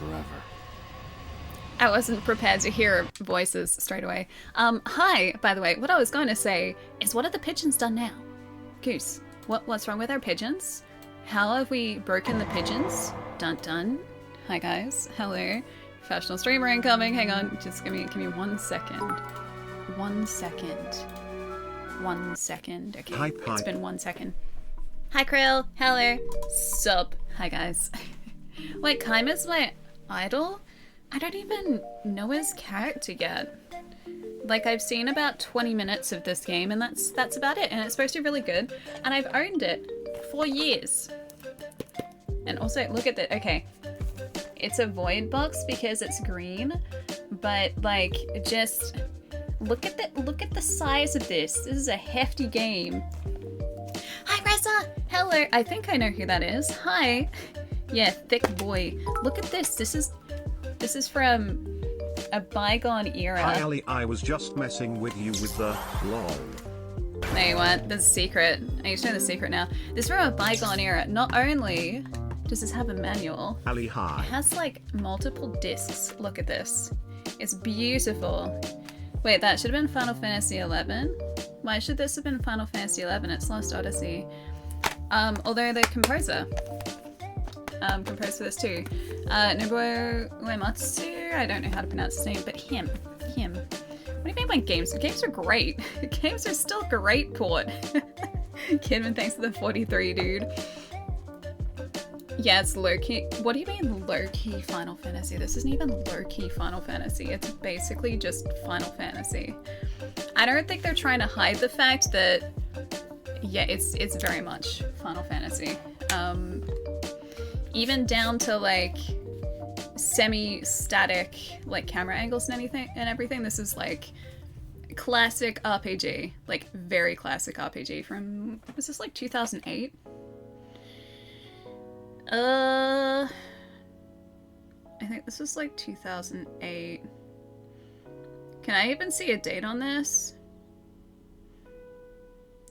Forever. I wasn't prepared to hear voices straight away. Hi, by the way, what I was going to say is, what have the pigeons done now? Goose, what's wrong with our pigeons? How have we broken the pigeons? Dun dun. Hi guys, hello. Professional streamer incoming, hang on, just give me 1 second. 1 second. 1 second, okay, hi. It's been 1 second. Hi Krill, hello. Sup. Hi guys. Wait, Kaim is my idol? I don't even know his character yet. Like, I've seen about 20 minutes of this game, and that's about it. And it's supposed to be really good. And I've owned it for years. And also, look at that. Okay, it's a void box because it's green, but like, just look at the size of this. This is a hefty game. Hi, Reza. Hello. I think I know who that is. Hi. Yeah, thick boy. Look at this. This is from a bygone era. Hi Ali, I was just messing with you with the lol. No, you weren't. There's a secret. I need to know the secret now. This is from a bygone era. Not only does this have a manual, Ali, hi. It has like multiple discs. Look at this. It's beautiful. Wait, that should have been Final Fantasy XI. Why should this have been Final Fantasy XI? It's Lost Odyssey. Although the composer composed for this too. Nobuo Uematsu, I don't know how to pronounce his name, but him. What do you mean by games? Games are great. Games are still great, Port. Kidman, thanks for the 43, dude. Yeah, it's low-key. What do you mean low-key Final Fantasy? This isn't even low-key Final Fantasy. It's basically just Final Fantasy. I don't think they're trying to hide the fact that, yeah, it's very much Final Fantasy. Even down to like semi-static like camera angles and everything. This is like classic RPG, like very classic RPG from, was this like 2008? I think this was like 2008. Can I even see a date on this?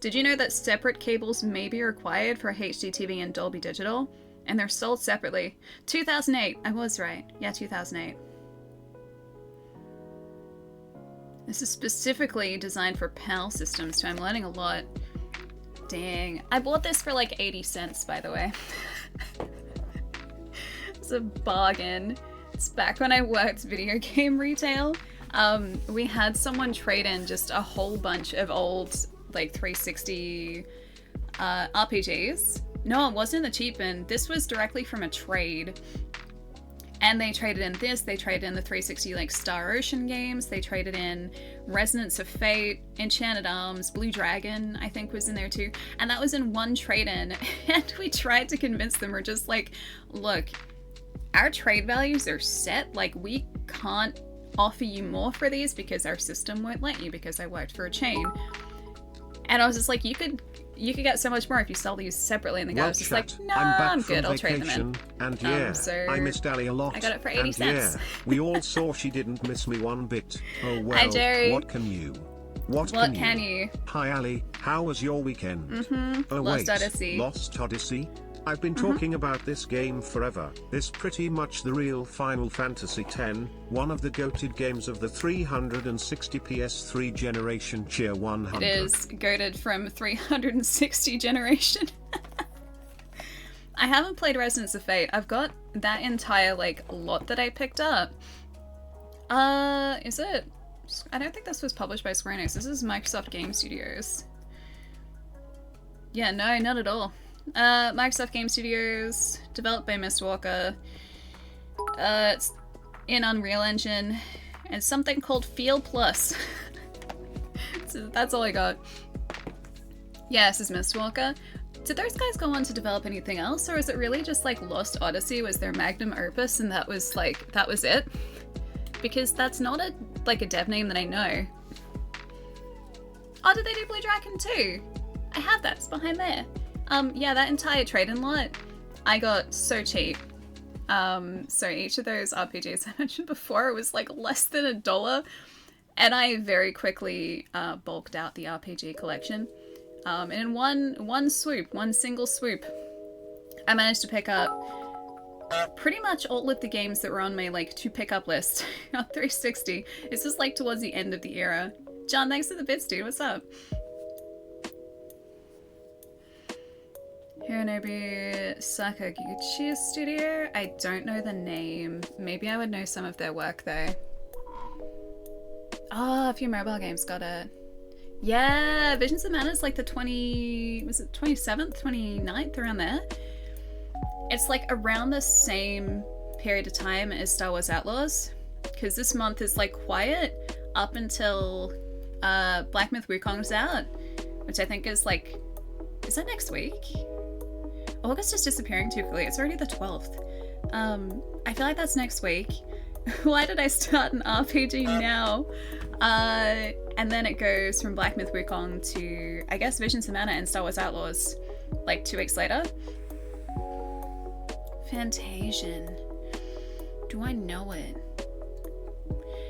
Did you know that separate cables may be required for HDTV and Dolby Digital? And they're sold separately. 2008. I was right. Yeah, 2008. This is specifically designed for PAL systems, so I'm learning a lot. Dang. I bought this for like 80 cents, by the way. It's a bargain. It's back when I worked video game retail. We had someone trade in just a whole bunch of old, like 360 RPGs. No, it wasn't a cheap bin. This was directly from a trade. And they traded in this, they traded in the 360 like Star Ocean games, they traded in Resonance of Fate, Enchanted Arms, Blue Dragon, I think was in there too. And that was in one trade-in. And we tried to convince them, we're just like, look, our trade values are set, like we can't offer you more for these because our system won't let you because I worked for a chain. And I was just like, you could get so much more if you sell these separately. And the guy was just like, no, I'm good, I'll trade them in. And yeah, so I missed Ali a lot. I got it for 80 cents. Yeah, we all saw she didn't miss me one bit. Oh well, Hi, Jerry. what can you? What can you? Hi Ali, how was your weekend? Oh Lost wait, Odyssey. Lost Odyssey? I've been talking about this game forever. This pretty much the real Final Fantasy X, one of the goated games of the 360 PS3 generation Cheer 100. It is goated from 360 generation. I haven't played Resonance of Fate. I've got that entire like lot that I picked up. Is it? I don't think this was published by Square Enix. This is Microsoft Game Studios. Yeah, no, not at all. Microsoft Game Studios, developed by Mistwalker. It's in Unreal Engine, and something called Feel Plus. So that's all I got. Yeah, this is Mistwalker. Did those guys go on to develop anything else, or is it really just like Lost Odyssey was their magnum opus and that was it? because that's not a dev name that I know. Oh, did they do Blue Dragon too? I have that. It's behind there. Yeah, that entire trade-in lot I got so cheap. So each of those RPGs I mentioned before, it was like less than $1, and I very quickly bulked out the RPG collection. And in one single swoop, I managed to pick up pretty much all of the games that were on my to pick up list on 360. It's just towards the end of the era. John, thanks for the bits, dude. What's up? Hironobu Sakaguchi Studio. I don't know the name. Maybe I would know some of their work though. Oh, a few mobile games, got it. Yeah, Visions of Mana is the 27th, 29th, around there. It's around the same period of time as Star Wars Outlaws, because this month is quiet up until Black Myth Wukong's out, which I think is is that next week? August is disappearing too quickly. It's already the 12th. I feel like that's next week. Why did I start an RPG now? And then it goes from Black Myth Wukong to, I guess, Visions of Mana and Star Wars Outlaws 2 weeks later. Fantasian. Do I know it?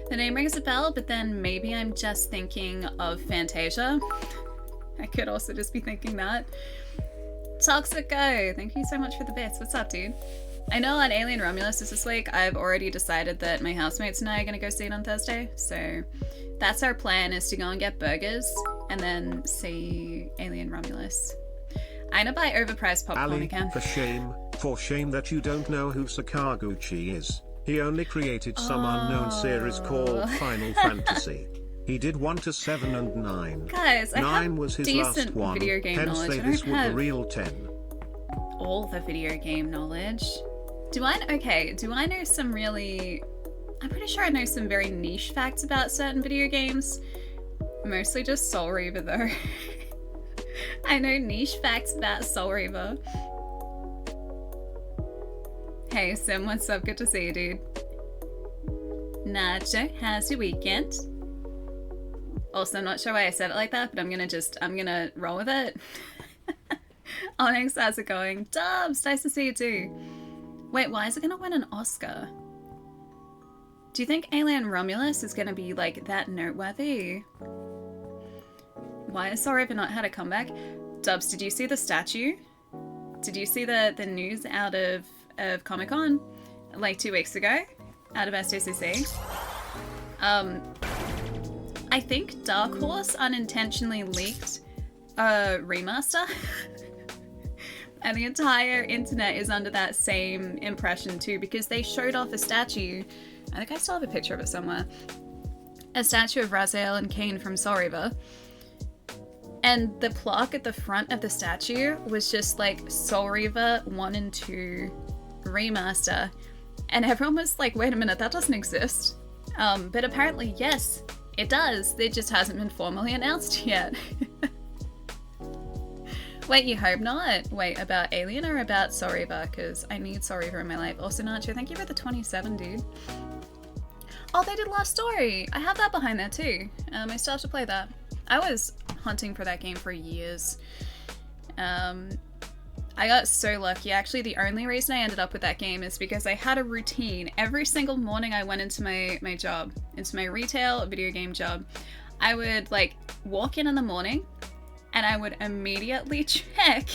The name rings a bell, but then maybe I'm just thinking of Fantasia. I could also just be thinking that. Toxico, thank you so much for the bits. What's up, dude? I know on Alien Romulus is this week. I've already decided that my housemates and I are going to go see it on Thursday. So that's our plan, is to go and get burgers and then see Alien Romulus. I'm going to buy overpriced popcorn Ali, again. for shame that you don't know who Sakaguchi is. He only created some unknown series called Final Fantasy. He did 1 to 7 and 9. Guys, I 9 have was his decent last one. video game Hence knowledge. say I don't this was the have real 10. all the video game knowledge. Do I know some really... I'm pretty sure I know some very niche facts about certain video games. Mostly just Soul Reaver though. I know niche facts about Soul Reaver. Hey Sim, what's up? Good to see you, dude. Nacho, how's your weekend? Also, I'm not sure why I said it like that, but I'm gonna roll with it. Onyx, how's it going? Dubs, nice to see you too. Wait, why is it gonna win an Oscar? Do you think Alien Romulus is gonna be that noteworthy? Why has Soul Reaver not had a comeback? Dubs, did you see the statue? Did you see the news out of Comic-Con 2 weeks ago? Out of SDCC? I think Dark Horse unintentionally leaked a remaster. And the entire internet is under that same impression too, because they showed off a statue. I think I still have a picture of it somewhere. A statue of Raziel and Kain from Soul Reaver. And the plaque at the front of the statue was just Soul Reaver 1 and 2 remaster. And everyone was like, wait a minute, that doesn't exist. But apparently, yes, it does. It just hasn't been formally announced yet. Wait, you hope not? Wait, about Alien or about Soul Reaver? Because I need Soul Reaver in my life. Also, Nacho, thank you for the 27, dude. Oh, they did Last Story. I have that behind there too. I still have to play that. I was hunting for that game for years. I got so lucky. Actually, the only reason I ended up with that game is because I had a routine. Every single morning I went into my job, into my retail video game job. I would walk in the morning and I would immediately check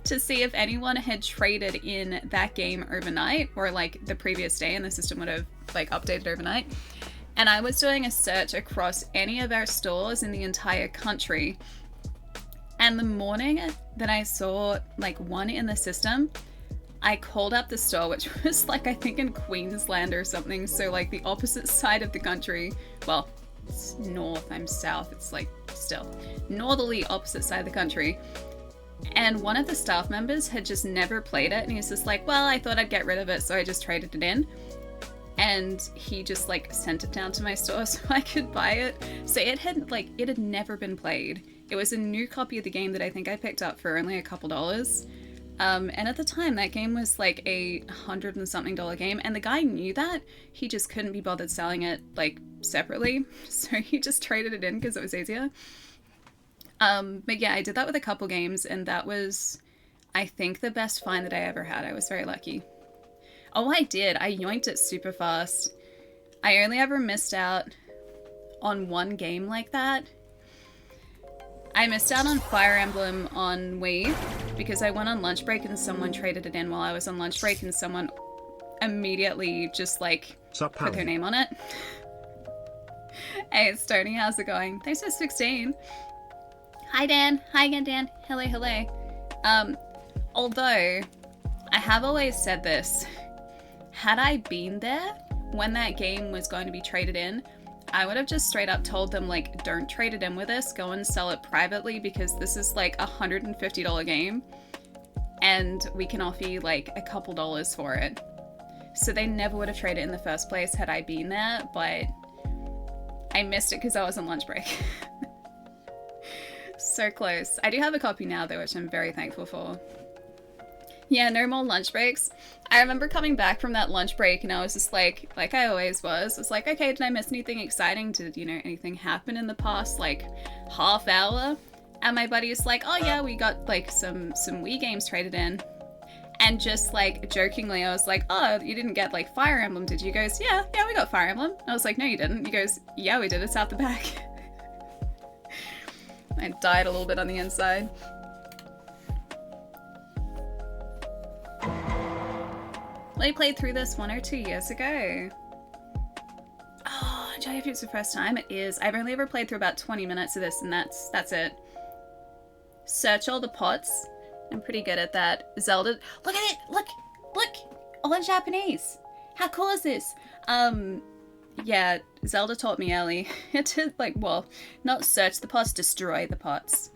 to see if anyone had traded in that game overnight or the previous day, and the system would have updated overnight. And I was doing a search across any of our stores in the entire country. And the morning that I saw one in the system, I called up the store, which was I think in Queensland or something. So the opposite side of the country. Well, it's north, I'm south. It's still northerly opposite side of the country. And one of the staff members had just never played it. And he was just well, I thought I'd get rid of it. So I just traded it in. And he just sent it down to my store so I could buy it. So it had never been played. It was a new copy of the game that I think I picked up for only a couple dollars. And at the time, that game was like a $100 and something game, and the guy knew that. He just couldn't be bothered selling it like separately, so he just traded it in because it was easier. But yeah, I did that with a couple games, and that was, I think, the best find that I ever had. I was very lucky. Oh, I did. I yoinked it super fast. I only ever missed out on one game like that. I missed out on Fire Emblem on Wii because I went on lunch break and someone traded it in while I was on lunch break, and someone immediately just like put their name on it. Hey, it's Tony. How's it going? Thanks for 16. Hi, Dan. Hi again, Dan. Hello, hello. Although I have always said this, had I been there when that game was going to be traded in, I would have just straight up told them, like, don't trade it in with us, go and sell it privately because this is like a $150 game and we can offer you like a couple dollars for it. So they never would have traded it in the first place had I been there, but I missed it because I was on lunch break. So close. I do have a copy now though, which I'm very thankful for. Yeah, no more lunch breaks. I remember coming back from that lunch break and I was just like I always was. It's like, okay, did I miss anything exciting? Did, you know, anything happen in the past, like, half hour? And my buddy is like, oh yeah, we got, like, some Wii games traded in. And just, like, jokingly, I was like, oh, you didn't get, like, Fire Emblem, did you? He goes, yeah, we got Fire Emblem. I was like, no, you didn't. He goes, yeah, we did. It's out the back. I died a little bit on the inside. I played through this 1 or 2 years ago. Oh, enjoy if it's the first time. It is. I've only ever played through about 20 minutes of this, and that's it. Search all the pots. I'm pretty good at that. Zelda. Look at it! Look! All in Japanese. How cool is this? Yeah, Zelda taught me early to, like, well, not search the pots, destroy the pots.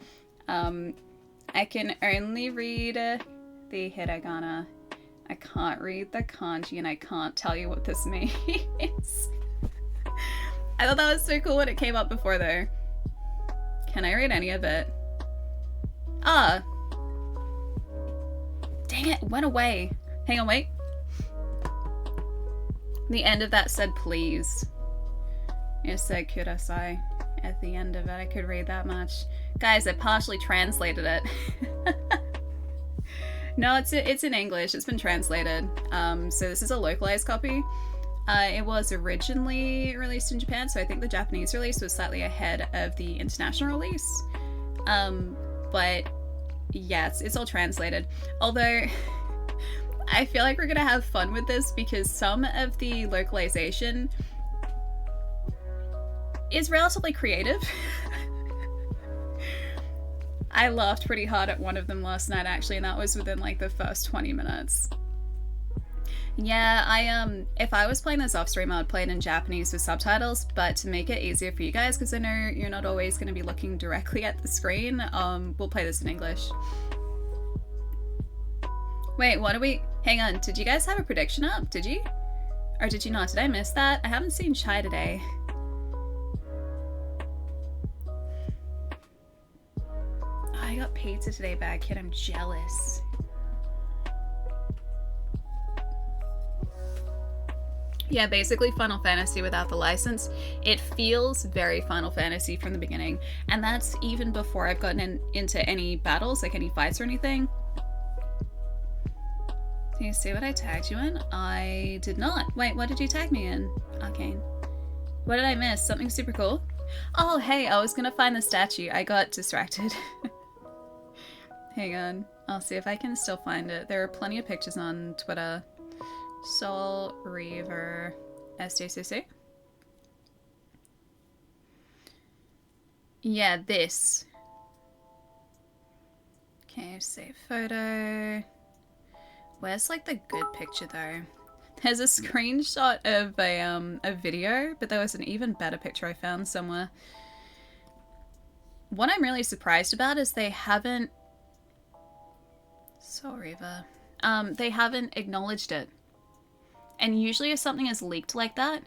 I can only read the hiragana. I can't read the kanji, and I can't tell you what this means. I thought that was so cool when it came up before, though. Can I read any of it? Ah! Dang it, it went away. Hang on, wait. The end of that said please. It said kudasai. At the end of it, I could read that much. Guys, I partially translated it. No, it's in English. It's been translated. So this is a localized copy. It was originally released in Japan, so I think the Japanese release was slightly ahead of the international release. But yeah, it's all translated. Although I feel like we're gonna have fun with this because some of the localization is relatively creative. I laughed pretty hard at one of them last night, actually, and that was within, like, the first 20 minutes. Yeah, if I was playing this off stream, I would play it in Japanese with subtitles, but to make it easier for you guys, because I know you're not always going to be looking directly at the screen, we'll play this in English. Wait, what are we... Hang on, did you guys have a prediction up? Did you? Or did you not? Did I miss that? I haven't seen Chai today. I got pizza today, bad kid. I'm jealous. Yeah, basically Final Fantasy without the license. It feels very Final Fantasy from the beginning. And that's even before I've gotten into any battles, like any fights or anything. Do you see what I tagged you in? I did not. Wait, what did you tag me in? Arcane. What did I miss? Something super cool? Oh, hey, I was gonna find the statue. I got distracted. Hang on. I'll see if I can still find it. There are plenty of pictures on Twitter. Soul Reaver SDCC. Yeah, this. Okay, save photo. Where's, like, the good picture, though? There's a screenshot of a video, but there was an even better picture I found somewhere. What I'm really surprised about is they haven't... Sorry, they haven't acknowledged it. And usually if something is leaked like that,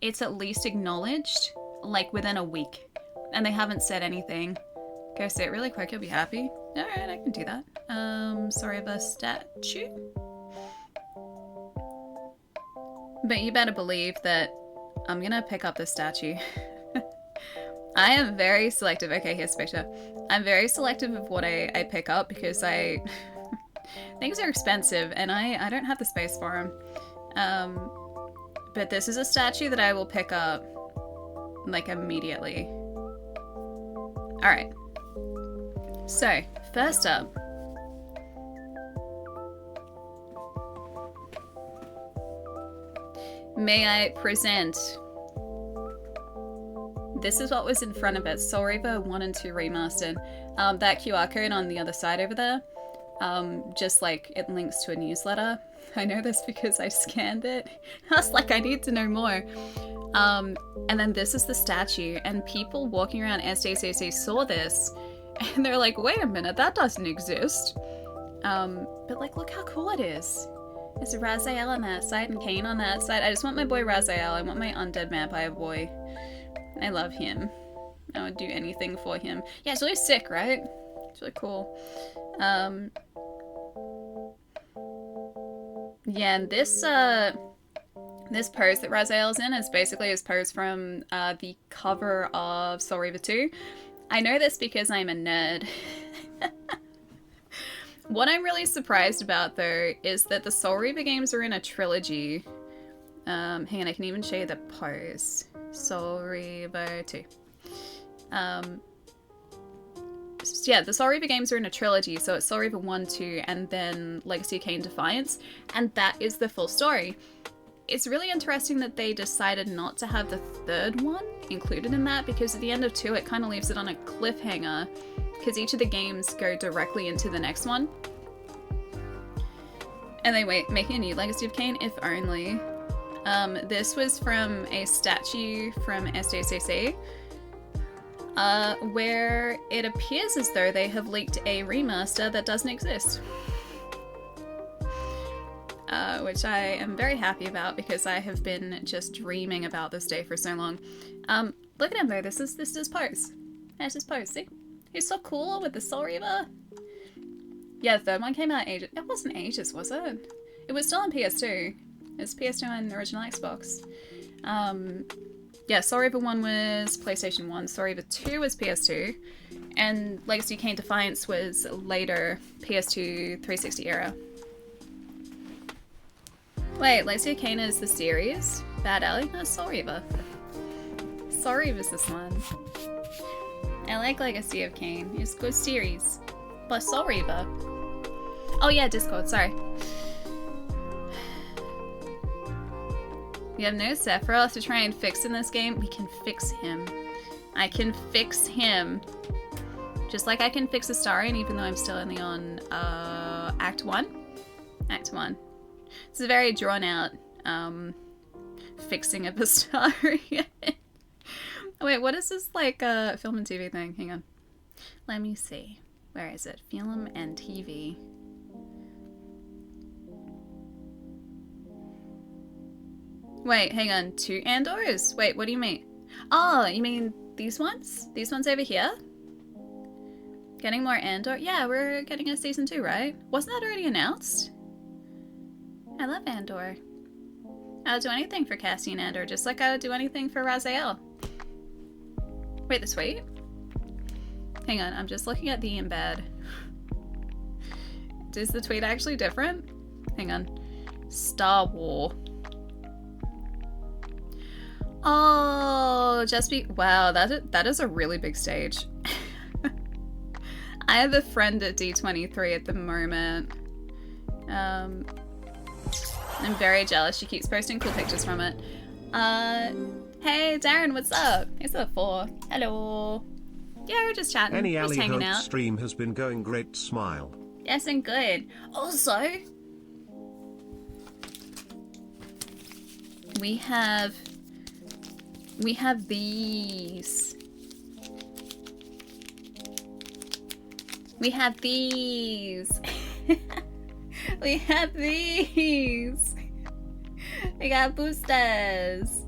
it's at least acknowledged, like, within a week. And they haven't said anything. Go say it really quick, you'll be happy. Alright, I can do that. Soreva statue? But you better believe that I'm gonna pick up the statue. I am very selective. Okay, here's a picture. I'm very selective of what I pick up because things are expensive and I don't have the space for them. But this is a statue that I will pick up like immediately. Alright. So, first up. May I present... This is what was in front of it. Soul Reaver 1 and 2 remastered. That QR code on the other side over there, just like it links to a newsletter. I know this because I scanned it. I was like, I need to know more. And then this is the statue, and people walking around SDCC saw this, and they're like, wait a minute, that doesn't exist. But like, look how cool it is. There's Raziel on that side and Kain on that side. I just want my boy Raziel. I want my undead vampire boy. I love him. I would do anything for him. Yeah, it's really sick, right? It's really cool. Yeah, and this pose that Raziel's in is basically his pose from the cover of Soul Reaver 2. I know this because I'm a nerd. What I'm really surprised about, though, is that the Soul Reaver games are in a trilogy. Hang on, I can even show you the pose. Soul Reaver 2. Yeah, the Soul Reaver games are in a trilogy, so it's Soul Reaver 1, 2, and then Legacy of Kain Defiance, and that is the full story. It's really interesting that they decided not to have the third one included in that, because at the end of 2 it kind of leaves it on a cliffhanger, because each of the games go directly into the next one. And they making a new Legacy of Kain, if only. This was from a statue from SDCC, where it appears as though they have leaked a remaster that doesn't exist. Which I am very happy about because I have been just dreaming about this day for so long. Look at him though, this is his pose. That's his pose, see? He's so cool with the Soul Reaver. Yeah, the third one came out ages. It wasn't ages, was it? It was still on PS2. It's PS2 and original Xbox. Yeah, Soul Reaver 1 was PlayStation 1, Soul Reaver 2 was PS2, and Legacy of Kain Defiance was later PS2 360 era. Wait, Legacy of Kain is the series? Bad Alley? No, Soul Reaver. Soul Reaver's this one. I like Legacy of Kain. It's a good series. But Soul Reaver. Oh yeah, Discord, sorry. We have no Sephiroth to try and fix in this game. We can fix him. I can fix him. Just like I can fix Astarion, even though I'm still only on Act 1. Act 1. It's a very drawn out fixing of Astarion. Wait, what is this like film and TV thing? Hang on. Let me see. Where is it? Film and TV. Wait, hang on. 2 Andors? Wait, what do you mean? Oh, you mean these ones? These ones over here? Getting more Andor? Yeah, we're getting a season 2, right? Wasn't that already announced? I love Andor. I would do anything for Cassian Andor, just like I would do anything for Raziel. Wait, the tweet? Hang on, I'm just looking at the embed. Is the tweet actually different? Hang on. Star War. Oh, wow, that is a really big stage. I have a friend at D23 at the moment. I'm very jealous. She keeps posting cool pictures from it. Hey, Darren, what's up? It's a 4. Hello. Yeah, we're just chatting. Any just hanging out. stream has been going great. Smile. Yes, and good. Also, we have these. We have these. We have these. We got boosters.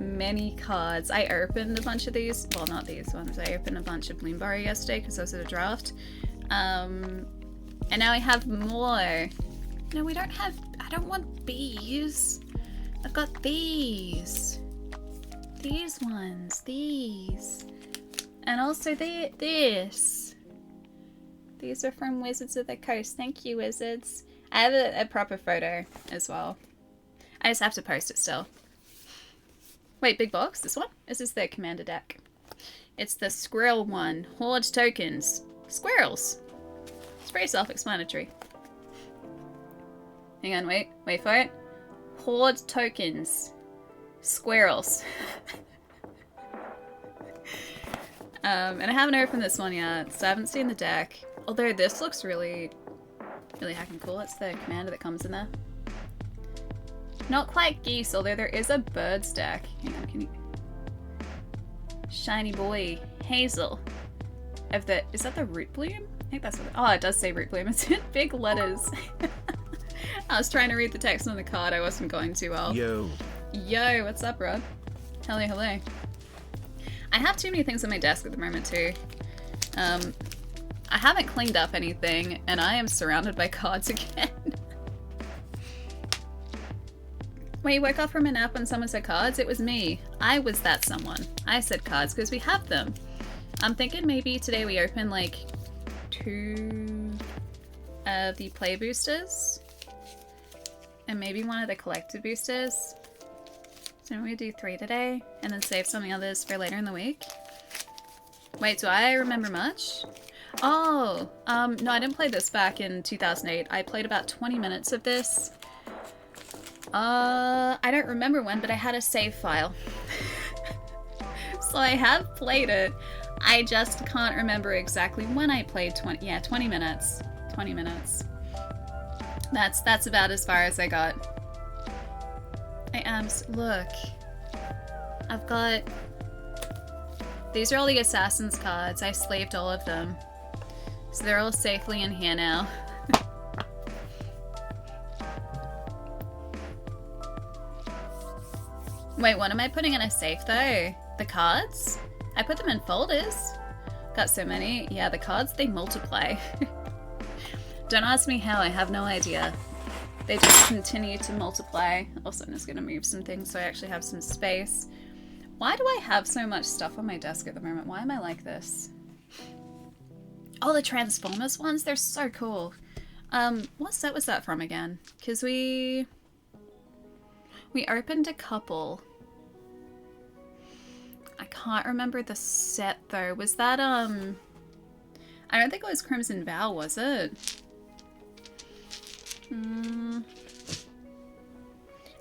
many cards. I opened a bunch of these. Well, not these ones. I opened a bunch of Bloomberry yesterday because I was at a draft. And now I have more. No, we don't have... I don't want these. I've got these. These ones. These. And also this. These are from Wizards of the Coast. Thank you, Wizards. I have a proper photo as well. I just have to post it still. Wait, big box? This one? This is the commander deck. It's the squirrel one. Horde tokens. Squirrels. It's pretty self-explanatory. Hang on, wait for it. Horde tokens. Squirrels. And I haven't opened this one yet, so I haven't seen the deck. Although this looks really heckin' cool. It's the commander that comes in there. Not quite geese, although there is a birds deck. Hang on, can you... Shiny boy. Hazel. Is that the root bloom? I think that's what oh, it does say root bloom. It's in big letters. I was trying to read the text on the card. I wasn't going too well. Yo. Yo, what's up, Rod? Hello, hello. I have too many things on my desk at the moment, too. I haven't cleaned up anything, and I am surrounded by cards again. When you woke up from a nap and someone said cards, it was me. I was that someone. I said cards because we have them. I'm thinking maybe today we open like 2 of the play boosters and maybe one of the collected boosters. So maybe we do 3 today and then save some of the others for later in the week. Wait, do I remember much? Oh, no, I didn't play this back in 2008. I played about 20 minutes of this. I don't remember when, but I had a save file. So I have played it. I just can't remember exactly when I played 20 minutes. 20 minutes. That's about as far as I got. Look. I've got... These are all the Assassin's cards. I slaved all of them. So they're all safely in here now. Wait, what am I putting in a safe though? The cards? I put them in folders. Got so many. Yeah, the cards, they multiply. Don't ask me how, I have no idea. They just continue to multiply. Also, I'm just gonna move some things so I actually have some space. Why do I have so much stuff on my desk at the moment? Why am I like this? Oh, the Transformers ones, they're so cool. What set was that from again? Because we opened a couple. I can't remember the set though. Was that, I don't think it was Crimson Vow, was it? I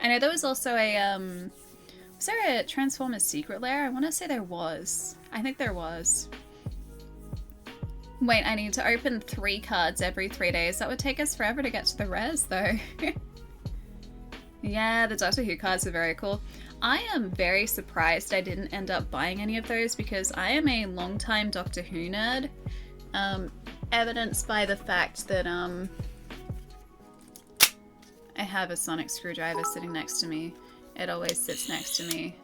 know there was also a, was there a Transformers Secret Lair? I want to say there was. I think there was. Wait, I need to open 3 cards every 3 days. That would take us forever to get to the res though. Yeah, the Doctor Who cards are very cool. I am very surprised I didn't end up buying any of those because I am a long-time Doctor Who nerd. Evidenced by the fact that I have a sonic screwdriver sitting next to me. It always sits next to me.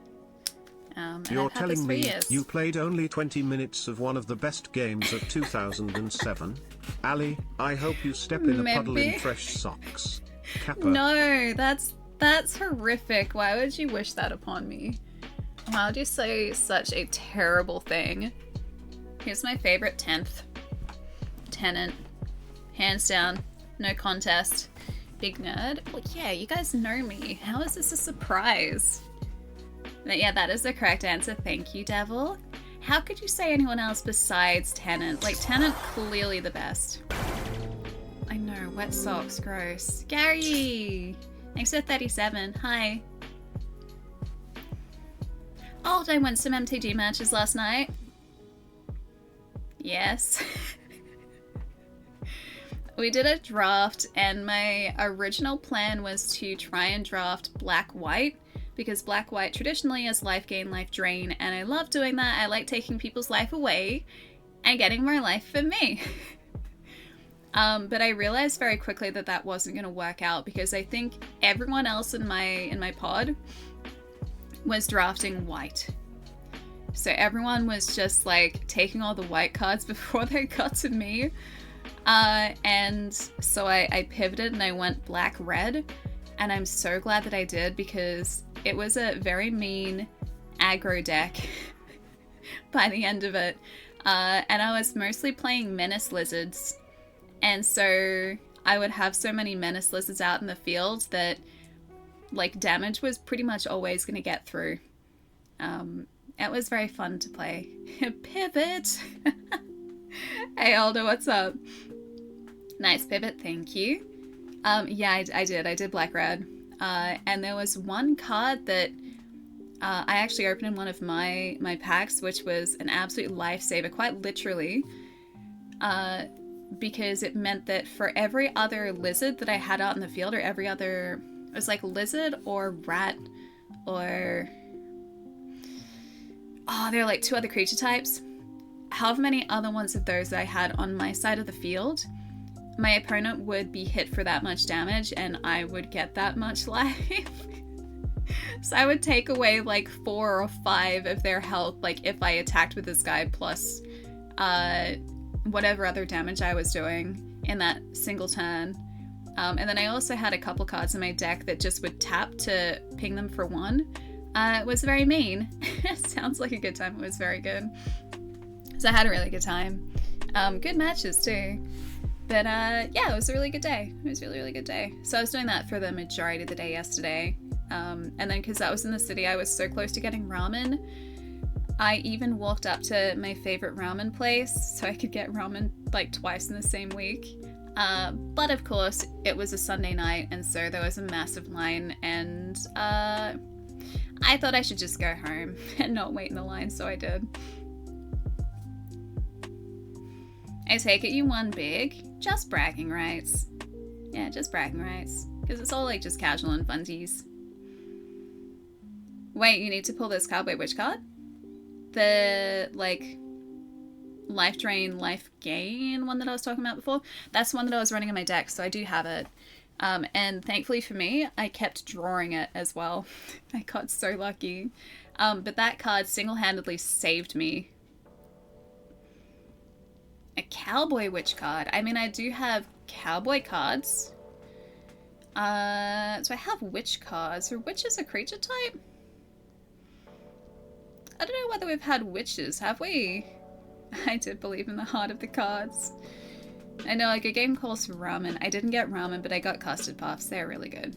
You're telling me you played only 20 minutes of one of the best games of 2007? Ali, I hope you step in a puddle in fresh socks. Kappa. No, that's horrific. Why would you wish that upon me? Why would you say such a terrible thing? Here's my favorite 10th. Tenant. Hands down. No contest. Big nerd. Well, yeah, you guys know me. How is this a surprise? But yeah, that is the correct answer. Thank you, Devil. How could you say anyone else besides Tenant? Like, Tenant, clearly the best. I know, wet socks, gross. Gary! Thanks for 37. Hi. Oh, I went some MTG matches last night. Yes. We did a draft, and my original plan was to try and draft black-white, because black-white traditionally is life gain, life drain, and I love doing that. I like taking people's life away and getting more life for me. But I realized very quickly that that wasn't going to work out because I think everyone else in my pod was drafting white. So everyone was just like taking all the white cards before they got to me. And so I pivoted and I went black-red. And I'm so glad that I did, because it was a very mean aggro deck by the end of it. And I was mostly playing Menace Lizards. And so I would have so many Menace Lizards out in the field that like damage was pretty much always going to get through. It was very fun to play. Pivot! Hey Aldo, what's up? Nice pivot, thank you. Yeah, I did black-red. And there was one card that I actually opened in one of my packs, which was an absolute lifesaver, quite literally. Because it meant that for every other lizard that I had out in the field, or every other... It was like lizard or rat or... Oh, there are like 2 other creature types. However many other ones of those I had on my side of the field, my opponent would be hit for that much damage and I would get that much life. So I would take away like 4 or 5 of their health, like if I attacked with this guy, plus whatever other damage I was doing in that single turn. And then I also had a couple cards in my deck that just would tap to ping them for 1. It was very mean. Sounds like a good time. It was very good. So I had a really good time. Good matches too. But yeah, it was a really good day. It was a really, really good day. So I was doing that for the majority of the day yesterday. And then because I was in the city, I was so close to getting ramen. I even walked up to my favorite ramen place so I could get ramen like twice in the same week. But of course, it was a Sunday night, and so there was a massive line, and I thought I should just go home and not wait in the line, so I did. I take it you won big. Just bragging rights. Yeah, just bragging rights. Because it's all like just casual and funsies. Wait, you need to pull this card. Wait, which card? The, like, life drain, life gain one that I was talking about before. That's one that I was running in my deck, so I do have it. And thankfully for me, I kept drawing it as well. I got so lucky. But that card single-handedly saved me. A cowboy witch card. I mean, I do have cowboy cards. So I have witch cards. Are witches a creature type? I don't know whether we've had witches, have we? I did believe in the heart of the cards. I know, like, a game calls for ramen. I didn't get ramen, but I got custard puffs. They're really good.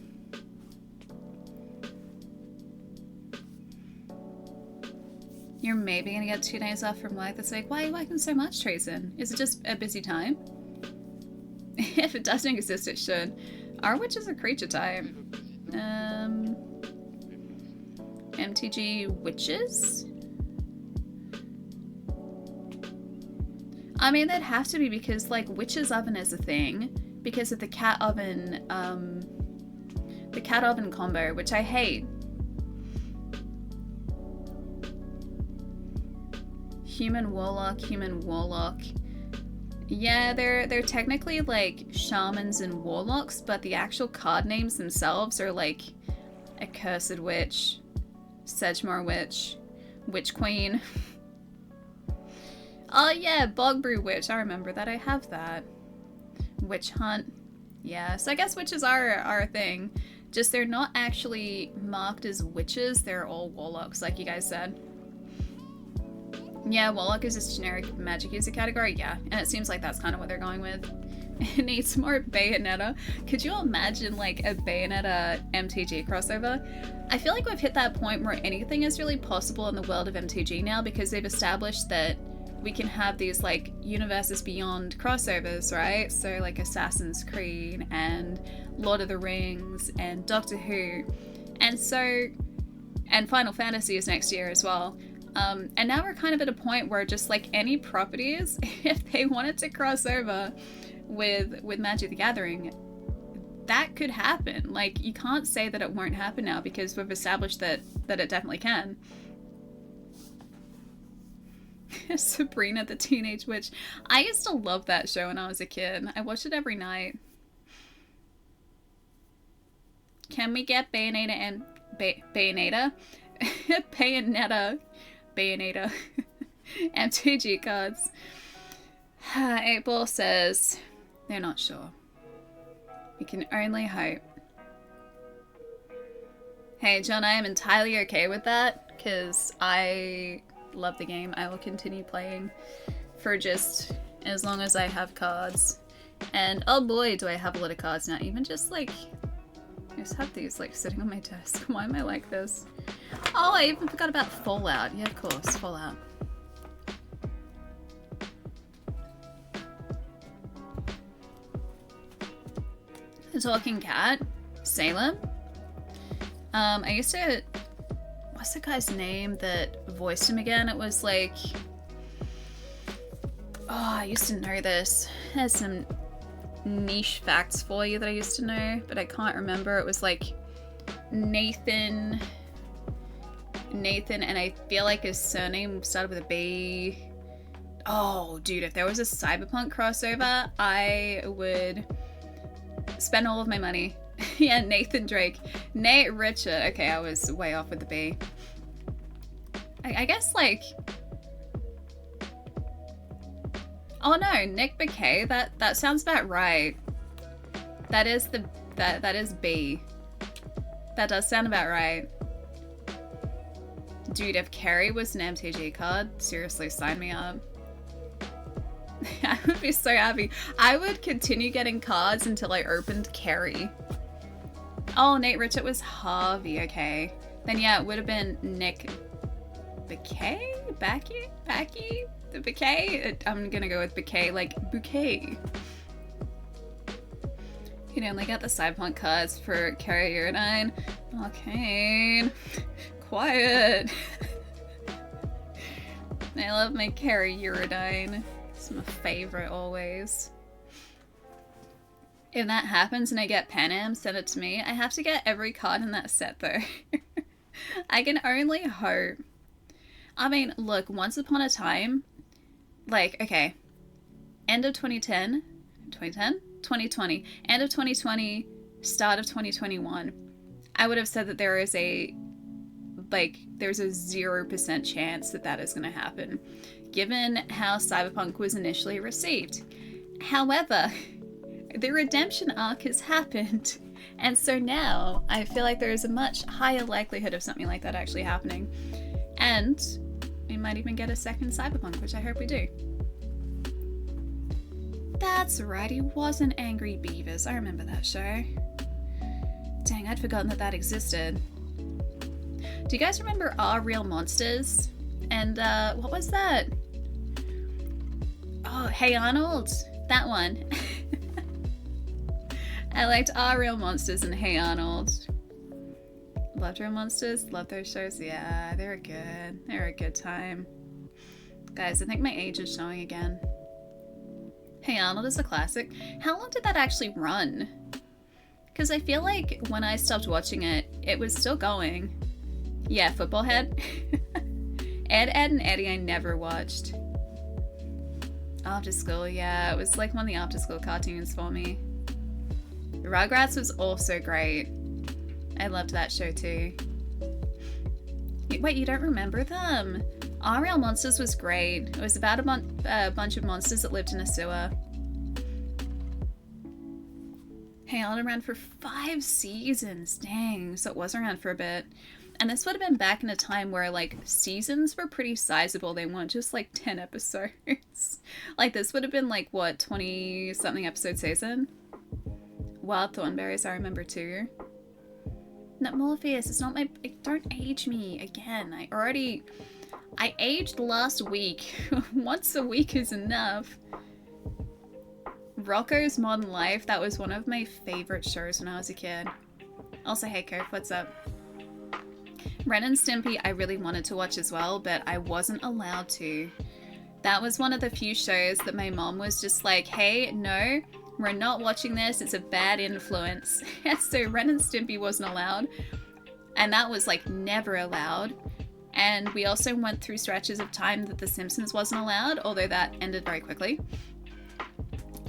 You're maybe gonna get 2 days off from work this week. Why are you working so much, Trayson? Is it just a busy time? If it doesn't exist, it should. Are witches a creature type? MTG witches? I mean, they'd have to be because, like, witch's oven is a thing because of the cat oven combo, which I hate. Human warlock. Yeah, they're technically like shamans and warlocks, but the actual card names themselves are like Accursed Witch, Sedgemoor Witch, Witch Queen. Oh yeah, Bogbrew Witch. I remember that. I have that. Witch Hunt. Yeah, so I guess witches are a thing. Just they're not actually marked as witches. They're all warlocks, like you guys said. Yeah, warlock is just generic magic user category. Yeah, and it seems like that's kind of what they're going with. It needs more Bayonetta. Could you imagine like a Bayonetta MTG crossover? I feel like we've hit that point where anything is really possible in the world of MTG now because they've established that we can have these like universes beyond crossovers, right? So like Assassin's Creed and Lord of the Rings and Doctor Who. And Final Fantasy is next year as well. And now we're kind of at a point where just like any properties, if they wanted to cross over with Magic the Gathering, that could happen. Like, you can't say that it won't happen now because we've established that it definitely can. Sabrina the Teenage Witch. I used to love that show when I was a kid. I watched it every night. Can we get Bayonetta and Bayonetta? Bayonetta, MTG cards. 8-Ball says they're not sure. We can only hope. Hey, John, I am entirely okay with that because I love the game. I will continue playing for just as long as I have cards. And oh boy, do I have a lot of cards now. Even just like, I just have these like sitting on my desk. Why am I like this? Oh, I even forgot about Fallout. Yeah, of course, Fallout. The Talking Cat, Salem. I used to, what's the guy's name that voiced him again? It was like, oh, I used to know this. There's some niche facts for you that I used to know, but I can't remember. It was like Nathan, and I feel like his surname started with a B. Oh, dude, if there was a Cyberpunk crossover, I would spend all of my money. Yeah, Nathan Drake. Nate Richard. Okay, I was way off with the B. I guess like... Oh no, Nick Bakay. That sounds about right. That is that is B. That does sound about right. Dude, if Carrie was an MTG card, seriously, sign me up. I would be so happy. I would continue getting cards until I opened Carrie. Oh, Nate Richard was Harvey, okay. Then yeah, it would have been Nick Bakay? Backy? The Bakay? I'm gonna go with Bakay, like bouquet. You only got the Cyberpunk cards for Carrie Uridine. Arcane. Quiet. I love my Carrie Uridine. It's my favorite always. If that happens and I get Pan Am, send it to me. I have to get every card in that set though. I can only hope. I mean, look, once upon a time, like, okay, end of 2010, 2020, end of 2020, start of 2021, I would have said that there's a 0% chance that that is going to happen, given how Cyberpunk was initially received. However, the redemption arc has happened, and so now I feel like there is a much higher likelihood of something like that actually happening, and we might even get a second Cyberpunk, which I hope we do. That's right, he wasn't Angry Beavers. I remember that show. Dang, I'd forgotten that existed. Do you guys remember Are Real Monsters? And what was that? Oh, Hey Arnold, that one. I liked Are Real Monsters and Hey Arnold. Loved Real Monsters, loved those shows. Yeah, they were good. They were a good time. Guys, I think my age is showing again. Hey Arnold is a classic. How long did that actually run? Because I feel like when I stopped watching it, it was still going. Yeah, Football Head. Ed, and Eddie I never watched. After School, yeah, it was like one of the after school cartoons for me. Rugrats was also great. I loved that show too. Wait, you don't remember them? Are Real Monsters was great. It was about a bunch of monsters that lived in a sewer. Hey Arnold ran for 5 seasons. Dang, so it was around for a bit. And this would have been back in a time where, like, seasons were pretty sizable. They weren't just, like, 10 episodes. Like, this would have been, like, what, 20-something episode season? Wild Thornberries, I remember, too. No, Morpheus, it's not my... Don't age me again. I aged last week. Once a week is enough. Rocco's Modern Life, that was one of my favorite shows when I was a kid. Also, hey, Cope, what's up? Ren and Stimpy I really wanted to watch as well, but I wasn't allowed to. That was one of the few shows that my mom was just like, hey, no, we're not watching this, it's a bad influence. So Ren and Stimpy wasn't allowed, and that was like never allowed. And we also went through stretches of time that The Simpsons wasn't allowed, although that ended very quickly.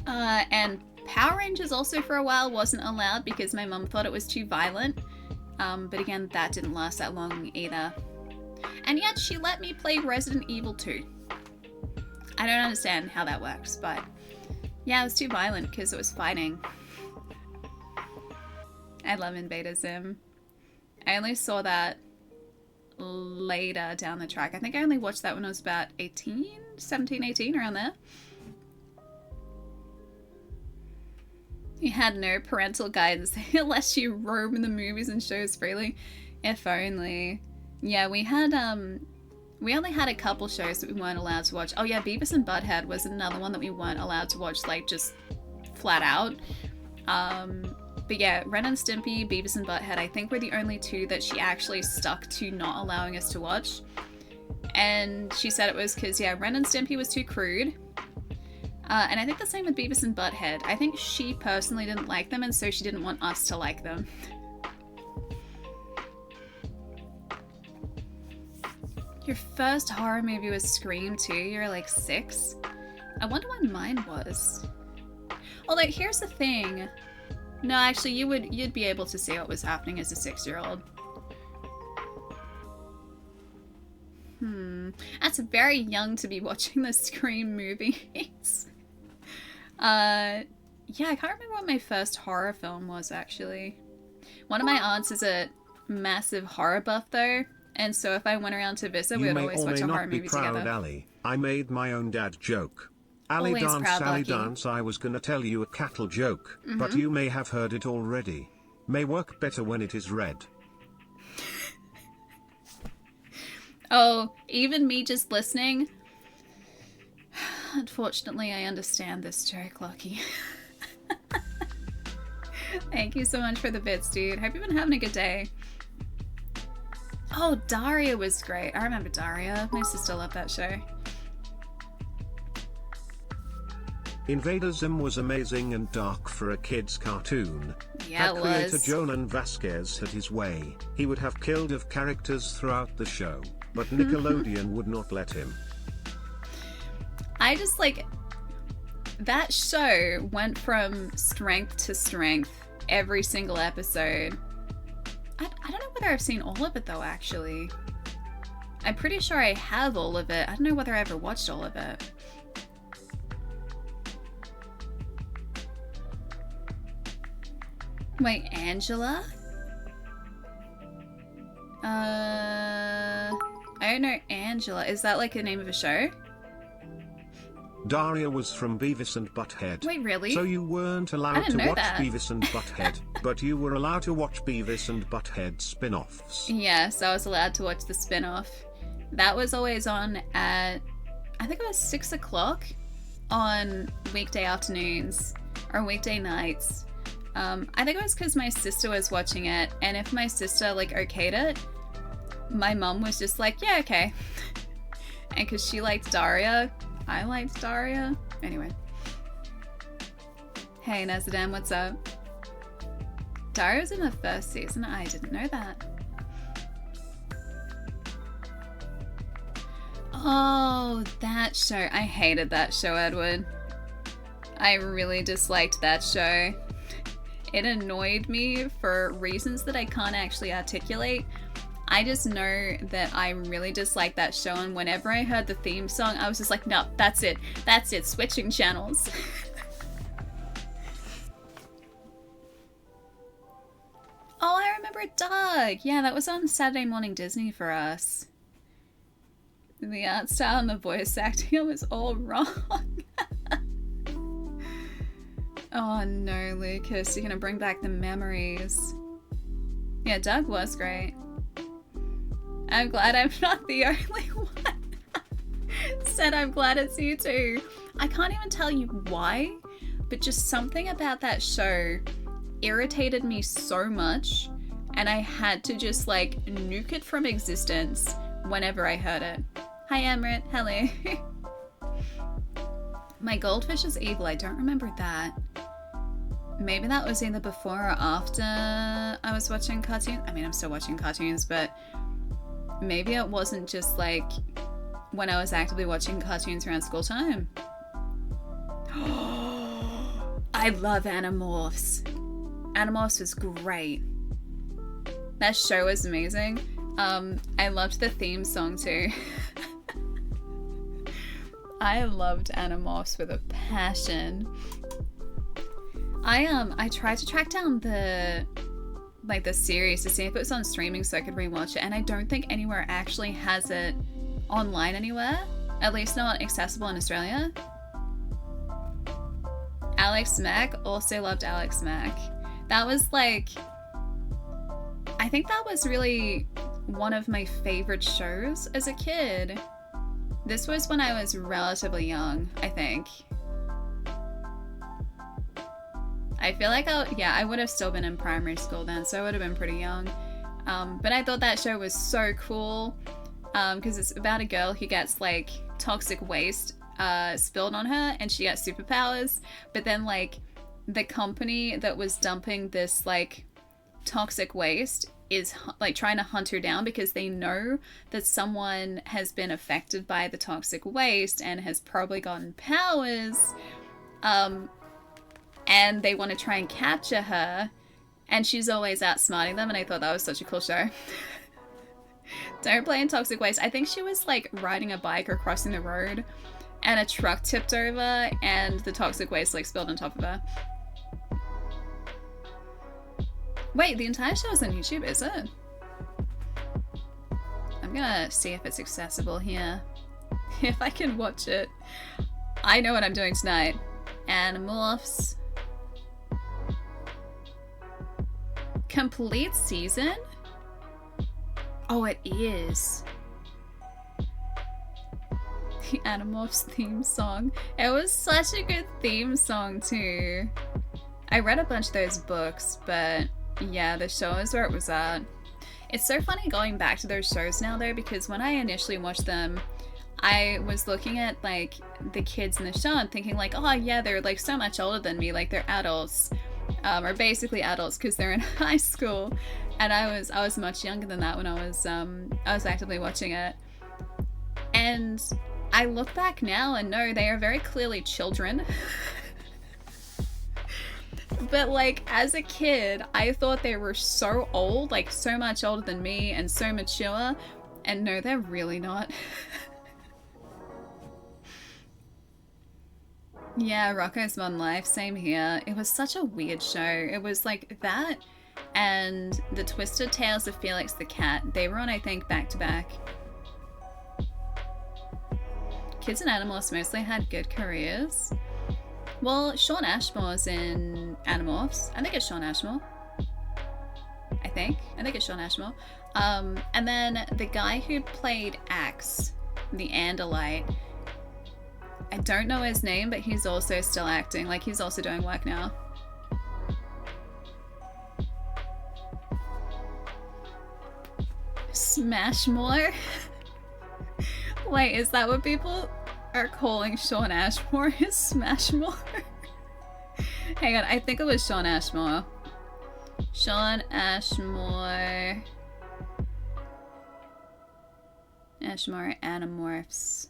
And Power Rangers also for a while wasn't allowed because my mum thought it was too violent. But again, that didn't last that long either. And yet she let me play Resident Evil 2. I don't understand how that works, but yeah, it was too violent because it was fighting. I love Invader Zim. I only saw that later down the track. I think I only watched that when I was about 17, 18, around there. You had no parental guidance. They let you roam in the movies and shows freely. If only. Yeah, we only had a couple shows that we weren't allowed to watch. Oh yeah, Beavis and Butthead was another one that we weren't allowed to watch, like, just flat out. But yeah, Ren and Stimpy, Beavis and Butthead, I think were the only two that she actually stuck to not allowing us to watch. And she said it was because, yeah, Ren and Stimpy was too crude. And I think the same with Beavis and Butthead. I think she personally didn't like them, and so she didn't want us to like them. Your first horror movie was Scream 2. You were like 6. I wonder when mine was. Although here's the thing. No, actually, you'd be able to see what was happening as a 6-year-old. That's very young to be watching the Scream movies. Yeah, I can't remember what my first horror film was, actually. One of my aunts is a massive horror buff, though, and so if I went around to visit, we would always watch a horror movie together. You may or may not be proud, Ali. I made my own dad joke. Ali Always dance, proud, Ali Lucky. dance, I was gonna tell you a cattle joke, but you may have heard it already. May work better when it is red. Oh, even me just listening? Unfortunately, I understand this joke, Lucky. Thank you so much for the bits, dude. Hope you've been having a good day. Oh, Daria was great. I remember Daria. My sister loved that show. Invader Zim was amazing and dark for a kid's cartoon. Yeah, Had it creator was. Jonan Vasquez had his way, he would have killed of characters throughout the show, but Nickelodeon would not let him. I just like that show went from strength to strength every single episode. I don't know whether I've seen all of it though, actually. I'm pretty sure I have all of it. I don't know whether I ever watched all of it. Wait, Angela? I don't know Angela. Is that like the name of a show? Daria was from Beavis and Butthead. Wait, really? So you weren't allowed to know watch that. Beavis and Butthead, but you were allowed to watch Beavis and Butthead spin-offs. Yes, I was allowed to watch the spin-off. That was always on at, I think it was 6 o'clock on weekday afternoons or weekday nights. I think it was because my sister was watching it, and if my sister like okayed it, my mum was just like, yeah, okay. And because she liked Daria, I liked Daria. Anyway. Hey, Nezadam, what's up? Daria was in the first season. I didn't know that. Oh, that show. I hated that show, Edward. I really disliked that show. It annoyed me for reasons that I can't actually articulate. I just know that I really disliked that show, and whenever I heard the theme song, I was just like, no, that's it. That's it. Switching channels. Oh, I remember Doug. Yeah, that was on Saturday Morning Disney for us. The art style and the voice acting was all wrong. Oh no, Lucas, you're gonna bring back the memories. Yeah, Doug was great. I'm glad I'm not the only one. Said I'm glad it's you too. I can't even tell you why, but just something about that show irritated me so much, and I had to just like nuke it from existence whenever I heard it. Hi Amrit, hello. My goldfish is evil, I don't remember that. Maybe that was either before or after I was watching cartoons. I mean, I'm still watching cartoons, but maybe it wasn't just like when I was actively watching cartoons around school time. I love Animorphs. Animorphs was great. That show was amazing. I loved the theme song too. I loved Animorphs with a passion. I tried to track down the series to see if it was on streaming so I could rewatch it, and I don't think anywhere actually has it online anywhere. At least not accessible in Australia. Alex Mack, also loved Alex Mack. That was like, I think that was really one of my favorite shows as a kid. This was when I was relatively young, I think. I feel like I would have still been in primary school then, so I would have been pretty young. But I thought that show was so cool because it's about a girl who gets like toxic waste spilled on her and she gets superpowers, but then like the company that was dumping this like toxic waste is like trying to hunt her down because they know that someone has been affected by the toxic waste and has probably gotten powers, and they want to try and capture her, and she's always outsmarting them, and I thought that was such a cool show. Don't play in toxic waste. I think she was like riding a bike or crossing the road and a truck tipped over and the toxic waste like spilled on top of her. Wait, the entire show is on YouTube, is it? I'm gonna see if it's accessible here. If I can watch it. I know what I'm doing tonight. Animorphs. Complete season? Oh, it is. The Animorphs theme song. It was such a good theme song too. I read a bunch of those books, but yeah, the show is where it was at. It's so funny going back to those shows now though, because when I initially watched them, I was looking at like the kids in the show and thinking like, oh yeah, they're like so much older than me, like they're adults, or basically adults because they're in high school, and I was much younger than that when I was actively watching it. And I look back now and know they are very clearly children. But like as a kid, I thought they were so old, like so much older than me and so mature, and no, they're really not. Yeah, Rocko's Modern Life, same here. It was such a weird show. It was like that and The Twisted Tales of Felix the Cat. They were on, I think, back to back. Kids and Animorphs mostly had good careers. Well, Shawn Ashmore's in Animorphs. I think it's Shawn Ashmore. I think it's Shawn Ashmore. And then the guy who played Axe, the Andalite, I don't know his name, but he's also still acting. Like, he's also doing work now. Smashmore? Wait, is that what people are calling Shawn Ashmore? Is Smashmore? Hang on, I think it was Shawn Ashmore. Shawn Ashmore. Ashmore Animorphs.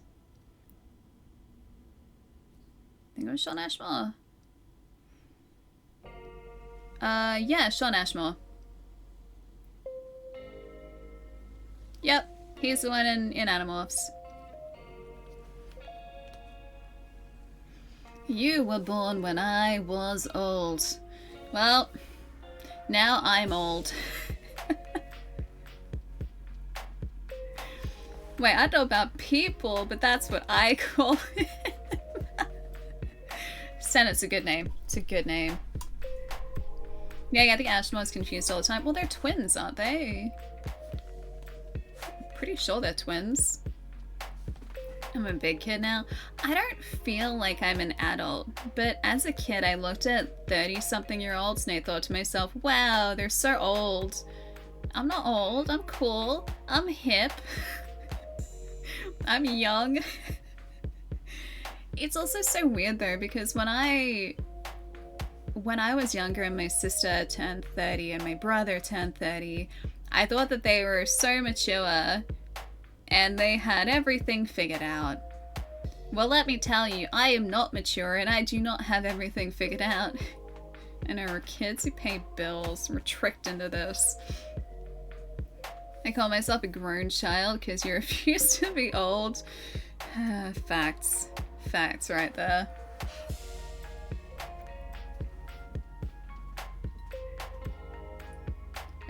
I think it was Shawn Ashmore. Yeah, Shawn Ashmore. Yep, he's the one in Animorphs. You were born when I was old. Well, now I'm old. Wait, I don't know about people, but that's what I call it. Senna's a good name. It's a good name. Yeah, I think Ashmore's confused all the time. Well, they're twins, aren't they? Pretty sure they're twins. I'm a big kid now. I don't feel like I'm an adult, but as a kid I looked at 30-something-year-olds and I thought to myself, wow, they're so old. I'm not old, I'm cool, I'm hip, I'm young. It's also so weird though, because when I was younger and my sister turned 30 and my brother turned 30, I thought that they were so mature and they had everything figured out. Well, let me tell you, I am not mature and I do not have everything figured out. I know we're kids who pay bills. We're tricked into this. I call myself a grown child because you refuse to be old. Facts. Facts right there.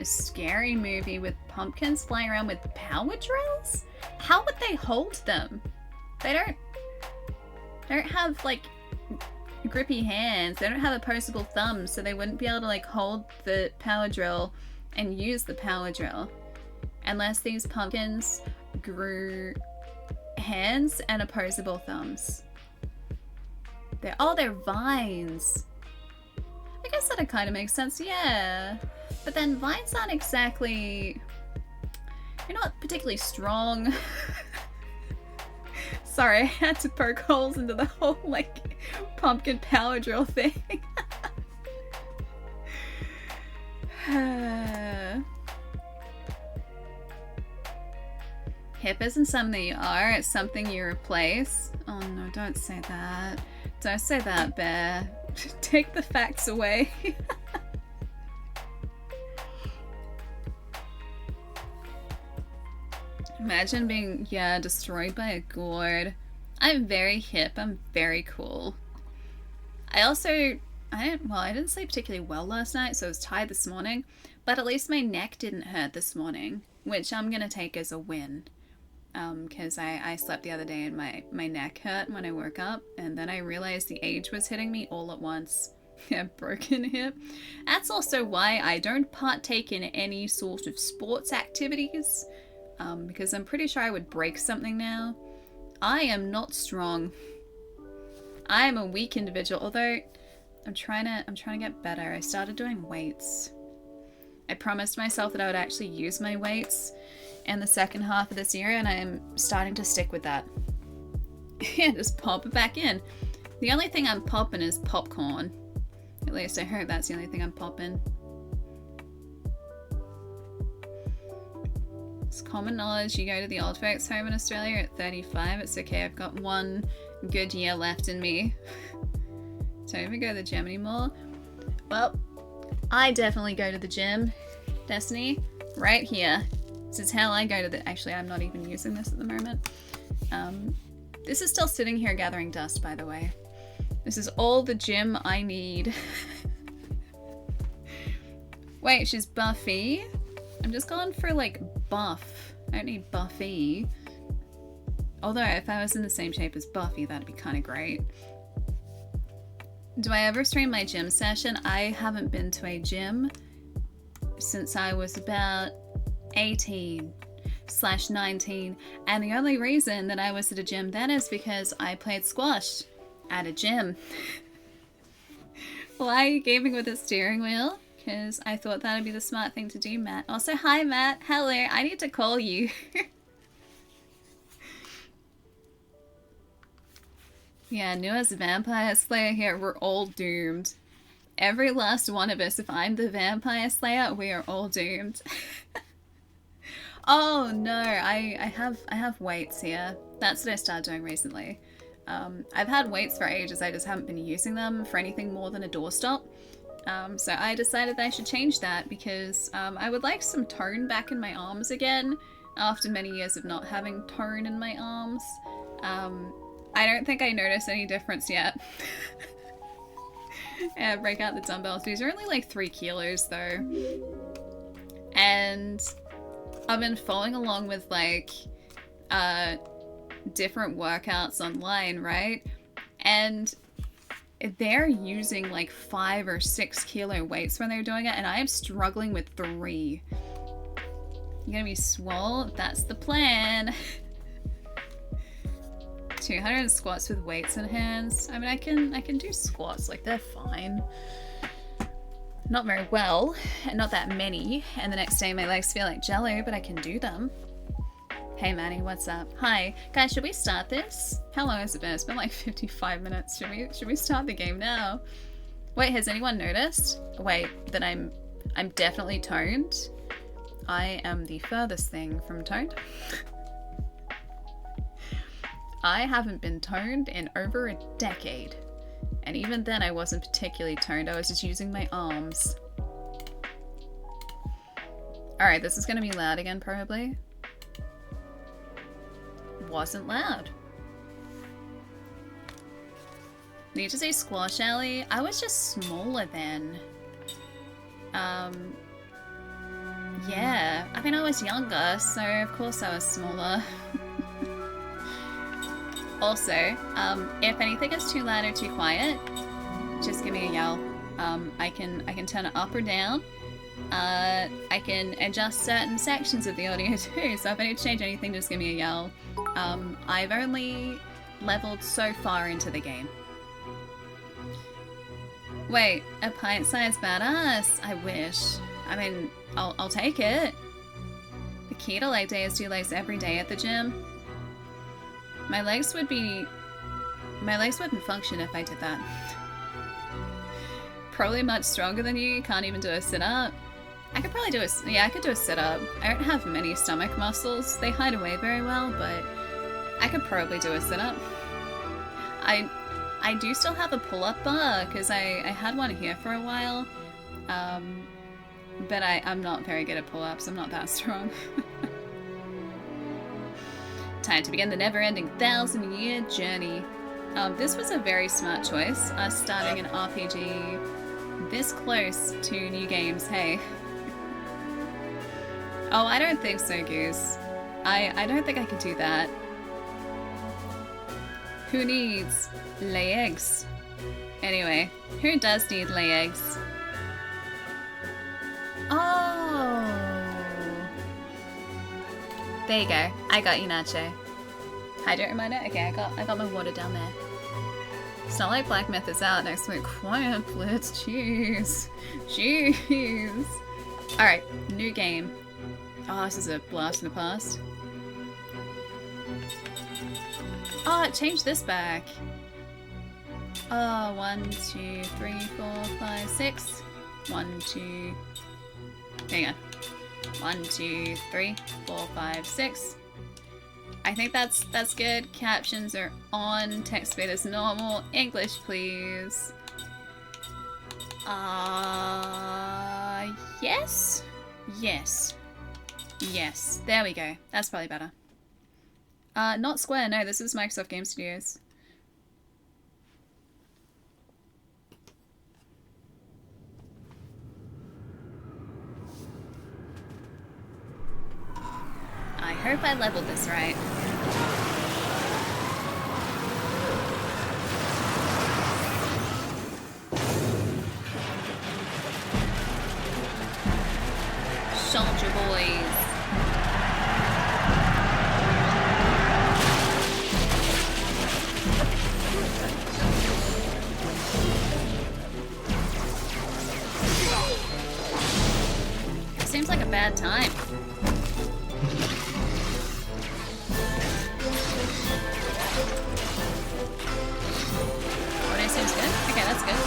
A scary movie with pumpkins flying around with power drills? How would they hold them? They don't have like grippy hands. They don't have opposable thumbs, so they wouldn't be able to like hold the power drill and use the power drill. Unless these pumpkins grew hands and opposable thumbs. They're vines. I guess that kind of makes sense, yeah. But then vines aren't exactly... You're not particularly strong. Sorry, I had to poke holes into the whole, like, pumpkin power drill thing. Hip isn't something you are, it's something you replace. Oh no, don't say that. Don't say that, Bear. Take the facts away. Imagine being, destroyed by a gourd. I'm very hip, I'm very cool. I didn't sleep particularly well last night, so I was tired this morning, but at least my neck didn't hurt this morning, which I'm gonna take as a win. Because I slept the other day and my neck hurt when I woke up, and then I realized the age was hitting me all at once. Yeah, broken hip. That's also why I don't partake in any sort of sports activities, because I'm pretty sure I would break something now. I am not strong. I am a weak individual, although I'm trying to get better. I started doing weights. I promised myself that I would actually use my weights in the second half of this year, and I am starting to stick with that. Yeah, just pop it back in. The only thing I'm popping is popcorn. At least I hope that's the only thing I'm popping. It's common knowledge you go to the old folks home in Australia at 35. It's okay, I've got one good year left in me. Don't even go to the gym anymore. Well, I definitely go to the gym. Destiny, right here. This is how I go to the... Actually, I'm not even using this at the moment. This is still sitting here gathering dust, by the way. This is all the gym I need. Wait, she's Buffy? I'm just going for, like, buff. I don't need Buffy. Although, if I was in the same shape as Buffy, that'd be kind of great. Do I ever stream my gym session? I haven't been to a gym since I was about 18/19, and the only reason that I was at a gym then is because I played squash at a gym. Why are you gaming with a steering wheel? Because I thought that would be the smart thing to do, Matt. Also, hi Matt, hello, I need to call you. Yeah, new as a vampire slayer here, we're all doomed. Every last one of us, if I'm the vampire slayer, we are all doomed. Oh no, I have weights here. That's what I started doing recently. I've had weights for ages, I just haven't been using them for anything more than a doorstop. So I decided that I should change that because I would like some tone back in my arms again after many years of not having tone in my arms. I don't think I noticed any difference yet. Yeah, break out the dumbbells. These are only like 3 kilos though. And I've been following along with like different workouts online, right? And they're using like 5 or 6 kilo weights when they're doing it, and I am struggling with 3. You're gonna be swole? That's the plan. 200 squats with weights in hands. I mean, I can do squats, like they're fine. Not very well, and not that many, and the next day my legs feel like jello, but I can do them. Hey Manny, what's up? Hi. Guys, should we start this? How long has it been? It's been like 55 minutes. Should we start the game now? Wait, has anyone noticed? Wait, that I'm definitely toned? I am the furthest thing from toned. I haven't been toned in over a decade. And even then I wasn't particularly toned, I was just using my arms. Alright, this is gonna be loud again, probably. Wasn't loud. Need to say Squash Alley? I was just smaller then. Yeah. I mean, I was younger, so of course I was smaller. Also, if anything is too loud or too quiet, just give me a yell. I can turn it up or down. I can adjust certain sections of the audio too, so if I need to change anything, just give me a yell. I've only leveled so far into the game. Wait, a pint-sized badass? I wish. I mean, I'll take it. The key to leg day is to do legs every day at the gym. My legs wouldn't function if I did that. Probably much stronger than you, can't even do a sit-up. I could probably do a sit-up. I don't have many stomach muscles. They hide away very well, but I could probably do a sit-up. I do still have a pull-up bar, because I had one here for a while. But I'm not very good at pull-ups. I'm not that strong. Time to begin the never-ending 1,000-year journey. This was a very smart choice, us starting an RPG this close to new games, hey. Oh, I don't think so, Goose. I don't think I could do that. Who needs lay eggs? Anyway, who does need lay eggs? Oh! There you go. I got you, Nacho. Hydrate reminder? Okay, I got my water down there. It's not like Black Myth is out next week. Quiet, Blitz. Jeez. Jeez. Alright, new game. Oh, this is a blast in the past. Oh, it changed this back. Oh, 1, 2, 3, 4, 5, 6. 1, 2. Hang on. 1, 2, 3, 4, 5, 6. I think that's good. Captions are on. Text speed is normal. English, please. Yes? Yes. Yes. There we go. That's probably better. Not Square. No, this is Microsoft Game Studios. I hope I leveled this right. Soldier boys. Seems like a bad time. Odyssey seems good. Okay, that's good.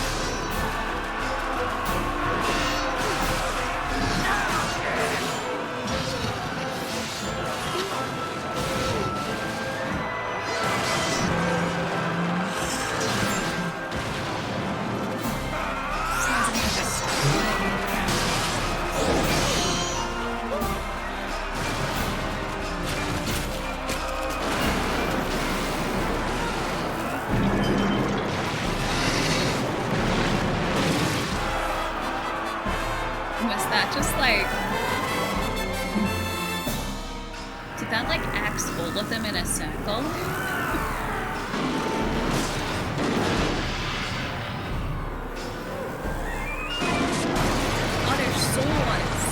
Was that just like... Did that like axe all of them in a circle? Oh, they're swords!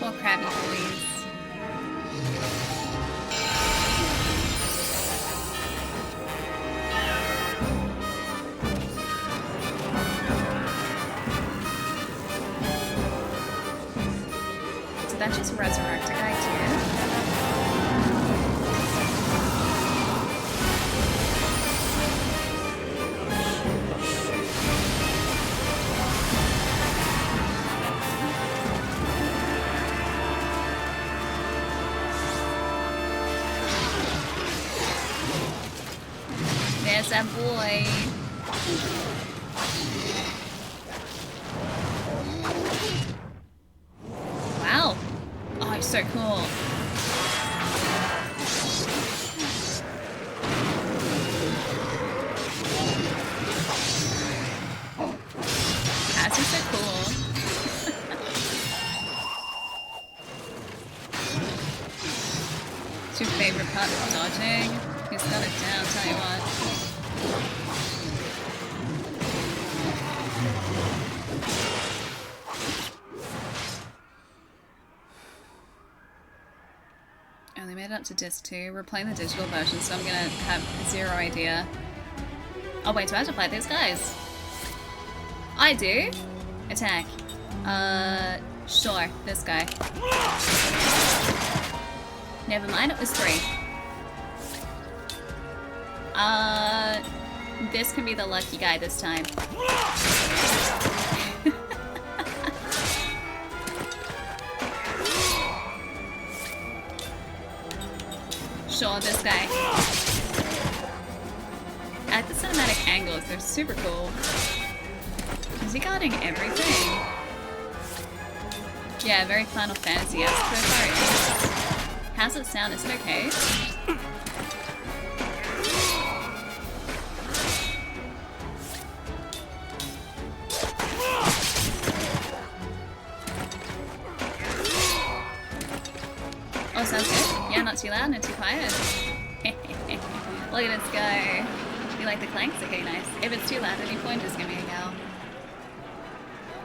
Poor crabby boys. Did that just resurrect a guy too? That's that boy. Wow. Oh, he's so cool. That's just so cool. What's your favorite part of dodging? He's got it down, tell you what. Oh, they made it up to disc 2. We're playing the digital version, so I'm gonna have zero idea. Oh wait, do I have to fight these guys? I do? Attack. Sure, this guy. Never mind, it was 3. This can be the lucky guy this time. Sure, this guy. At the cinematic angles, they're super cool. Is he guarding everything? Yeah, very Final Fantasy-esque so far. How's it sound? Is it okay? Oh, sounds good. Yeah, not too loud, not too quiet. Look at this guy. You like the clanks? Okay, nice. If it's too loud at any point, just give me a yell.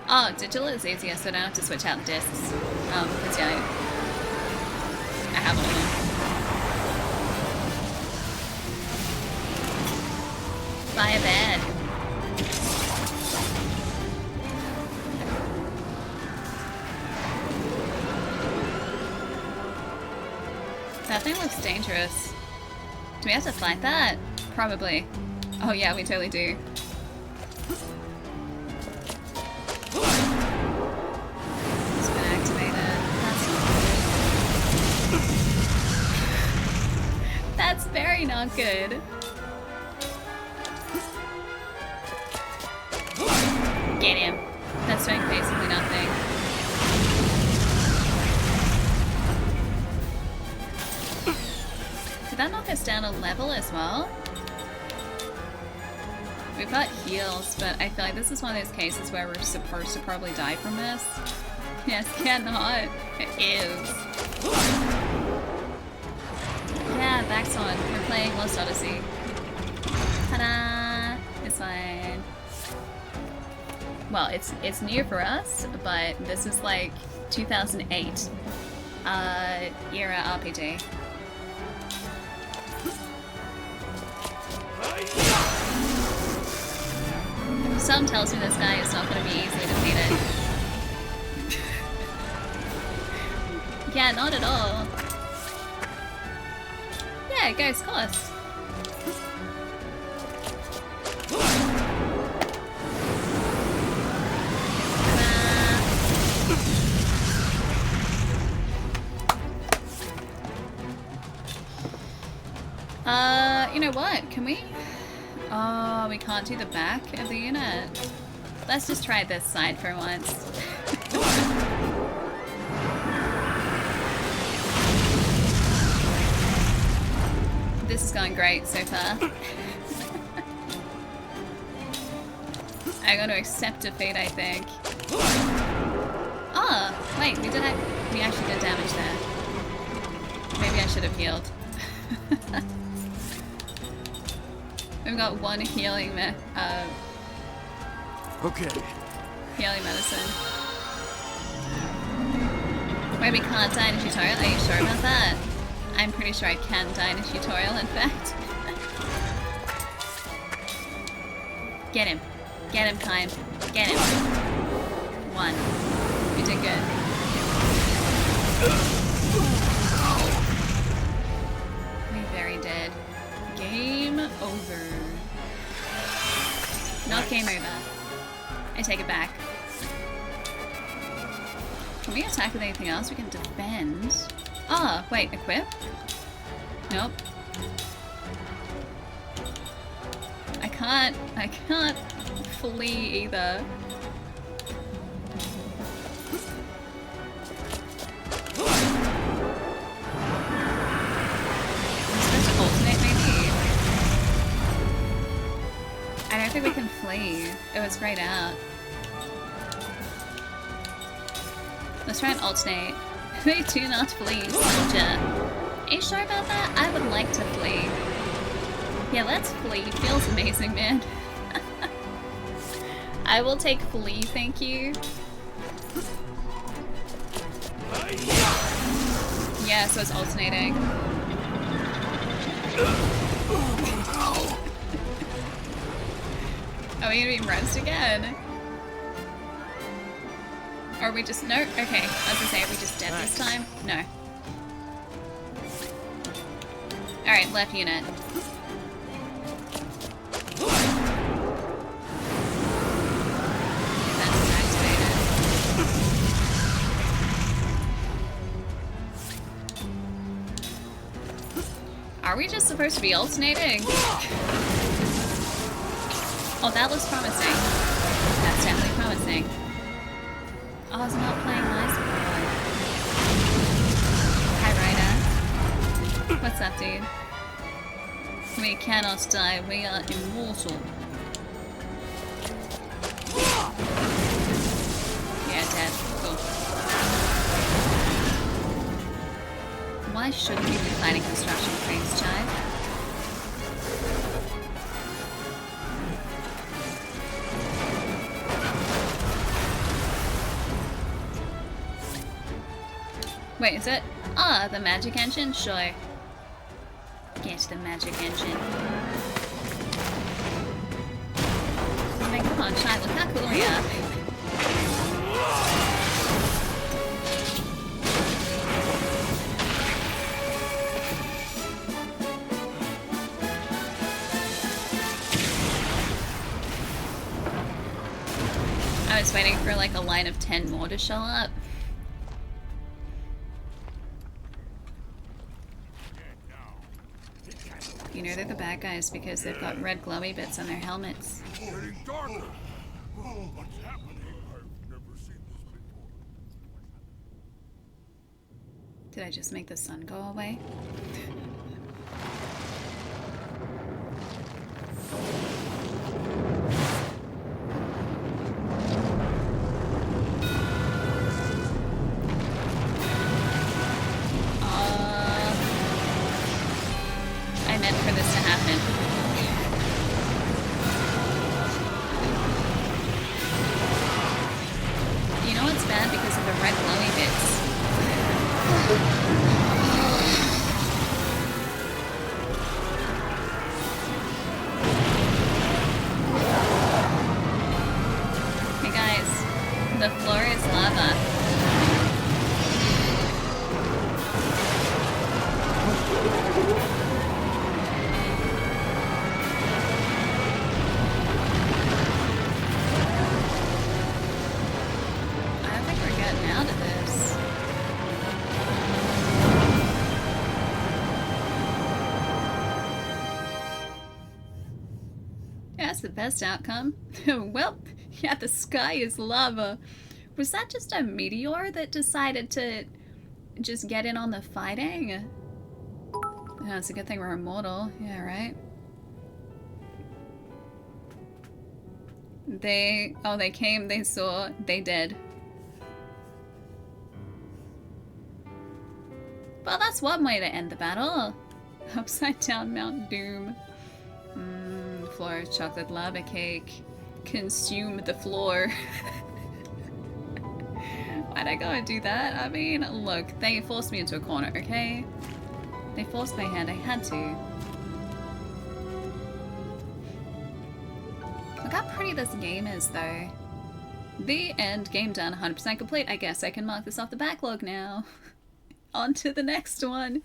Oh, digital is easier, so I don't have to switch out the discs. Because yeah, I have all of them. Fire bed. That thing looks dangerous. Do we have to fight that? Probably. Oh yeah, we totally do. It's been activated. That's very not good. Get him. That's doing basically nothing. Did that knock us down a level as well? We've got heals, but I feel like this is one of those cases where we're supposed to probably die from this. Yes, cannot. It is. Yeah, back's on. We're playing Lost Odyssey. Ta-da! This one. Well, it's new for us, but this is like 2008 era RPG. Some tells me this guy is not going to be easily defeated. Yeah, not at all. Yeah, ghost course. You know what? Can we? Oh, we can't do the back of the unit. Let's just try this side for once. This is going great so far. I'm going to accept defeat, I think. Oh, wait, we actually did damage there. Maybe I should have healed. We've got one healing healing medicine. Wait, we can't die in a tutorial? Are you sure about that? I'm pretty sure I can die in a tutorial, in fact. Get him. Get him, Kaim. Get him. 1. You did good. We very dead. Game over. Not game over. I take it back. Can we attack with anything else? We can defend. Ah, wait, equip? Nope. can't flee either. I'm supposed to alternate maybe? I don't think we can flee. It was grayed out. Let's try and alternate. They do not flee, soldier. Are you sure about that? I would like to flee. Yeah, let's flee. Feels amazing, man. I will take flee, thank you. Yeah, so it's alternating. Are we gonna be rest again? Or are we just... No? Okay, I was gonna say, are we just dead this time? No. Alright, left unit. That's activated. Are we just supposed to be alternating? Oh, that looks promising. That's definitely promising. Oh, it's not playing nice. Hi, Ryder. What's up, dude? We cannot die. We are immortal. Yeah, dead. Cool. Why shouldn't we be planning construction cranes, Chive? Wait, is it? Ah, the magic engine? Sure. Get the magic engine. I mean, come on, Shai, look how cool we are. I was waiting for like a line of 10 more to show up. You know they're the bad guys because they've got red glowy bits on their helmets. Getting darker. Oh, what's happening? I've never seen this before. Did I just make the sun go away? For this to happen. You know what's bad? Because of the red glowy bits. Hey guys, the floor is lava. The best outcome? Well, yeah, the sky is lava. Was that just a meteor that decided to just get in on the fighting? Yeah, it's a good thing we're immortal. Yeah, right? They came, they saw, they did. Well, that's one way to end the battle. Upside down Mount Doom. Floor of chocolate lava cake. Consume the floor. Why'd I go and do that? I mean, look, they forced me into a corner, okay? They forced my hand, I had to. Look how pretty this game is, though. The end, game done, 100% complete. I guess I can mark this off the backlog now. On to the next one.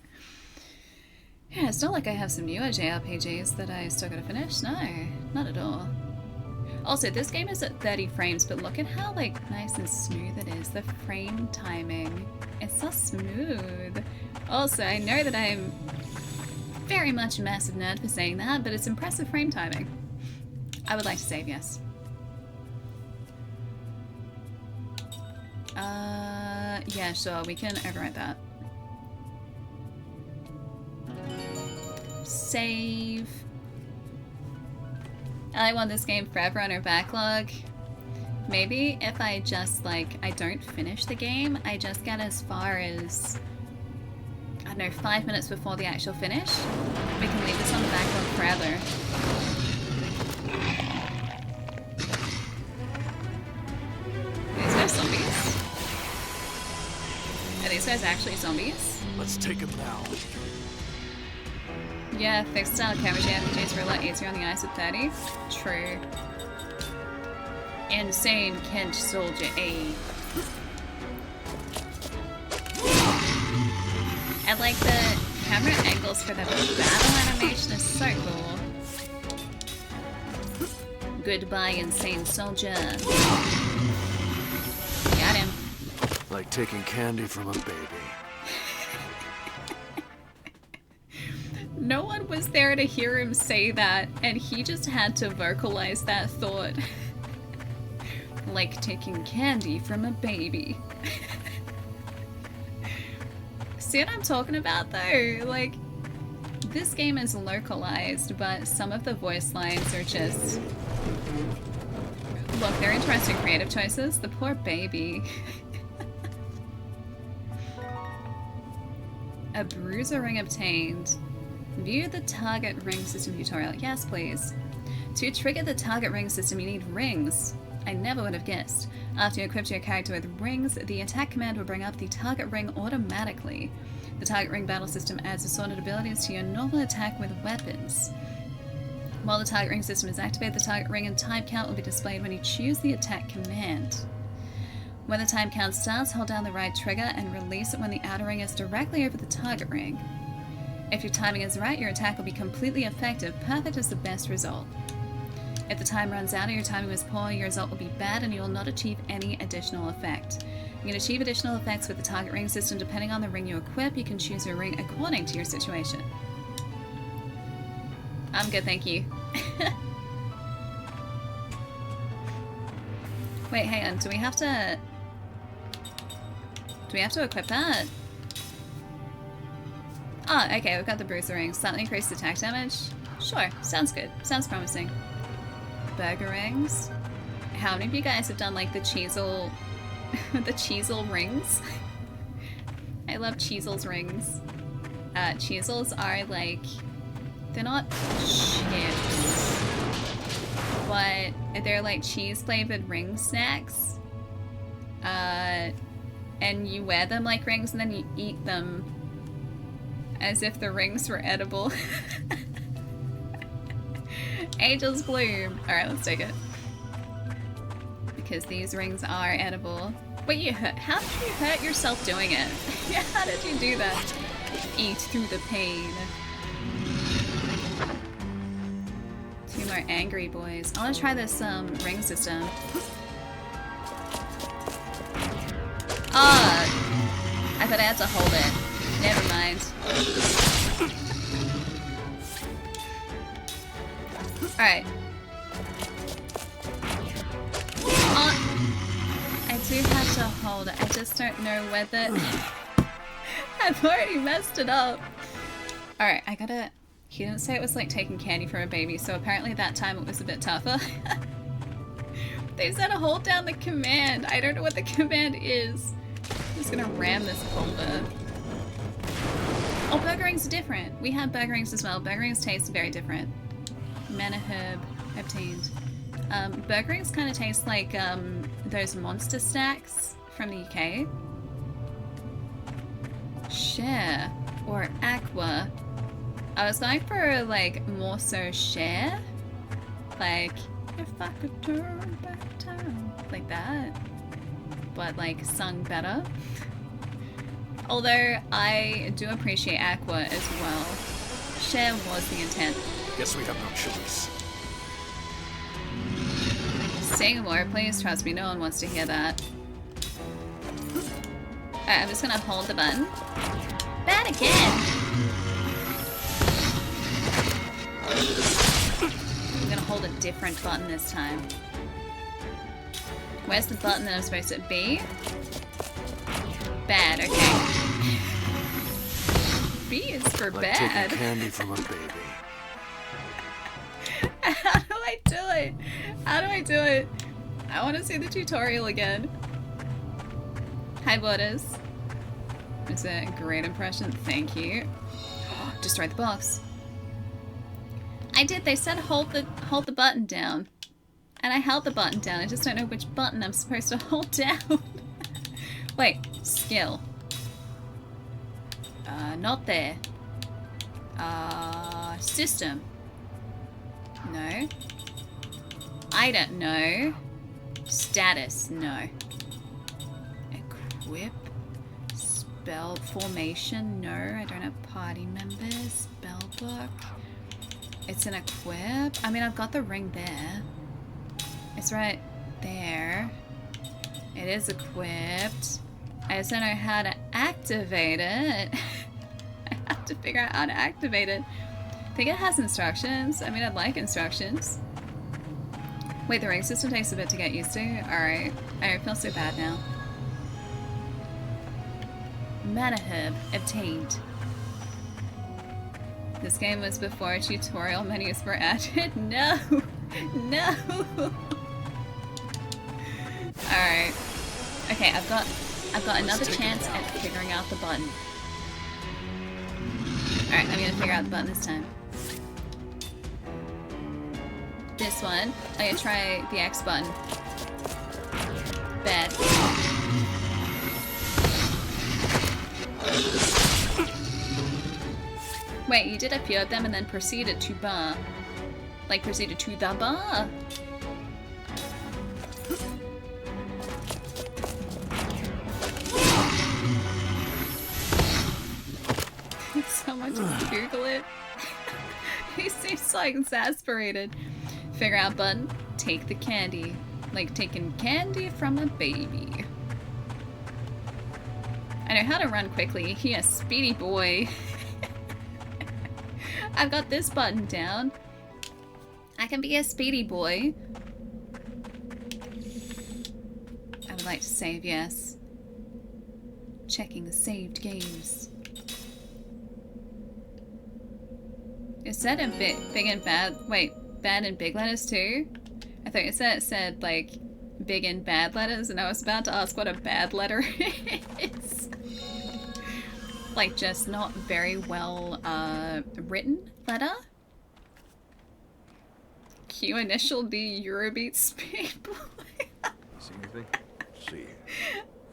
Yeah, it's not like I have some newer JRPGs that I still gotta finish. No, not at all. Also, this game is at 30 frames, but look at how, like, nice and smooth it is. The frame timing. It's so smooth. Also, I know that I'm very much a massive nerd for saying that, but it's impressive frame timing. I would like to save, yes. Yeah, sure, we can overwrite that. Save. I want this game forever on our backlog. Maybe if I just, like, I don't finish the game, I just get as far as, I don't know, 5 minutes before the actual finish. We can leave this on the backlog forever. These guys zombies? Are these guys actually zombies? Let's take him now. Yeah, fixed style camera RPGs were a lot easier on the eyes of 30. True. Insane Kent Soldier A. And like the camera angles for the battle animation is so cool. Goodbye, Insane Soldier. Got him. Like taking candy from a baby. No one was there to hear him say that, and he just had to vocalize that thought. Like taking candy from a baby. See what I'm talking about though? Like, this game is localized, but some of the voice lines are just... Look, they're interesting creative choices. The poor baby. A bruiser ring obtained. View the target ring system tutorial. Yes, please. To trigger the target ring system, you need rings. I never would have guessed. After you equip your character with rings, the attack command will bring up the target ring automatically. The target ring battle system adds assorted abilities to your normal attack with weapons. While the target ring system is activated, the target ring and time count will be displayed when you choose the attack command. When the time count starts, hold down the right trigger and release it when the outer ring is directly over the target ring. If your timing is right, your attack will be completely effective. Perfect is the best result. If the time runs out or your timing was poor, your result will be bad and you will not achieve any additional effect. You can achieve additional effects with the target ring system depending on the ring you equip. You can choose your ring according to your situation. I'm good, thank you. Wait, hang on, do we have to equip that? Oh, okay, we've got the bruiser ring. Slightly increased attack damage. Sure, sounds good. Sounds promising. Burger rings. How many of you guys have done like the Cheezel the Cheezel rings? I love Cheezel's rings. Cheezels are like, they're not chips, but they're like cheese flavored ring snacks. And you wear them like rings and then you eat them as if the rings were edible. Angel's Bloom. Alright, let's take it. Because these rings are edible. Wait, how did you hurt yourself doing it? How did you do that? Eat through the pain. 2 more angry boys. I want to try this ring system. Ah! I thought I had to hold it. Never mind. Alright. I do have to hold it. I just don't know whether... I've already messed it up. Alright, I gotta... He didn't say it was like taking candy from a baby, so apparently that time it was a bit tougher. They said to hold down the command. I don't know what the command is. I'm just gonna ram this boulder. Oh, burger rings are different. We have burger rings as well. Burger rings taste very different. Mana herb obtained. Burger rings kind of taste like those monster stacks from the UK. Share or aqua. I was going for like more so share. Like if I could turn back time. Like that. But like sung better. Although I do appreciate aqua as well. Share was the intent. Guess we have no choice. Sing more, please. Trust me, no one wants to hear that. Alright, I'm just gonna hold the button. Bad again! I'm gonna hold a different button this time. Where's the button that I'm supposed to be? Bad, okay. B is for Like bad. taking candy from a baby. How do I do it? How do I do it? I want to see the tutorial again. Hi, Borders. It's a great impression. Thank you. Destroy the box. I did. They said hold the button down, and I held the button down. I just don't know which button I'm supposed to hold down. Wait, skill. Not there. System. No. I don't know. Status. No. Equip. Spell formation. No. I don't have party members. Spell book. It's an equip. I mean, I've got the ring there. It's right there. It is equipped. I just don't know how to activate it. I have to figure out how to activate it. I think it has instructions. I mean, I'd like instructions. Wait, the ring system takes a bit to get used to? Alright. I feel so bad now. Mana herb obtained. This game was before tutorial menus were added. No! No! Alright. Okay, I've got another chance at figuring out the button. Alright, I'm gonna figure out the button this time. This one, I'm gonna try the X button. Bad. Wait, you did a few of them and then proceeded to bar. Like, proceeded to the bar. Someone just Google it. He seems so exasperated. Figure out button. Take the candy. Like taking candy from a baby. I know how to run quickly. He a speedy boy. I've got this button down. I can be a speedy boy. I would like to save, yes. Checking the saved games. It said in big and bad. Wait, bad and big letters too? I thought it said like big and bad letters, and I was about to ask what a bad letter is. Like just not very well written letter. Q initial D Eurobeat speed boy. See anything? See.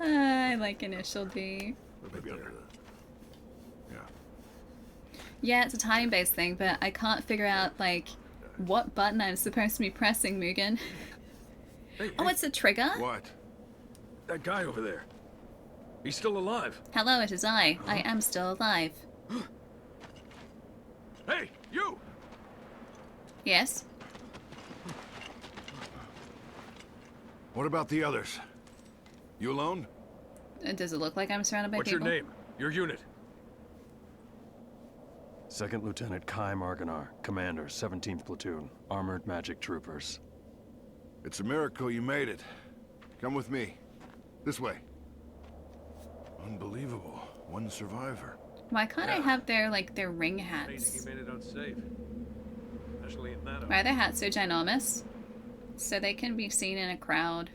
I like initial D. Maybe under the... Yeah. Yeah, it's a time-based thing, but I can't figure out, like, what button I'm supposed to be pressing, Mugen. Hey, Oh, it's a trigger? What? That guy over there. He's still alive. Hello, it is I. I am still alive. Hey, you! Yes? What about the others? You alone? Does it look like I'm surrounded by What's people? your name? Your unit? Second Lieutenant Kaim, Commander, 17th Platoon, Armored Magic Troopers. It's a miracle you made it. Come with me. This way. Unbelievable. One survivor. Why can't I have their ring He hats? made it unsafe. Especially in that. Why are their hats so ginormous? So they can be seen in a crowd.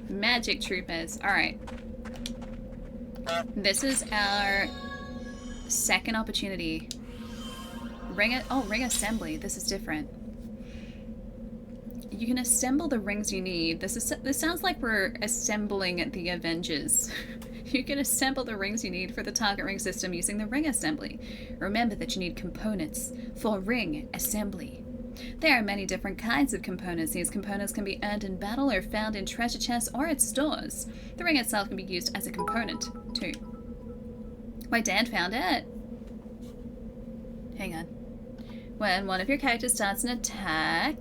Magic Troopers. Alright. This is our second opportunity. Ring assembly. This is different. You can assemble the rings you need. This sounds like we're assembling the Avengers. You can assemble the rings you need for the target ring system using the ring assembly. Remember that you need components for ring assembly. There are many different kinds of components. These components can be earned in battle or found in treasure chests or at stores. The ring itself can be used as a component, too. Wait, Dan found it? Hang on. When one of your characters starts an attack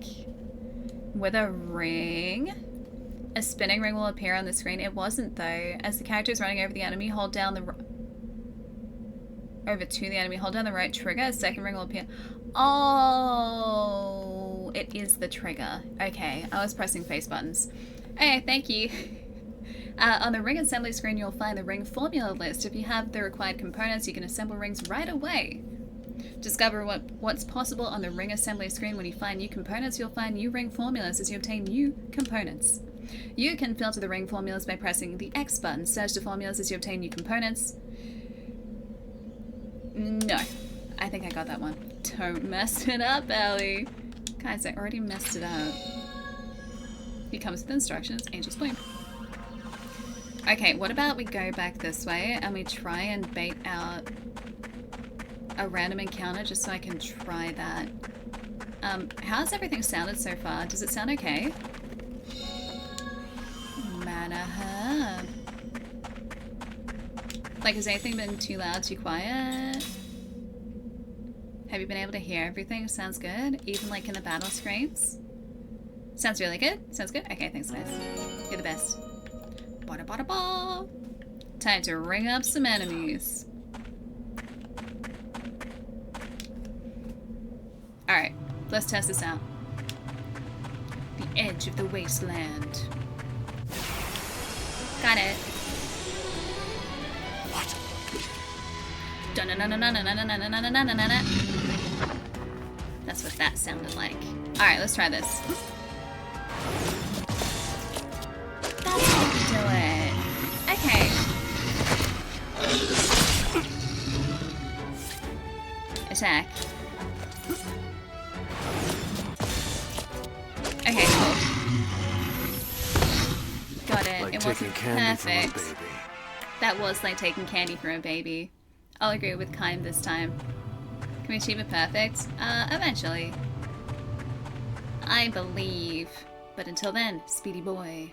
with a ring, a spinning ring will appear on the screen. It wasn't, though. As the character is running over the enemy, hold down the... over to the enemy, hold down the right trigger, a second ring will appear. Oh, it is the trigger. Okay, I was pressing face buttons. Okay, thank you. On the ring assembly screen, you'll find the ring formula list. If you have the required components, you can assemble rings right away. Discover what's possible on the ring assembly screen. When you find new components, you'll find new ring formulas as you obtain new components. You can filter the ring formulas by pressing the X button. Search the formulas as you obtain new components. No. I think I got that one. Don't mess it up, Ellie. Guys, I already messed it up. He comes with instructions. Angel's Bloom. Okay, what about we go back this way and we try and bait out a random encounter just so I can try that. How's everything sounded so far? Does it sound okay? Mana herb. Like, has anything been too loud, too quiet? Have you been able to hear everything? Sounds good? Even like in the battle screens? Sounds really good? Sounds good? Okay, thanks guys. You're the best. Bada bada ba! Time to ring up some enemies. Alright, let's test this out. The edge of the wasteland. Got it. What? That's what that sounded like. Alright, let's try this. That's how you do it. Okay. Attack. Okay, cool. Got it. Like It taking wasn't candy from a perfect. baby. That was like taking candy from a baby. I'll agree with Kaim this time. Can we achieve it perfect? Eventually. I believe. But until then, speedy boy.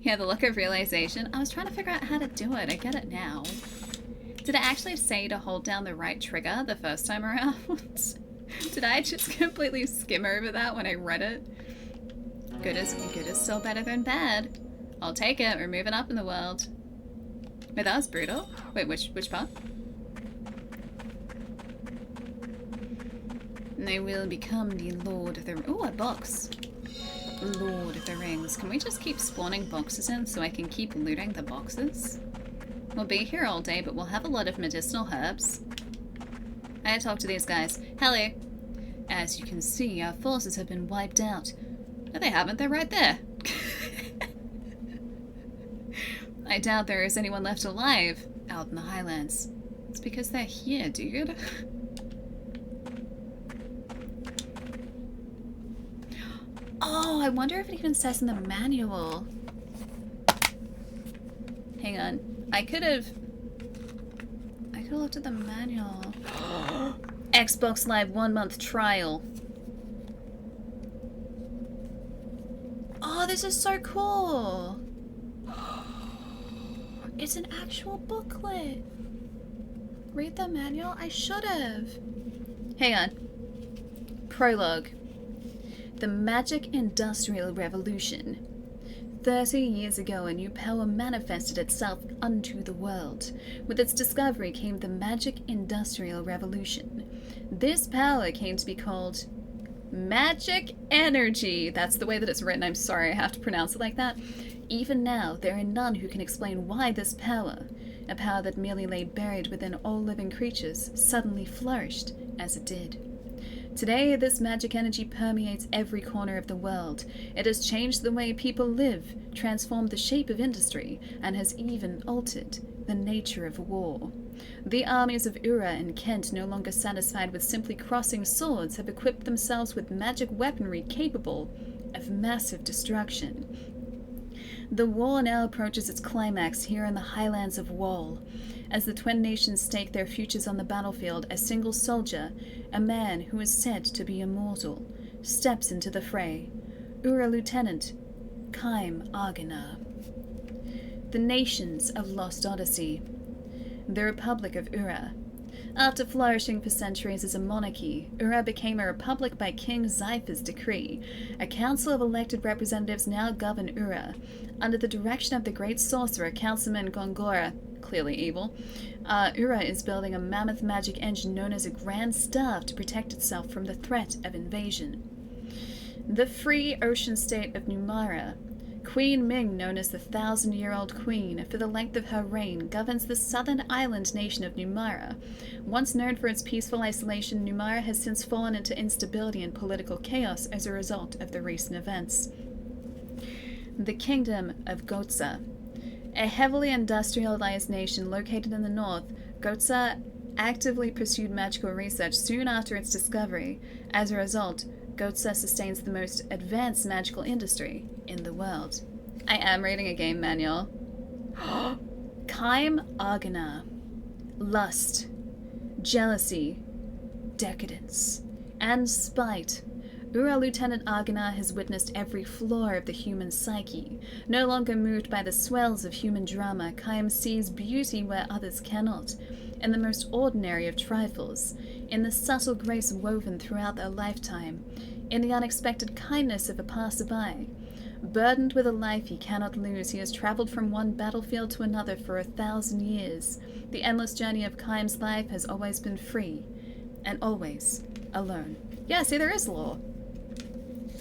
Yeah, the look of realization. I was trying to figure out how to do it. I get it now. Did it actually say to hold down the right trigger the first time around? Did I just completely skim over that when I read it? Good is still better than bad. I'll take it. We're moving up in the world. Wait, that was brutal. Wait, which part? They will become the Lord of the... Ooh, a box. Lord of the Rings. Can we just keep spawning boxes in so I can keep looting the boxes? We'll be here all day, but we'll have a lot of medicinal herbs. I talk to these guys. Hello. As you can see, our forces have been wiped out. No, they haven't. They're right there. I doubt there is anyone left alive out in the Highlands. It's because they're here, dude. Oh, I wonder if it even says in the manual. Hang on. I could have looked at the manual. Xbox Live 1 month trial. Oh, this is so cool. It's an actual booklet. Read the manual? I should have. Hang on. Prologue. The Magic Industrial Revolution. 30 years ago, a new power manifested itself unto the world. With its discovery came the Magic Industrial Revolution. This power came to be called Magic Energy. That's the way that it's written. I'm sorry, I have to pronounce it like that. Even now, there are none who can explain why this power, a power that merely lay buried within all living creatures, suddenly flourished as it did. Today, this magic energy permeates every corner of the world. It has changed the way people live, transformed the shape of industry, and has even altered the nature of war. The armies of Ura and Kent, no longer satisfied with simply crossing swords, have equipped themselves with magic weaponry capable of massive destruction. The war now approaches its climax here in the Highlands of Wall. As the twin nations stake their futures on the battlefield, a single soldier, a man who is said to be immortal, steps into the fray. Ura Lieutenant Kaim Argonar. The nations of Lost Odyssey. The Republic of Ura. After flourishing for centuries as a monarchy, Ura became a republic by King Zypher's decree. A council of elected representatives now govern Ura. Under the direction of the great sorcerer, Councilman Gongora, clearly evil. Ura is building a mammoth magic engine known as a Grand Staff to protect itself from the threat of invasion. The free ocean state of Numara. Queen Ming, known as the 1,000-year-old Queen, for the length of her reign, governs the southern island nation of Numara. Once known for its peaceful isolation, Numara has since fallen into instability and political chaos as a result of the recent events. The Kingdom of Gotza. A heavily industrialized nation located in the north, Gotza actively pursued magical research soon after its discovery. As a result, Gotza sustains the most advanced magical industry in the world. I am reading a game manual. Kaim Agana. Lust, jealousy, decadence, and spite. Ura Lieutenant Agana has witnessed every flaw of the human psyche. No longer moved by the swells of human drama, Kaim sees beauty where others cannot, in the most ordinary of trifles, in the subtle grace woven throughout their lifetime, in the unexpected kindness of a passerby. Burdened with a life he cannot lose, he has traveled from one battlefield to another for 1,000 years. The endless journey of Kaim's life has always been free, and always alone. Yeah, see, there is lore.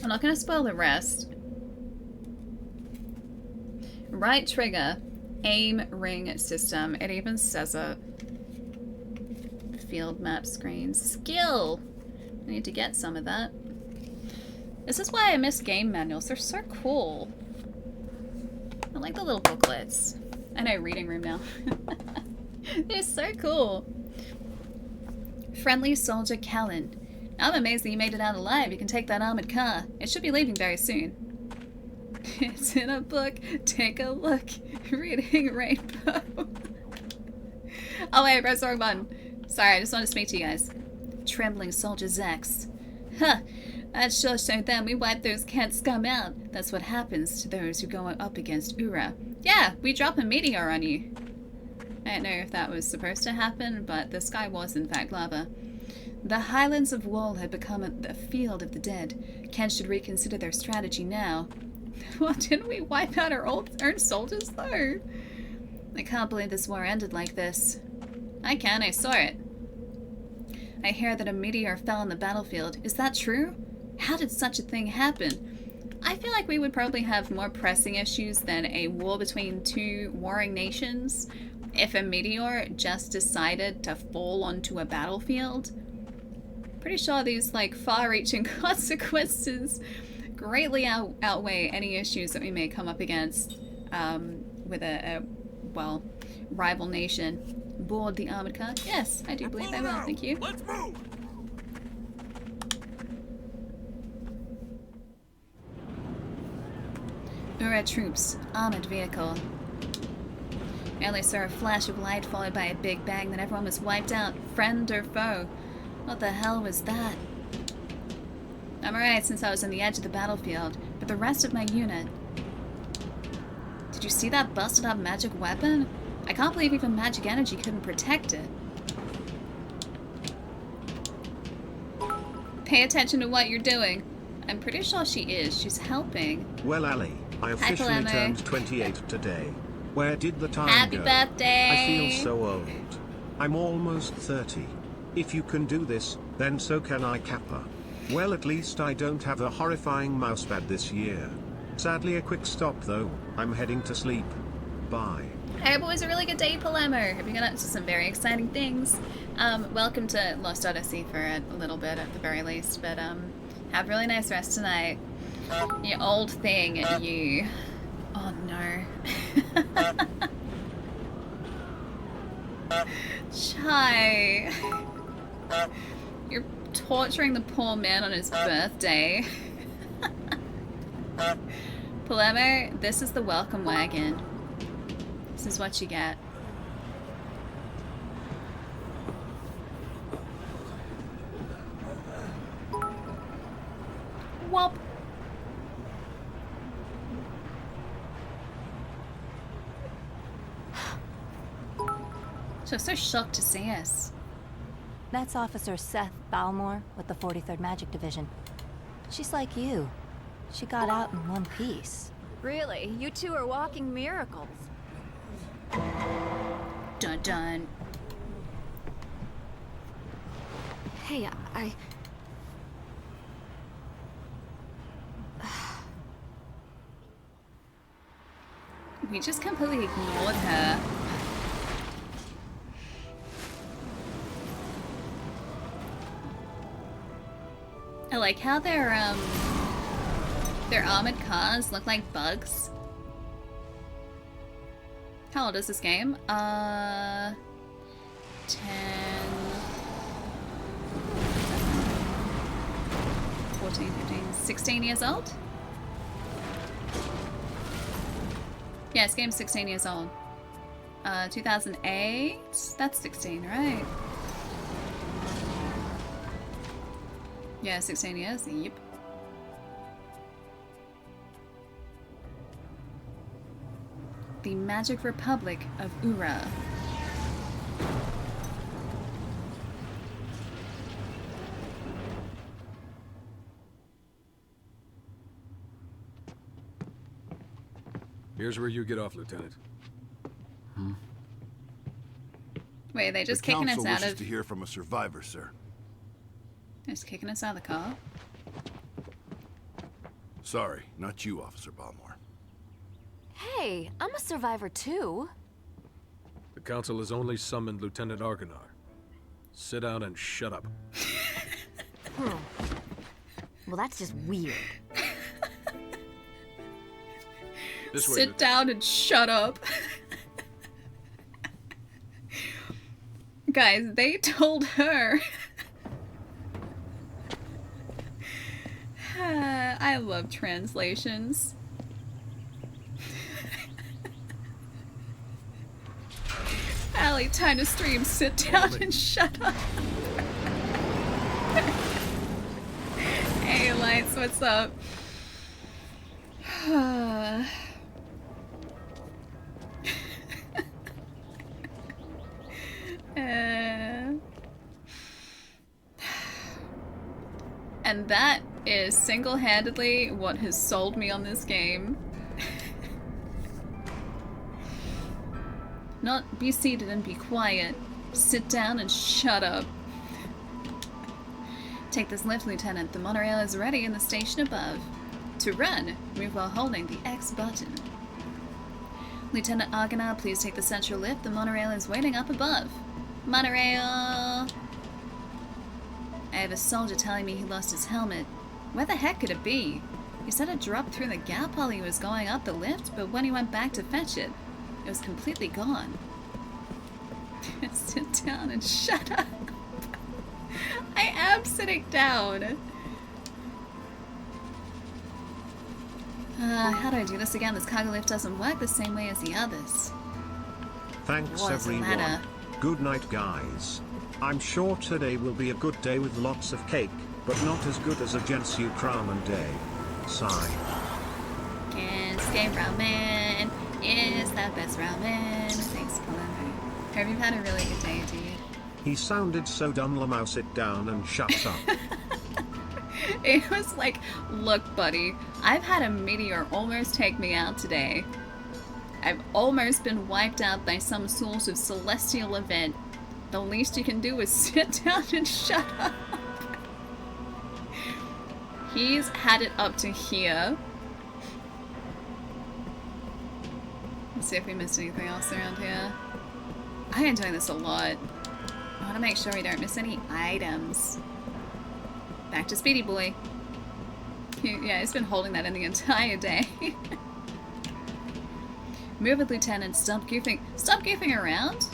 I'm not going to spoil the rest. Right trigger, aim ring system. It even says it. Field map screen. Skill! I need to get some of that. This is why I miss game manuals. They're so cool. I like the little booklets. I know, reading room now. They're so cool. Friendly Soldier Callan. I'm amazed that you made it out alive. You can take that armored car. It should be leaving very soon. It's in a book. Take a look. Reading Rainbow. Oh wait, I pressed the wrong button. Sorry, I just want to speak to you guys. Trembling Soldier Zex. Huh. That sure showed them we wiped those Kent scum out. That's what happens to those who go up against Ura. Yeah, we drop a meteor on you. I don't know if that was supposed to happen, but the sky was in fact lava. The Highlands of Wall had become a field of the dead. Kent should reconsider their strategy now. Well, didn't we wipe out our own soldiers, though? I can't believe this war ended like this. I can, I saw it. I hear that a meteor fell on the battlefield. Is that true? How did such a thing happen? I feel like we would probably have more pressing issues than a war between two warring nations if a meteor just decided to fall onto a battlefield. Pretty sure these far-reaching consequences greatly outweigh any issues that we may come up against with a rival nation. Board the armored car? Yes, I do believe I will, thank you. Let's move! Ura troops, armored vehicle. I only saw a flash of light followed by a big bang, then everyone was wiped out, friend or foe. What the hell was that? I'm alright since I was on the edge of the battlefield, but the rest of my unit... Did you see that busted up magic weapon? I can't believe even magic energy couldn't protect it. Pay attention to what you're doing. I'm pretty sure she is. She's helping. Well, Ali, I officially Palermo. turned 28 today. Where did the time Happy go? birthday! I feel so old. I'm almost 30. If you can do this, then so can I, Kappa. Well, at least I don't have a horrifying mousepad this year. Sadly, a quick stop though. I'm heading to sleep. Bye. I hope it was a really good day, Palermo. Hope you got up to some very exciting things. Welcome to Lost Odyssey for a little bit at the very least, but have a really nice rest tonight. You old thing, you. Oh no. Chai. You're torturing the poor man on his birthday. Palermo, this is the welcome wagon. This is what you get. Whoop. So shocked to see us. That's Officer Seth Balmore with the 43rd Magic Division. She's like you. She got out in one piece. Really? You two are walking miracles. Dun dun. Hey, We just completely ignored her. I like how their armored cars look like bugs. How old is this game? 10... 14, 15, 16 years old? Yeah, this game's 16 years old. 2008? That's 16, right? Yeah, 16 years. Yep. The Magic Republic of Ura. Here's where you get off, Lieutenant. Wait, are they just the kicking us council out wishes of... to hear from a survivor, sir. They're just kicking us out of the car? Sorry, not you, Officer Balmore. hey, I'm a survivor too. The Council has only summoned Lieutenant Argonar. Sit down and shut up. Well, that's just weird. This way, Sit Lieutenant. down and shut up. Guys, they told her. I love translations. Allie, time to stream. Sit down and shut up. Hey, Lights, what's up? And that is single-handedly what has sold me on this game. Not be seated and be quiet. Sit down and shut up. Take this lift, Lieutenant. The monorail is ready in the station above. To run, move while holding the X button. Lieutenant Argonar, please take the central lift. The monorail is waiting up above. Monorail! I have a soldier telling me he lost his helmet. Where the heck could it be? He said it dropped through the gap while he was going up the lift, but when he went back to fetch it, it was completely gone. Sit down and shut up. I am sitting down. How do I do this again? This cargo lift doesn't work the same way as the others. Thanks What's the everyone. matter? Good night guys. I'm sure today will be a good day with lots of cake, but not as good as a Jensu Kramen day. Sigh. Gensuke ramen is the best ramen. Thanks, Palmer. Hope you've had a really good day, dude. He sounded so dumb. Lamau, sit down and shut up. It was like, look, buddy, I've had a meteor almost take me out today. I've almost been wiped out by some sort of celestial event. The least you can do is sit down and shut up. He's had it up to here. Let's see if we missed anything else around here. I am doing this a lot. I want to make sure we don't miss any items. Back to Speedy Boy. Yeah, he's been holding that in the entire day. Move it, Lieutenant. Stop goofing around.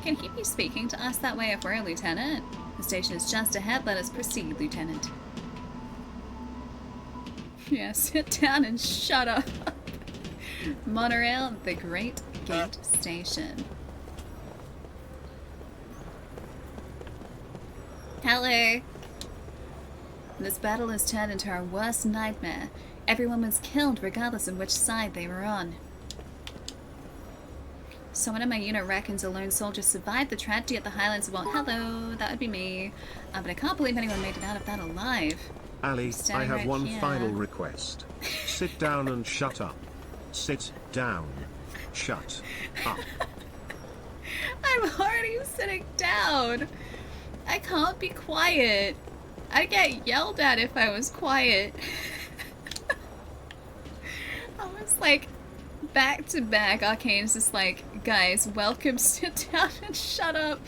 Can he be speaking to us that way if we're a lieutenant? The station is just ahead. Let us proceed, Lieutenant. Yeah, sit down and shut up. Monorail, the Great Gate Station. Hello. This battle has turned into our worst nightmare. Everyone was killed regardless of which side they were on. Someone in my unit reckons a lone soldier survived the tragedy at the Highlands of Walt. Hello, that would be me. But I can't believe anyone made it out of that alive. Ali, I Standing have right one here. final request. Sit down and shut up. Sit down. Shut up. I'm already sitting down. I can't be quiet. I'd get yelled at if I was quiet. I was like, back to back, Arcane's just like, guys, welcome, sit down and shut up.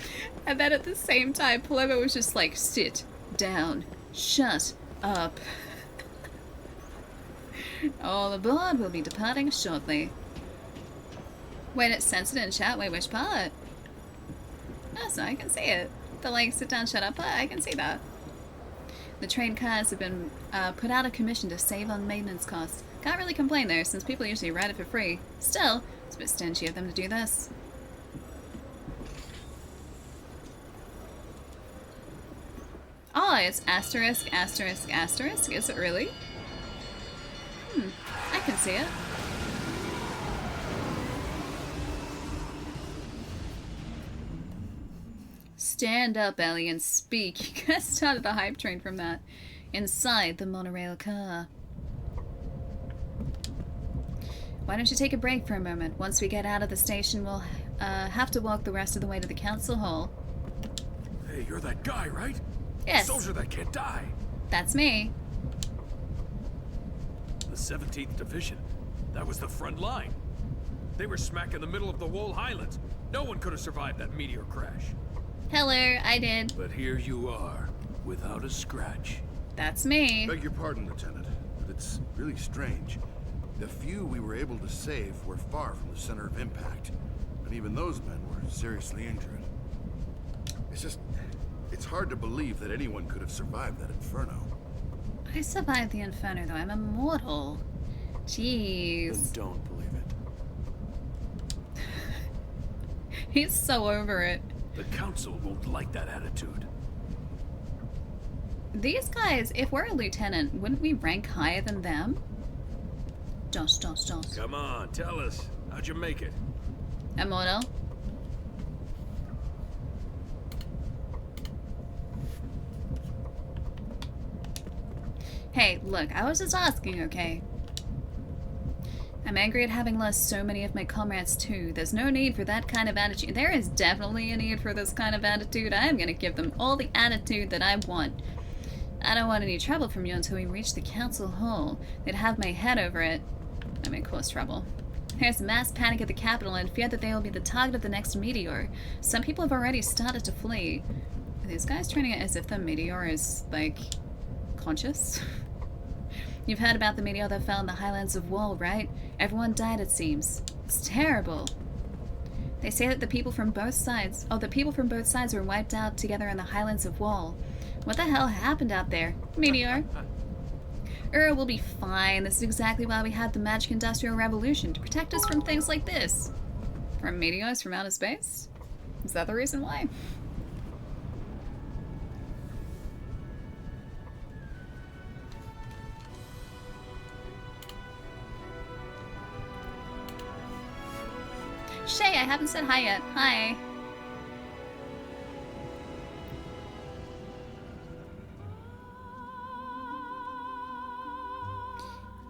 And then at the same time, Paloma was just like, sit down, shut up. All aboard will be departing shortly. Wait, it's censored in chat? Wait, which part? Oh, so I can see it. The like, sit down, shut up part, I can see that. The train cars have been put out of commission to save on maintenance costs. Can't really complain though, since people usually ride it for free. Still, it's a bit stingy of them to do this. Oh, it's asterisk, asterisk, asterisk. Is it really? I can see it. Stand up, Ellie, and speak. You guys started the hype train from that. Inside the monorail car. Why don't you take a break for a moment? Once we get out of the station, we'll have to walk the rest of the way to the council hall. Hey, you're that guy, right? Yes. The soldier that can't die. That's me. The 17th Division. That was the front line. They were smack in the middle of the Wall Highlands. No one could have survived that meteor crash. Hello, I did. But here you are, without a scratch. That's me. Beg your pardon, Lieutenant, but it's really strange. The few we were able to save were far from the center of impact, and even those men were seriously injured. It's hard to believe that anyone could have survived that inferno. I survived the inferno, though. I'm immortal. Jeez. Then don't believe it. He's so over it. The council won't like that attitude. These guys, if we're a lieutenant, wouldn't we rank higher than them? Dos. Come on, tell us. How'd you make it? Immortal. Hey, look, I was just asking, okay? I'm angry at having lost so many of my comrades too. There's no need for that kind of attitude. There is definitely a need for this kind of attitude. I am gonna give them all the attitude that I want. I don't want any trouble from you until we reach the council hall. They'd have my head over it. I may cause trouble. There's mass panic at the capital and fear that they will be the target of the next meteor. Some people have already started to flee. Are these guys treating it as if the meteor is, like, conscious? You've heard about the meteor that fell in the highlands of Wall, right? Everyone died, it seems. It's terrible. They say that the people from both sides were wiped out together in the highlands of Wall. What the hell happened out there? Meteor. We'll be fine. This is exactly why we had the Magic Industrial Revolution, to protect us from things like this. From meteors from outer space? Is that the reason why? Shay, I haven't said hi yet. Hi.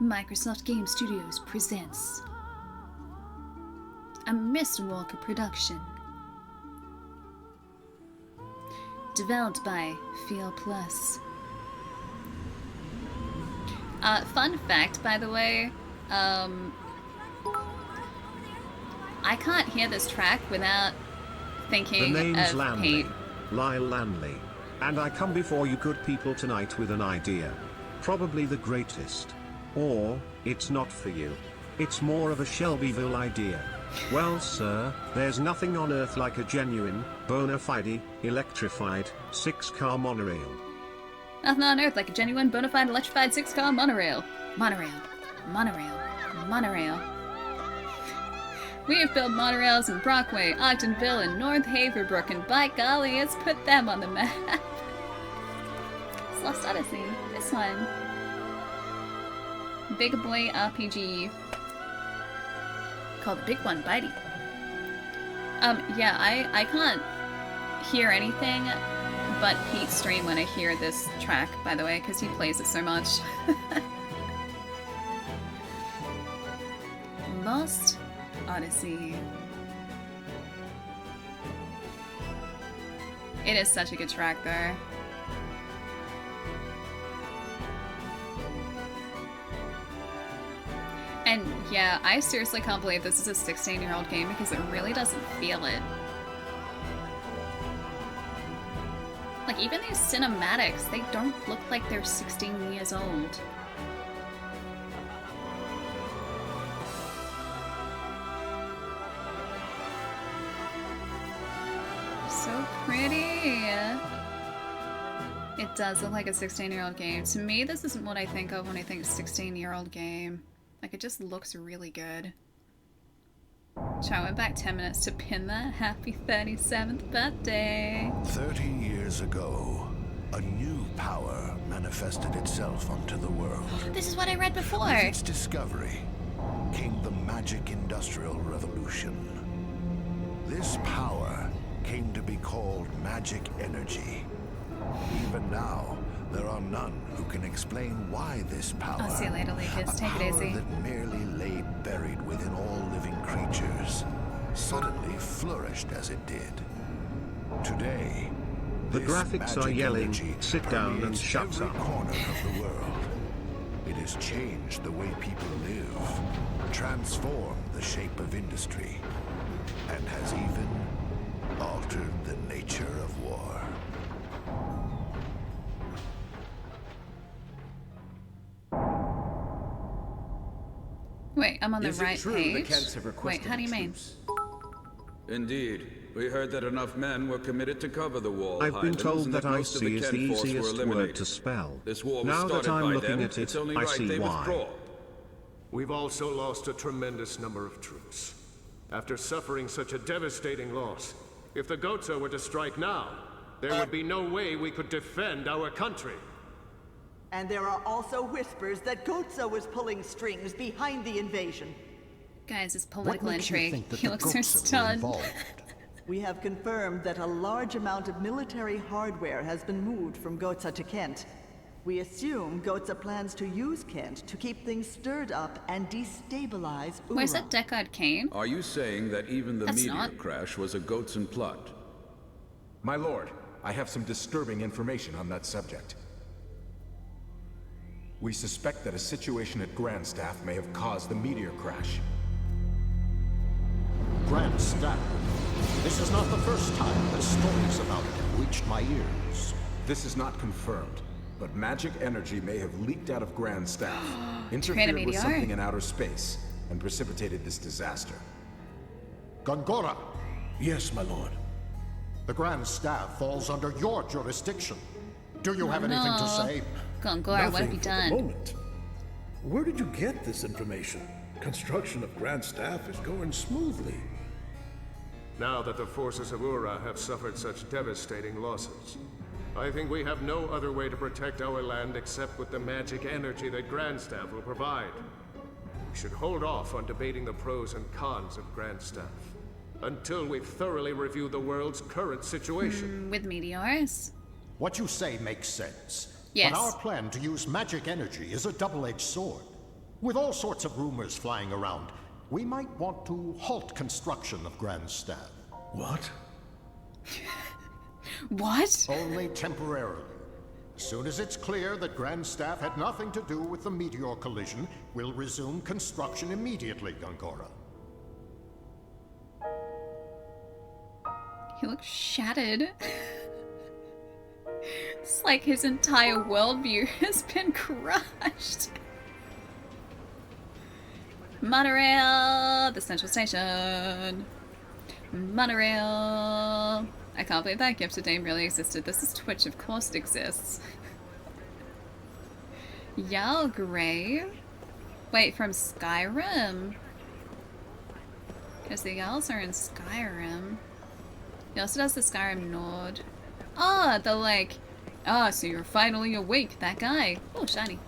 Microsoft Game Studios presents a Mistwalker production. Developed by Feel Plus. Fun fact, by the way, I can't hear this track without thinking The name's of Lanley, Pete. Lyle Lanley, and I come before you good people tonight with an idea. Probably the greatest. Or, it's not for you. It's more of a Shelbyville idea. Well sir, there's nothing on earth like a genuine, bona fide, electrified, 6-car monorail. Nothing on earth like a genuine, bona fide, electrified 6-car monorail. Monorail. We have built monorails in Brockway, Ogdenville, and North Haverbrook, and by golly, it's put them on the map. It's Lost Odyssey. This one. Big Boy RPG. Called the Big One, Bitey. Yeah, I can't hear anything but Pete's stream when I hear this track, by the way, because he plays it so much. Lost Odyssey. It is such a good track, though. And yeah, I seriously can't believe this is a 16-year-old game because it really doesn't feel it. Like, even these cinematics, they don't look like they're 16 years old. So pretty. It does look like a 16-year-old game. To me, this isn't what I think of when I think 16-year-old game. Like, it just looks really good. So I went back 10 minutes to pin that. Happy 37th birthday. 30 years ago, a new power manifested itself onto the world. This is what I read before. With its discovery came the magic industrial revolution. This power came to be called magic energy. Even now, there are none who can explain why this power, I'll see you later, Lucas. Take it easy. that merely lay buried within all living creatures, suddenly flourished as it did. Today, The this graphics are magic yelling, energy "Sit down and permeates shut every up." corner of the world. It has changed the way people live, transformed the shape of industry, and has even altered the nature of war. Wait, I'm on the Is right it true page. the Kents have Wait, requested how do you mean? truce? Indeed. We heard that enough men were committed to cover the wall. I've been Highlands, told and that most of the icy is the Kent force were easiest word eliminated. to spell. This war was Now that started I'm by looking them. at it, It's only I right see they why. withdraw. We've also lost a tremendous number of troops. After suffering such a devastating loss, if the Gozo were to strike now, there would be no way we could defend our country. And there are also whispers that Gozo was pulling strings behind the invasion. Guys, it's political intrigue. He looks so stunned. We have confirmed that a large amount of military hardware has been moved from Goza to Kent. We assume Goza plans to use Kent to keep things stirred up and destabilize Ura. Where's that Deckard Kaim? Are you saying that even the That's meteor not. crash was a Goatson plot? My lord, I have some disturbing information on that subject. We suspect that a situation at Grandstaff may have caused the meteor crash. Grandstaff. This is not the first time that stories about it have reached my ears. This is not confirmed, but magic energy may have leaked out of Grandstaff, Trana interfered with meteor? something in outer space, and precipitated this disaster. Gongora, Yes, my lord. the Grandstaff falls under your jurisdiction. Do you have anything to say? Gongora, what have you Nothing for the done? moment. Where did you get this information? Construction of Grandstaff is going smoothly. Now that the forces of Ura have suffered such devastating losses, I think we have no other way to protect our land except with the magic energy that Grandstaff will provide. We should hold off on debating the pros and cons of Grandstaff until we've thoroughly reviewed the world's current situation. With meteors? What you say makes sense. Yes. But our plan to use magic energy is a double-edged sword. With all sorts of rumors flying around, we might want to halt construction of Grandstaff. What? What? Only temporarily. As soon as it's clear that Grandstaff had nothing to do with the meteor collision, we'll resume construction immediately, Gongora. He looks shattered. It's like his entire worldview has been crushed. Monorail, the central station. Monorail. I can't believe that gifted name really existed. This is Twitch, of course it exists. Yalgrave? Wait, from Skyrim? Because the Yals are in Skyrim. He also does the Skyrim Nord. Ah, the like... Ah, so you're finally awake, that guy. Oh, shiny.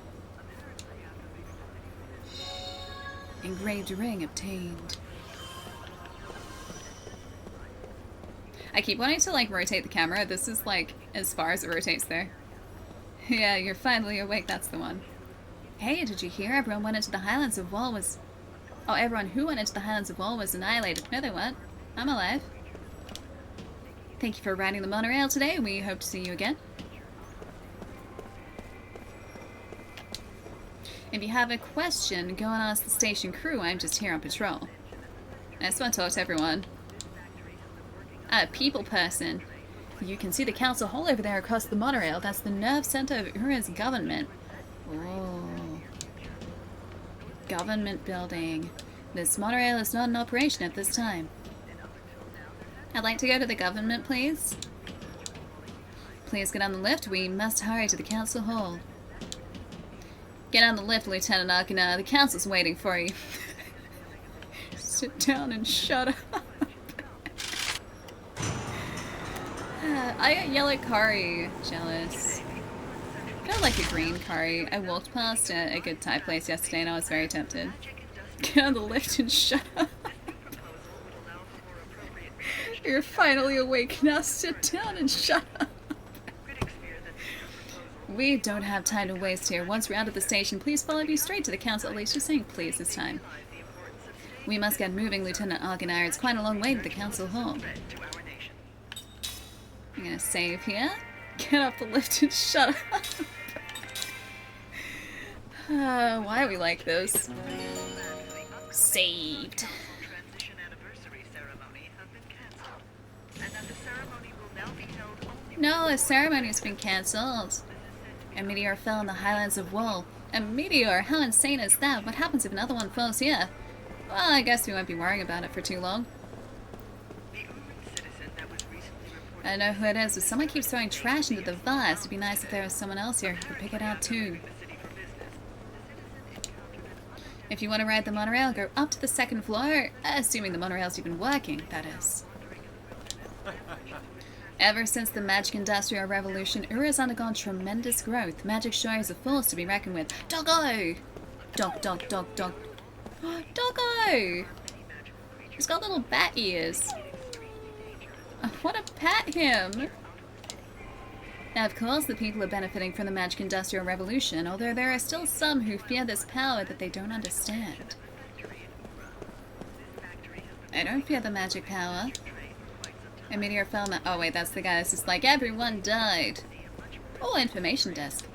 Engraved ring obtained. I keep wanting to like rotate the camera. This is like as far as it rotates there. Yeah, you're finally awake, that's the one. Hey, did you hear everyone went into the Highlands of Wall was... Oh, everyone who went into the Highlands of Wall was annihilated. No, they weren't. I'm alive. Thank you for riding the monorail today. We hope to see you again. If you have a question, go and ask the station crew. I'm just here on patrol. I just want to talk to everyone. People person. You can see the council hall over there across the monorail. That's the nerve center of Ura's government. Oh. Government building. This monorail is not in operation at this time. I'd like to go to the government, please. Please get on the lift. We must hurry to the council hall. Get on the lift, Lieutenant Akina. The council's waiting for you. Sit down and shut up. I got yellow curry. Jealous. I like a green curry. I walked past a good Thai place yesterday and I was very tempted. Get on the lift and shut up. You're finally awake. Now sit down and shut up. We don't have time to waste here. Once we're out of the station, please follow me straight to the council. At least you're saying please this time. We must get moving, Lieutenant Argonauer. It's quite a long way to the council hall. I'm gonna save here. Get off the lift and shut up. Why are we like this? Saved. No, a ceremony's been cancelled. A meteor fell in the highlands of Wool. A meteor? How insane is that? What happens if another one falls here? Well, I guess we won't be worrying about it for too long. I don't know who it is, but someone keeps throwing trash into the vase. It'd be nice if there was someone else here who could pick it out too. If you want to ride the monorail, go up to the second floor, assuming the monorail's even working, that is. Ever since the Magic Industrial Revolution, Ura's undergone tremendous growth. Magic sure is a force to be reckoned with. Doggo! Dog, dog, dog, dog. Doggo! He's got little bat ears. I want to pat him! Now, of course, the people are benefiting from the Magic Industrial Revolution, although there are still some who fear this power that they don't understand. I don't fear the magic power. A meteor fell in the— oh wait, that's the guy that's just like, everyone died. Oh, information desk.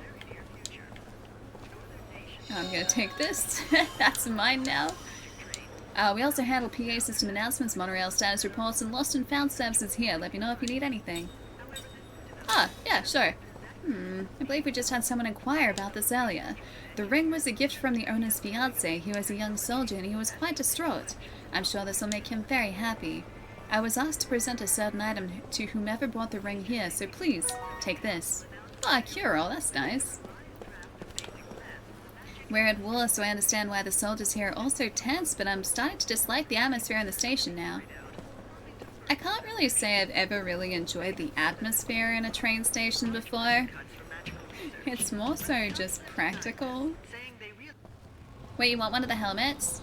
I'm gonna take this. That's mine now. We also handle PA system announcements, monorail status reports, and lost and found services here. Let me know if you need anything. Ah, yeah, sure. I believe we just had someone inquire about this earlier. The ring was a gift from the owner's fiancé. He was a young soldier and he was quite distraught. I'm sure this will make him very happy. I was asked to present a certain item to whomever brought the ring here, so please, take this. Ah, cure-all, that's nice. We're at war, so I understand why the soldiers here are also tense, but I'm starting to dislike the atmosphere in the station now. I can't really say I've ever really enjoyed the atmosphere in a train station before. It's more so just practical. Wait, you want one of the helmets?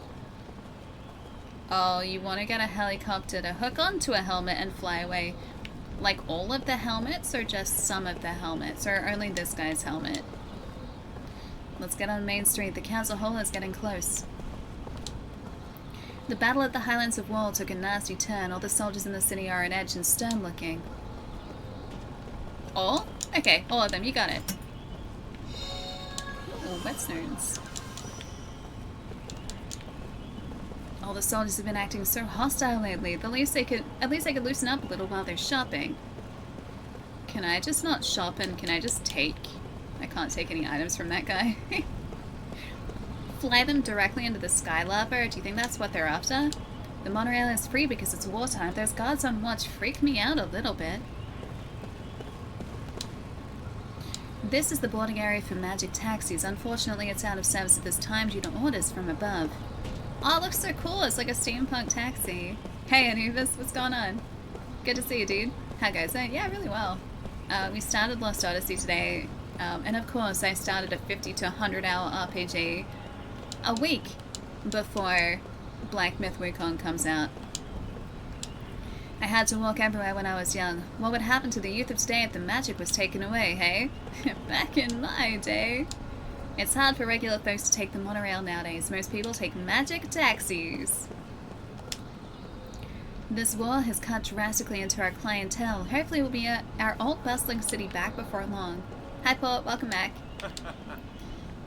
Oh, you want to get a helicopter to hook onto a helmet and fly away. Like all of the helmets, or just some of the helmets, or only this guy's helmet? Let's get on Main Street. The council hall is getting close. The battle at the Highlands of Wool took a nasty turn. All the soldiers in the city are on edge and stern looking. All? Okay, all of them. You got it. Ooh, whetstones. All the soldiers have been acting so hostile lately. At least they could loosen up a little while they're shopping. Can I just not shop and can I just take? I can't take any items from that guy. Fly them directly into the sky lava? Do you think that's what they're after? The monorail is free because it's wartime. Those guards on watch freak me out a little bit. This is the boarding area for magic taxis. Unfortunately, it's out of service at this time due to orders from above. Oh, it looks so cool. It's like a steampunk taxi. Hey, Anubis, what's going on? Good to see you, dude. How goes it? Yeah, really well. We started Lost Odyssey today, and of course I started a 50 to 100 hour RPG a week before Black Myth Wukong comes out. I had to walk everywhere when I was young. What would happen to the youth of today if the magic was taken away, hey? Back in my day. It's hard for regular folks to take the monorail nowadays. Most people take magic taxis. This war has cut drastically into our clientele. Hopefully we'll be at our old bustling city back before long. Hi Paul, welcome back.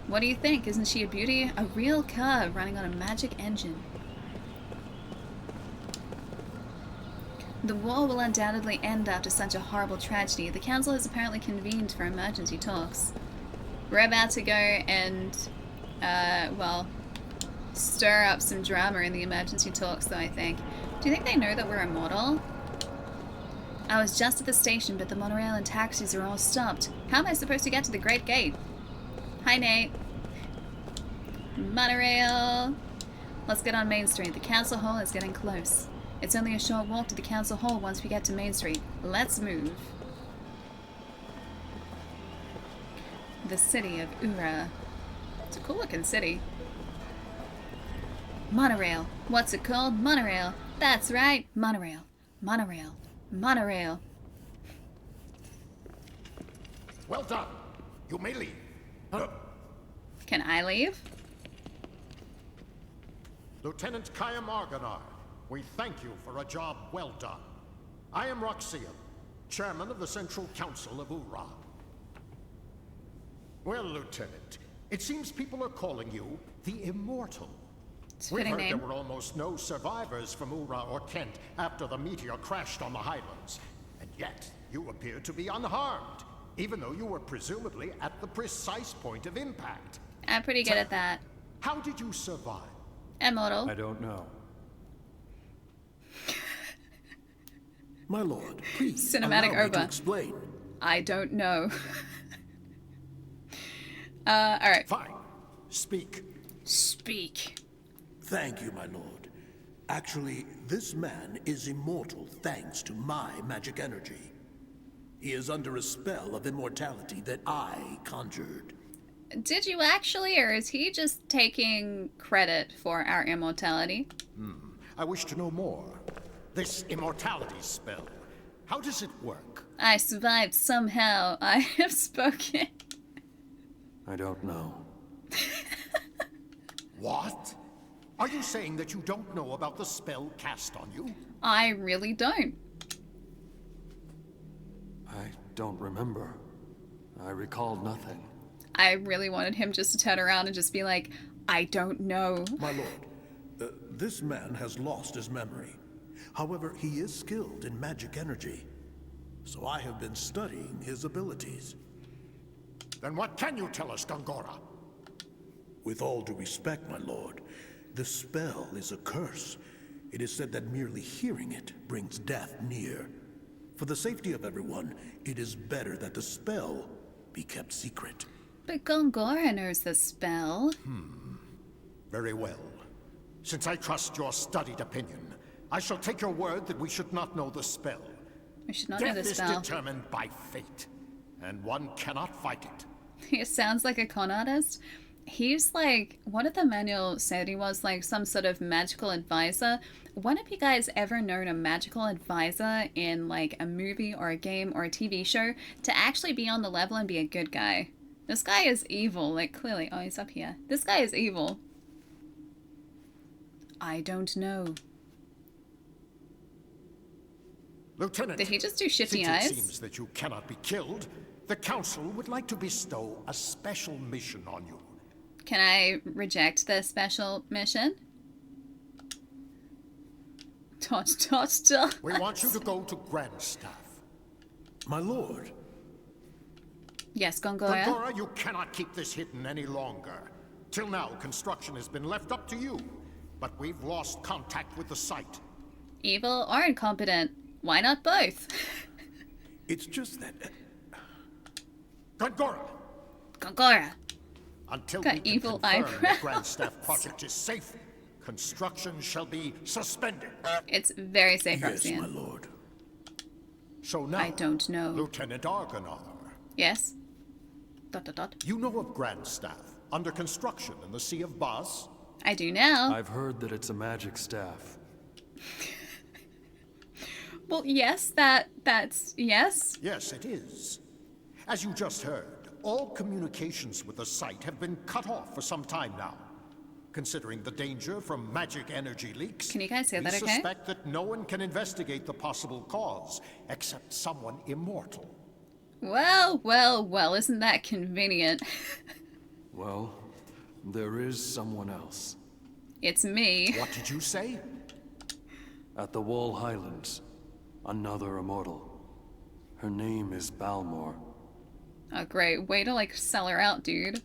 What do you think? Isn't she a beauty? A real car running on a magic engine. The war will undoubtedly end after such a horrible tragedy. The council has apparently convened for emergency talks. We're about to go and, well, stir up some drama in the emergency talks, though, I think. Do you think they know that we're immortal? I was just at the station, but the monorail and taxis are all stopped. How am I supposed to get to the Great Gate? Hi, Nate. Monorail. Let's get on Main Street. The council hall is getting close. It's only a short walk to the council hall once we get to Main Street. Let's move. The city of Ura. It's a cool looking city. Monorail. What's it called? Monorail. That's right. Monorail. Monorail. Monorail. Well done. You may leave. Can I leave? Lieutenant Kaim, we thank you for a job well done. I am Roxian, chairman of the Central Council of Ura. Well, Lieutenant, it seems people are calling you the Immortal. We heard there were almost no survivors from Ura or Kent after the meteor crashed on the Highlands. And yet, you appear to be unharmed, even though you were presumably at the precise point of impact. I'm pretty good at that. How did you survive? Immortal. I don't know. My lord, please Cinematic allow me to over. explain. I don't know. Alright. Fine. Speak. Speak. Thank you, my lord. Actually, this man is immortal thanks to my magic energy. He is under a spell of immortality that I conjured. Did you actually, or is he just taking credit for our immortality? I wish to know more. This immortality spell, how does it work? I survived somehow. I have spoken. I don't know. What? Are you saying that you don't know about the spell cast on you? I really don't. I don't remember. I recalled nothing. I really wanted him just to turn around and just be like, I don't know. My lord, this man has lost his memory. However, he is skilled in magic energy. So I have been studying his abilities. Then what can you tell us, Gongora? With all due respect, my lord, the spell is a curse. It is said that merely hearing it brings death near. For the safety of everyone, it is better that the spell be kept secret. But Gongora knows the spell. Very well. Since I trust your studied opinion, I shall take your word that we should not know the spell. We should not know the spell. Death is determined by fate, and one cannot fight it. He sounds like a con artist. He's like, what did the manual say that he was? Like some sort of magical advisor? When have you guys ever known a magical advisor in like a movie or a game or a TV show to actually be on the level and be a good guy? This guy is evil, like clearly. Oh, he's up here. This guy is evil. I don't know. Lieutenant, did he just do shifty since eyes? It seems that you cannot be killed, the Council would like to bestow a special mission on you. Can I reject the special mission? Dot, dot, dot. We want you to go to Grandstaff. My lord. Yes, Gongora. Gongora, you cannot keep this hidden any longer. Till now, construction has been left up to you, but we've lost contact with the site. Evil or incompetent? Why not both? It's just that... Gongora! Gongora! Until got we can evil confirm eyebrows. the Grandstaff project is safe, construction shall be suspended. It's very safe, Yes, Roxanne. my lord. So now, I don't know. Lieutenant Argonar. Yes? Dot, dot, dot. You know of Grandstaff, under construction in the Sea of Bas? I do now. I've heard that it's a magic staff. Well, yes, that's yes. Yes, it is. As you just heard, all communications with the site have been cut off for some time now. Considering the danger from magic energy leaks, Can you guys say that okay? we suspect that no one can investigate the possible cause except someone immortal. Well, well, well, isn't that convenient? Well, there is someone else. It's me. What did you say? At the Wall Highlands, another immortal. Her name is Balmor. Oh, great. Way to, like, sell her out, dude.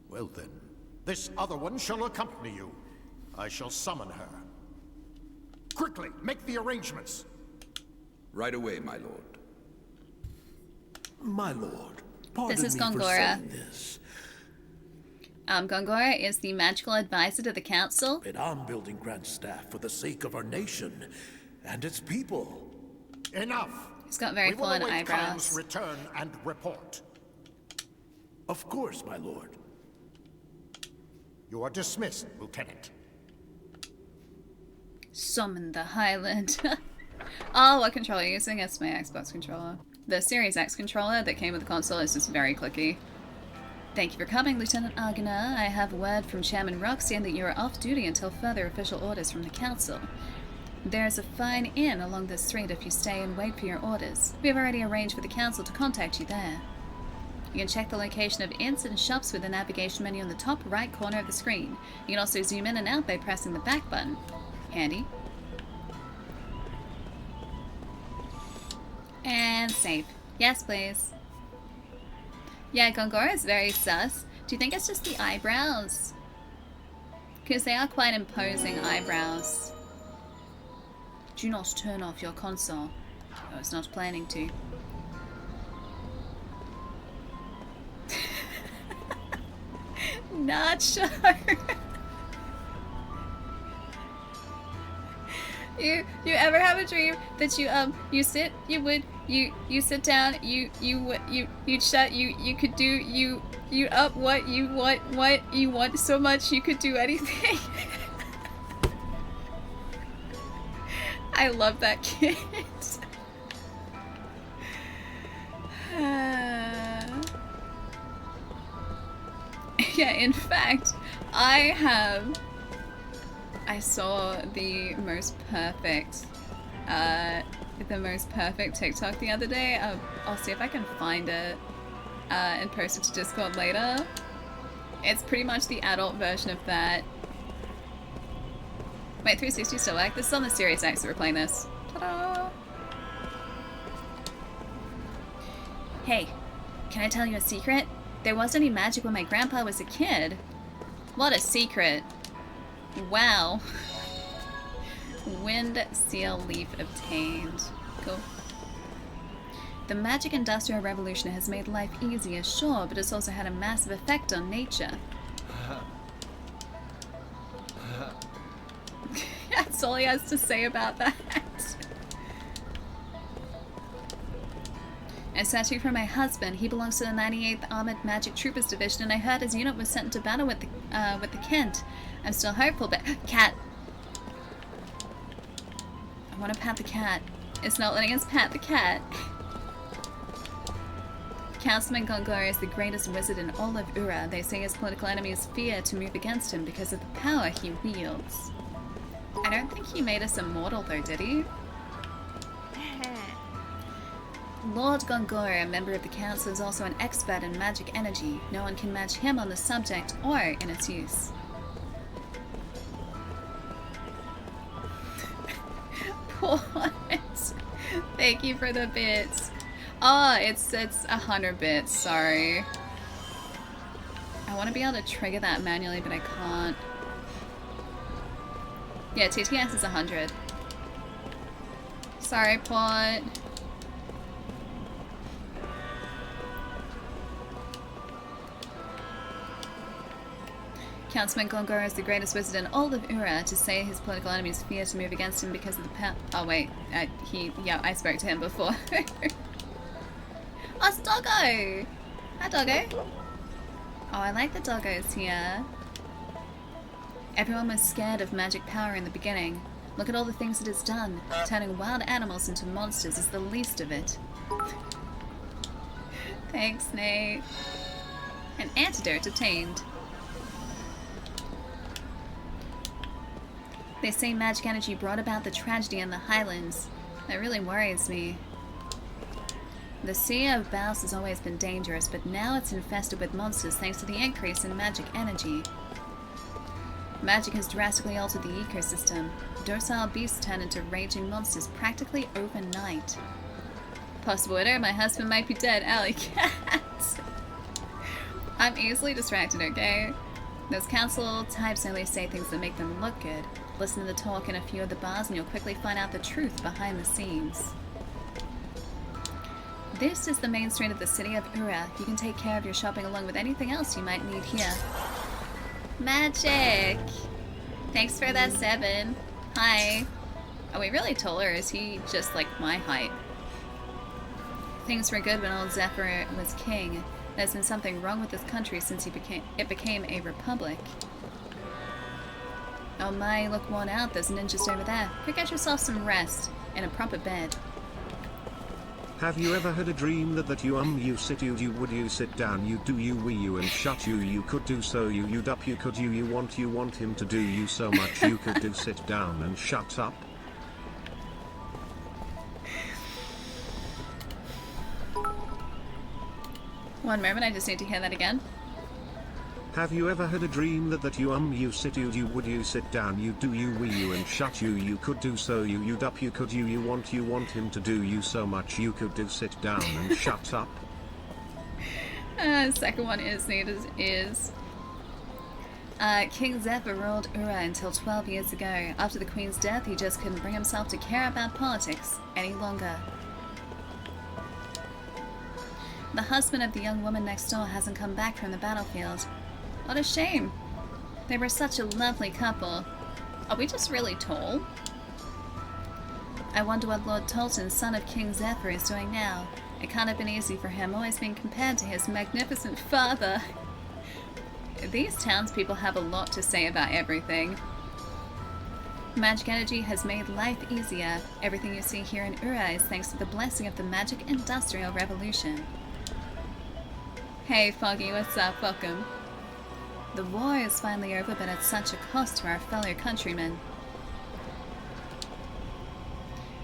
Well then, this other one shall accompany you. I shall summon her. Quickly, make the arrangements. Right away, my lord. My lord, pardon This is me for Gongora. saying this, Gongora is the magical advisor to the council. but I'm building Grand Staff for the sake of our nation and its people. Enough! He's got very We will full-on await eyebrows. Kaim's return and report. Of course, my lord. You are dismissed, Lieutenant. Summon the Highland. Oh, what controller are you using? It's my Xbox controller. The Series X controller that came with the console is just very clicky. Thank you for coming, Lieutenant Argana. I have word from Chairman Rock saying that you are off duty until further official orders from the council. There's a fine inn along this street if you stay and wait for your orders. We have already arranged for the council to contact you there. You can check the location of inns and shops with the navigation menu in the top right corner of the screen. You can also zoom in and out by pressing the back button. Handy. And save. Yes, please. Yeah, Gongora is very sus. Do you think it's just the eyebrows? Because they are quite imposing eyebrows. Do not turn off your console. I was not planning to. Nacho! You ever have a dream that you sit down, you could do, you up what you want so much you could do anything. I love that kid. Yeah, in fact, I saw the most perfect TikTok the other day. I'll see if I can find it and post it to Discord later. It's pretty much the adult version of that. Wait, 360 still like this is on the Series X that we're playing this. Ta-da! Hey, can I tell you a secret? There wasn't any magic when my grandpa was a kid. What a secret. Wow. Wind seal leaf obtained. Cool. The magic industrial revolution has made life easier, sure, but it's also had a massive effect on nature. That's all he has to say about that. I searching for my husband. He belongs to the 98th Armored Magic Troopers Division, and I heard his unit was sent into battle with the Kent. I'm still hopeful, but cat. I want to pat the cat. It's not letting us pat the cat. Councilman Gongora is the greatest wizard in all of Ura. They say his political enemies fear to move against him because of the power he wields. I don't think he made us immortal though, did he? Lord Gongora, a member of the council, is also an expert in magic energy. No one can match him on the subject or in its use. What? Thank you for the bits. Oh, it's 100 bits, sorry. I want to be able to trigger that manually, but I can't. Yeah, TTS is 100. Sorry, Plot. Councilman Gongora is the greatest wizard in all of Ura. To say his political enemies fear to move against him because of the oh wait, I spoke to him before. Oh, it's Doggo! Hi, Doggo. Oh, I like the doggos here. Everyone was scared of magic power in the beginning. Look at all the things it has done. Turning wild animals into monsters is the least of it. Thanks, Nate. An antidote obtained. They say magic energy brought about the tragedy in the Highlands. That really worries me. The Sea of Baus has always been dangerous, but now it's infested with monsters thanks to the increase in magic energy. Magic has drastically altered the ecosystem. Docile beasts turn into raging monsters practically overnight. Possible winner, my husband might be dead. Alley cat. I'm easily distracted, okay? Those council types only say things that make them look good. Listen to the talk in a few of the bars and you'll quickly find out the truth behind the scenes. This is the main street of the city of Ura. You can take care of your shopping along with anything else you might need here. Magic! Thanks for that 7. Hi. Are we really taller, or is he just like my height? Things were good when old Zephyr was king. There's been something wrong with this country since it became a republic. Oh my, you look worn out. There's ninjas over there. Go get yourself some rest in a proper bed. Have you ever had a dream that you sit you would you sit down you do you we you and shut you could do so you'd up you could you want him to do you so much you could do sit down and shut up? One moment, I just need to hear that again. Have you ever had a dream that you sit you would you sit down you do you we you and shut you could do so you'd up you could you want him to do you so much you could do sit down and shut up? Second one is needed is King Zephyr ruled Ura until 12 years ago. After the Queen's death, he just couldn't bring himself to care about politics any longer. The husband of the young woman next door hasn't come back from the battlefield. What a shame. They were such a lovely couple. Are we just really tall? I wonder what Lord Tolton, son of King Zephyr, is doing now. It can't have been easy for him, always being compared to his magnificent father. These townspeople have a lot to say about everything. Magic energy has made life easier. Everything you see here in Ura is thanks to the blessing of the Magic Industrial Revolution. Hey Foggy, what's up? Welcome. The war is finally over, but at such a cost to our fellow countrymen.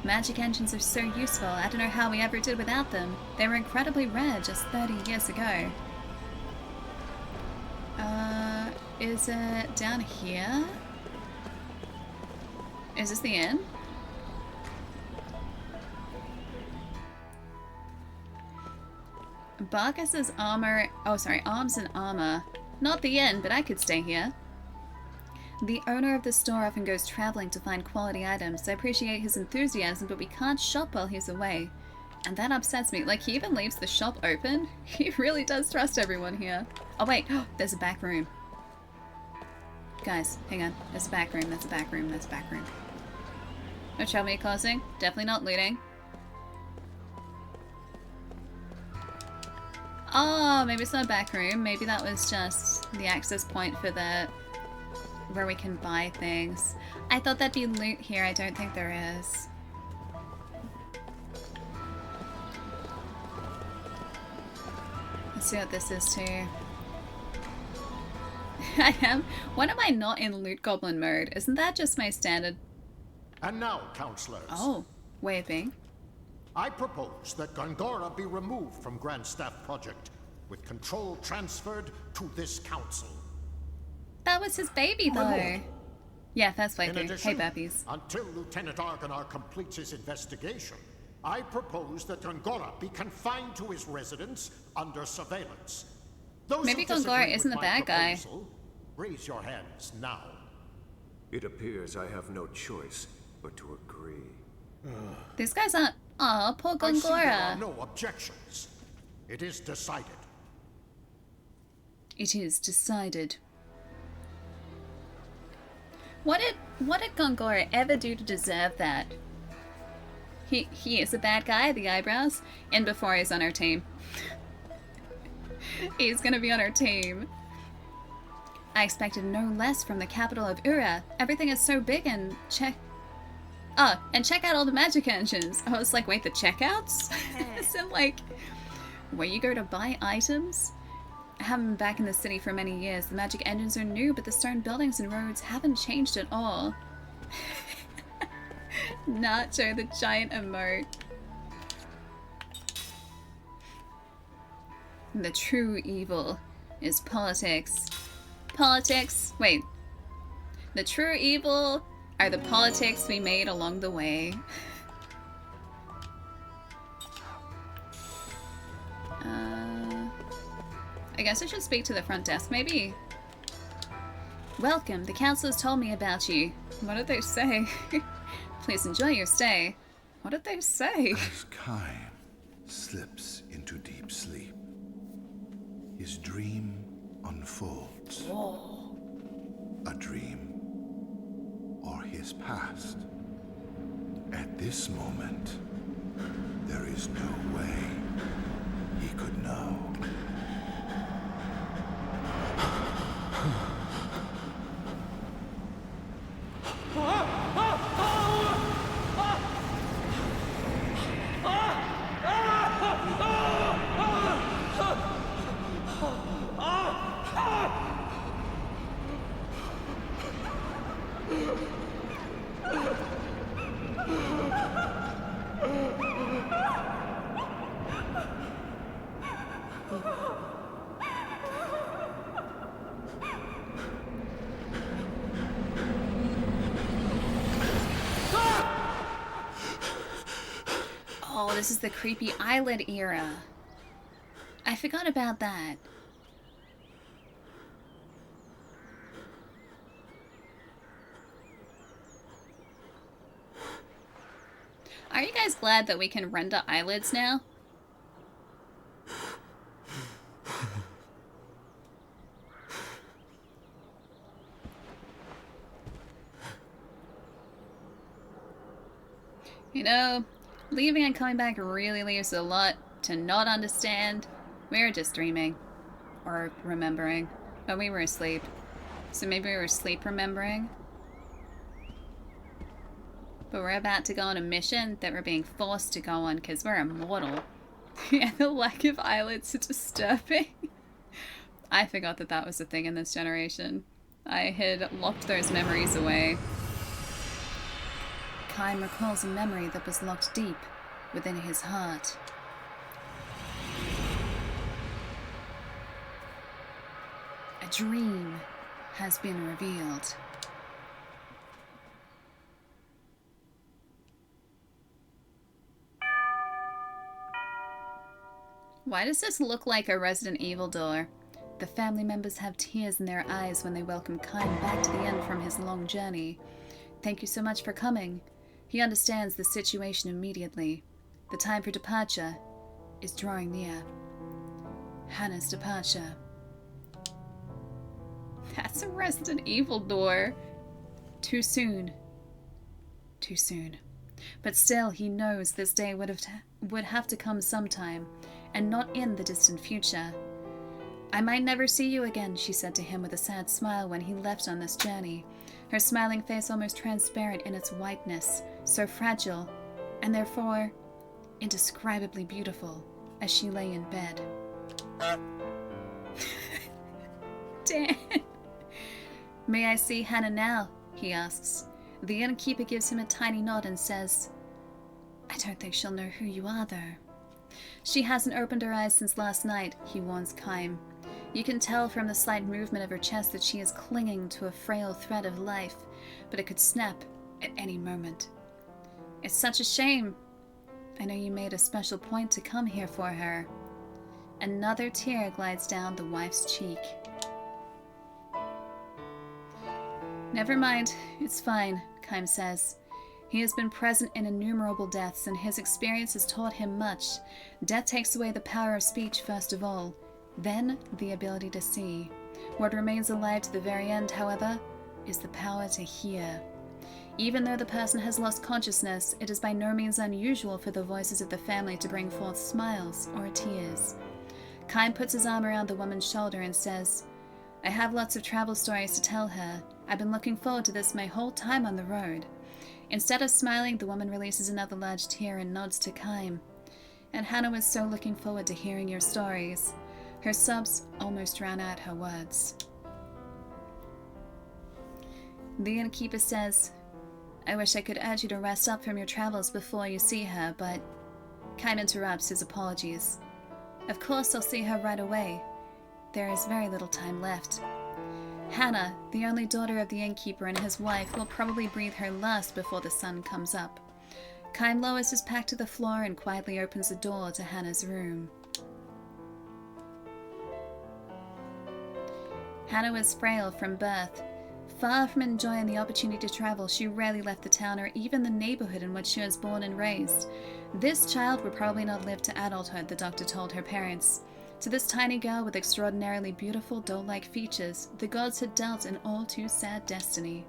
Magic engines are so useful, I don't know how we ever did without them. They were incredibly rare just 30 years ago. Is it down here? Is this the inn? Barkas's armor... Oh, sorry, arms and armor. Not the inn, but I could stay here. The owner of the store often goes traveling to find quality items. I appreciate his enthusiasm, but we can't shop while he's away. And that upsets me. Like, he even leaves the shop open. He really does trust everyone here. Oh, wait. There's a back room. Guys, hang on. There's a back room. There's a back room. There's a back room. No trouble me closing. Definitely not looting. Oh, maybe it's not a back room. Maybe that was just the access point for the... where we can buy things. I thought that'd be loot here. I don't think there is. Let's see what this is too. I am. When am I not in loot goblin mode? Isn't that just my standard? And now, counselors. Oh, way of being. I propose that Gongora be removed from Grand Staff Project, with control transferred to this council. That was his baby, though. Remote. Yeah, that's In playthrough. addition, Hey, Bappies. until Lieutenant Argonar completes his investigation, I propose that Gongora be confined to his residence under surveillance. Those Maybe who disagree Gongora with isn't the my bad guy. proposal, raise your hands now. It appears I have no choice but to agree. These guys aren't... Aw, poor I see there are Gongora. no objections. It is decided. It is decided. What did Gongora ever do to deserve that? He is a bad guy, the eyebrows, and before he's on our team. He's gonna be on our team. I expected no less from the capital of Ura. Everything is so big and check out all the magic engines. I was like, wait, the checkouts? As in like, where you go to buy items? I haven't been back in the city for many years. The magic engines are new, but the stone buildings and roads haven't changed at all. Nacho, the giant emote. The true evil is politics. Politics? Wait. The true evil are the politics we made along the way. I guess I should speak to the front desk, maybe? Welcome, the counselors told me about you. What did they say? Please enjoy your stay. What did they say? As Kaim slips into deep sleep, his dream unfolds. Whoa. A dream or his past. At this moment, there is no way he could know. Oh, this is the creepy eyelid era. I forgot about that. Are you guys glad that we can render eyelids now? You know, leaving and coming back really leaves a lot to not understand. We were just dreaming. Or remembering. But we were asleep. So maybe we were asleep remembering. But we're about to go on a mission that we're being forced to go on because we're immortal. And the lack of eyelids is disturbing. I forgot that that was a thing in this generation. I had locked those memories away. Kaim recalls a memory that was locked deep within his heart. A dream has been revealed. Why does this look like a Resident Evil door? The family members have tears in their eyes when they welcome Kaim back to the end from his long journey. Thank you so much for coming. He understands the situation immediately. The time for departure is drawing near. Hannah's departure. That's a Resident Evil door. Too soon. Too soon. But still, he knows this day would have to come sometime, and not in the distant future. I might never see you again, she said to him with a sad smile when he left on this journey, her smiling face almost transparent in its whiteness, so fragile, and therefore indescribably beautiful, as she lay in bed. Dan! May I see Hannah now? He asks. The innkeeper gives him a tiny nod and says, I don't think she'll know who you are, though. She hasn't opened her eyes since last night, he warns Kaim. You can tell from the slight movement of her chest that she is clinging to a frail thread of life, but it could snap at any moment. It's such a shame. I know you made a special point to come here for her. Another tear glides down the wife's cheek. Never mind, it's fine, Kaim says. He has been present in innumerable deaths, and his experience has taught him much. Death takes away the power of speech first of all, then the ability to see. What remains alive to the very end, however, is the power to hear. Even though the person has lost consciousness, it is by no means unusual for the voices of the family to bring forth smiles or tears. Kaim puts his arm around the woman's shoulder and says, I have lots of travel stories to tell her. I've been looking forward to this my whole time on the road. Instead of smiling, the woman releases another large tear and nods to Kaim. And Hannah was so looking forward to hearing your stories. Her sobs almost drown out her words. The innkeeper says, I wish I could urge you to rest up from your travels before you see her, but... Kaim interrupts his apologies. Of course I'll see her right away. There is very little time left. Hannah, the only daughter of the innkeeper and his wife, will probably breathe her last before the sun comes up. Kaim lowers his pack to the floor and quietly opens the door to Hannah's room. Hannah was frail from birth. Far from enjoying the opportunity to travel, she rarely left the town or even the neighborhood in which she was born and raised. This child would probably not live to adulthood, the doctor told her parents. To this tiny girl with extraordinarily beautiful, doll-like features, the gods had dealt an all too sad destiny.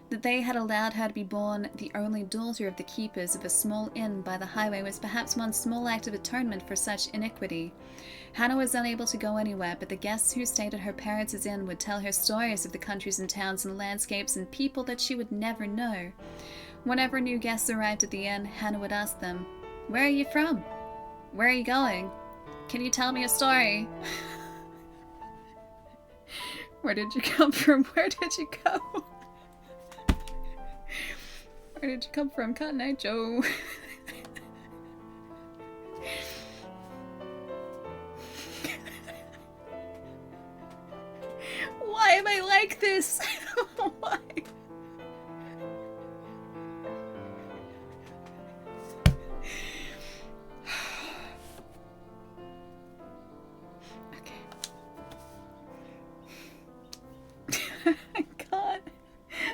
That they had allowed her to be born the only daughter of the keepers of a small inn by the highway was perhaps one small act of atonement for such iniquity. Hannah was unable to go anywhere, but the guests who stayed at her parents' inn would tell her stories of the countries and towns and landscapes and people that she would never know. Whenever new guests arrived at the inn, Hannah would ask them, "Where are you from? Where are you going? Can you tell me a story?" Where did you come from? Where did you go? Where did you come from, Cotton Eye Joe? Why am I like this? Why?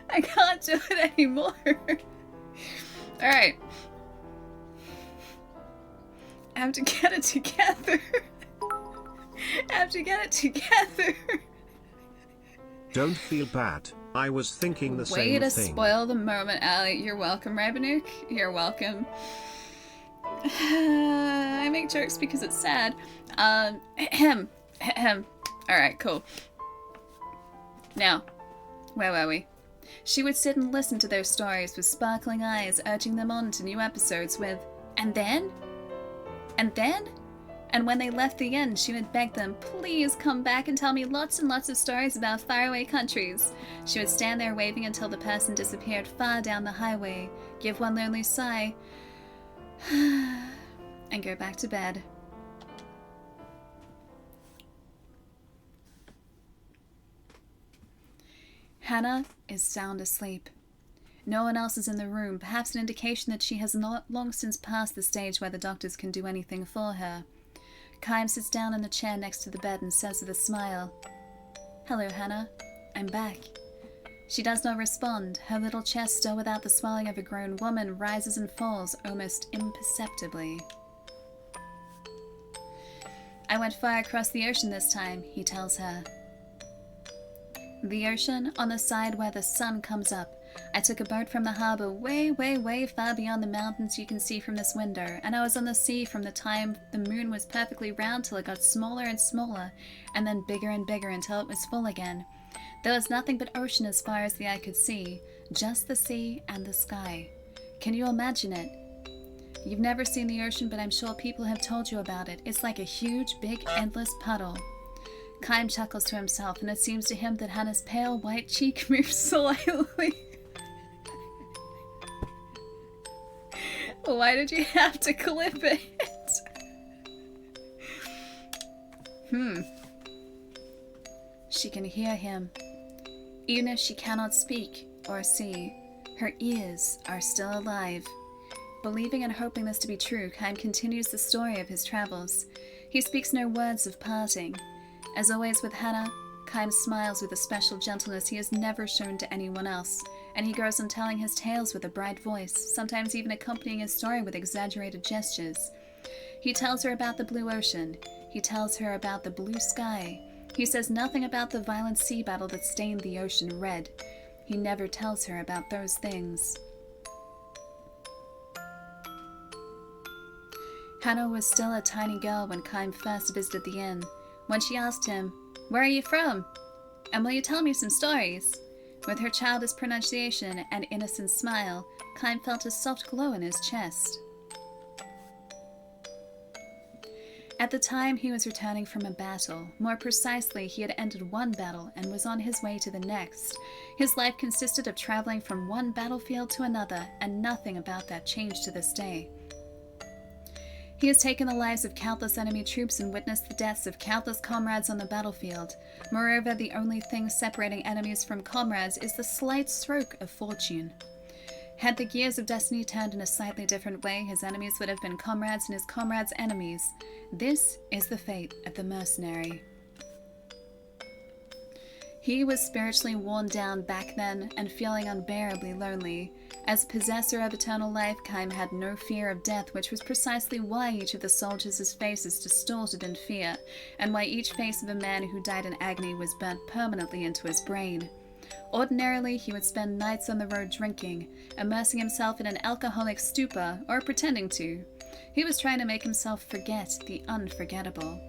I can't do it anymore. Alright. I have to get it together. I have to get it together. Don't feel bad. I was thinking the same Way to thing. spoil the moment, Ali. You're welcome, Rabanuk. You're welcome. I make jokes because it's sad. Ahem. Alright, cool. Now, where were we? She would sit and listen to their stories with sparkling eyes, urging them on to new episodes with, "And then? And then?" And when they left the inn, she would beg them, "Please come back and tell me lots and lots of stories about faraway countries." She would stand there waving until the person disappeared far down the highway, give one lonely sigh, and go back to bed. Hannah is sound asleep. No one else is in the room, perhaps an indication that she has not long since passed the stage where the doctors can do anything for her. Kaim sits down in the chair next to the bed and says with a smile, "Hello, Hannah. I'm back." She does not respond. Her little chest, still without the swelling of a grown woman, rises and falls almost imperceptibly. "I went far across the ocean this time," he tells her. "The ocean on the side where the sun comes up. I took a boat from the harbor way, way, way far beyond the mountains you can see from this window, and I was on the sea from the time the moon was perfectly round till it got smaller and smaller, and then bigger and bigger until it was full again. There was nothing but ocean as far as the eye could see, just the sea and the sky. Can you imagine it? You've never seen the ocean, but I'm sure people have told you about it. It's like a huge, big, endless puddle." Kaim chuckles to himself, and it seems to him that Hannah's pale white cheek moves slightly. Why did you have to clip it? She can hear him. Even if she cannot speak or see, her ears are still alive. Believing and hoping this to be true, Kaim continues the story of his travels. He speaks no words of parting. As always with Hannah, Kaim smiles with a special gentleness he has never shown to anyone else, and he goes on telling his tales with a bright voice, sometimes even accompanying his story with exaggerated gestures. He tells her about the blue ocean. He tells her about the blue sky. He says nothing about the violent sea battle that stained the ocean red. He never tells her about those things. Hannah was still a tiny girl when Kaim first visited the inn. When she asked him, "Where are you from? And will you tell me some stories?" With her childish pronunciation and innocent smile, Kaim felt a soft glow in his chest. At the time, he was returning from a battle. More precisely, he had ended one battle and was on his way to the next. His life consisted of traveling from one battlefield to another, and nothing about that changed to this day. He has taken the lives of countless enemy troops and witnessed the deaths of countless comrades on the battlefield. Moreover, the only thing separating enemies from comrades is the slight stroke of fortune. Had the gears of destiny turned in a slightly different way, his enemies would have been comrades and his comrades' enemies. This is the fate of the mercenary. He was spiritually worn down back then and feeling unbearably lonely. As possessor of eternal life, Kaim had no fear of death, which was precisely why each of the soldiers' faces distorted in fear, and why each face of a man who died in agony was burnt permanently into his brain. Ordinarily, he would spend nights on the road drinking, immersing himself in an alcoholic stupor, or pretending to. He was trying to make himself forget the unforgettable.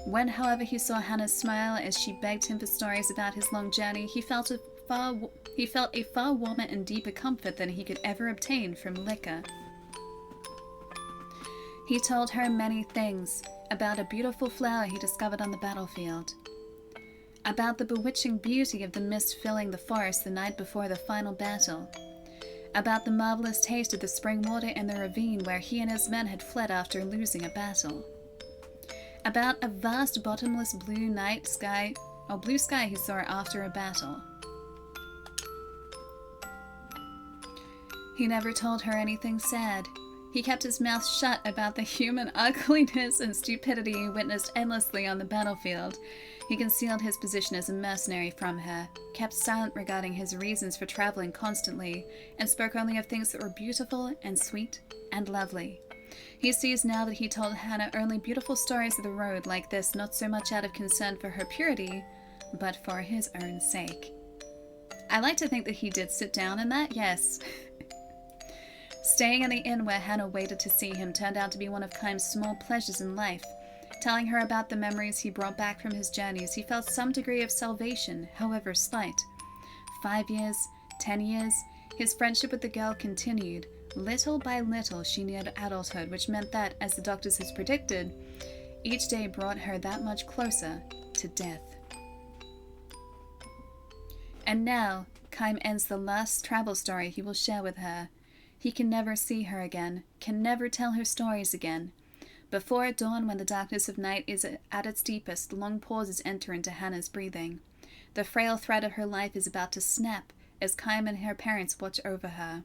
When, however, he saw Hannah's smile as she begged him for stories about his long journey, he felt a far warmer and deeper comfort than he could ever obtain from liquor. He told her many things, about a beautiful flower he discovered on the battlefield, about the bewitching beauty of the mist filling the forest the night before the final battle, about the marvelous taste of the spring water in the ravine where he and his men had fled after losing a battle, about a vast bottomless blue sky he saw after a battle. He never told her anything sad. He kept his mouth shut about the human ugliness and stupidity he witnessed endlessly on the battlefield. He concealed his position as a mercenary from her, kept silent regarding his reasons for traveling constantly, and spoke only of things that were beautiful and sweet and lovely. He sees now that he told Hannah only beautiful stories of the road like this, not so much out of concern for her purity, but for his own sake. I like to think that he did sit down in that, yes. Staying in the inn where Hannah waited to see him turned out to be one of Kaim's small pleasures in life. Telling her about the memories he brought back from his journeys, he felt some degree of salvation, however slight. 5 years, 10 years, his friendship with the girl continued. Little by little, she neared adulthood, which meant that, as the doctors had predicted, each day brought her that much closer to death. And now, Kaim ends the last travel story he will share with her. He can never see her again, can never tell her stories again. Before dawn, when the darkness of night is at its deepest, long pauses enter into Hannah's breathing. The frail thread of her life is about to snap as Kaim and her parents watch over her.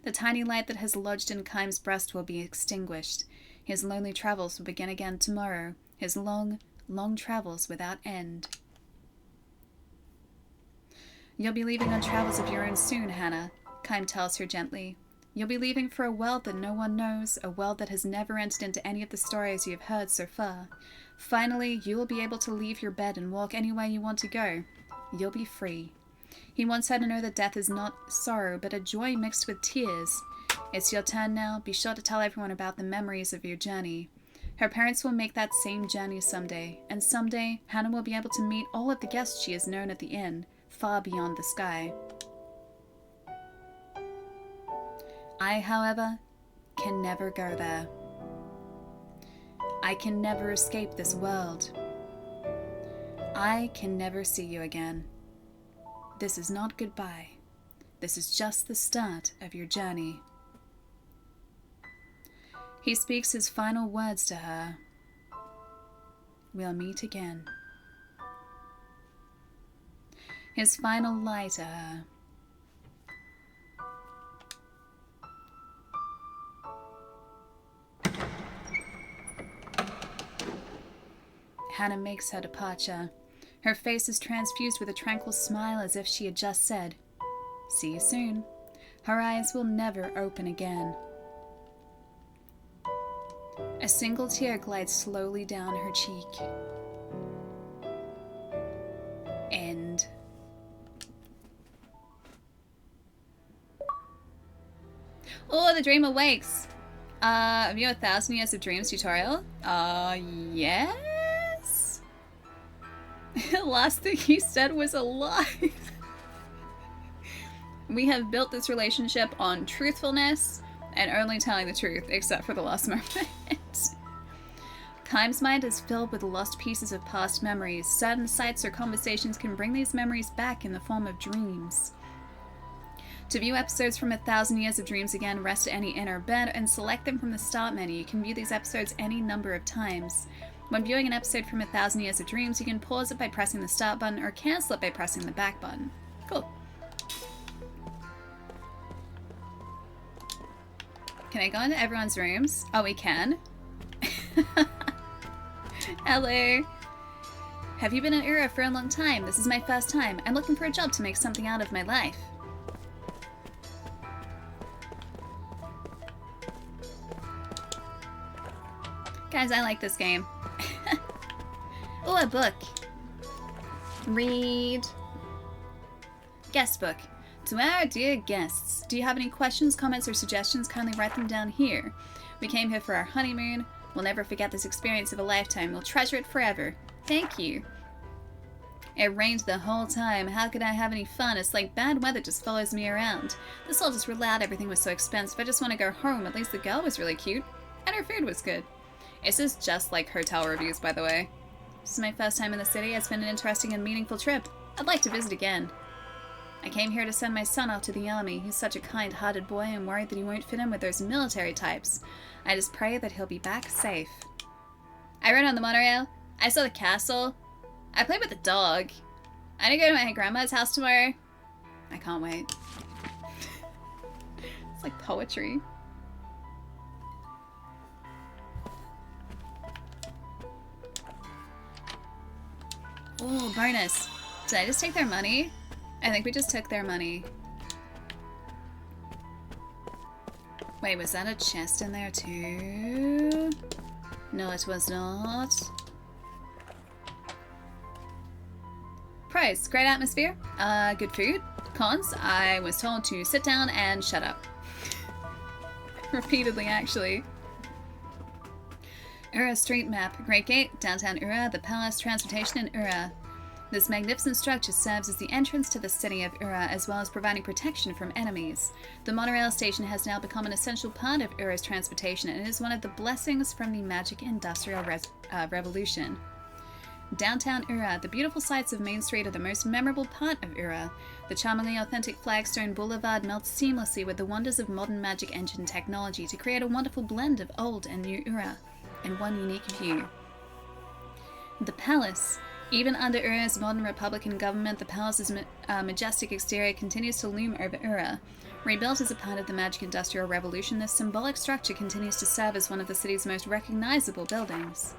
The tiny light that has lodged in Kaim's breast will be extinguished. His lonely travels will begin again tomorrow, his long, long travels without end. You'll be leaving on travels of your own soon, Hannah, Kaim tells her gently. You'll be leaving for a world that no one knows, a world that has never entered into any of the stories you have heard so far. Finally, you will be able to leave your bed and walk anywhere you want to go. You'll be free. He wants her to know that death is not sorrow, but a joy mixed with tears. It's your turn now. Be sure to tell everyone about the memories of your journey. Her parents will make that same journey someday, and someday Hannah will be able to meet all of the guests she has known at the inn, far beyond the sky. I, however, can never go there. I can never escape this world. I can never see you again. This is not goodbye. This is just the start of your journey. He speaks his final words to her. We'll meet again. His final lie to her. Hannah makes her departure. Her face is transfused with a tranquil smile as if she had just said, "See you soon." Her eyes will never open again. A single tear glides slowly down her cheek. End. Oh, the dream awakes. View 1,000 Years of Dreams tutorial. Yes? The last thing he said was a lie. We have built this relationship on truthfulness and only telling the truth, except for the last moment. Kaim's mind is filled with lost pieces of past memories. Certain sights or conversations can bring these memories back in the form of dreams. To view episodes from 1,000 Years of Dreams again, rest at any inn or bed and select them from the start menu. You can view these episodes any number of times. When viewing an episode from 1,000 Years of Dreams, you can pause it by pressing the start button or cancel it by pressing the back button. Cool. Can I go into everyone's rooms? Oh, we can. Hello. Have you been in Ura for a long time? This is my first time. I'm looking for a job to make something out of my life. Guys, I like this game. Oh, a book. Read. Guest book. To our dear guests, do you have any questions, comments, or suggestions? Kindly write them down here. We came here for our honeymoon. We'll never forget this experience of a lifetime. We'll treasure it forever. Thank you. It rained the whole time. How could I have any fun? It's like bad weather just follows me around. This all just real loud. Everything was so expensive. I just want to go home. At least the girl was really cute. And her food was good. This is just like hotel reviews, by the way. This is my first time in the city. It's been an interesting and meaningful trip. I'd like to visit again. I came here to send my son off to the army. He's such a kind-hearted boy. I'm worried that he won't fit in with those military types. I just pray that he'll be back safe. I rode on the monorail. I saw the castle. I played with the dog. I'm gonna go to my grandma's house tomorrow. I can't wait. It's like poetry. Oh, bonus. Did I just take their money? I think we just took their money. Wait, was that a chest in there too? No, it was not. Pros, great atmosphere, good food. Cons, I was told to sit down and shut up. Repeatedly, actually. Ura street map, Great Gate, downtown Ura, the palace, transportation in Ura. This magnificent structure serves as the entrance to the city of Ura, as well as providing protection from enemies. The monorail station has now become an essential part of Ura's transportation and is one of the blessings from the magic industrial revolution. Downtown Ura, the beautiful sights of Main Street are the most memorable part of Ura. The charmingly authentic Flagstone Boulevard melts seamlessly with the wonders of modern magic engine technology to create a wonderful blend of old and new Ura, in one unique view. The palace. Even under Ura's modern Republican government, the palace's majestic exterior continues to loom over Ura. Rebuilt as a part of the magic industrial revolution, this symbolic structure continues to serve as one of the city's most recognizable buildings.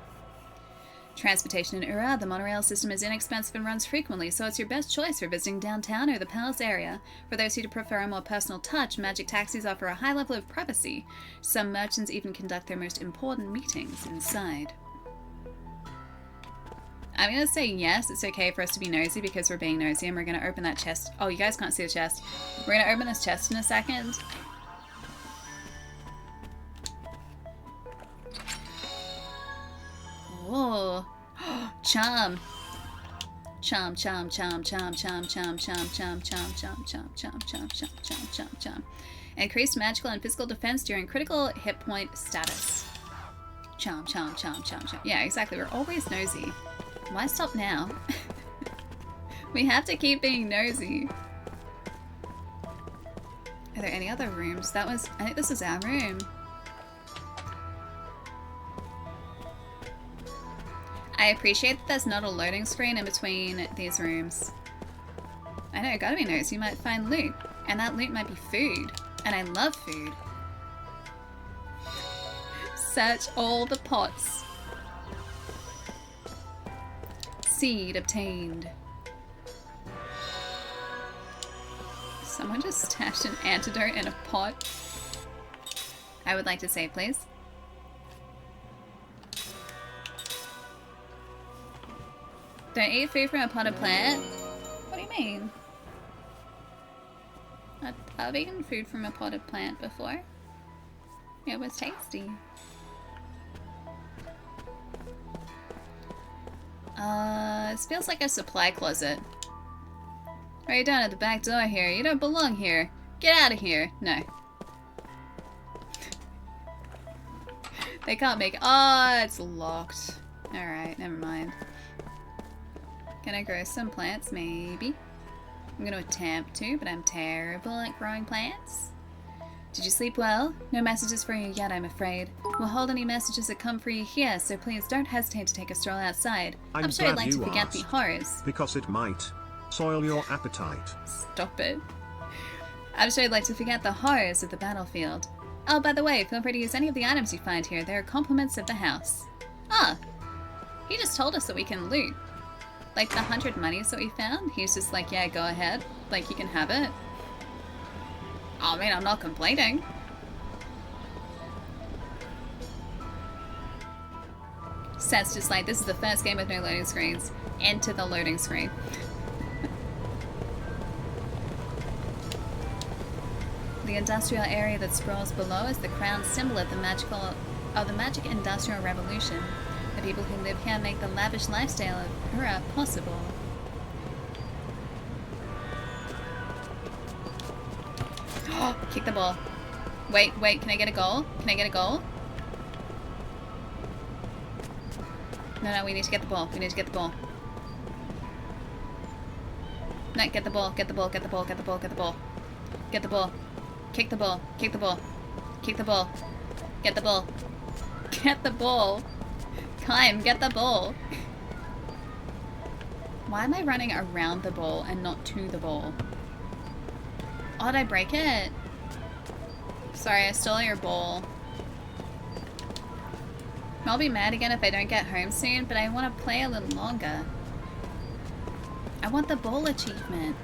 Transportation in Ura, the monorail system is inexpensive and runs frequently, so it's your best choice for visiting downtown or the palace area. For those who prefer a more personal touch, magic taxis offer a high level of privacy. Some merchants even conduct their most important meetings inside. I'm gonna say yes, it's okay for us to be nosy because we're being nosy, and we're gonna open that chest. Oh, you guys can't see the chest. We're gonna open this chest in a second. Oh, charm. Charm, charm, charm, charm, charm, charm, charm, charm, charm, charm, charm, charm, charm, charm, charm, charm, charm. Increased magical and physical defense during critical hit point status. Charm, charm, charm, charm, charm. Yeah, exactly. We're always nosy. Why stop now? We have to keep being nosy. Are there any other rooms? I think this is our room. I appreciate that there's not a loading screen in between these rooms. I know, gotta be nosy. You might find loot. And that loot might be food. And I love food. Search all the pots. Seed obtained. Someone just stashed an antidote in a pot. I would like to save, please. Don't eat food from a potted plant? What do you mean? I've eaten food from a potted plant before. It was tasty. This feels like a supply closet. What are you doing at the back door here? You don't belong here. Get out of here. No. They can't make... Oh, it's locked. Alright, never mind. Can I grow some plants? Maybe. I'm gonna attempt to, but I'm terrible at growing plants. Did you sleep well? No messages for you yet, I'm afraid. We'll hold any messages that come for you here, so please don't hesitate to take a stroll outside. I'm sure you'd like to forget the horrors. Because it might soil your appetite. Stop it. I'm sure you'd like to forget the horrors of the battlefield. Oh, by the way, feel free to use any of the items you find here. They're compliments of the house. Ah, he just told us that we can loot. Like the 100 monies that we found, he's just like, yeah, go ahead. Like, you can have it. I mean, I'm not complaining. Seth's just like, this is the first game with no loading screens. Enter the loading screen. The industrial area that sprawls below is the crown symbol of the magic industrial revolution. The people who live here make the lavish lifestyle of Ura possible. Kick the ball. Wait, can I get a goal? Can I get a goal? No, we need to get the ball. We need to get the ball. No, get the ball, get the ball, get the ball, get the ball, get the ball. Get the ball. Kick the ball, kick the ball. Kick the ball. Get the ball. Get the ball. Kaim, get the ball. Why am I running around the ball and not to the ball? Oh, did I break it? Sorry, I stole your ball. I'll be mad again if I don't get home soon, but I want to play a little longer. I want the ball achievement.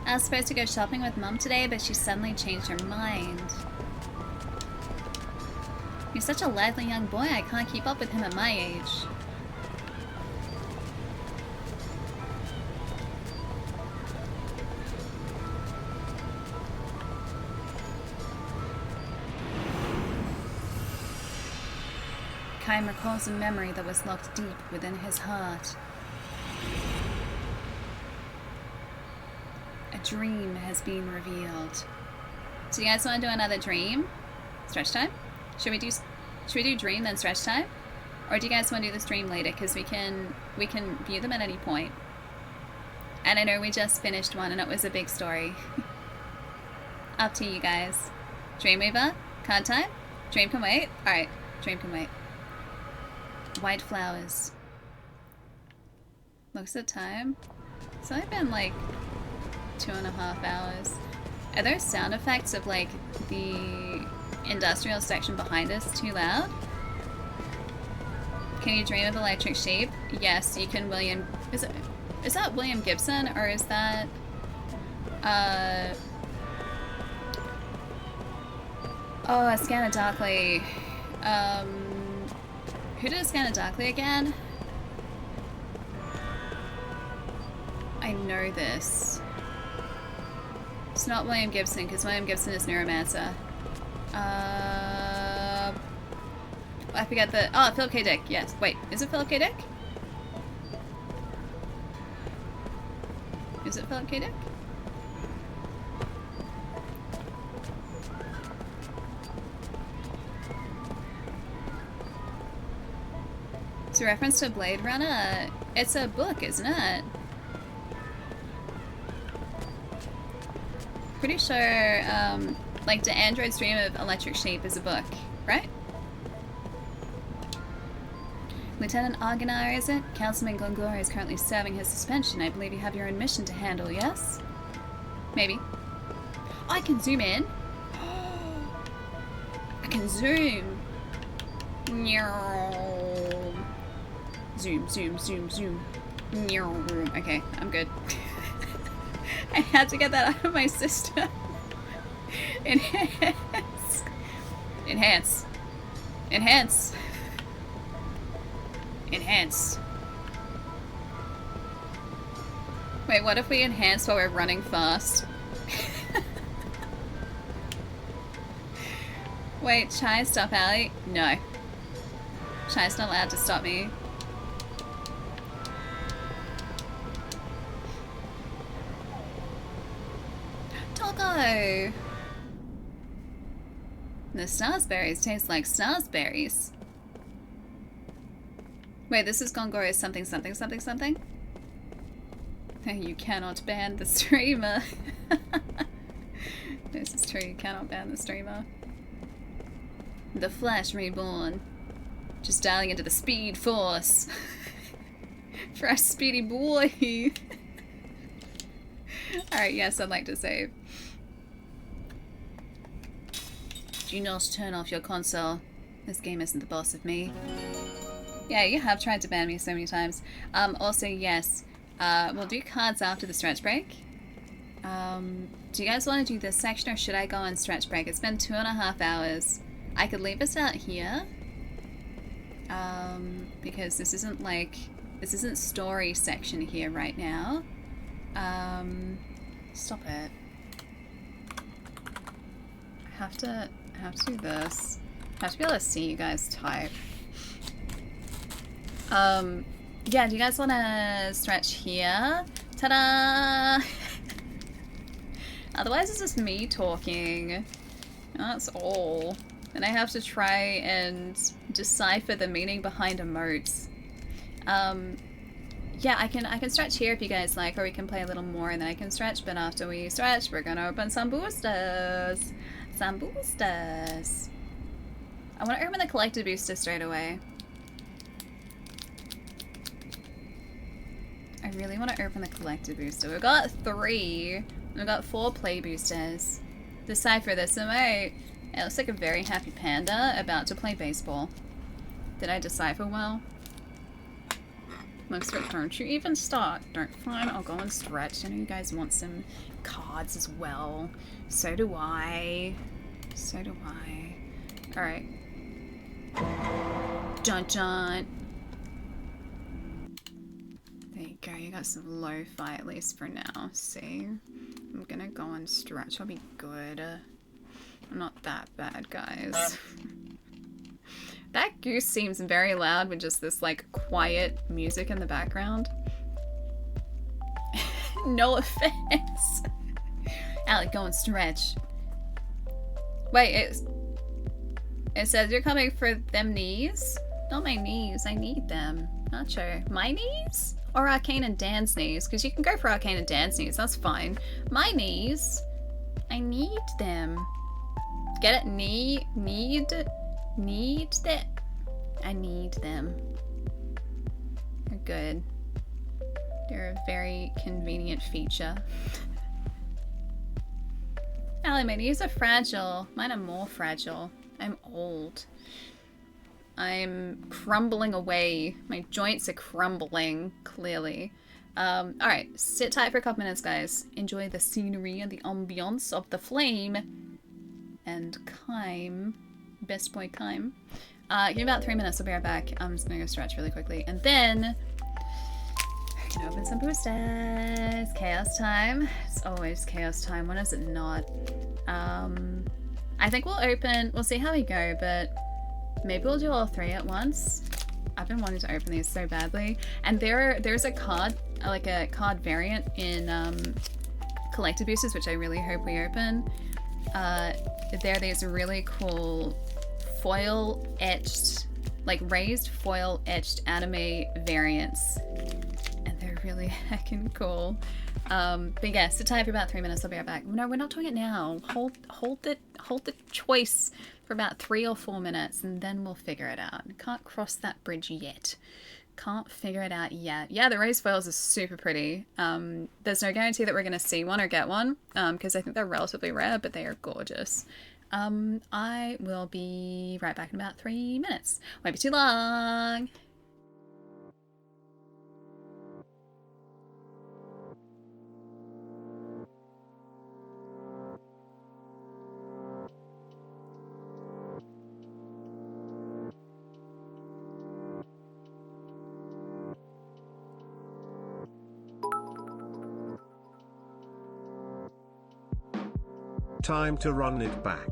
I was supposed to go shopping with Mum today, but she suddenly changed her mind. You're such a lively young boy, I can't keep up with him at my age. Kaim recalls a memory that was locked deep within his heart. A dream has been revealed. So you guys want to do another dream? Stretch time? Should we do dream then stretch time? Or do you guys want to do this dream later? Because we can view them at any point. And I know we just finished one and it was a big story. Up to you guys. Dreamweaver? Card time? Dream can wait? Alright, dream can wait. White flowers. Looks at time. It's only been like 2.5 hours. Are those sound effects of like the industrial section behind us too loud? Can you dream of electric sheep? Yes, you can, William. Is that William Gibson or is that oh, A Scanner Darkly. Who did A Scanner Darkly again? I know this. It's not William Gibson, because William Gibson is Neuromancer. I forget the... Oh, Philip K. Dick, yes. Wait, is it Philip K. Dick? Is it Philip K. Dick? It's a reference to Blade Runner. It's a book, isn't it? Pretty sure, like, The Android's Dream of Electric Sheep is a book, right? Lieutenant Argonar, is it? Councilman Glengora is currently serving his suspension. I believe you have your own mission to handle, yes? Maybe. Oh, I can zoom in. I can zoom. Zoom, zoom, zoom, zoom. Okay, I'm good. I had to get that out of my system. Enhance. Enhance. Enhance. Enhance. Wait, what if we enhance while we're running fast? Wait, Chai, stop Ali? No. Chai's not allowed to stop me. Doggo! The snarsberries taste like snarsberries. Wait, this is Gongoro something something something something? You cannot ban the streamer. This is true, you cannot ban the streamer. The Flash Reborn. Just dialing into the Speed Force. Fresh speedy boy. Alright, yes, I'd like to save. Do not turn off your console. This game isn't the boss of me. Yeah, you have tried to ban me so many times. Also, yes. We'll do cards after the stretch break. Do you guys want to do this section or should I go on stretch break? It's been 2.5 hours. I could leave us out here. Because this isn't story section here right now. Stop it. I have to do this. I have to be able to see you guys type. Yeah, do you guys want to stretch here? Ta-da! Otherwise it's just me talking. That's all. And I have to try and decipher the meaning behind emotes. Yeah, I can stretch here if you guys like, or we can play a little more and then I can stretch, but after we stretch, we're gonna open some boosters. Some boosters. I want to open the collected booster straight away. I really want to open the collected booster. We've got 3. We've got 4 play boosters. Decipher this emote. It looks like a very happy panda about to play baseball. Did I decipher well? Looks like, don't you even start. Don't. Fine, I'll go and stretch. I know you guys want some cards as well. So do I. So do I. Alright. Dun dun. There you go. You got some lo-fi at least for now. See? I'm gonna go and stretch. I'll be good. I'm not that bad, guys. That goose seems very loud with just this, like, quiet music in the background. No offense. Alec, go and stretch. Wait, it says you're coming for them knees? Not my knees, I need them. Not sure. My knees? Or Arcane and Dan's knees? Because you can go for Arcane and Dan's knees, that's fine. My knees? I need them. Get it? Need that. I need them. They're good. They're a very convenient feature. Allie, my knees are fragile. Mine are more fragile. I'm old. I'm crumbling away. My joints are crumbling, clearly. Alright, sit tight for a couple minutes, guys. Enjoy the scenery and the ambiance of the flame. And Kaim, best boy Kaim. Give me about 3 minutes, I'll be right back. I'm just gonna go stretch really quickly. And then we can open some boosters. Chaos time. It's always chaos time. When is it not? I think we'll see how we go, but maybe we'll do all 3 at once. I've been wanting to open these so badly. And there's a card, like a card variant in collector boosters, which I really hope we open. There are these really cool foil etched, like raised foil etched anime variants. And they're really heckin' cool. But yeah, sit tight for about 3 minutes, I'll be right back. No, we're not doing it now. Hold the choice for about 3 or 4 minutes and then we'll figure it out. Can't cross that bridge yet. Can't figure it out yet. Yeah, the raised foils are super pretty. There's no guarantee that we're going to see one or get one, because I think they're relatively rare, but they are gorgeous. I will be right back in about 3 minutes. Won't be too long. Time to run it back.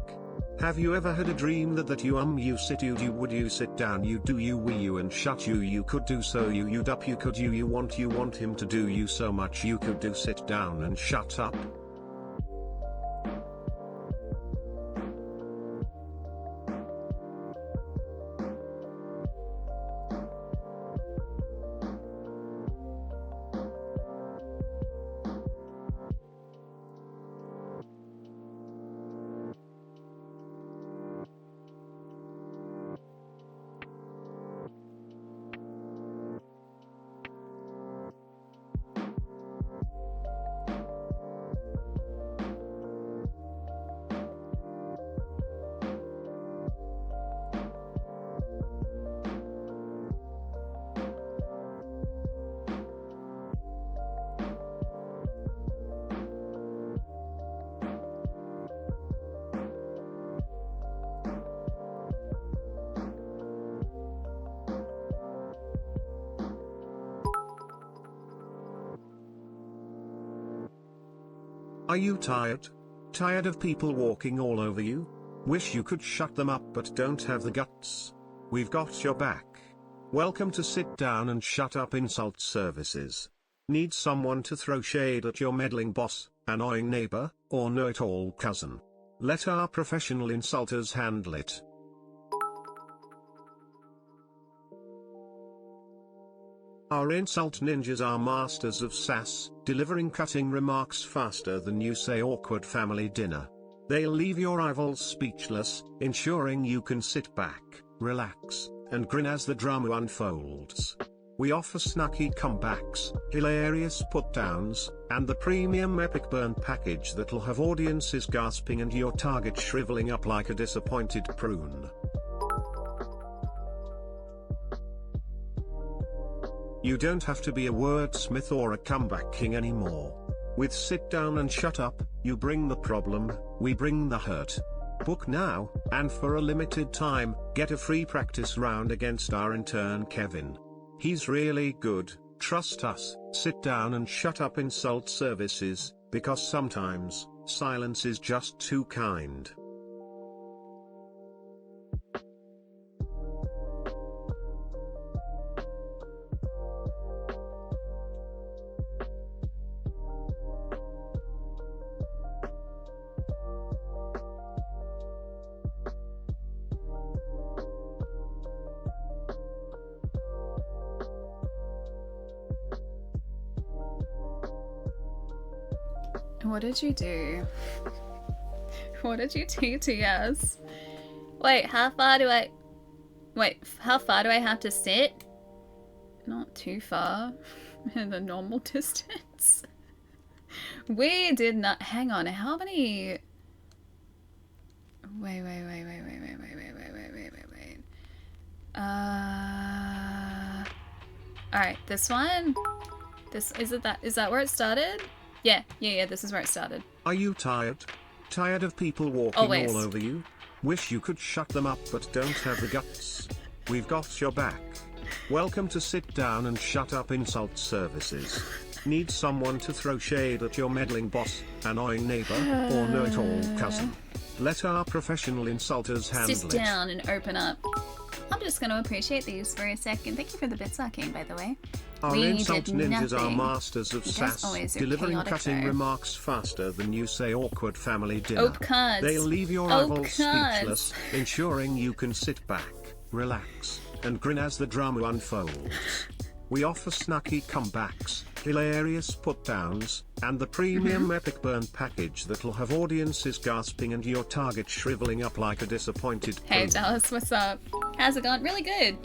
Have you ever had a dream that you sit you would you sit down you do you we you and shut you could do so you'd up you could you want him to do you so much you could do sit down and shut up? Are you tired? Tired of people walking all over you? Wish you could shut them up but don't have the guts? We've got your back. Welcome to Sit Down and Shut Up Insult Services. Need someone to throw shade at your meddling boss, annoying neighbor, or know-it-all cousin? Let our professional insulters handle it. Our insult ninjas are masters of sass, delivering cutting remarks faster than you say awkward family dinner. They'll leave your rivals speechless, ensuring you can sit back, relax, and grin as the drama unfolds. We offer snarky comebacks, hilarious put-downs, and the premium epic burn package that'll have audiences gasping and your target shriveling up like a disappointed prune. You don't have to be a wordsmith or a comeback king anymore. With Sit Down and Shut Up, you bring the problem, we bring the hurt. Book now, and for a limited time, get a free practice round against our intern Kevin. He's really good, trust us. Sit Down and Shut Up Insult Services, because sometimes, silence is just too kind. What did you do? What did you do to us? Wait, how far do I have to sit? Not too far. In the normal distance. We did not. Hang on, how many? Wait. Alright, this one? Is that where it started? Yeah, this is where it started. Are you tired? Tired of people walking all over you? Wish you could shut them up but don't have the guts? We've got your back. Welcome to Sit Down and Shut Up Insult Services. Need someone to throw shade at your meddling boss, annoying neighbor, or know-it-all cousin? Let our professional insulters handle it. Sit down and open up. I'm just going to appreciate these for a second. Thank you for the Bitsucking, by the way. Our insult ninjas are masters of sass, delivering cutting remarks faster than you say awkward family dinner. They'll leave your rivals speechless, ensuring you can sit back, relax, and grin as the drama unfolds. We offer snarky comebacks, hilarious put-downs, and the premium epic burn package that'll have audiences gasping and your target shriveling up like a disappointed Hey prune. Dallas, what's up? How's it going? Really good.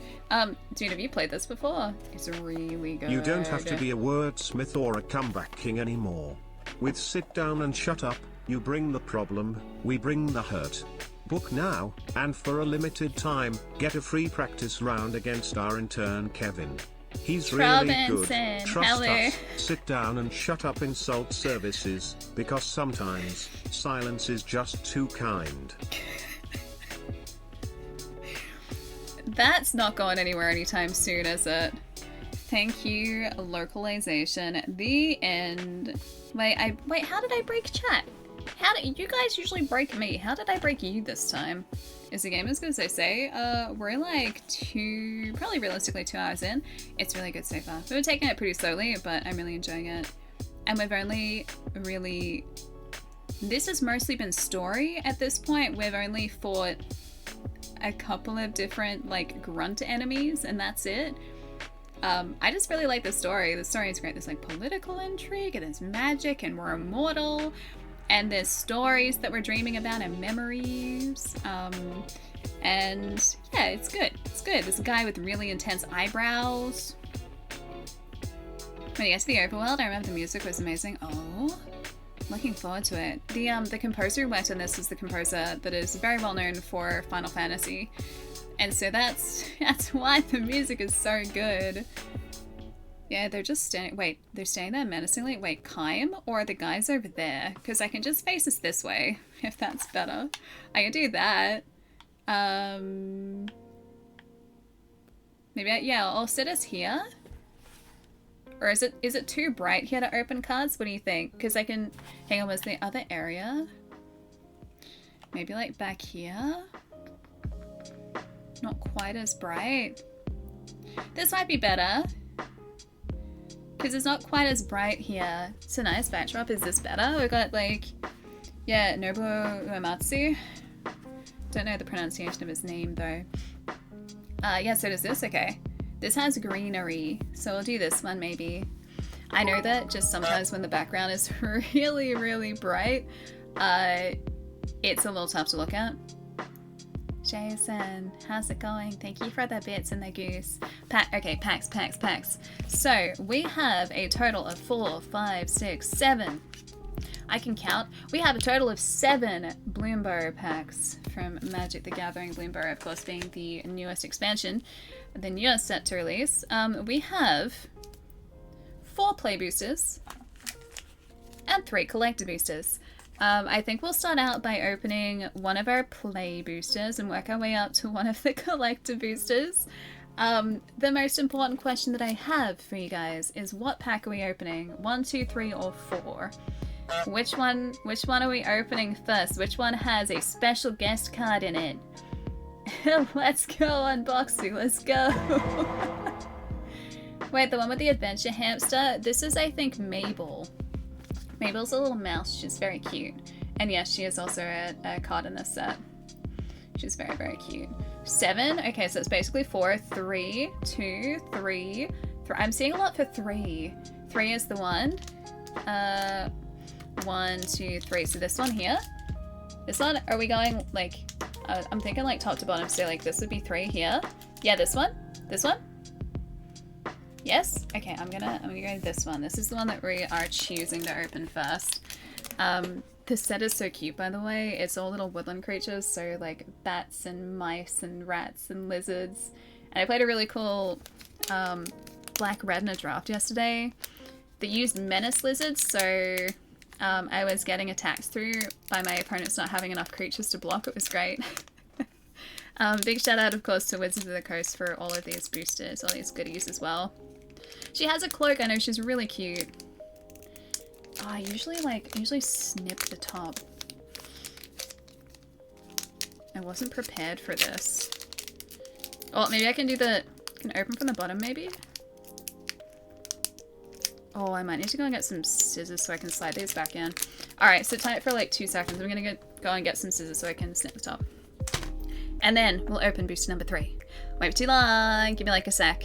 Dude, have you played this before? It's really good. You don't have to be a wordsmith or a comeback king anymore. With Sit Down and Shut Up, you bring the problem, we bring the hurt. Book now, and for a limited time, get a free practice round against our intern Kevin. He's really good. Trust us. Sit Down and Shut Up Insult Services, because sometimes, silence is just too kind. That's not going anywhere anytime soon, is it? Thank you, localization. The end. Wait, how did I break chat? How did you guys usually break me? How did I break you this time? Is the game as good as they say? We're like probably realistically 2 hours in. It's really good so far. We've been taking it pretty slowly, but I'm really enjoying it. And we've only really, this has mostly been story at this point. We've only fought a couple of different like grunt enemies, and that's it. I just really like the story. The story is great. There's like political intrigue, and there's magic, and we're immortal. And there's stories that we're dreaming about and memories. And yeah, it's good. It's good. There's a guy with really intense eyebrows. When you get to the overworld, I remember the music was amazing. Oh, looking forward to it. The composer who worked on this is the composer that is very well known for Final Fantasy. And so that's why the music is so good. Yeah, they're just standing. Wait, they're standing there menacingly. Wait, Kaim or the guys over there? Because I can just face us this way, if that's better. I can do that. Maybe yeah, I'll sit us here. Or is it too bright here to open cards? What do you think? Because I can... Hang on, was the other area? Maybe like back here? Not quite as bright. This might be better. Because it's not quite as bright here. It's a nice backdrop. Is this better? We got like... Yeah, Nobuo Uematsu. Don't know the pronunciation of his name though. Yeah, so does this. Okay. This has greenery, so we'll do this one maybe. I know that just sometimes when the background is really, really bright, it's a little tough to look at. Jason, how's it going? Thank you for the bits and the goose. Okay, packs. So we have a total of 4, 5, 6, 7. I can count. We have a total of 7 Bloomburrow packs from Magic the Gathering. Bloomburrow, of course, being the newest expansion, the newest set to release. We have 4 play boosters and 3 collector boosters. I think we'll start out by opening one of our play boosters and work our way up to one of the collector boosters. The most important question that I have for you guys is, what pack are we opening? 1, 2, 3, or 4? Which one are we opening first? Which one has a special guest card in it? Let's go unboxing, let's go. Wait, the one with the adventure hamster? This is, I think, Mabel. Mabel's a little mouse, she's very cute. And yes, she is also a card in this set. She's very, very cute. 7, okay, so it's basically 4, 3, 2, 3. I'm seeing a lot for 3. 3 is the one. 1, 2, 3. So this one here. This one, are we going like, I'm thinking like top to bottom, so like this would be 3 here. Yeah, this one. This one. Yes? Okay, I'm gonna go this one. This is the one that we are choosing to open first. This set is so cute, by the way. It's all little woodland creatures, so like bats and mice and rats and lizards. And I played a really cool black red in a draft yesterday. They used menace lizards, so I was getting attacked through by my opponents not having enough creatures to block. It was great. Big shout out, of course, to Wizards of the Coast for all of these boosters, all these goodies as well. She has a cloak. I know, she's really cute. Oh, I usually snip the top. I wasn't prepared for this. Oh, maybe I can can open from the bottom maybe? Oh, I might need to go and get some scissors so I can slide these back in. Alright, sit tight for like 2 seconds. I'm gonna go and get some scissors so I can snip the top. And then we'll open booster number 3. Wait too long, give me like a sec.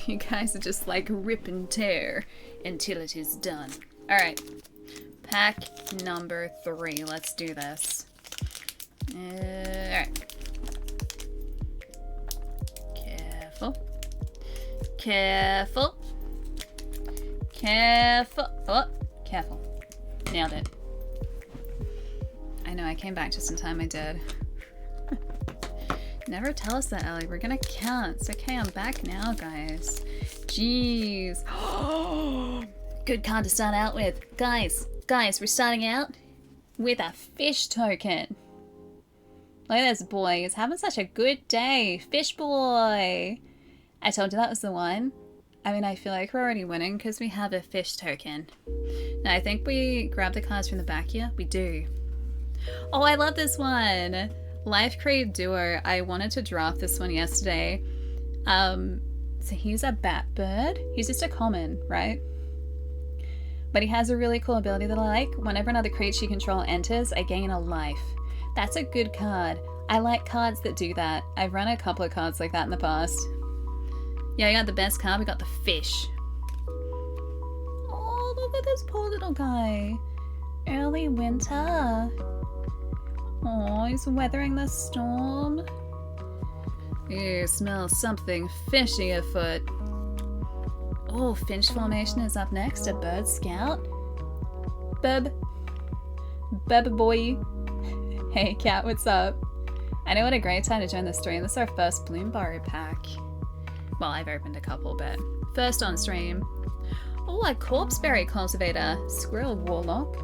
You guys are just like rip and tear until it is done. Alright. Pack number 3. Let's do this. Alright. Careful. Careful. Careful. Oh, careful. Nailed it. I know, I came back just in time, I did. Never tell us that, Ellie. We're gonna count. It's okay, I'm back now, guys. Jeez. Good card to start out with. Guys, we're starting out with a fish token. Look at this boy. He's having such a good day. Fish boy. I told you that was the one. I mean, I feel like we're already winning because we have a fish token. Now, I think we grab the cards from the back here. We do. Oh, I love this one. Life Creed Duo. I wanted to draft this one yesterday. So he's a bat bird. He's just a common, right? But he has a really cool ability that I like. Whenever another creature you control enters, I gain a life. That's a good card. I like cards that do that. I've run a couple of cards like that in the past. Yeah, I got the best card. We got the fish. Oh, look at this poor little guy. Early winter. Oh, he's weathering the storm. You smell something fishy afoot. Oh, Finch Formation is up next. A bird scout. Bub boy. Hey cat, what's up? I know what a great time to join the stream. This is our first Bloomberry pack. Well, I've opened a couple, but first on stream. Oh, a corpseberry cultivator. Squirrel warlock.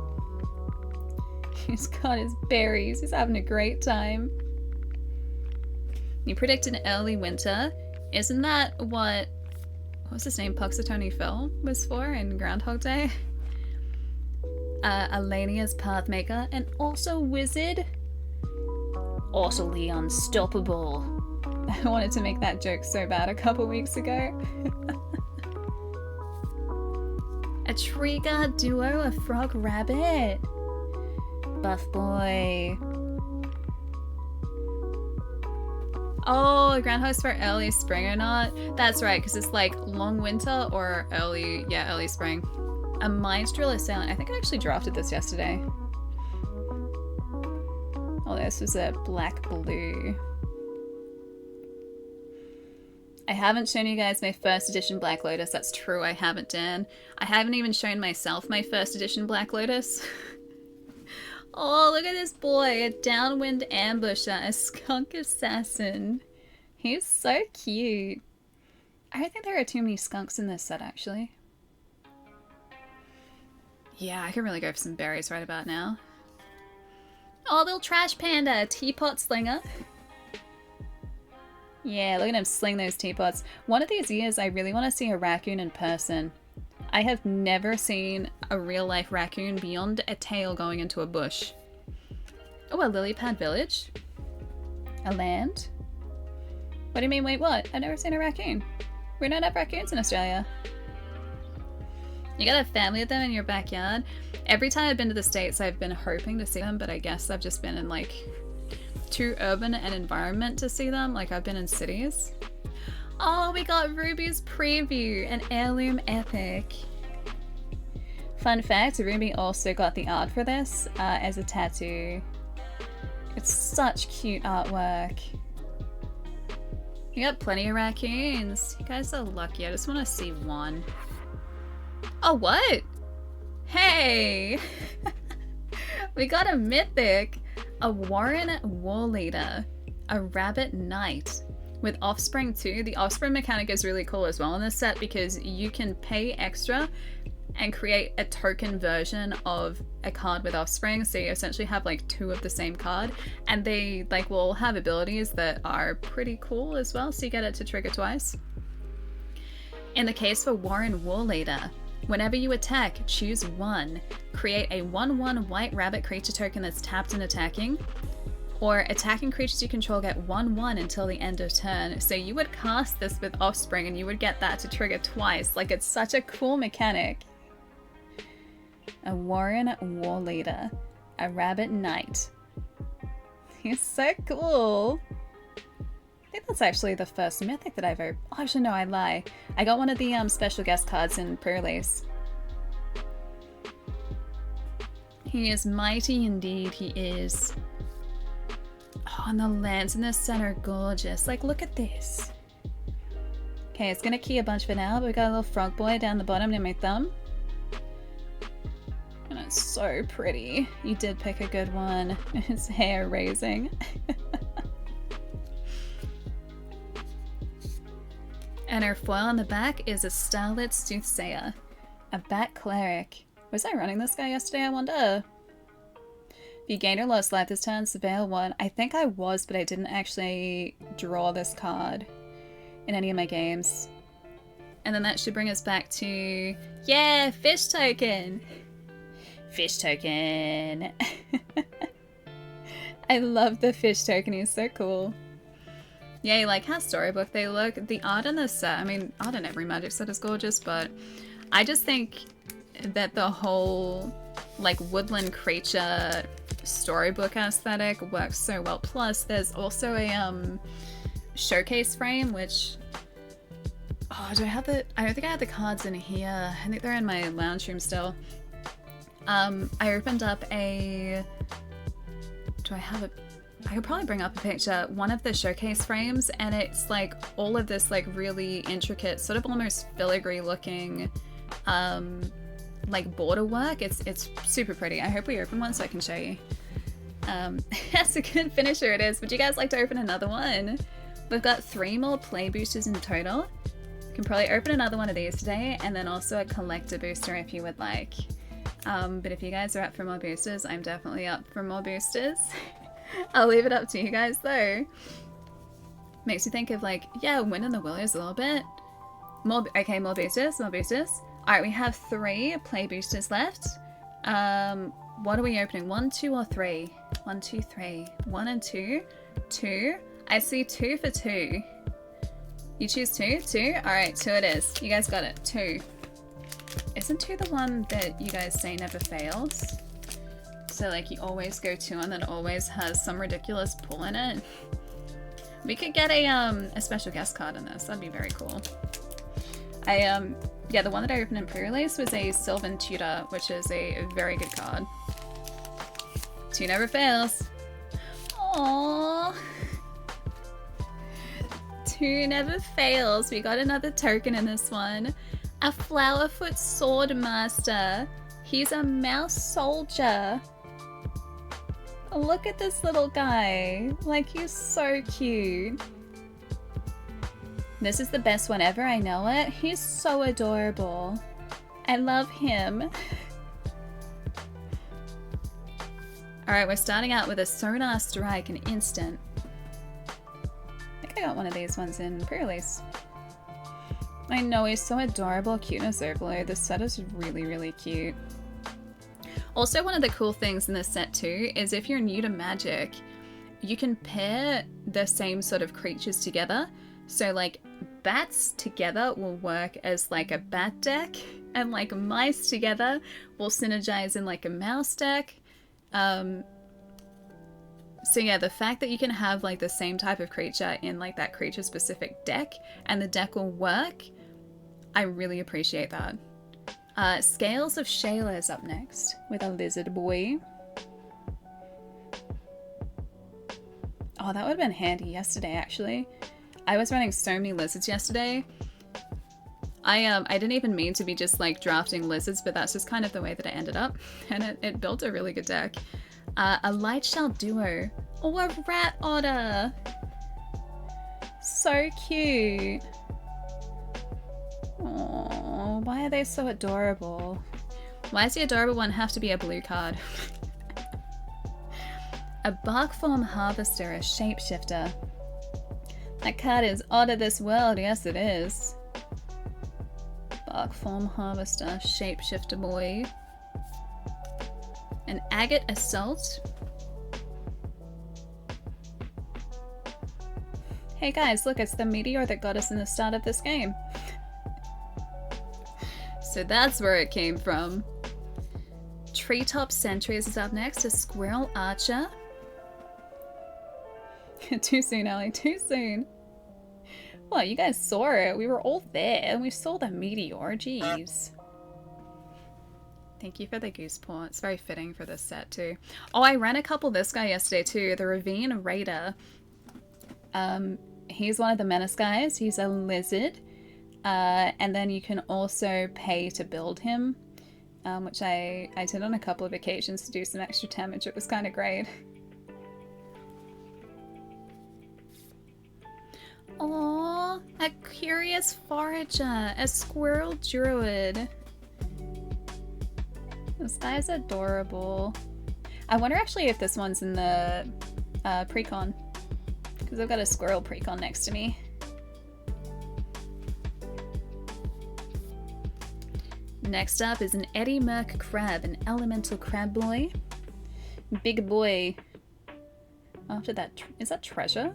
He's got his berries. He's having a great time. You predict an early winter. Isn't that what was his name? Puxatony Phil was for in Groundhog Day? Alania's Pathmaker, and also Wizard. Also the Unstoppable. I wanted to make that joke so bad a couple weeks ago. A tree guard duo, a frog rabbit. Buff boy. Oh, groundhog's for early spring or not? That's right, because it's like long winter or early spring. A mind drill assailant. I think I actually drafted this yesterday. Oh, this was a black blue. I haven't shown you guys my first edition Black Lotus. That's true, I haven't, Dan. I haven't even shown myself my first edition Black Lotus. Oh, look at this boy. A downwind ambusher, a skunk assassin. He's so cute. I don't think there are too many skunks in this set, actually. Yeah, I can really go for some berries right about now. Oh, little trash panda, teapot slinger. Yeah, look at him sling those teapots. One of these years, I really want to see a raccoon in person. I have never seen a real-life raccoon beyond a tail going into a bush. Oh, a lily pad village? A land? What do you mean, wait, what? I've never seen a raccoon. We don't have raccoons in Australia. You got a family of them in your backyard? Every time I've been to the States, I've been hoping to see them, but I guess I've just been in, like, too urban an environment to see them. Like, I've been in cities. Oh, we got Ruby's preview, an heirloom epic. Fun fact, Ruby also got the art for this as a tattoo. It's such cute artwork. You got plenty of raccoons. You guys are lucky. I just want to see one. Oh, what? Hey! We got a mythic. A Warren War Leader. A Rabbit Knight. With Offspring too. The Offspring mechanic is really cool as well in this set because you can pay extra and create a token version of a card with Offspring. So you essentially have like two of the same card. And they like will have abilities that are pretty cool as well. So you get it to trigger twice. In the case for Warren War Leader, whenever you attack, choose one. Create a 1/1 white rabbit creature token that's tapped and attacking. Or attacking creatures you control get 1/1 until the end of turn. So you would cast this with Offspring and you would get that to trigger twice. Like, it's such a cool mechanic. A Warren War Leader. A Rabbit Knight. He's so cool. I think that's actually the first mythic that I've ever... Oh, actually, no, I lie. I got one of the special guest cards in pre-release. He is mighty indeed, he is. Oh, and the lands in this set are gorgeous. Like, look at this. Okay, it's gonna key a bunch for now, but we got a little frog boy down the bottom near my thumb. And it's so pretty. You did pick a good one. It's hair raising. And her foil on the back is a Starlit Soothsayer. A Bat Cleric. Was I running this guy yesterday, I wonder? If you gained or lost life this turn, surveil one. I think I was, but I didn't actually draw this card in any of my games. And then that should bring us back to... Yeah, fish token! Fish token! I love the fish token, he's so cool. Yeah, you like how storybook they look. The art in this set, I mean, art in every Magic set is gorgeous, but I just think that the whole, like, woodland creature storybook aesthetic works so well. Plus, there's also a showcase frame, which... Oh, do I have the... I don't think I have the cards in here. I think they're in my lounge room still. I opened up a do I have a... I could probably bring up a picture. One of the showcase frames, and it's like all of this like really intricate, sort of almost filigree looking like border work. It's super pretty. I hope we open one so I can show you. That's a good finisher it is. Would you guys like to open another one? We've got 3 more play boosters in total. Can probably open another one of these today, and then also a collector booster if you would like. But if you guys are up for more boosters, I'm definitely up for more boosters. I'll leave it up to you guys though. Makes me think of like, yeah, winning the Williams a little bit. More boosters, more boosters. Alright, we have 3 play boosters left. What are we opening? 1, 2, or 3? 1, 2, 3. 1 and 2. 2. I see 2 for 2. You choose 2? 2? Alright, 2 it is. You guys got it. 2. Isn't 2 the one that you guys say never fails? So like you always go 2 and then always has some ridiculous pull in it? We could get a special guest card in this. That'd be very cool. Yeah, the one that I opened in pre-release was a Sylvan Tutor, which is a very good card. 2 never fails. Aww. 2 never fails. We got another token in this one. A Flowerfoot Swordmaster. He's a mouse soldier. Look at this little guy. Like, he's so cute. This is the best one ever, I know it. He's so adorable. I love him. Alright, we're starting out with a Sonar Strike, an instant. I think I got one of these ones in pre-release. I know, he's so adorable. Cuteness overload. This set is really, really cute. Also, one of the cool things in this set too is if you're new to Magic, you can pair the same sort of creatures together. So like bats together will work as like a bat deck, and like mice together will synergize in like a mouse deck. So yeah, the fact that you can have like the same type of creature in like that creature specific deck and the deck will work, I really appreciate that. Scales of Shayla is up next with a lizard boy. Oh, that would have been handy yesterday actually. I was running so many lizards yesterday. I didn't even mean to be just like drafting lizards, but that's just kind of the way that it ended up. And it built a really good deck. A Lightshell Duo. Oh, a Rat Otter. So cute. Oh, why are they so adorable? Why does the adorable one have to be a blue card? A Barkform Harvester, a Shapeshifter. That card is out of this world, yes it is. Barkform Harvester, Shapeshifter boy. An Agate Assault. Hey guys, look, it's the meteor that got us in the start of this game. So that's where it came from. Treetop Sentries is up next. A Squirrel Archer. Too soon, Ellie. Too soon. Well, you guys saw it. We were all there and we saw the meteor. Jeez. Thank you for the goose paw. It's very fitting for this set too. Oh, I ran a couple this guy yesterday too. The Ravine Raider. He's one of the menace guys. He's a lizard. And then you can also pay to build him, which I did on a couple of occasions to do some extra damage. It was kind of great. Aww, a Curious Forager, a Squirrel Druid. This guy's adorable. I wonder actually if this one's in the precon, because I've got a squirrel precon next to me. Next up is an Eddie Merc Crab, an elemental crab boy. Big boy. After that, is that treasure?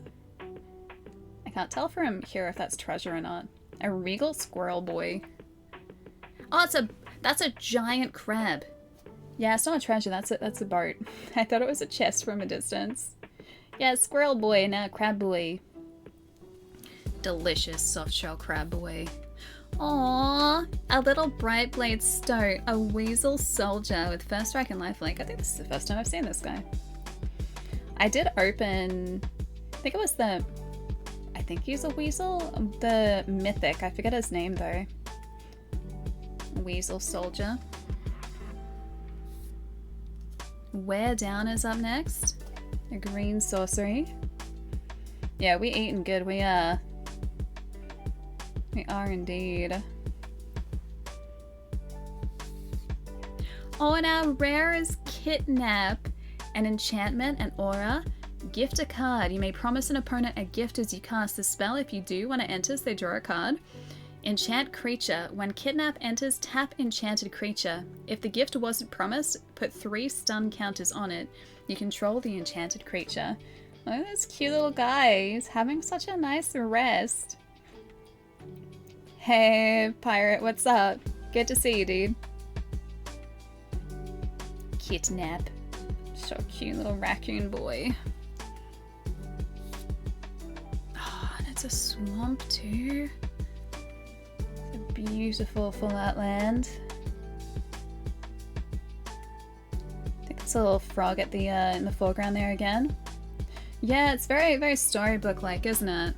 I can't tell from here if that's treasure or not. A regal squirrel boy. Oh, that's a giant crab. Yeah, it's not a treasure, that's a boat. I thought it was a chest from a distance. Yeah, squirrel boy, now crab boy. Delicious soft shell crab boy. Aww, a little bright blade stoat, a weasel soldier with first strike and lifelink. I think this is the first time I've seen this guy. I did open, I think it was the, I think he's a weasel, the mythic, I forget his name though. Weasel soldier. Wear Down is up next. A green sorcery. Yeah, we eating good, we are. We are indeed. Oh, and our rare is Kidnap, an enchantment, an aura. Gift a card. You may promise an opponent a gift as you cast the spell. If you do, when it enters, they draw a card. Enchant creature. When Kidnap enters, tap enchanted creature. If the gift wasn't promised, put 3 stun counters on it. You control the enchanted creature. Oh, this cute little guy. He's having such a nice rest. Hey, pirate, what's up? Good to see you, dude. Kidnap. So cute little raccoon boy. Oh, and it's a swamp too. It's a beautiful Fallout land. I think it's a little frog at the in the foreground there again. Yeah, it's very, very storybook-like, isn't it?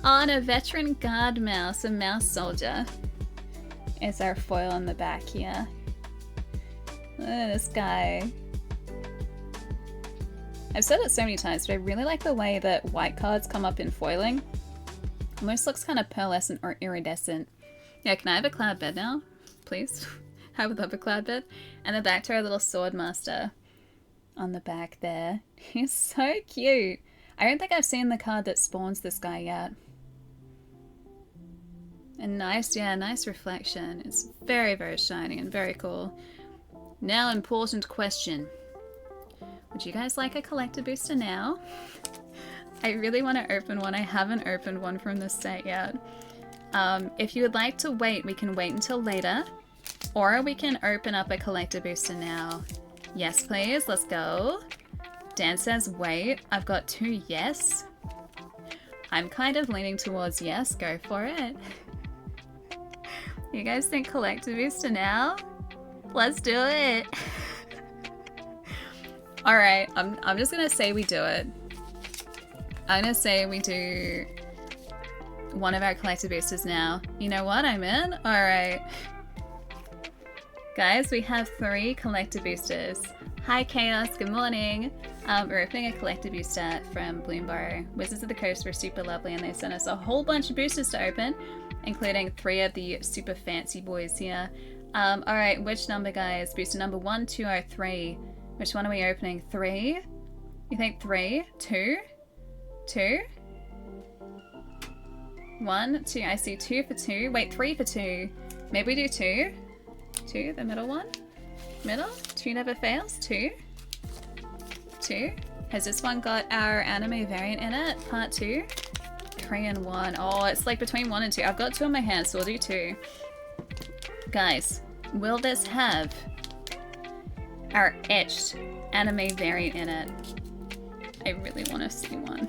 On a veteran guard mouse, a mouse soldier. Is our foil on the back here. This guy. I've said it so many times, but I really like the way that white cards come up in foiling. Almost looks kind of pearlescent or iridescent. Yeah, can I have a cloud bed now? Please? I would love a cloud bed. And then back to our little sword master on the back there. He's so cute. I don't think I've seen the card that spawns this guy yet. And nice, yeah, nice reflection. It's very, very shiny and very cool. Now, important question. Would you guys like a collector booster now? I really want to open one. I haven't opened one from this set yet. If you would like to wait, we can wait until later. Or we can open up a collector booster now. Yes, please. Let's go. Dan says wait. I've got 2 yes. I'm kind of leaning towards yes. Go for it. You guys think collector booster now? Let's do it. Alright, I'm just gonna say we do it. I'm gonna say we do one of our collector boosters now. You know what? I'm in? Alright. Guys, we have 3 collector boosters. Hi Chaos, good morning. We're opening a collector booster from Bloomberg. Wizards of the Coast were super lovely and they sent us a whole bunch of boosters to open, including 3 of the super fancy boys here. Alright, which number, guys? Booster number 1, 2, or 3? Which one are we opening? 3? You think 3? 2? 2? 1, 2. I see 2 for 2. Wait, 3 for 2. Maybe we do 2? 2, the middle one? Middle? 2 never fails? 2? 2? Has this one got our anime variant in it? Part 2? 3 and 1. Oh, it's like between 1 and 2. I've got 2 in my hand, so we'll do 2. Guys, will this have our etched anime variant in it? I really want to see one.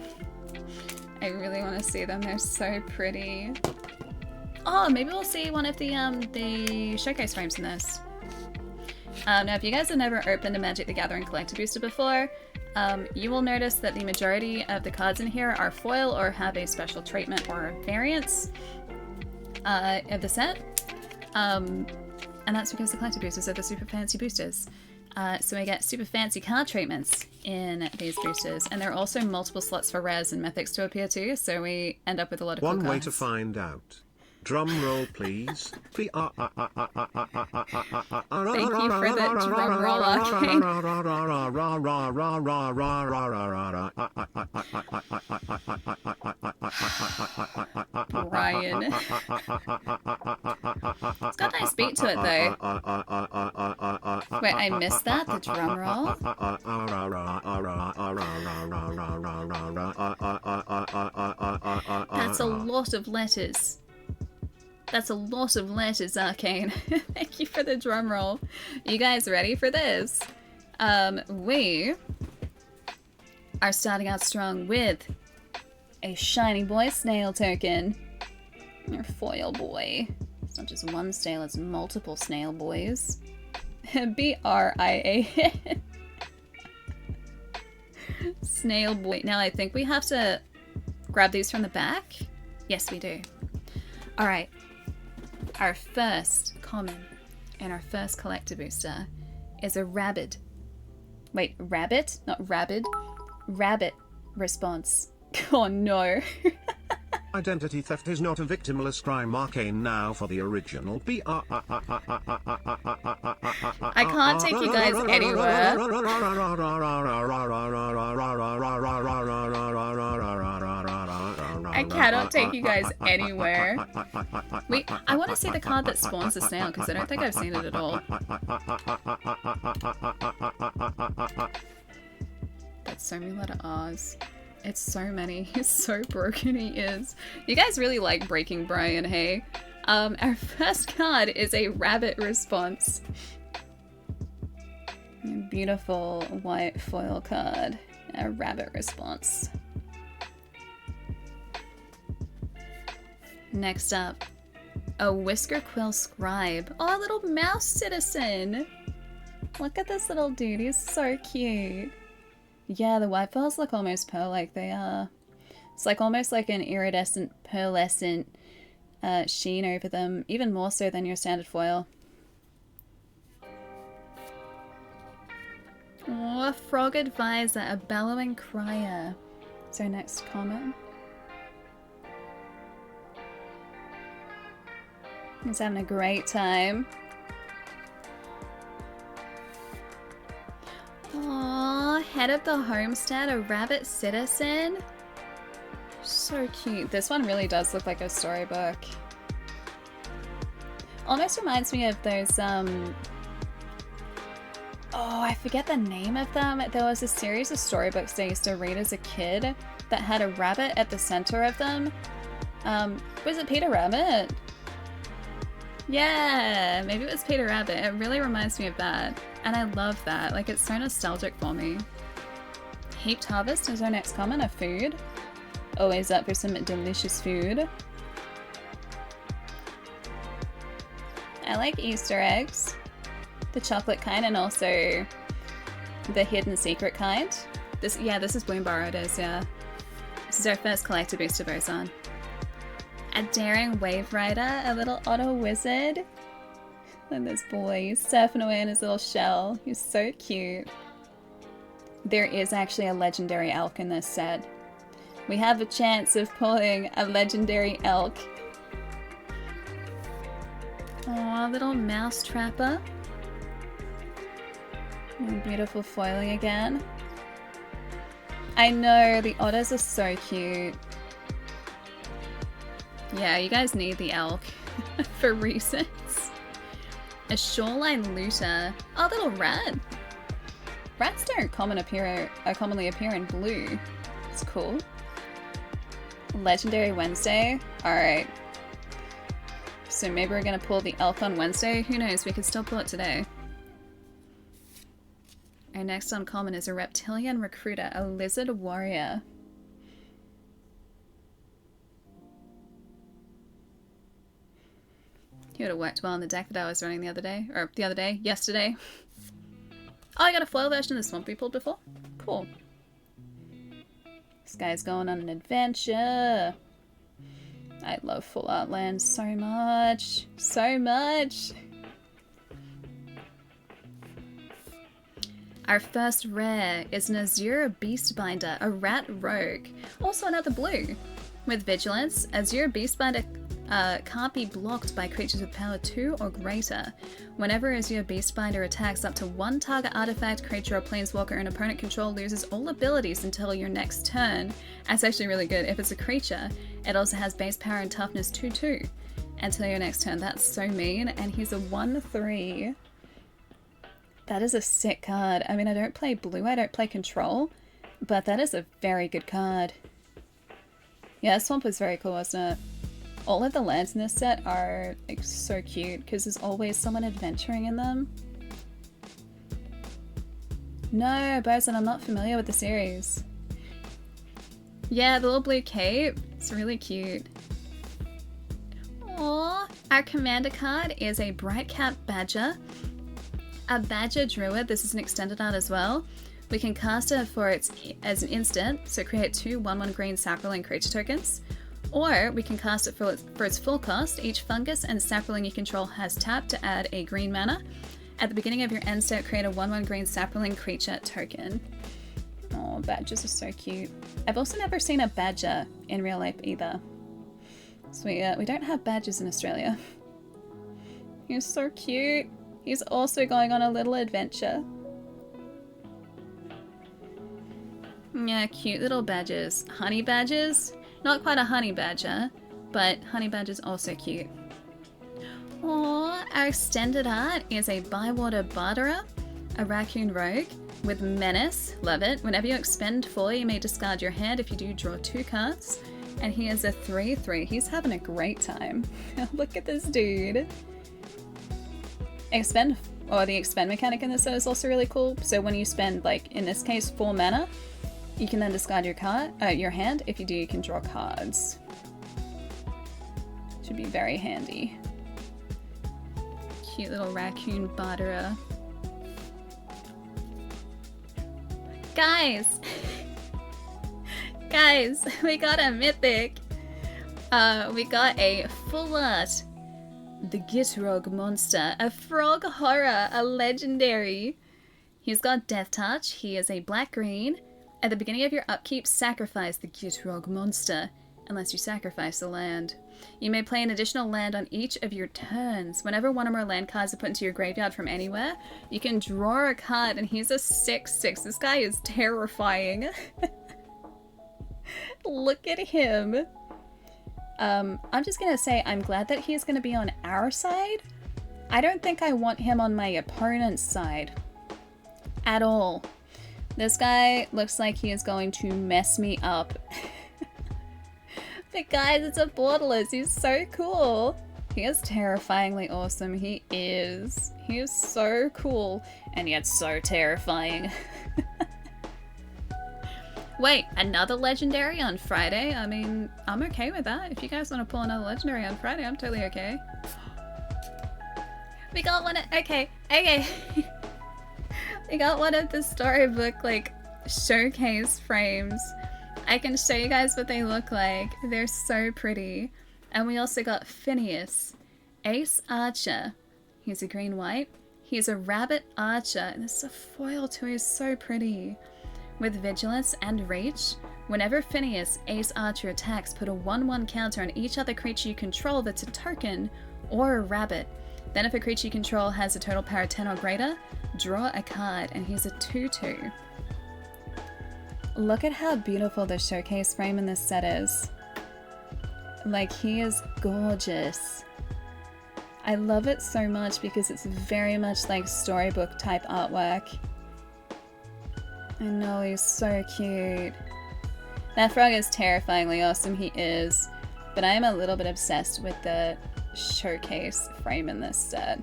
I really want to see them. They're so pretty. Oh, maybe we'll see one of the showcase frames in this. Now, if you guys have never opened a Magic the Gathering collector booster before, you will notice that the majority of the cards in here are foil or have a special treatment or variants of the set. And that's because the collector boosters are the super fancy boosters. So we get super fancy card treatments in these boosters, and there are also multiple slots for rares and mythics to appear too, so we end up with a lot of cool One way cards. to find out. Drum roll, please. Thank you for the drum roll, Arcane. Ryan. It's got a nice beat to it though. Wait, I missed that? The drum roll? That's a lot of letters. That's a lot of letters, Arcane. Thank you for the drum roll. You guys ready for this? We are starting out strong with a shiny boy snail token. Your foil boy. It's not just one snail, it's multiple snail boys. B-R-I-A-N. Snail boy. Now I think we have to grab these from the back. Yes, we do. All right. Our first common and our first collector booster is a rabbit. Wait, rabbit? Not rabid. Rabbit response. Oh no. Identity theft is not a victimless crime. Arcane now for the original. I can't take you guys anywhere. I cannot take you guys anywhere. Wait, I want to see the card that spawns the snail because I don't think I've seen it at all. That's so many letter R's. It's so many. He's so broken, he is. You guys really like breaking Brian, hey? Our first card is a rabbit response. Beautiful white foil card. A rabbit response. Next up, a Whisker Quill Scribe. Oh, a little mouse citizen! Look at this little dude, he's so cute. Yeah, the white foils look almost pearl-like. They are. It's like almost like an iridescent, pearlescent sheen over them, even more so than your standard foil. Oh, a Frog Advisor, a Bellowing Crier. So next comment. He's having a great time. Aww, head of the homestead, a rabbit citizen. So cute. This one really does look like a storybook. Almost reminds me of those, oh, I forget the name of them. There was a series of storybooks I used to read as a kid that had a rabbit at the center of them. Was it Peter Rabbit? Yeah, maybe it was Peter Rabbit. It really reminds me of that. And I love that. Like, it's so nostalgic for me. Heaped Harvest is our next comment, a food. Always up for some delicious food. I like Easter eggs. The chocolate kind and also the hidden secret kind. This is Bloom Bar, it is, yeah. This is our first collector booster boson. A daring wave rider, a little otter wizard. And this boy, he's surfing away in his little shell. He's so cute. There is actually a legendary elk in this set. We have a chance of pulling a legendary elk. Aw, little mouse trapper. And beautiful foiling again. I know, the otters are so cute. Yeah, you guys need the elk for reasons. A shoreline looter. Oh, little rat. Rats don't commonly appear in blue. It's cool. Legendary Wednesday. Alright. So maybe we're gonna pull the elk on Wednesday. Who knows? We could still pull it today. Our next uncommon is a reptilian recruiter, a lizard warrior. He would have worked well on the deck that I was running yesterday. Oh, I got a foil version of this one we pulled before. Cool. This guy's going on an adventure. I love Full Art Land so much. So much. Our first rare is an Azure Beastbinder, a rat rogue. Also another blue. With Vigilance, Azure Beastbinder can't be blocked by creatures with power 2 or greater. Whenever Azure Beastbinder attacks, up to one target artifact, creature, or planeswalker an opponent control loses all abilities until your next turn. That's actually really good. If it's a creature, it also has base power and toughness 2/2 until your next turn. That's so mean. And he's a 1/3. That is a sick card. I mean, I don't play blue, I don't play control, but that is a very good card. Yeah, Swamp was very cool, wasn't it? All of the lands in this set are like so cute because there's always someone adventuring in them. No, Bosun, I'm not familiar with the series. Yeah, the little blue cape. It's really cute. Aww. Our commander card is a Brightcap Badger. A Badger Druid. This is an extended art as well. We can cast it as an instant, so create 2 1/1 green sapling creature tokens. Or we can cast it for its full cost. Each fungus and sapling you control has tap to add a green mana. At the beginning of your end step, create a 1/1 green sapling creature token. Oh, badgers are so cute. I've also never seen a badger in real life either. So we don't have badgers in Australia. He's so cute. He's also going on a little adventure. Yeah, cute little badgers. Honey badgers? Not quite a honey badger, but honey badger's also cute. Aww, our extended art is a Bywater Barterer, a raccoon rogue with menace. Love it. Whenever you expend 4, you may discard your hand. If you do, draw 2 cards. And he is a 3/3. He's having a great time. Look at this dude. The expend mechanic in this is also really cool. So when you spend, like in this case, 4 mana, you can then discard your hand. If you do, you can draw cards. Should be very handy. Cute little raccoon barterer. Guys! Guys, we got a mythic. We got a full art. The Gitrog monster. A frog horror. A legendary. He's got Death Touch. He is a black-green. At the beginning of your upkeep, sacrifice the Gitrog monster, unless you sacrifice the land. You may play an additional land on each of your turns. Whenever one or more land cards are put into your graveyard from anywhere, you can draw a card, and he's a 6/6. This guy is terrifying. Look at him. I'm just gonna say I'm glad that he's gonna be on our side. I don't think I want him on my opponent's side at all. This guy looks like he is going to mess me up. But guys, it's a Borderless. He's so cool. He is terrifyingly awesome. He is. He is so cool and yet so terrifying. Wait, another legendary on Friday? I mean, I'm okay with that. If you guys want to pull another legendary on Friday, I'm totally okay. We got one of, okay. We got one of the storybook, like, showcase frames. I can show you guys what they look like. They're so pretty. And we also got Phineas, Ace Archer. He's a green-white. He's a rabbit archer, and this is a foil too. He's so pretty. With Vigilance and Reach, whenever Phineas, Ace Archer attacks, put a 1/1 counter on each other creature you control that's a token or a rabbit. Then if a creature you control has a total power 10 or greater, draw a card, and he's a 2/2. Look at how beautiful the showcase frame in this set is. Like, he is gorgeous. I love it so much because it's very much like storybook type artwork. I know, he's so cute. That frog is terrifyingly awesome, he is. But I am a little bit obsessed with the showcase frame in this set.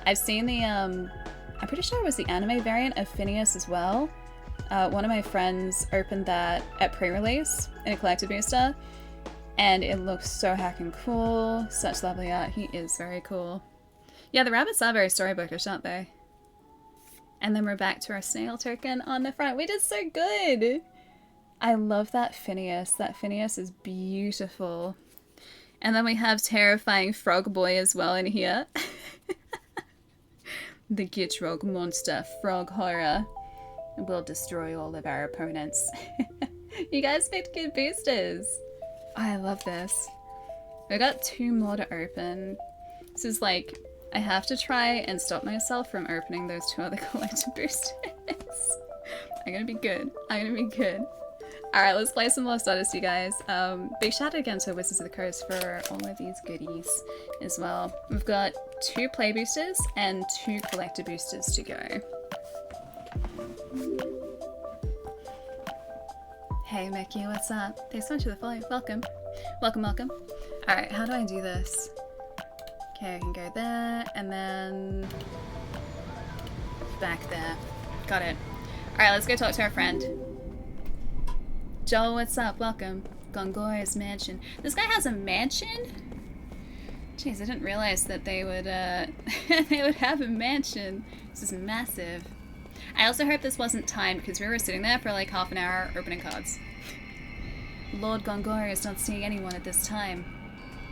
I've seen the, I'm pretty sure it was the anime variant of Phineas as well. One of my friends opened that at pre-release in a collector booster, and it looks so heckin' cool. Such lovely art. He is very cool. Yeah, the rabbits are very storybookish, aren't they? And then we're back to our snail token on the front. We did so good! I love that Phineas. That Phineas is beautiful. And then we have terrifying Frog Boy as well in here. The Gitrog monster, frog horror. Will destroy all of our opponents. You guys picked good boosters. Oh, I love this. I got 2 more to open. This is like, I have to try and stop myself from opening those 2 other collector boosters. I'm gonna be good. I'm gonna be good. Alright, let's play some Lost Odyssey, guys. Big shout out again to Wizards of the Coast for all of these goodies as well. We've got 2 play boosters and 2 collector boosters to go. Hey Mickey, what's up? Thanks so much for the follow. Welcome. Welcome, welcome. Alright, how do I do this? Okay, I can go there, and then back there. Got it. Alright, let's go talk to our friend. Joel, what's up? Welcome. Gongoria's mansion. This guy has a mansion? Jeez, I didn't realize that they would they would have a mansion. This is massive. I also hope this wasn't timed because we were sitting there for like half an hour opening cards. Lord Gongora is not seeing anyone at this time.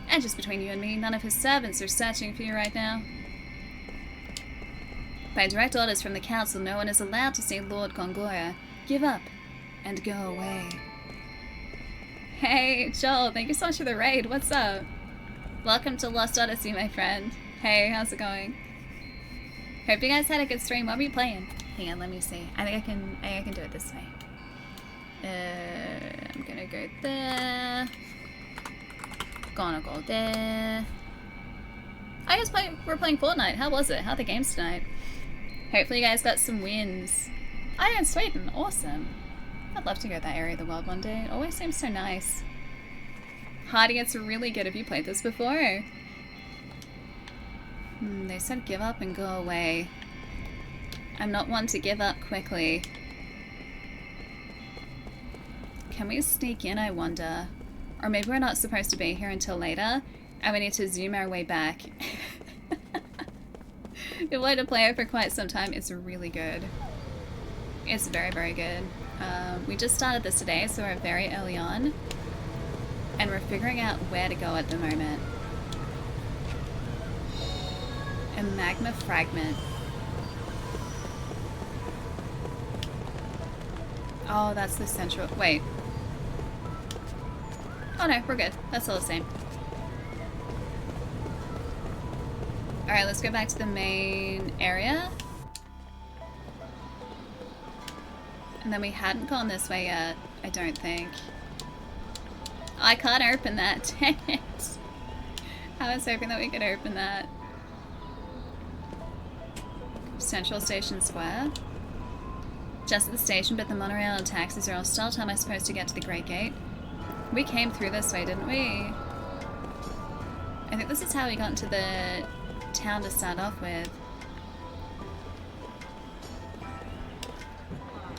And just between you and me, none of his servants are searching for you right now. By direct orders from the council, no one is allowed to see Lord Gongora. Give up and go away. Hey, Joel, thank you so much for the raid. What's up? Welcome to Lost Odyssey, my friend. Hey, how's it going? Hope you guys had a good stream. What were you playing? Hang on, let me see. I think I can do it this way. I'm gonna go there. Gonna go there. I guess we're playing Fortnite. How was it? How are the games tonight? Hopefully you guys got some wins. Oh yeah, in Sweden. Awesome. I'd love to go to that area of the world one day. It always seems so nice. Hardy, it's really good. Have you played this before? They said give up and go away. I'm not one to give up quickly. Can we sneak in, I wonder? Or maybe we're not supposed to be here until later, and we need to zoom our way back. We've wanted to play it for quite some time. It's really good. It's very, very good. We just started this today, so we're very early on. And we're figuring out where to go at the moment. A magma fragment. Oh, that's the central... Wait. Oh no, we're good. That's all the same. Alright, let's go back to the main area. And then we hadn't gone this way yet, I don't think. I can't open that, dang it. I was hoping that we could open that. Central Station Square. Just at the station, but the monorail and taxis are all stopped. How am I supposed to get to the Great Gate? We came through this way, didn't we? I think this is how we got into the town to start off with.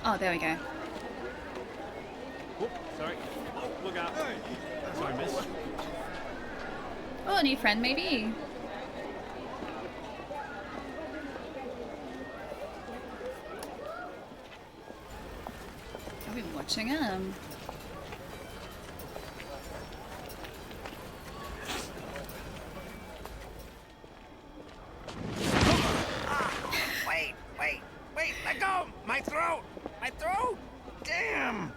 Oh, there we go. Whoop, sorry. Oh, look out. Sorry, miss. Oh, a new friend, maybe? I've been watching him. Wait, let go! My throat! Damn!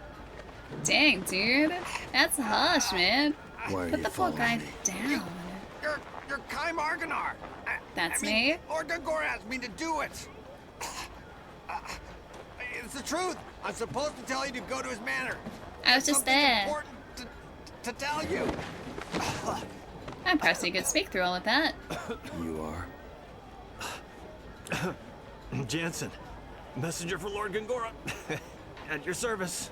Dang, dude. That's harsh, man. Put the poor guy down. You're Kaim Argonar! That's me? Lord Gongora asked me to do it! It's the truth! I'm supposed to tell you to go to his manor. I was just there. Important to tell you. I'm impressed you could speak through all of that. You are? Jansen, messenger for Lord Gongora. At your service.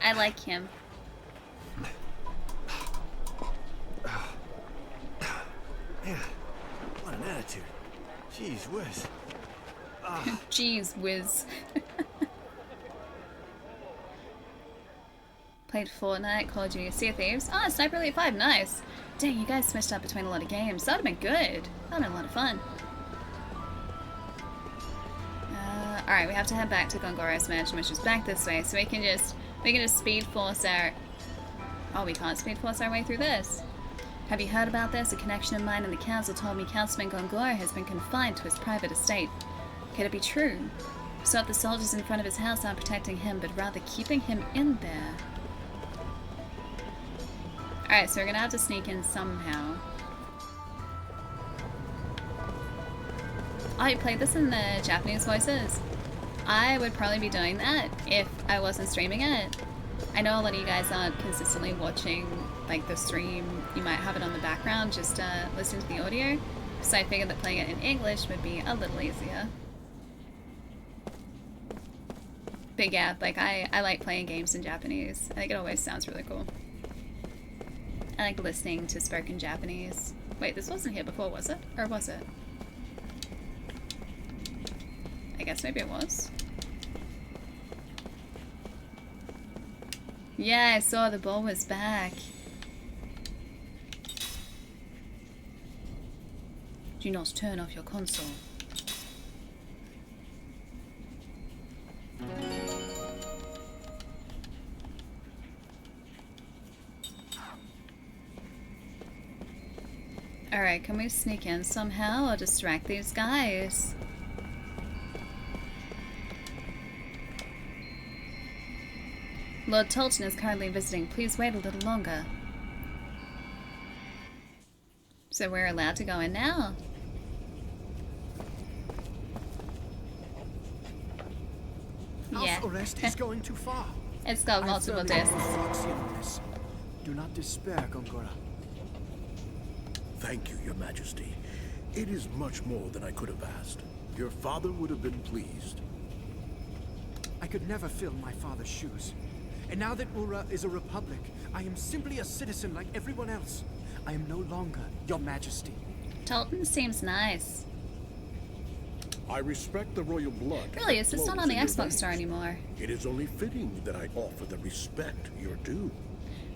I like him. Man, what an attitude. Jeez whiz. Jeez whiz. Played Fortnite, Call of Duty, Sea of Thieves. Ah, Sniper Elite 5, nice. Dang, you guys switched up between a lot of games. That would've been good. That would've been a lot of fun. Alright, we have to head back to Gongora's mansion, which is back this way, so we can just speed force our... Oh, we can't speed force our way through this. Have you heard about this? A connection of mine and the council told me Councilman Gongora has been confined to his private estate. Could it be true? So if the soldiers in front of his house aren't protecting him, but rather keeping him in there. Alright, so we're gonna have to sneak in somehow. Oh, you played this in the Japanese voices? I would probably be doing that if I wasn't streaming it. I know a lot of you guys aren't consistently watching like the stream. You might have it on the background just listen to the audio. So I figured that playing it in English would be a little easier. But yeah, like I like playing games in Japanese. I think it always sounds really cool. I like listening to spoken Japanese. Wait, this wasn't here before, was it? Or was it? I guess maybe it was. Yeah, I saw the ball was back. Do not turn off your console. Alright, can we sneak in somehow or distract these guys? Lord Tolton is currently visiting. Please wait a little longer. So we're allowed to go in now. Yeah. Arrest is going too far. It's got multiple discs. Do not despair, Gongora. Thank you, Your Majesty. It is much more than I could have asked. Your father would have been pleased. I could never fill my father's shoes. And now that Ura is a republic, I am simply a citizen like everyone else. I am no longer Your Majesty. Tolton seems nice. I respect the royal blood. Really, it's just not on the Xbox Store anymore. It is only fitting that I offer the respect you're due.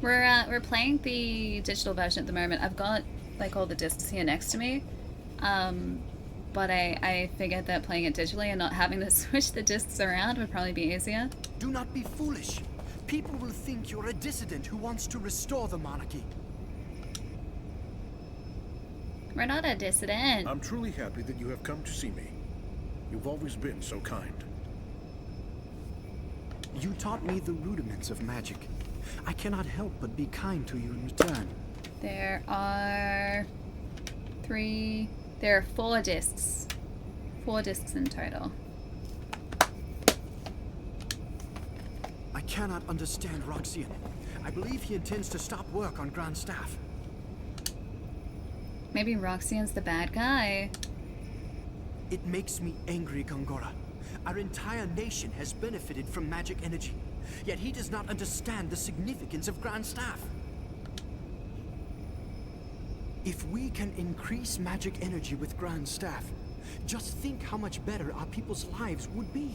We're playing the digital version at the moment. I've got like all the discs here next to me, but I figured that playing it digitally and not having to switch the discs around would probably be easier. Do not be foolish. People will think you're a dissident who wants to restore the monarchy. We're not a dissident. I'm truly happy that you have come to see me. You've always been so kind. You taught me the rudiments of magic. I cannot help but be kind to you in return. There are 4 discs. 4 discs in total. I cannot understand Roxian. I believe he intends to stop work on Grand Staff. Maybe Roxian's the bad guy. It makes me angry, Gongora. Our entire nation has benefited from magic energy, yet he does not understand the significance of Grand Staff. If we can increase magic energy with Grand Staff, just think how much better our people's lives would be.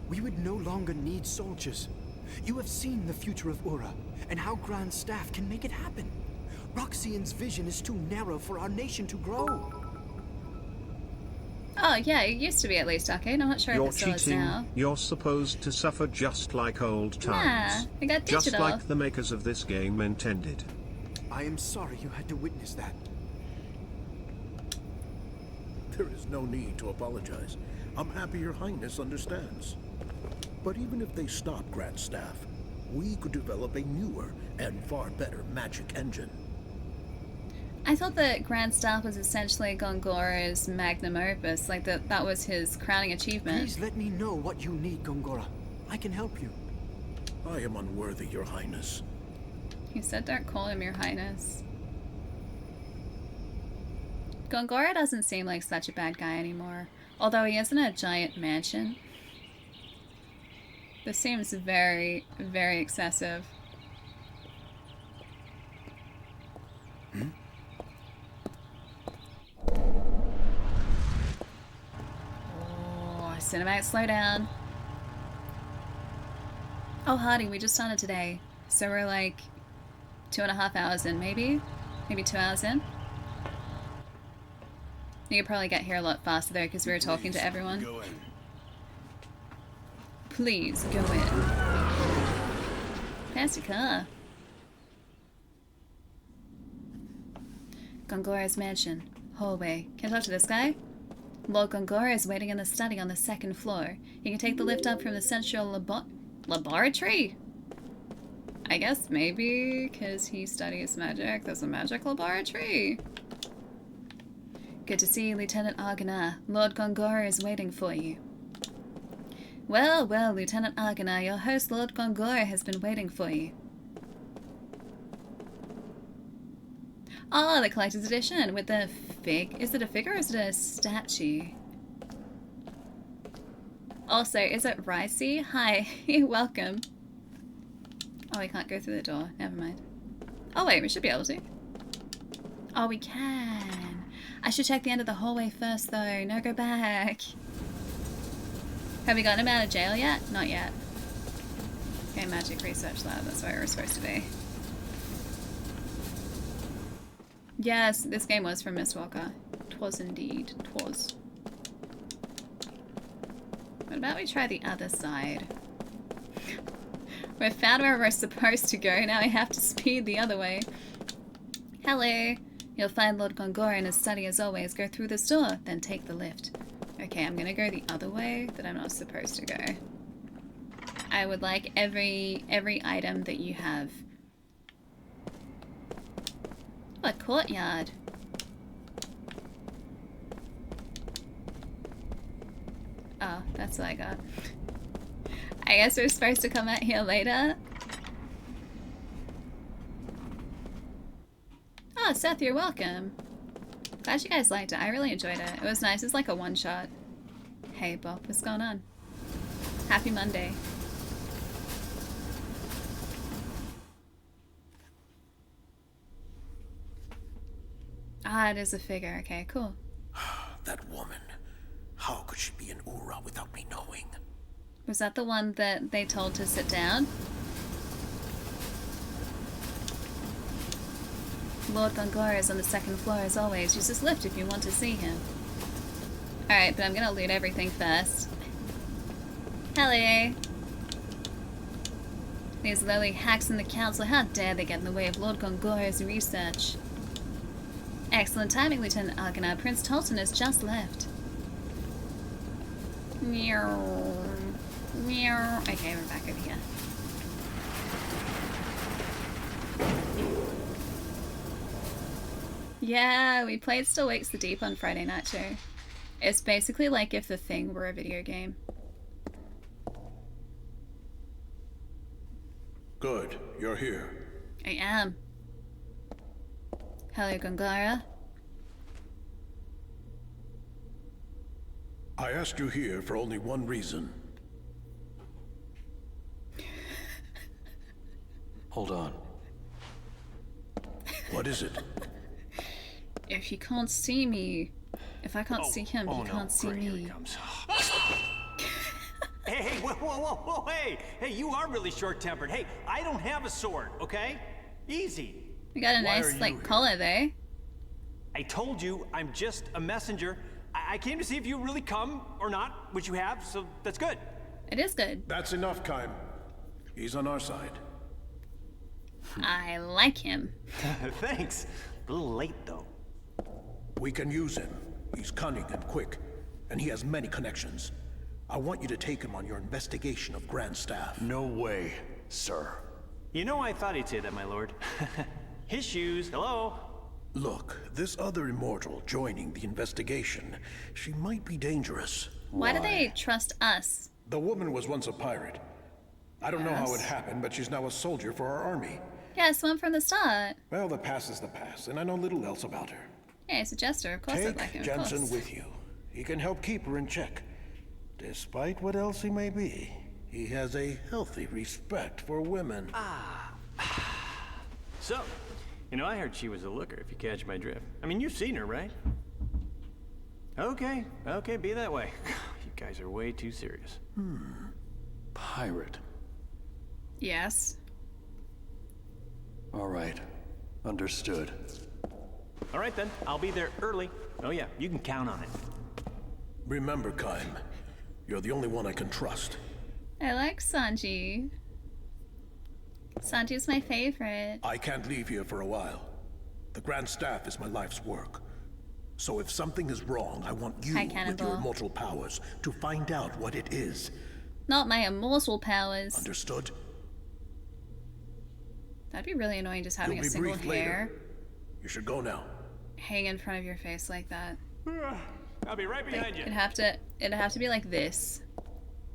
We would no longer need soldiers. You have seen the future of Ura, and how Grand Staff can make it happen. Roxian's vision is too narrow for our nation to grow. Oh yeah, it used to be at least arcade. I'm not sure if You're it still is cheating. now. You're supposed to suffer just like old times. Nah, we got digital. Just like the makers of this game intended. I am sorry you had to witness that. There is no need to apologize. I'm happy Your Highness understands. But even if they stop Grand Staff, we could develop a newer and far better magic engine. I thought that Grand Staff was essentially Gongora's magnum opus, like that was his crowning achievement. Please let me know what you need, Gongora. I can help you. I am unworthy, Your Highness. He said don't call him Your Highness. Gongora doesn't seem like such a bad guy anymore, although he is in a giant mansion. This seems very, very excessive. Hmm? Oh, cinematic slowdown. Oh, Hardy, we just started today. So we're like 2.5 hours in, maybe? Maybe 2 hours in? You could probably get here a lot faster though, because we were talking to everyone. Go in. Please, go in. Fancy car. Gongora's mansion. Hallway. Can I talk to this guy? Lord Gongora is waiting in the study on the 2nd floor. You can take the lift up from the central laboratory? I guess maybe because he studies magic, there's a magic laboratory. Good to see you, Lieutenant Argana. Lord Gongora is waiting for you. Well, well, Lieutenant Argana, your host Lord Gongora has been waiting for you. Oh, the collector's edition with the fig. Is it a figure or is it a statue? Also, is it Ricey? Hi, welcome. Oh, we can't go through the door. Never mind. Oh wait, we should be able to. Oh, we can. I should check the end of the hallway first though. No, go back. Have we gotten him out of jail yet? Not yet. Okay, Magic Research Lab. That's where we're supposed to be. Yes, this game was from Miss Walker. 'Twas indeed. 'Twas. What about we try the other side? We've found where we're supposed to go. Now we have to speed the other way. Hello. You'll find Lord Gongora in his study as always. Go through this door, then take the lift. Okay, I'm gonna go the other way that I'm not supposed to go. I would like every item that you have. Oh, a courtyard. Oh, that's what I got. I guess we're supposed to come out here later. Oh, Seth, you're welcome. Glad you guys liked it. I really enjoyed it. It was nice. It's like a one-shot. Hey, Bob, what's going on? Happy Monday. Ah, it is a figure. Okay, cool. That woman. How could she be in Ura without me knowing? Was that the one that they told to sit down? Lord Gongora is on the second floor as always. Use this lift if you want to see him. Alright, but I'm gonna loot everything first. Hello. These lowly hacks in the council, how dare they get in the way of Lord Gongora's research? Excellent timing, Lieutenant Argonaut. Prince Tolton has just left. Meow. Meow. Okay, we're back over here. Yeah, we played Still Wakes the Deep on Friday night too. It's basically like if The Thing were a video game. Good, you're here. I am. Hello, Gongora. I asked you here for only one reason. Hold on. What is it? If he can't see me, if I can't see him, he can't see me. Here he comes. Hey, whoa, hey, you are really short-tempered. Hey, I don't have a sword, okay? Easy. We got a nice, like, collar there. I told you, I'm just a messenger. I came to see if you really come or not, which you have, so that's good. It is good. That's enough, Kaim. He's on our side. I like him. Thanks. A little late, though. We can use him. He's cunning and quick, and he has many connections. I want you to take him on your investigation of Grand Staff. No way, sir. You know, I thought he'd say that, my lord. His shoes, hello? Look, this other immortal joining the investigation, she might be dangerous. Why do they trust us? The woman was once a pirate. I don't know how it happened, but she's now a soldier for our army. Yeah, it's one from the start. Well, the past is the past, and I know little else about her. Yeah, he's a jester. Of course I like him, Take of Jensen course. with you. He can help keep her in check. Despite what else he may be, he has a healthy respect for women. So, you know, I heard she was a looker, if you catch my drift. I mean, you've seen her, right? Okay, be that way. You guys are way too serious. Pirate. Yes. All right. Understood. All right, then. I'll be there early. Oh, yeah, you can count on it. Remember, Kaim, you're the only one I can trust. I like Sanji. Sanji's my favorite. I can't leave here for a while. The Grand Staff is my life's work. So if something is wrong, I want you, with your immortal powers, to find out what it is. Not my immortal powers. Understood? That'd be really annoying just having You'll a be single briefed hair later. You should go now. hang in front of your face like that. I'll be right behind you. It'd have to be like this.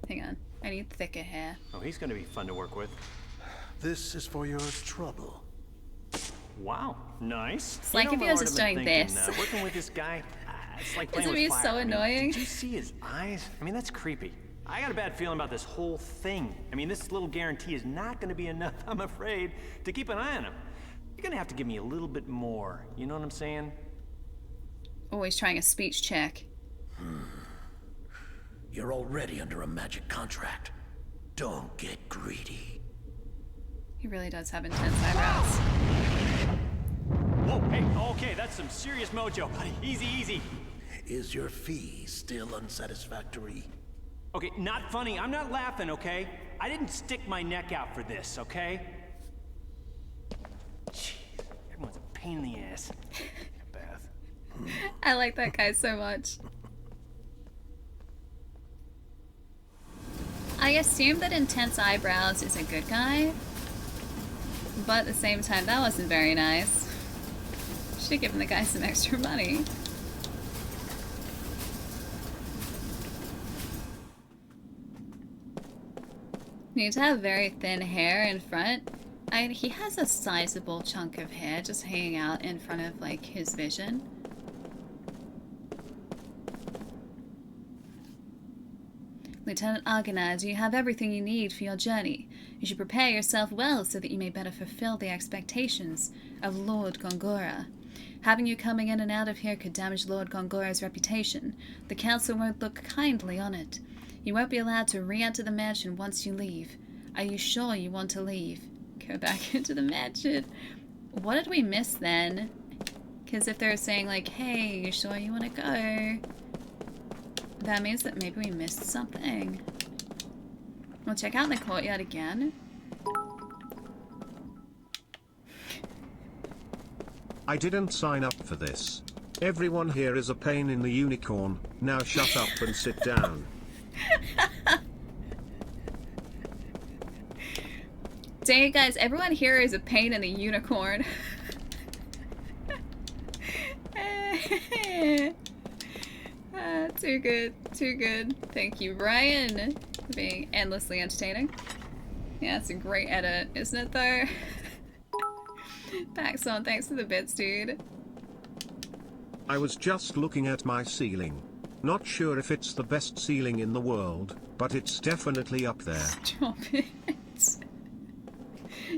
Hang on. I need thicker hair. Oh, he's gonna be fun to work with. This is for your trouble. Wow, nice. It's like if he was just doing this. Working with this guy, it's like This playing would with be fire. so annoying. Did you see his eyes? I mean, that's creepy. I got a bad feeling about this whole thing. I mean, this little guarantee is not going to be enough, I'm afraid, to keep an eye on him. You're going to have to give me a little bit more. You know what I'm saying? Always trying a speech check. You're already under a magic contract. Don't get greedy. He really does have intense eyebrows. Whoa, hey, okay, that's some serious mojo, buddy. Easy, easy. Is your fee still unsatisfactory? Okay, not funny. I'm not laughing, okay? I didn't stick my neck out for this, okay? Jeez, everyone's a pain in the ass. I like that guy so much. I assume that Intense Eyebrows is a good guy, but at the same time, that wasn't very nice. Should have given the guy some extra money. Need to have very thin hair in front. He has a sizable chunk of hair just hanging out in front of, like, his vision. Lieutenant Argonauts, you have everything you need for your journey. You should prepare yourself well so that you may better fulfill the expectations of Lord Gongora. Having you coming in and out of here could damage Lord Gongora's reputation. The Council won't look kindly on it. You won't be allowed to re-enter the mansion once you leave. Are you sure you want to leave? Go back into the mansion. What did we miss then? Because if they're saying like, hey, you sure you want to go? That means that maybe we missed something. We'll check out the courtyard again. I didn't sign up for this. Everyone here is a pain in the unicorn. Now shut up and sit down. Dang it, guys, everyone here is a pain in the unicorn. Too good, too good. Thank you, Brian, for being endlessly entertaining. Yeah, it's a great edit, isn't it, though? Paxson, thanks for the bits, dude. I was just looking at my ceiling. Not sure if it's the best ceiling in the world, but it's definitely up there. Stop it.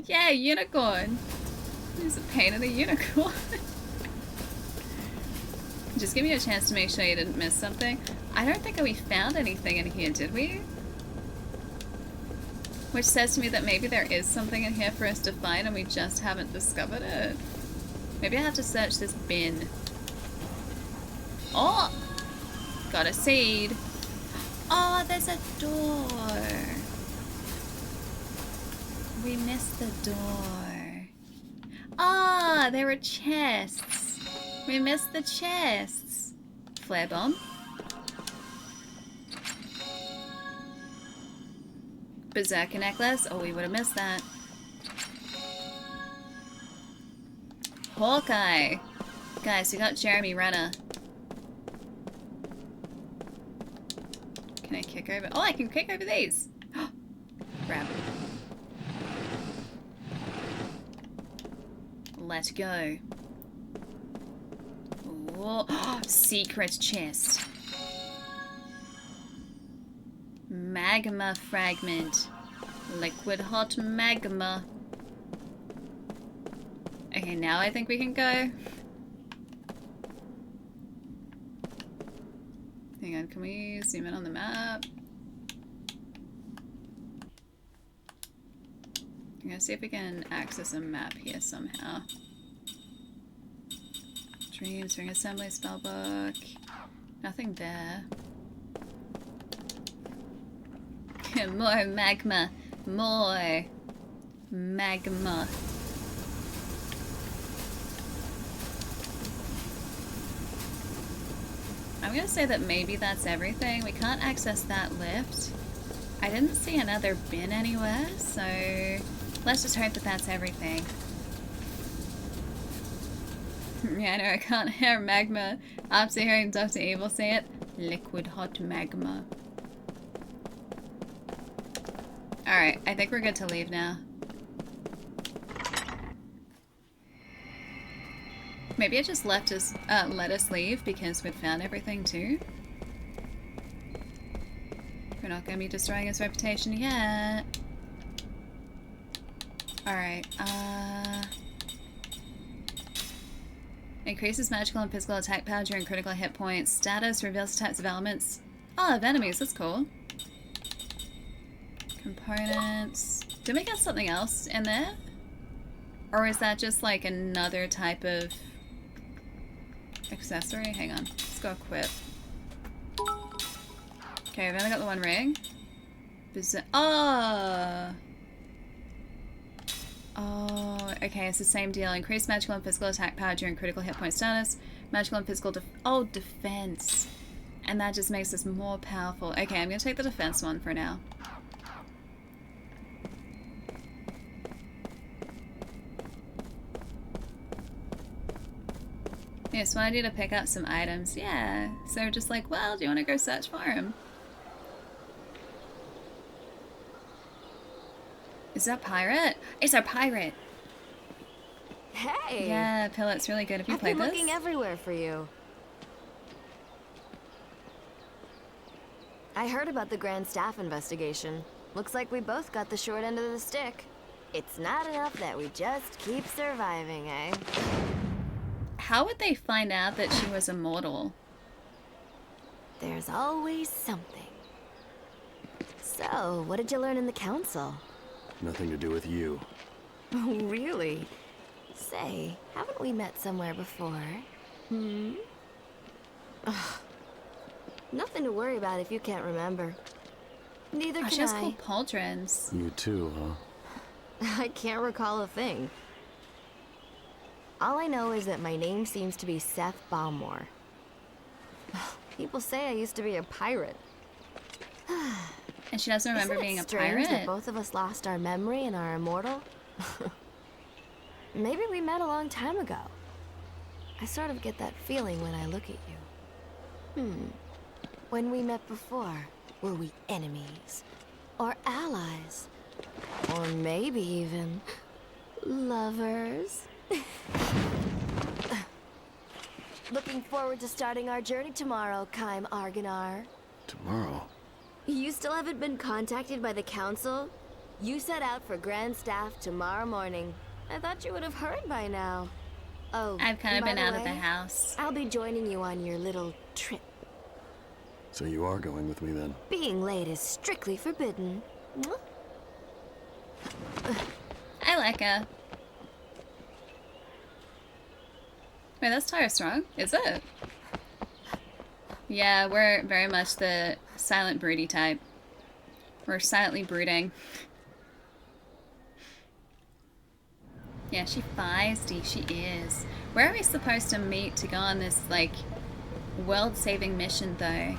Yeah, unicorn. There's a pain in the unicorn. Just give me a chance to make sure you didn't miss something. I don't think we found anything in here, did we? Which says to me that maybe there is something in here for us to find and we just haven't discovered it. Maybe I have to search this bin. Oh! Got a seed. Oh, there's a door. We missed the door. Ah, there were chests. We missed the chests. Flare bomb. Berserker necklace. Oh, we would have missed that. Hawkeye. Guys, we got Jeremy Renner. Can I kick over? Oh, I can kick over these. Grab. Let's go. Oh, secret chest. Magma fragment. Liquid hot magma. Okay, now I think we can go. Hang on, can we zoom in on the map? I'm gonna see if we can access a map here somehow. Dreams, ring assembly, spellbook. Nothing there. More magma. More magma. I'm gonna say that maybe that's everything. We can't access that lift. I didn't see another bin anywhere, so let's just hope that that's everything. Yeah, I know, I can't hear magma after hearing Dr. Evil say it. Liquid hot magma. Alright, I think we're good to leave now. Maybe it just let us leave because we'd found everything too. We're not gonna be destroying his reputation yet. Alright, increases magical and physical attack power during critical hit points. Status reveals types of elements. Oh, of enemies, that's cool. Components. Did we get something else in there? Or is that just like another type of accessory? Hang on, let's go equip. Okay, I've only got the one ring. Oh! Oh, okay, it's the same deal. Increased magical and physical attack power during critical hit point status. Magical and physical defense. And that just makes us more powerful. Okay, I'm gonna take the defense one for now. Yeah, so I need to pick up some items. Yeah, so just like, well, do you want to go search for him? Is that pirate? It's our pirate. Hey. Yeah, Pilot's really good. Have you played I've been this? looking everywhere for you. I heard about the Grand Staff investigation. Looks like we both got the short end of the stick. It's not enough that we just keep surviving, eh? How would they find out that she was immortal? There's always something. So, what did you learn in the council? Nothing to do with you. Oh, really? Say, haven't we met somewhere before? Hmm? Ugh. Nothing to worry about if you can't remember. Neither can She has I. cool pauldrons. You too, huh? I can't recall a thing. All I know is that my name seems to be Seth Balmore. People say I used to be a pirate. And she doesn't remember being a strange pirate? that both of us lost our memory and are immortal? Maybe we met a long time ago. I sort of get that feeling when I look at you. When we met before, were we enemies? Or allies? Or maybe even lovers? Looking forward to starting our journey tomorrow, Kaim Arganar. Tomorrow? You still haven't been contacted by the council? You set out for Grand Staff tomorrow morning. I thought you would have heard by now. Oh, I've kind of by been out of the way, house. I'll be joining you on your little trip. So you are going with me then? Being late is strictly forbidden. Mwah. I like her. Wait, that's Tyre Strong, is it? Yeah, we're very much the silent broody type. We're silently brooding. Yeah, she feisty, she is. Where are we supposed to meet to go on this, like, world-saving mission, though?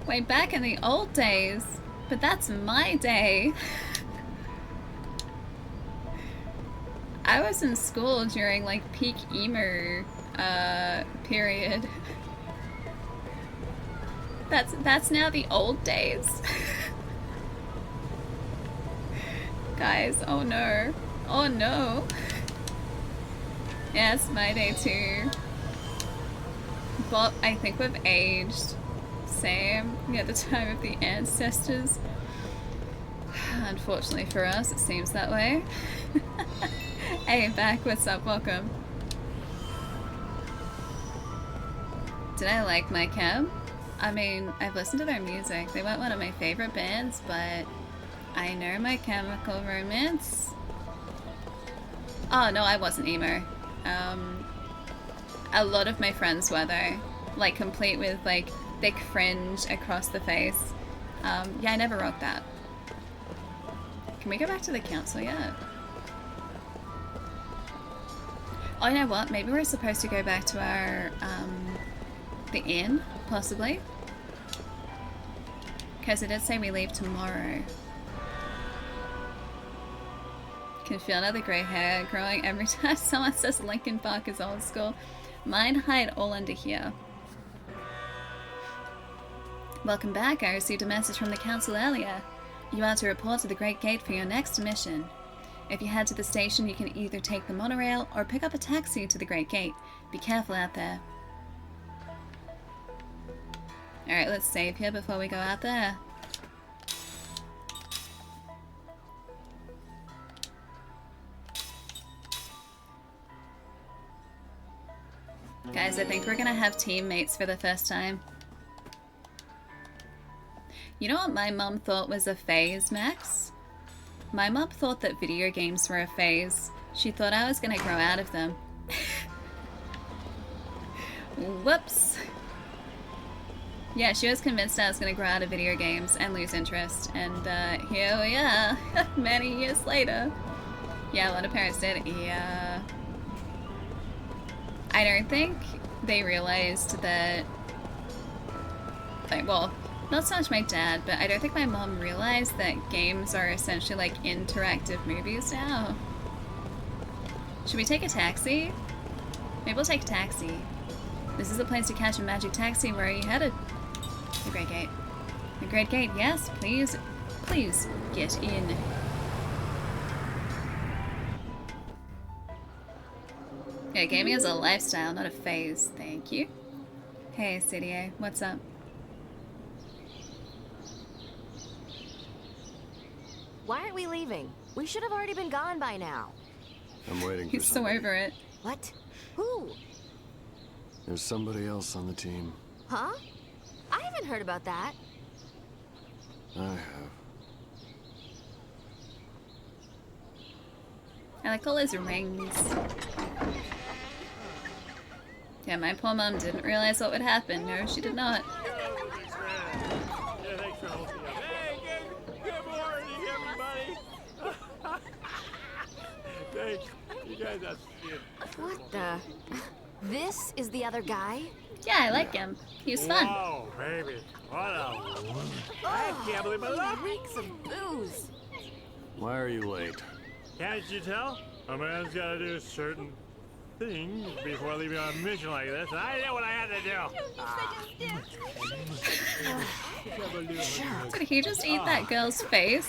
Way back in the old days. But that's my day. I was in school during, like, peak emo period. That's now the old days. Guys, oh no. Oh no. Yeah, it's my day too. But I think we've aged. Same. Yeah, the time of the ancestors. Unfortunately for us, it seems that way. Hey, back, what's up? Welcome. Did I like my chem? I mean, I've listened to their music. They weren't one of my favorite bands, but I know My Chemical Romance. Oh, no, I wasn't emo. A lot of my friends were, though. Like, complete with, like, thick fringe across the face. Yeah, I never rocked that. Can we go back to the council yet? Oh, you know what? Maybe we're supposed to go back to our, the inn, possibly. Because it did say we leave tomorrow. Can feel another grey hair growing every time someone says Linkin Park is old school. Mine hide all under here. Welcome back. I received a message from the council earlier. You are to report to the Great Gate for your next mission. If you head to the station, you can either take the monorail or pick up a taxi to the Great Gate. Be careful out there. Alright, let's save here before we go out there. Guys, I think we're gonna have teammates for the first time. You know what my mum thought was a phase, Max? My mum thought that video games were a phase. She thought I was gonna grow out of them. Whoops. Yeah, she was convinced I was going to grow out of video games and lose interest, and here we are, many years later. Yeah, a lot of parents did. Yeah. I don't think they realized that, like, well, not so much my dad, but I don't think my mom realized that games are essentially like interactive movies now. Should we take a taxi? Maybe we'll take a taxi. This is the place to catch a magic taxi. Where are you headed? The Great Gate. The Great Gate, yes, please. Please get in. Yeah, gaming is a lifestyle, not a phase. Thank you. Hey, CDA, what's up? Why aren't we leaving? We should have already been gone by now. I'm waiting for He's so over it. What? Who? There's somebody else on the team. Huh? I haven't heard about that. I have. I like all his rings. Yeah, my poor mom didn't realize what would happen. No, she did not. Thanks. You guys are shit. What the? This is the other guy? Yeah, I like him. He's fun. Whoa, baby. What a... I can't believe my luck. Reeks of booze. Why are you late? Can't you tell? A man's got to do certain things before leaving on a mission like this, and I knew what I had to do. Did he just eat that girl's face?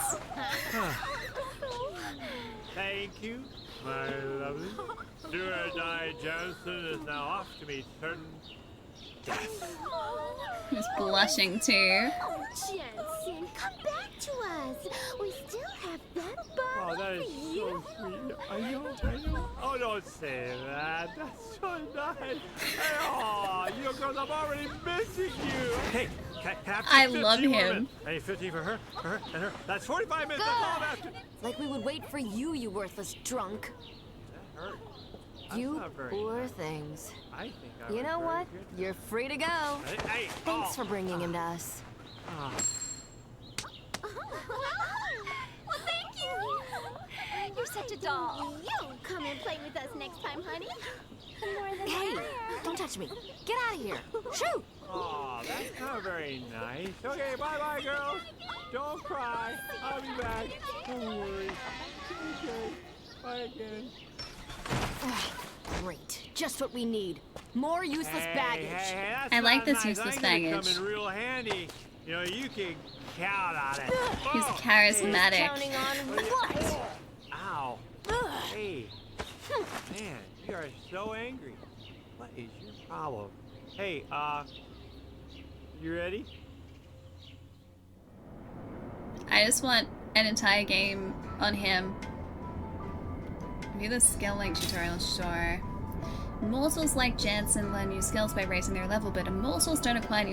Thank you, my lovely. Do or die Johnson is now off to meet certain death. He's blushing too. Oh, Jensen, come back to us. We still have that bar Oh, that is for you. so sweet. I know. Oh, don't say that. That's so nice. Hey, oh, you girls, I'm already missing you. Hey, can I have love 15 more him. minutes? I need 15 for her, and her. That's 45 minutes. That's all I'm after. Like we would wait for you, you worthless drunk. That hurt. You poor things. I think I You was know very what? good. You're free to go. Hey, Thanks for bringing him to us. Ah. Well, thank you. You're such a doll. You come and play with us next time, honey. More than Hey, that. don't touch me. Get out of here. Shoot! Oh, that's not very nice. Okay, bye-bye, girls. Don't cry. I'll be back. Don't worry. Okay. Bye again. Great. Just what we need. More useless baggage. Hey, that's I like not this nice. useless I'm gonna baggage. come in real handy. You know, you can count on it. He's Oh, charismatic. Counting on what? Ow. Hey. Man, you are so angry. What is your problem? Hey, you ready? I just want an entire game on him. View the skill link tutorial, sure. Mortals like Jansen learn new skills by raising their level, but immortals don't acquire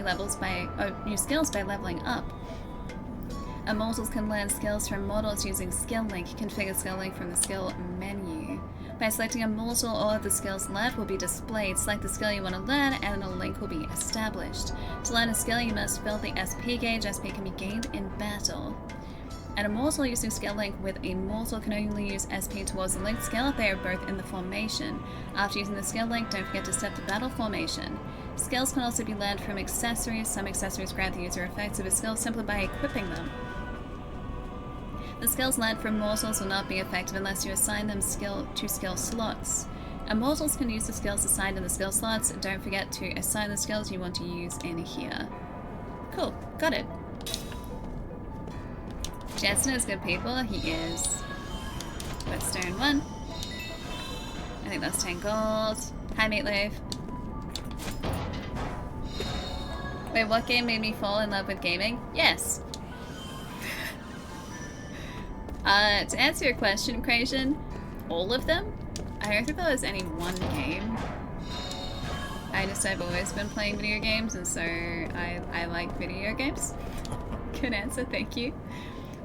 new skills by leveling up. Immortals can learn skills from mortals using skill link. Configure skill link from the skill menu. By selecting a mortal, all of the skills learned will be displayed. Select the skill you want to learn and a link will be established. To learn a skill, you must fill the SP gauge. SP can be gained in battle. An immortal using skill link with a mortal can only use SP towards the linked skill if they are both in the formation. After using the skill link, don't forget to set the battle formation. Skills can also be learned from accessories. Some accessories grant the user effects of a skill simply by equipping them. The skills learned from mortals will not be effective unless you assign them to skill slots. Immortals can use the skills assigned in the skill slots. Don't forget to assign the skills you want to use in here. Cool, got it. Jensen is good people, he is. Whetstone 1. I think that's 10 gold. Hi, Meatloaf. Wait, what game made me fall in love with gaming? Yes. To answer your question, Creation, all of them? I don't think there was any one game. I've always been playing video games, and so I like video games. Good answer, thank you.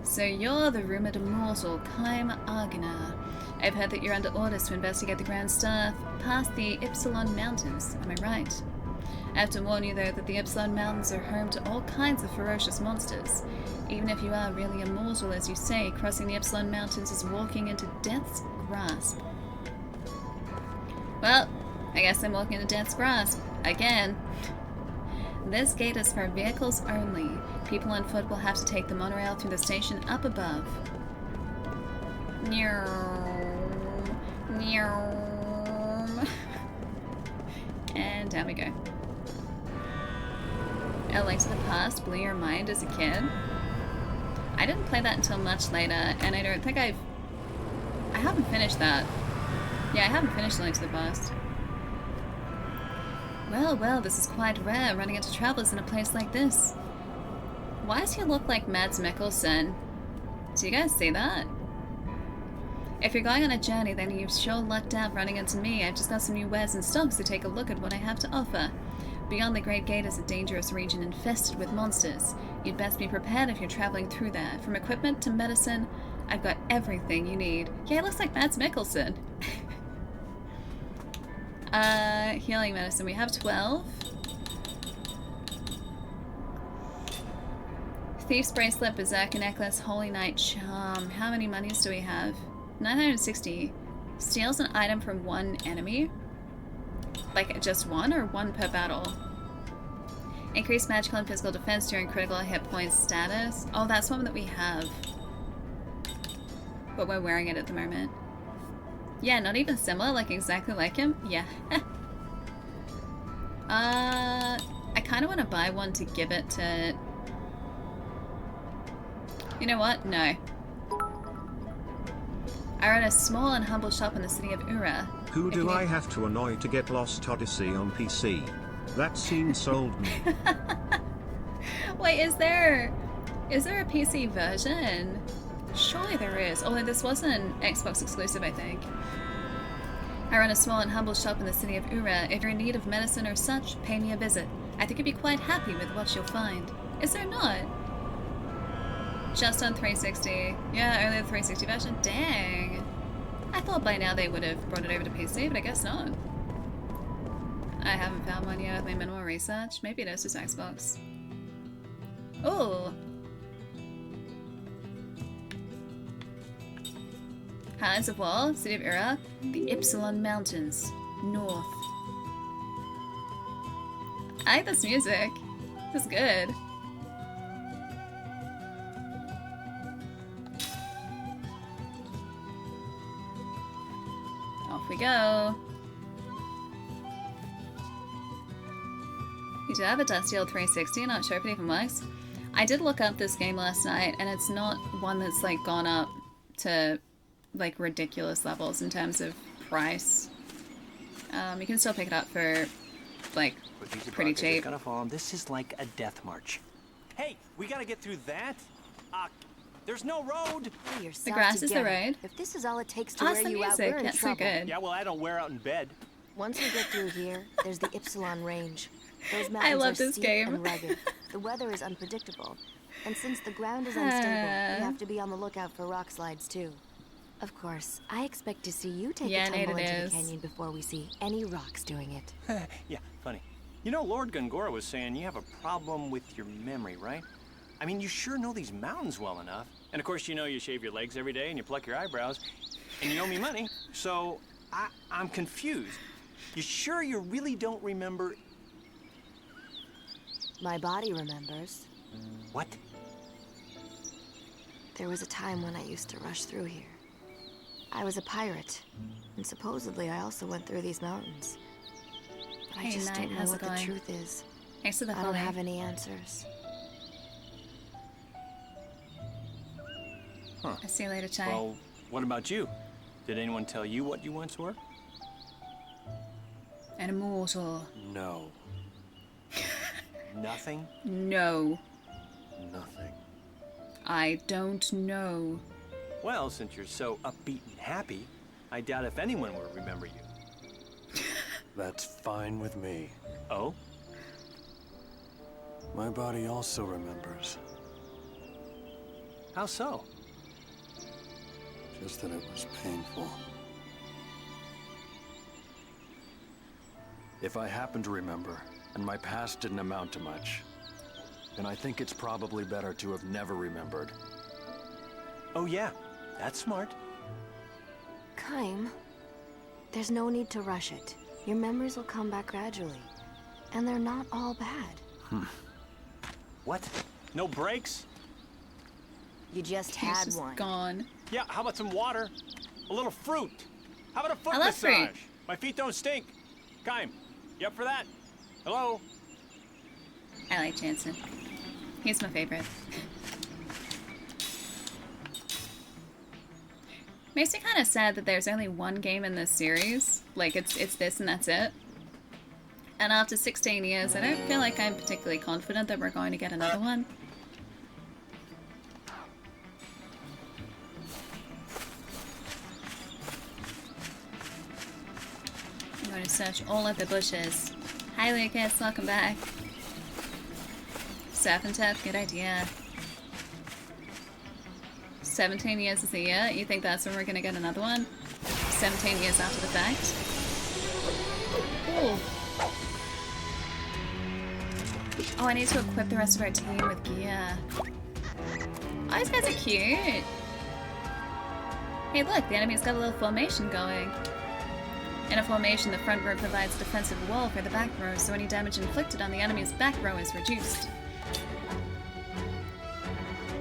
So you're the rumored immortal, Kaim Argana. I've heard that you're under orders to investigate the Grand Staff past the Ypsilon Mountains, am I right? I have to warn you, though, that the Epsilon Mountains are home to all kinds of ferocious monsters. Even if you are really immortal, as you say, crossing the Epsilon Mountains is walking into death's grasp. Well, I guess I'm walking into death's grasp. Again. This gate is for vehicles only. People on foot will have to take the monorail through the station up above. And down we go. A Link to the Past blew your mind as a kid? I didn't play that until much later, and I don't think I haven't finished that. Yeah, I haven't finished A Link to the Past. Well, well, this is quite rare, running into travelers in a place like this. Why does he look like Mads Mikkelsen? Do you guys see that? If you're going on a journey, then you've sure lucked out running into me. I've just got some new wares and stocks to take a look at what I have to offer. Beyond the Great Gate is a dangerous region infested with monsters. You'd best be prepared if you're traveling through there. From equipment to medicine, I've got everything you need. Yeah, it looks like Mads Mikkelsen. Healing medicine. We have 12. Thief's Bracelet, Berserker Necklace, Holy Knight Charm. How many monies do we have? 960. Steals an item from one enemy? Like just one or one per battle? Increased magical and physical defense during critical hit points status. Oh, that's one that we have. But we're wearing it at the moment. Yeah, not even similar, like exactly like him? Yeah. I kind of want to buy one to give it to... You know what? No. I run a small and humble shop in the city of Ura. Who do I have to annoy to get Lost Odyssey on PC? That scene sold me. Wait, is there a PC version? Surely there is. Although this was an Xbox exclusive, I think. I run a small and humble shop in the city of Ura. If you're in need of medicine or such, pay me a visit. I think you'd be quite happy with what you'll find. Is there not? Just on 360. Yeah, only the 360 version. Dang. I thought by now they would have brought it over to PC, but I guess not. I haven't found one yet with my minimal research. Maybe it is just Xbox. Oh. Highlands of Wall, City of Ura, the Ypsilon Mountains, north. I like this music. This is good. Off we go. You do have a dusty old 360, not sure if it even works. I did look up this game last night, and it's not one that's like gone up to like ridiculous levels in terms of price. You can still pick it up for like pretty cheap. Gonna fall. This is like a death march. Hey, we gotta get through that. There's no road. The grass is the road. If this is all it takes to wear you out, we're in That's trouble. so good. Yeah, well, I don't wear out in bed. Once we get through here, there's the Ypsilon Range. Those I mountains love are this steep game. and rugged. The weather is unpredictable, and since the ground is unstable, we have to be on the lookout for rock slides too. Of course, I expect to see you take a tumble into the canyon before we see any rocks doing it. Yeah, funny. You know, Lord Gungora was saying you have a problem with your memory, right? I mean, you sure know these mountains well enough. And of course, you know you shave your legs every day and you pluck your eyebrows, and you owe me money. So I'm confused. You sure you really don't remember? My body remembers. What? There was a time when I used to rush through here. I was a pirate, and supposedly I also went through these mountains. But I just don't know what the truth is. Thanks for the I don't have any answers. Huh. I'll see you later, Chai. Well, what about you? Did anyone tell you what you once were? An immortal. No. Nothing? No. Nothing. I don't know. Well, since you're so upbeat and happy, I doubt if anyone will remember you. That's fine with me. Oh? My body also remembers. How so? Just that it was painful. If I happen to remember, and my past didn't amount to much. And I think it's probably better to have never remembered. Oh yeah, that's smart. Kaim, there's no need to rush it. Your memories will come back gradually. And they're not all bad. What? No breaks? You just He's had just one. gone. Yeah, how about some water? A little fruit? How about a foot I love massage? fruit. My feet don't stink. Kaim, you up for that? Hello? I like Jansen. He's my favorite. Makes me kind of sad that there's only one game in this series. Like, it's this and that's it. And after 16 years, I don't feel like I'm particularly confident that we're going to get another one. I'm going to search all of the bushes. Hi Lucas, welcome back. Surf and turf, good idea. 17 years is the year? You think that's when we're gonna get another one? 17 years after the fact? Ooh. Oh, I need to equip the rest of our team with gear. Oh, these guys are cute. Hey look, the enemy's got a little formation going. In a formation, the front row provides a defensive wall for the back row, so any damage inflicted on the enemy's back row is reduced.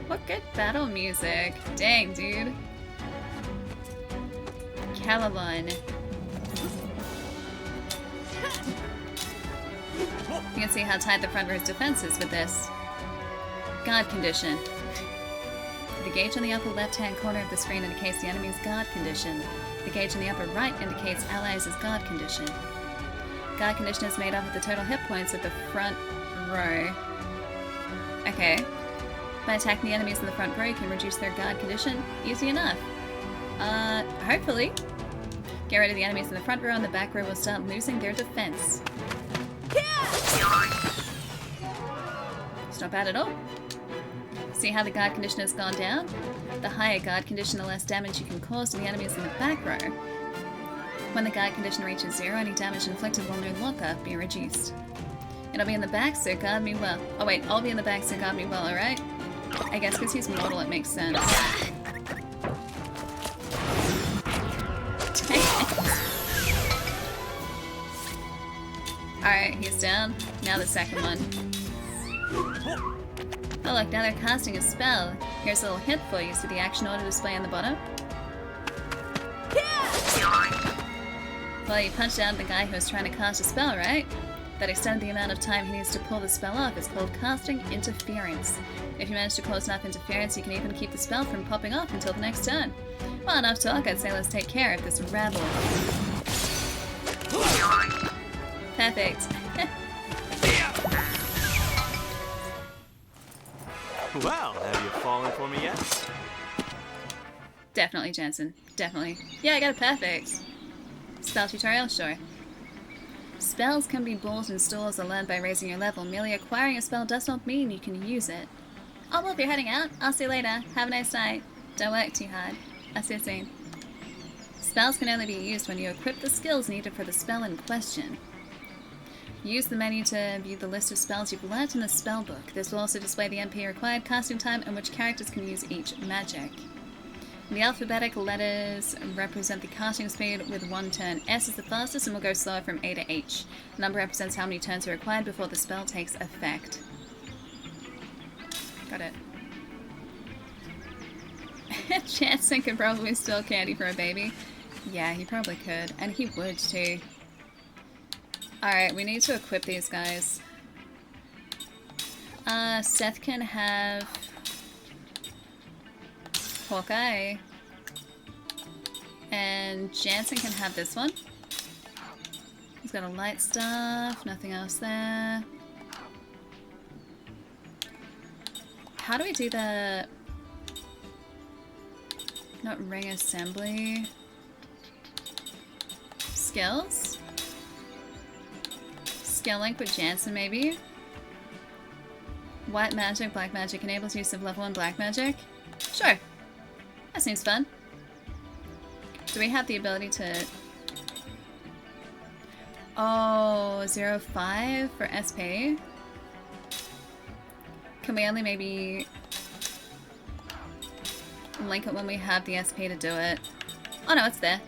What good battle music. Dang, dude. Calalon. You can see how tight the front row's defense is with this. Guard condition. The gauge on the upper left-hand corner of the screen indicates the enemy's guard condition. The gauge on the upper right indicates allies' guard condition. Guard condition is made up of the total hit points of the front row. Okay. By attacking the enemies in the front row, you can reduce their guard condition. Easy enough. Hopefully. Get rid of the enemies in the front row and the back row will start losing their defense. It's not bad at all. See how the guard condition has gone down? The higher guard condition, the less damage you can cause to the enemies in the back row. When the guard condition reaches 0, any damage inflicted will no longer be reduced. It'll be in the back, so guard me well. Oh wait, I'll be in the back, so guard me well, alright? I guess because he's mortal, it makes sense. Alright, he's down. Now the second one. Oh look, now they're casting a spell. Here's a little hint for you. See the action order display on the bottom? Well, you punched out the guy who was trying to cast a spell, right? That extended the amount of time he needs to pull the spell off. It's called casting interference. If you manage to cause enough interference, you can even keep the spell from popping off until the next turn. Well, enough talk, I'd say let's take care of this rabble. Perfect. Well, have you fallen for me yet? Definitely, Jensen. Definitely. Yeah, I got a perfect. Spell tutorial? Sure. Spells can be bought in stores or learned by raising your level. Merely acquiring a spell does not mean you can use it. Oh, well, if you're heading out, I'll see you later. Have a nice night. Don't work too hard. I'll see you soon. Spells can only be used when you equip the skills needed for the spell in question. Use the menu to view the list of spells you've learnt in the spellbook. This will also display the MP required casting time and which characters can use each magic. The alphabetic letters represent the casting speed with 1 turn. S is the fastest and will go slower from A to H. The number represents how many turns are required before the spell takes effect. Got it. Jansen could probably steal candy from a baby. Yeah, he probably could. And he would too. Alright, we need to equip these guys. Seth can have Hawkeye. And Jansen can have this one. He's got a light staff, nothing else there. How do we do the... Not ring assembly. Skills? Skill link with Jansen, maybe? White magic, black magic enables use of level 1 black magic? Sure. That seems fun. Do we have the ability to... Oh, 05 for SP. Can we only maybe link it when we have the SP to do it? Oh no, it's there.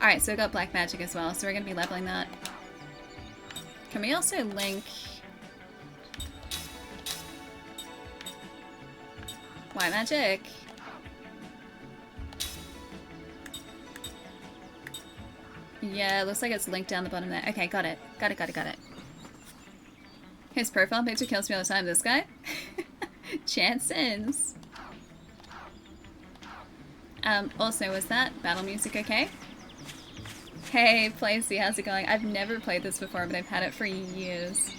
Alright, so we got black magic as well, so we're gonna be leveling that. Can we also link white magic? Yeah, it looks like it's linked down the bottom there. Okay, got it. Got it. His profile picture kills me all the time. This guy? Chansons. Also, was that battle music okay? Hey, Placey, how's it going? I've never played this before, but I've had it for years.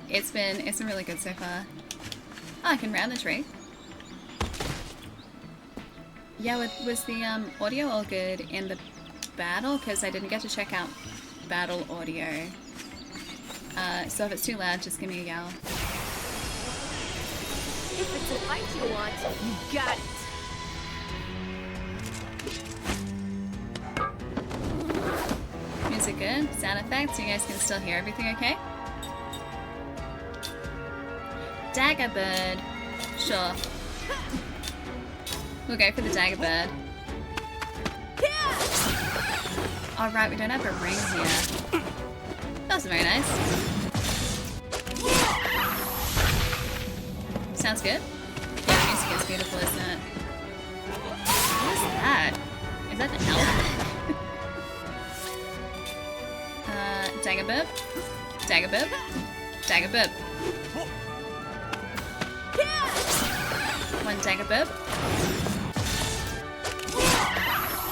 It's been really good so far. Oh, I can round the tree. Yeah, was the audio all good in the battle? Because I didn't get to check out battle audio. So if it's too loud, just give me a yell. If it's a fight you want, you got it. Music good? Sound effects? You guys can still hear everything okay? Dagger bird. Sure. We'll go for the dagger bird. Alright, we don't have a ring here. That's very nice. Sounds good. Yeah, the music is beautiful, isn't it? What is that? Is that an elf? Dagger bird. Dagger bird. Dagger bird. One dagger bird.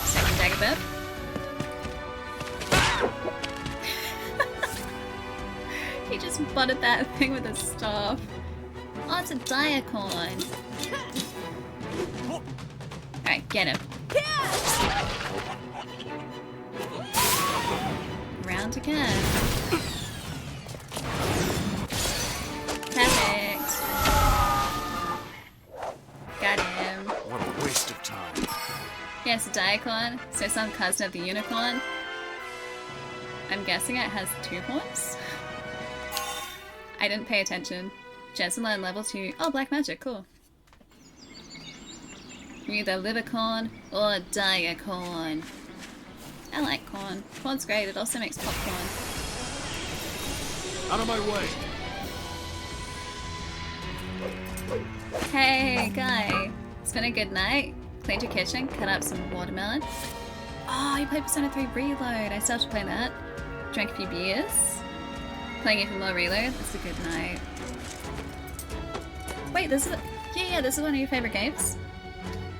Second dagger bird. He just butted that thing with a staff. Oh, it's a diacorn. Alright, get him. Round again. Perfect. Got him. What a waste of time. Yeah, it's a diacorn, so some cousin of the unicorn. I'm guessing it has 2 horns? I didn't pay attention. Jensen learned level 2. Oh, black magic, cool. You're either livercorn or diacorn. I like corn. Corn's great, it also makes popcorn. Out of my way! Hey, guy. It's been a good night. Cleaned your kitchen, cut up some watermelon. Oh, you played Persona 3 Reload. I still have to play that. Drank a few beers. Playing even more Reload. That's a good night. Wait, this is... Yeah, this is one of your favorite games?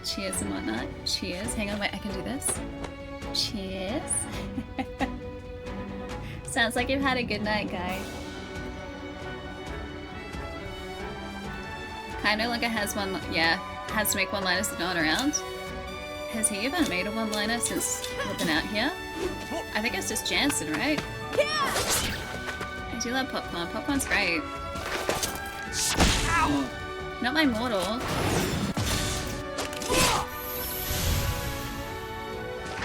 Cheers and whatnot. Cheers. Hang on, wait, I can do this. Cheers. Sounds like you've had a good night, guy. Kaim no longer has one... Yeah, has to make one-liners with no one around. Has he even made a one-liner since we've been out here? I think it's just Jansen, right? I do love popcorn. Popcorn's great. Ow! Not my mortal.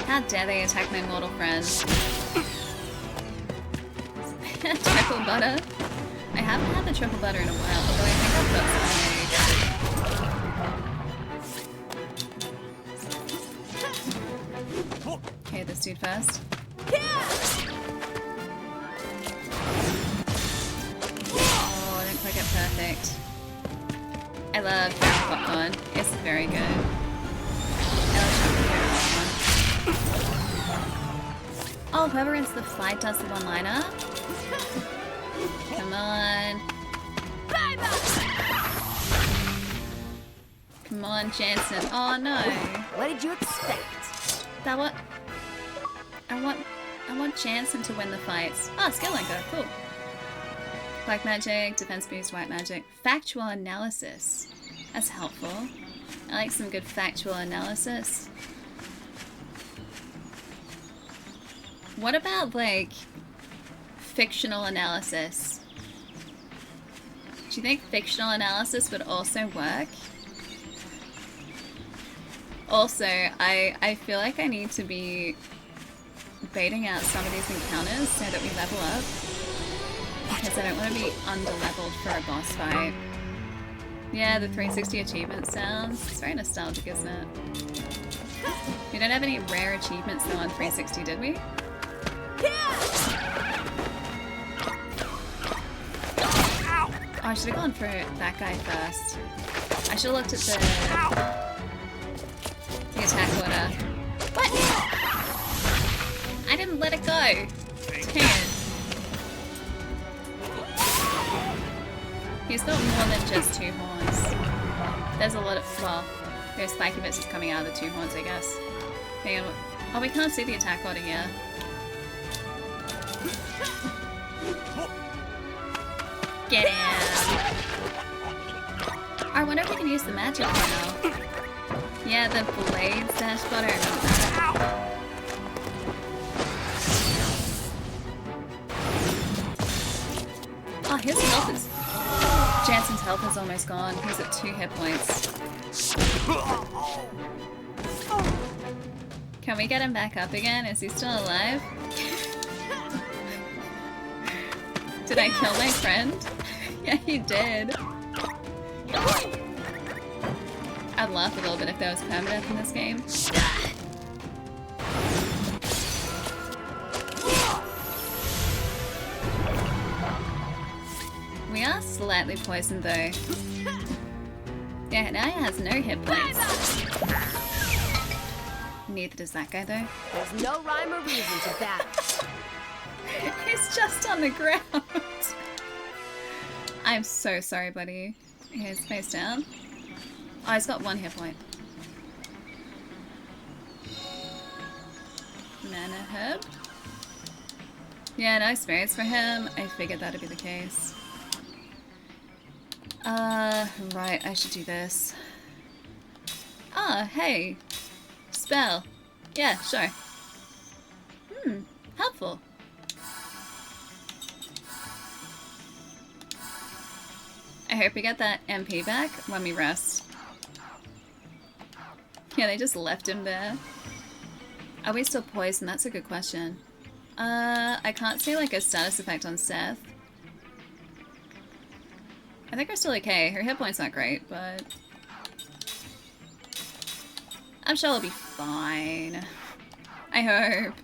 How dare they attack my mortal friend? Triple butter? I haven't had the triple butter in a while, although I think I've got some. Okay, this dude first. Oh, I didn't quite get perfect. I love barrel popcorn. It's very good. I love chocolate barrel popcorn. Oh, whoever is the fight does the one-liner. Come on. Come on, Jansen. Oh no. What did you expect? That what? I want Jansen to win the fights. Oh, skill linker. Cool. Black magic, defense boost, white magic. Factual analysis. That's helpful. I like some good factual analysis. What about, like, fictional analysis? Do you think fictional analysis would also work? Also, I feel like I need to be baiting out some of these encounters so that we level up. Because I don't want to be under-leveled for a boss fight. Yeah, the 360 achievement sounds. It's very nostalgic, isn't it? We don't have any rare achievements though on 360, did we? Oh, I should have gone for that guy first. I should have looked at the attack order. What? I didn't let it go. Damn. He's got more than just 2 horns. There's a lot of, well, there's spiky bits just coming out of the 2 horns, I guess. Hang on. Oh, we can't see the attack order here. Get him! I wonder if we can use the magic now. Yeah, the blade dashboard, I remember that. Oh, his health is... Jansen's health is almost gone. He's at 2 hit points. Can we get him back up again? Is he still alive? Did I kill my friend? Yeah, he did. I'd laugh a little bit if there was permadeath in this game. We are slightly poisoned though. Yeah, now he has no hit points. Neither does that guy though. There's no rhyme or reason to that. He's just on the ground. I'm so sorry, buddy. He's face down. Oh, he's got 1 hit point. Mana herb. Yeah, no experience for him. I figured that'd be the case. Right, I should do this. Ah, hey. Spell. Yeah, sure. Helpful. I hope we get that MP back when we rest. Yeah, they just left him there. Are we still poisoned? That's a good question. I can't see like a status effect on Seth. I think we're still okay. Her hit point's not great, but... I'm sure it'll be fine. I hope.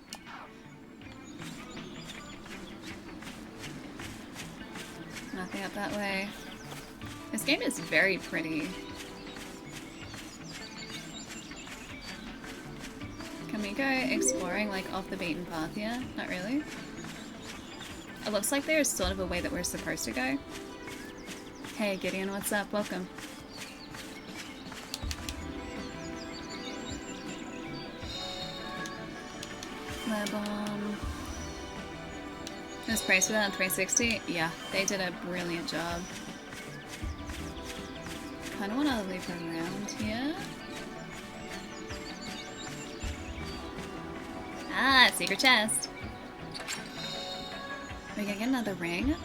Nothing up that way. This game is very pretty. Can we go exploring like off the beaten path here? Not really. It looks like there's sort of a way that we're supposed to go. Hey Gideon, what's up? Welcome. Flare bomb. This price for that on 360? Yeah, they did a brilliant job. Kinda wanna leave around here. Ah, secret chest. Are we gonna get another ring?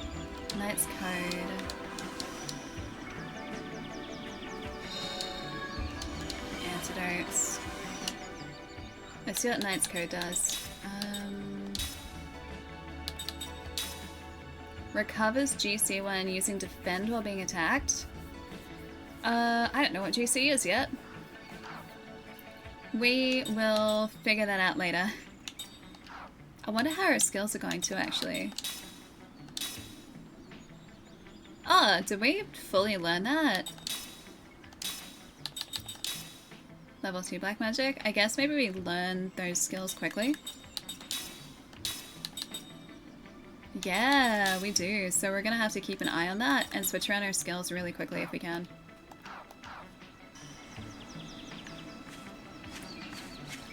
Knight's Code. Antidotes. Let's see what Knight's Code does. Recovers GC when using defend while being attacked. I don't know what GC is yet. We will figure that out later. I wonder how our skills are going to actually. Oh, did we fully learn that? Level 2 black magic? I guess maybe we learn those skills quickly. Yeah, we do. So we're gonna have to keep an eye on that and switch around our skills really quickly if we can.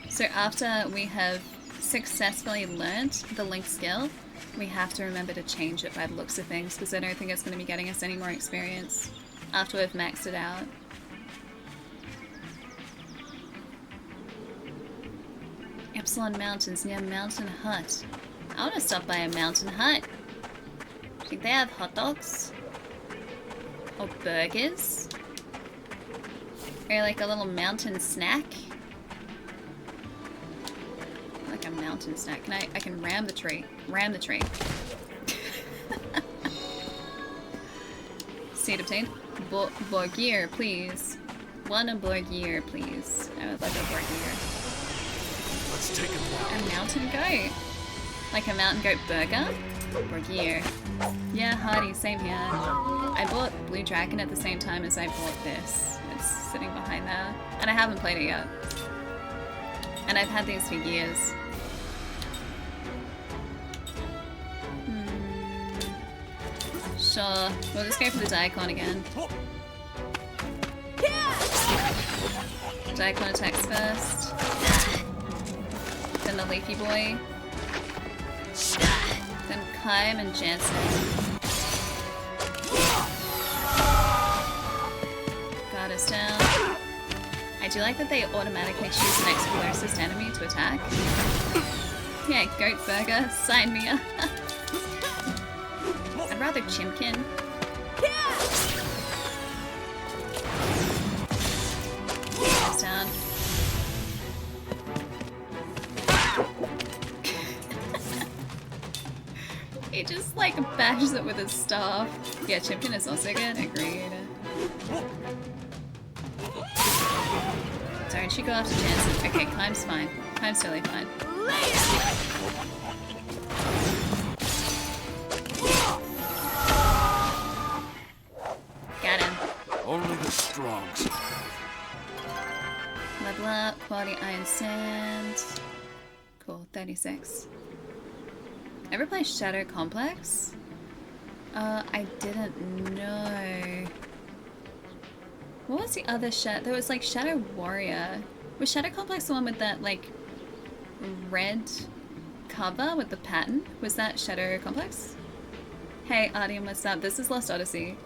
So after we have successfully learnt the Link skill, we have to remember to change it by the looks of things, because I don't think it's going to be getting us any more experience after we've maxed it out. Epsilon Mountains near Mountain Hut. I want to stop by a Mountain Hut. Think they have hot dogs? Or burgers? Or like a little mountain snack? Like a mountain snack. Can I can ram the tree. Ram the tree. Seed obtained. Borgier, please. One a Borgier, please. I would like a Borgier. Let's take it. A mountain goat. Like a mountain goat burger? Borgier. Yeah, Hardy, same here. I bought Blue Dragon at the same time as I bought this. It's sitting behind there. And I haven't played it yet. And I've had these for years. Sure, we'll just go for the Diacon again. Diacon attacks first. Then the Leafy Boy. Then Kaim and Jansen. Guard us down. I do like that they automatically choose the next closest enemy to attack. Yeah, Goat Burger, sign me up. I'd rather Chimkin. Goes down. He just like bashes it with his staff. Yeah, Chimkin is also good. Agreed. Don't you go after Jansen. Okay, Kaim's fine. Kaim's totally fine. Got him. Only the strong. Level up, quality iron sand. Cool, 36. Ever play Shadow Complex? I didn't know. What was the other Shadow? There was like Shadow Warrior. Was Shadow Complex the one with that like red cover with the pattern? Was that Shadow Complex? Hey Artyom, what's up? This is Lost Odyssey.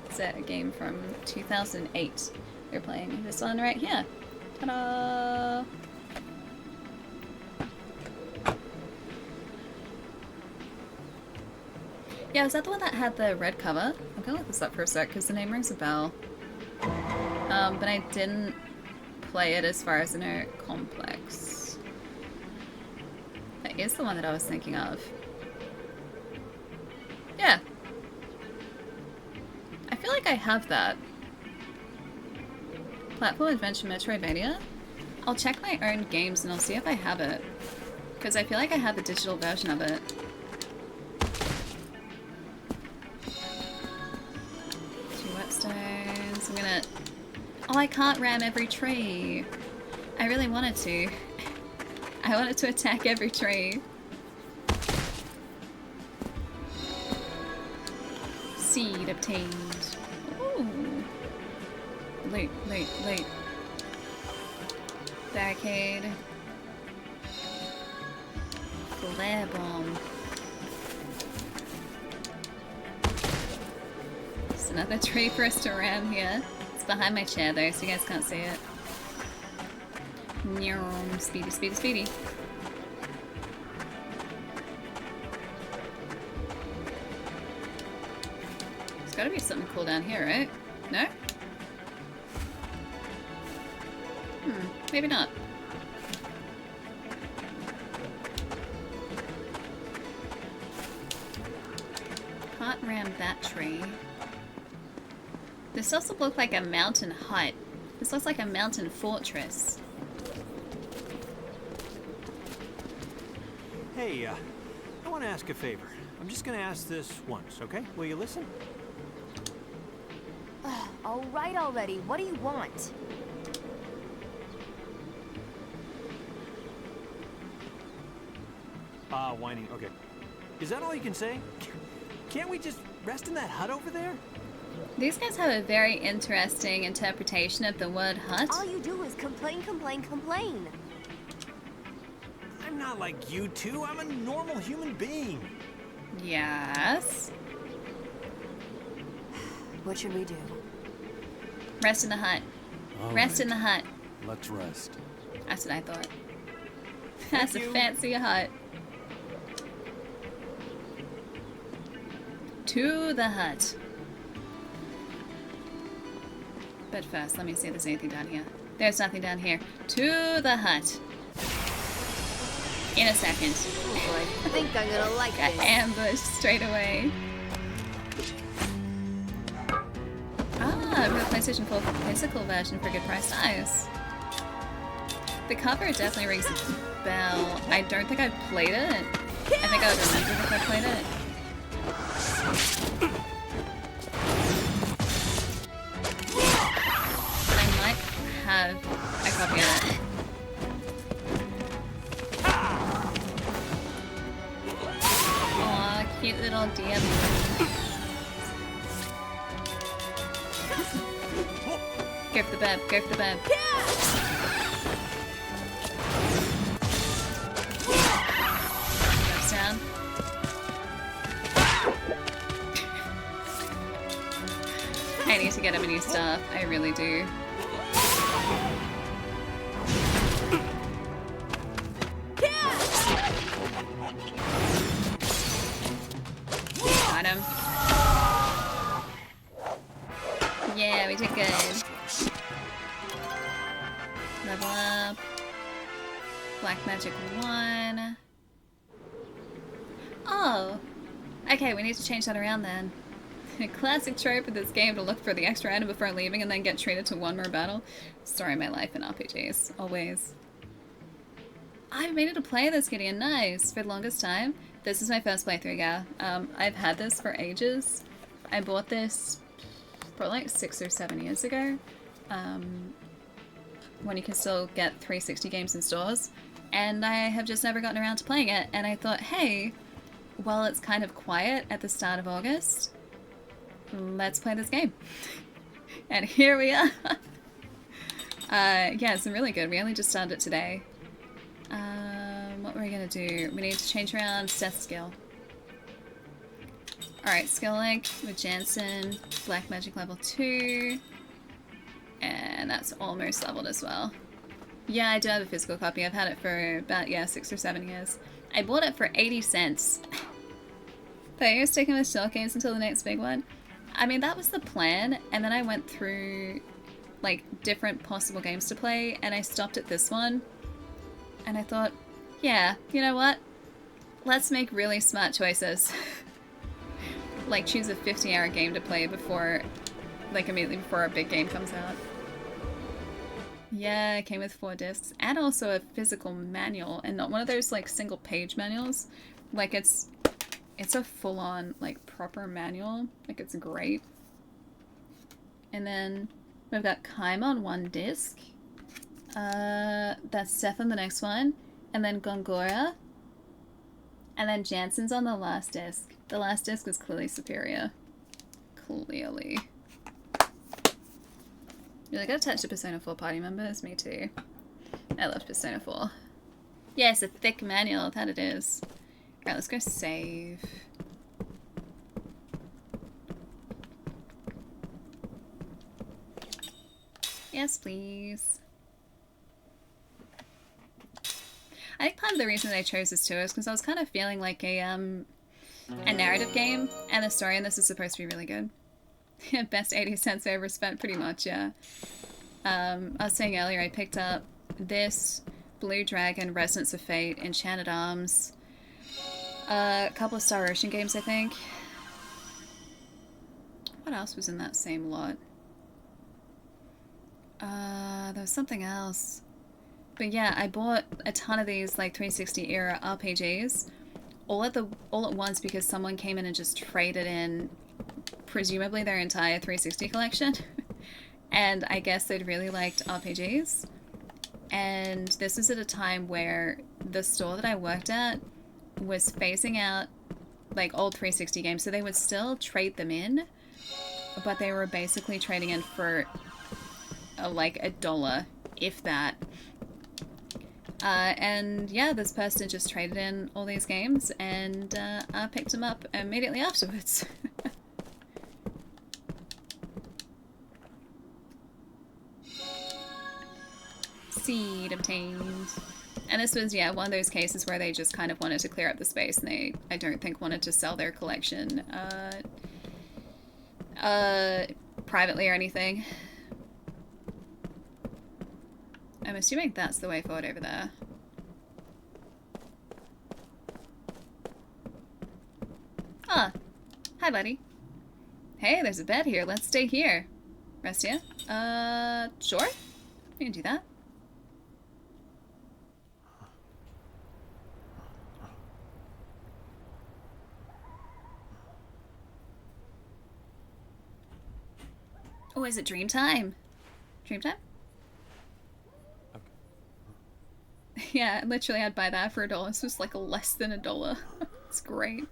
It's a game from 2008. We're playing this one right here. Ta-da! Yeah, was that the one that had the red cover? I'm gonna look this up for a sec because the name rings a bell. But I didn't play it as far as I know Complex. That is the one that I was thinking of. Yeah. I feel like I have that. Platform Adventure Metroidvania? I'll check my own games and I'll see if I have it. Because I feel like I have the digital version of it. 2 whetstones. I'm gonna... Oh, I can't ram every tree. I really wanted to. I wanted to attack every tree. Seed obtained. Ooh. Loot, loot, loot. Barricade. Flare bomb. There's another tree for us to ram here. It's behind my chair though, so you guys can't see it. Speedy, speedy, speedy. There's gotta be something cool down here, right? No? Maybe not. Can't ram that tree. This doesn't look like a mountain hut. This looks like a mountain fortress. Hey, I want to ask a favor. I'm just gonna ask this once, okay? Will you listen? All right already. What do you want? Whining. Okay. Is that all you can say? Can't we just rest in that hut over there? These guys have a very interesting interpretation of the word hut. All you do is complain, complain, complain. I'm not like you two. I'm a normal human being. Yes. What should we do? Rest in the hut. All Rest right. in the hut. Let's rest. That's what I thought. That's a fancy hut. To the hut. But first, let me see if there's anything down here. There's nothing down here. To the hut. In a second. Oh, I think I'm gonna like Got this. ambushed straight away. Ah, we have a PlayStation 4 physical version for a good price. Nice. The cover definitely rings a bell. I don't think I've played it. I think I would remember if I played it. I might have a copy of it. Aw, cute little DM. Go for the beb, go for the beb. Goes down. I need to get him a new stuff, I really do. Got him. Yeah, we did good. Level up. Black Magic 1. Oh! Okay, we need to change that around then. A classic trope of this game to look for the extra item before leaving and then get treated to one more battle. Story of my life in RPGs. Always. I've made it to play this, Gideon. Nice! For the longest time. This is my first playthrough, yeah. I've had this for ages. I bought this probably like 6 or 7 years ago. When you can still get 360 games in stores. And I have just never gotten around to playing it. And I thought, hey, while it's kind of quiet at the start of August, let's play this game. And here we are. Yeah, it's really good. We only just started it today. What were we gonna do? We need to change around Seth's skill. Alright, skill link with Jansen, Black Magic level 2. And that's almost leveled as well. Yeah, I do have a physical copy. I've had it for about, yeah, 6 or 7 years. I bought it for 80 cents. But you're sticking with short games until the next big one. I mean, that was the plan, and then I went through, like, different possible games to play, and I stopped at this one. And I thought, yeah, you know what? Let's make really smart choices. Like, choose a 50-hour game to play before, like, immediately before a big game comes out. Yeah, it came with 4 discs, and also a physical manual, and not one of those, like, single-page manuals. Like, it's a full-on, like, proper manual. Like, it's great. And then we've got Kaim on 1 disc. That's Seth on the next one. And then Gongora. And then Jansen's on the last disc. The last disc was clearly superior. Clearly. Really gotta touch the Persona 4 party members. Me too. I love Persona 4. Yes, a thick manual. That it is. Alright, let's go save. Yes, please. I think part of the reason I chose this too is because I was kind of feeling like a narrative game, and the story in this is supposed to be really good. Best 80 cents I ever spent, pretty much, yeah. I was saying earlier, I picked up this, Blue Dragon, Resonance of Fate, Enchanted Arms, a couple of Star Ocean games, I think. What else was in that same lot? There was something else. But yeah, I bought a ton of these like 360 era RPGs all at once because someone came in and just traded in presumably their entire 360 collection. And I guess they'd really liked RPGs. And this was at a time where the store that I worked at was phasing out like old 360 games, so they would still trade them in, but they were basically trading in for like $1, if that. And yeah, this person just traded in all these games, and I picked them up immediately afterwards. Seed obtained. And this was, yeah, one of those cases where they just kind of wanted to clear up the space, and they, I don't think, wanted to sell their collection privately or anything. I'm assuming that's the way forward over there. Hi, buddy. Hey, there's a bed here. Let's stay here. Rest here? Sure. We can do that. Oh, is it dream time? Dream time? Okay. Yeah, literally I'd buy that for $1. This was like less than $1. It's great.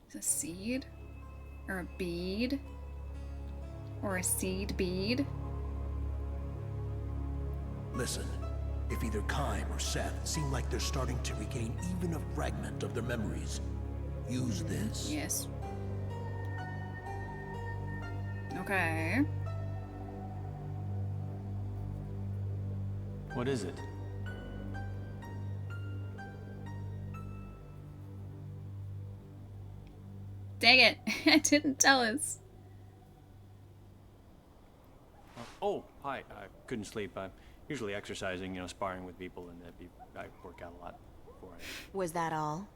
Is it a seed? Or a bead? Or a seed bead? Listen, if either Kaim or Seth seem like they're starting to regain even a fragment of their memories, use this. Yes. Okay. What is it? Dang it, it didn't tell us. Oh, hi. I couldn't sleep. I'm usually exercising, you know, sparring with people, and I work out a lot before I... Was that all?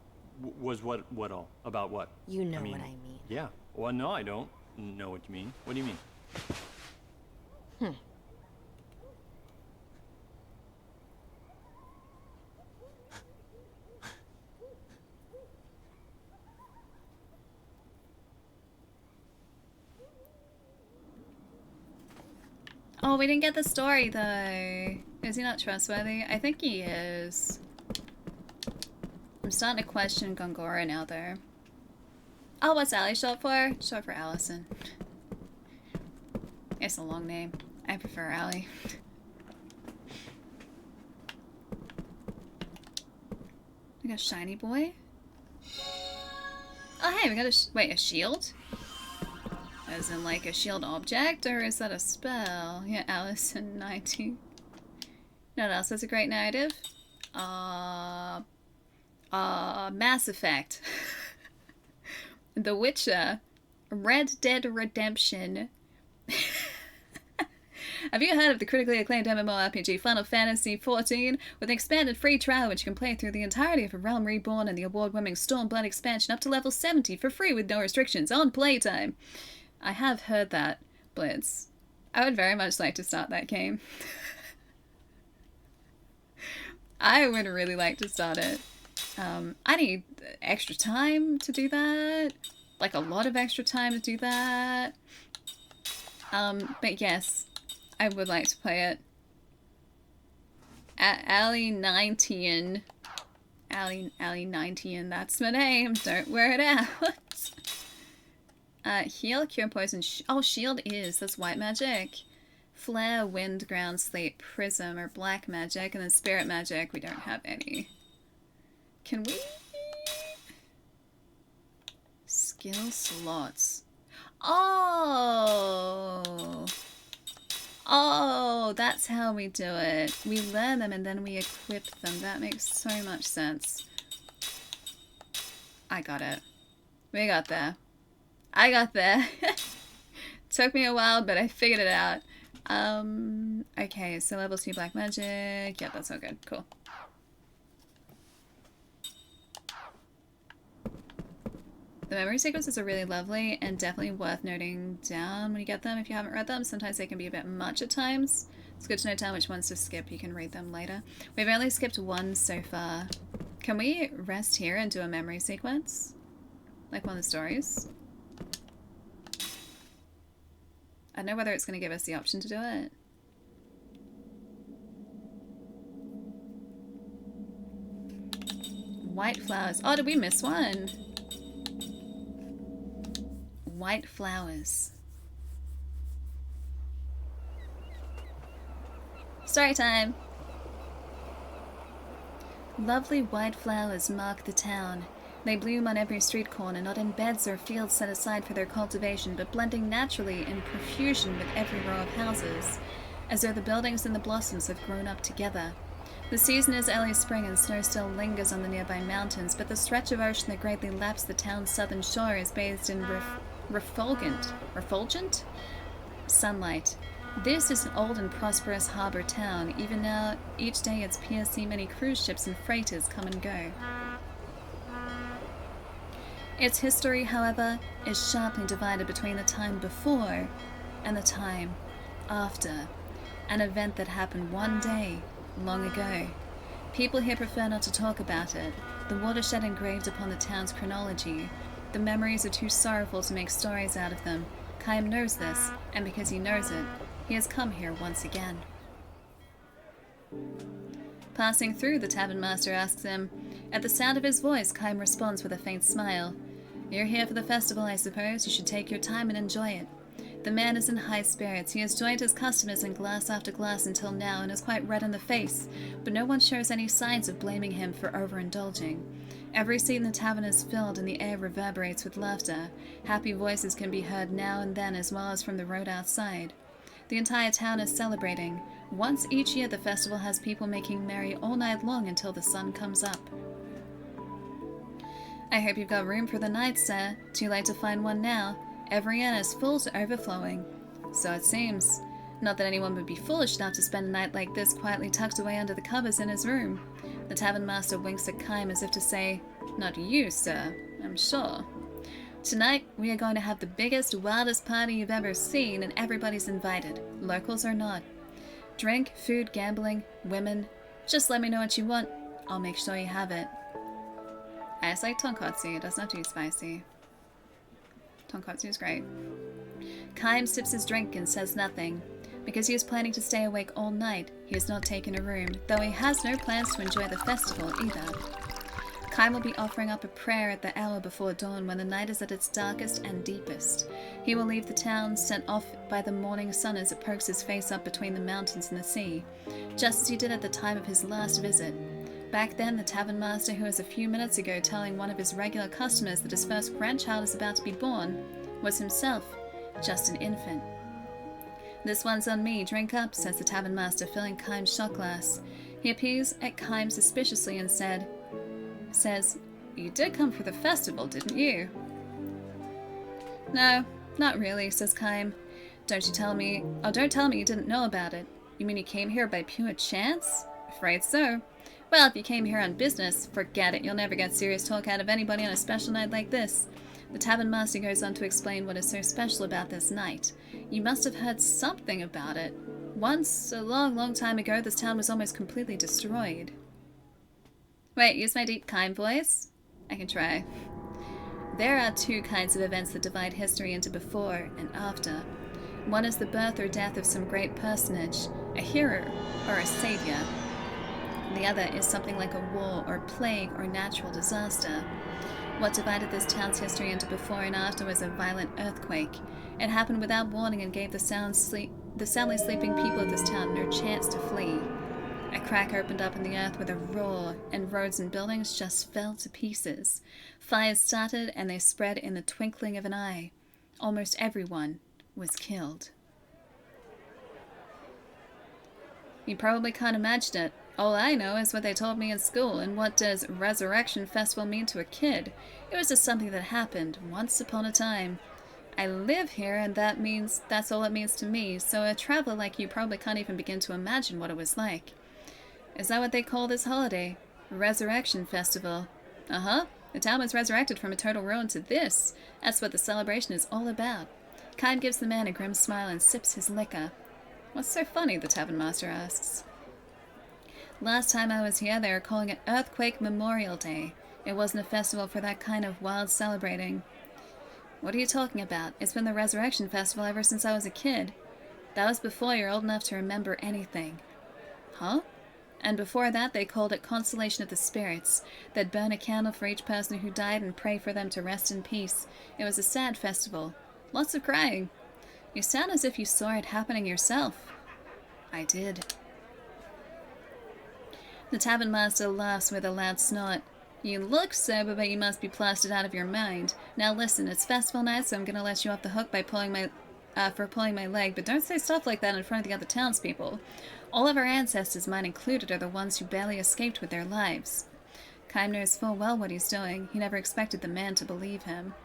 Was what all? About what? You know what I mean. Yeah. Well, no, I don't know what you mean. What do you mean? Oh, we didn't get the story, though. Is he not trustworthy? I think he is. I'm starting to question Gongora now, though. Oh, what's Allie short for? Short for Allison. It's a long name. I prefer Allie. We got a shiny boy. Oh, hey, we got a shield? As in, like, a shield object? Or is that a spell? Yeah, Allison 90. You know what else is a great narrative? Mass Effect. The Witcher. Red Dead Redemption. Have you heard of the critically acclaimed MMORPG Final Fantasy XIV? With an expanded free trial which you can play through the entirety of A Realm Reborn and the award-winning Stormblood expansion up to level 70 for free with no restrictions on playtime. I have heard that, Blitz. I would very much like to start that game. I would really like to start it. I need extra time to do that. Like a lot of extra time to do that. But yes, I would like to play it. Allie 19. Allie 19, that's my name. Don't wear it out. Heal, cure poison. Oh, shield is. That's white magic. Flare, wind, ground, sleep, prism, or black magic. And then spirit magic. We don't have any. Can we? Skill slots. Oh! Oh, that's how we do it. We learn them and then we equip them. That makes so much sense. I got it. We got there. I got there. Took me a while, but I figured it out. Okay, so level 2 black magic. Yeah, that's all good. Cool. The memory sequences are really lovely and definitely worth noting down when you get them if you haven't read them. Sometimes they can be a bit much at times. It's good to know down which ones to skip. You can read them later. We've only skipped one so far. Can we rest here and do a memory sequence? Like one of the stories? I don't know whether it's going to give us the option to do it. White flowers. Oh, did we miss one? White flowers. Story time! Lovely white flowers mark the town. They bloom on every street corner, not in beds or fields set aside for their cultivation, but blending naturally in profusion with every row of houses, as though the buildings and the blossoms have grown up together. The season is early spring and snow still lingers on the nearby mountains, but the stretch of ocean that greatly laps the town's southern shore is bathed in refulgent sunlight. This is an old and prosperous harbor town. Even now, each day its piers see many cruise ships and freighters come and go. Its history, however, is sharply divided between the time before and the time after, an event that happened one day, long ago. People here prefer not to talk about it. The watershed engraved upon the town's chronology. The memories are too sorrowful to make stories out of them. Kaim knows this, and because he knows it, he has come here once again. Passing through, the tavern master asks him. At the sound of his voice, Kaim responds with a faint smile. You're here for the festival, I suppose. You should take your time and enjoy it. The man is in high spirits. He has joined his customers in glass after glass until now and is quite red in the face, but no one shows any signs of blaming him for overindulging. Every seat in the tavern is filled and the air reverberates with laughter. Happy voices can be heard now and then as well as from the road outside. The entire town is celebrating. Once each year the festival has people making merry all night long until the sun comes up. I hope you've got room for the night, sir. Too late to find one now. Every inn is full to overflowing. So it seems. Not that anyone would be foolish enough to spend a night like this quietly tucked away under the covers in his room. The tavern master winks at Kaim as if to say, Not you, sir, I'm sure. Tonight, we are going to have the biggest, wildest party you've ever seen, and everybody's invited, locals or not. Drink, food, gambling, women. Just let me know what you want. I'll make sure you have it. I just like tonkatsu. It does not too spicy. Tonkatsu is great. Kaim sips his drink and says nothing. Because he is planning to stay awake all night, he has not taken a room, though he has no plans to enjoy the festival either. Kaim will be offering up a prayer at the hour before dawn when the night is at its darkest and deepest. He will leave the town, sent off by the morning sun as it pokes his face up between the mountains and the sea, just as he did at the time of his last visit. Back then, the tavern master who was a few minutes ago telling one of his regular customers that his first grandchild is about to be born was himself just an infant. This one's on me, drink up, says the tavern master, filling Kaim's shot glass. He appears at Kaim suspiciously and says, You did come for the festival, didn't you? No, not really, says Kaim. Don't tell me you didn't know about it. You mean you came here by pure chance? Afraid so. Well, if you came here on business, forget it. You'll never get serious talk out of anybody on a special night like this. The tavern master goes on to explain what is so special about this night. You must have heard something about it. Once, a long, long time ago, this town was almost completely destroyed. Wait, use my deep Kaim voice? I can try. There are two kinds of events that divide history into before and after. One is the birth or death of some great personage, a hero or a savior. The other is something like a war or plague or natural disaster. What divided this town's history into before and after was a violent earthquake. It happened without warning and gave the sadly sleeping people of this town no chance to flee. A crack opened up in the earth with a roar, and roads and buildings just fell to pieces. Fires started, and they spread in the twinkling of an eye. Almost everyone was killed. You probably can't imagine it. All I know is what they told me in school, and what does Resurrection Festival mean to a kid? It was just something that happened once upon a time. I live here, and that's all it means to me, so a traveler like you probably can't even begin to imagine what it was like. Is that what they call this holiday? Resurrection Festival. Uh-huh. The town was resurrected from a total ruin to this. That's what the celebration is all about. Kaim gives the man a grim smile and sips his liquor. What's so funny, the tavern master asks. Last time I was here, they were calling it Earthquake Memorial Day. It wasn't a festival for that kind of wild celebrating. What are you talking about? It's been the Resurrection Festival ever since I was a kid. That was before you're old enough to remember anything. Huh? And before that, they called it Consolation of the Spirits. They'd burn a candle for each person who died and pray for them to rest in peace. It was a sad festival. Lots of crying. You sound as if you saw it happening yourself. I did. The tavern master laughs with a loud snort. You look sober, but you must be plastered out of your mind. Now listen, it's festival night, so I'm gonna let you off the hook by pulling my leg, but don't say stuff like that in front of the other townspeople. All of our ancestors, mine included, are the ones who barely escaped with their lives. Kaim knows full well what he's doing. He never expected the man to believe him.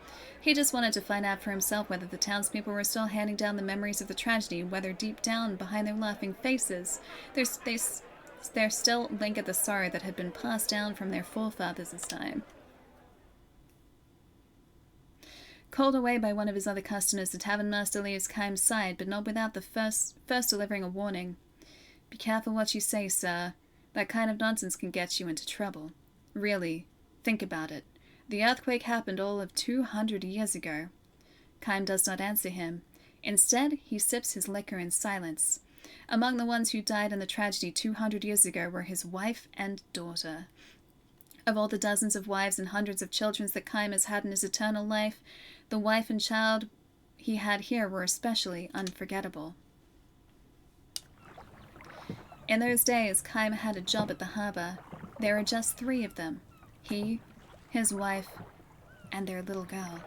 He just wanted to find out for himself whether the townspeople were still handing down the memories of the tragedy, whether deep down, behind their laughing faces, there still lingered the sorrow that had been passed down from their forefathers' time. Called away by one of his other customers, the tavern master leaves Kaim's side, but not without the first delivering a warning. Be careful what you say, sir. That kind of nonsense can get you into trouble. Really, think about it. The earthquake happened all of 200 years ago. Kaim does not answer him. Instead, he sips his liquor in silence. Among the ones who died in the tragedy 200 years ago were his wife and daughter. Of all the dozens of wives and hundreds of children that Kaim has had in his eternal life, the wife and child he had here were especially unforgettable. In those days, Kaim had a job at the harbor. There were just 3 of them. He, his wife, and their little girl.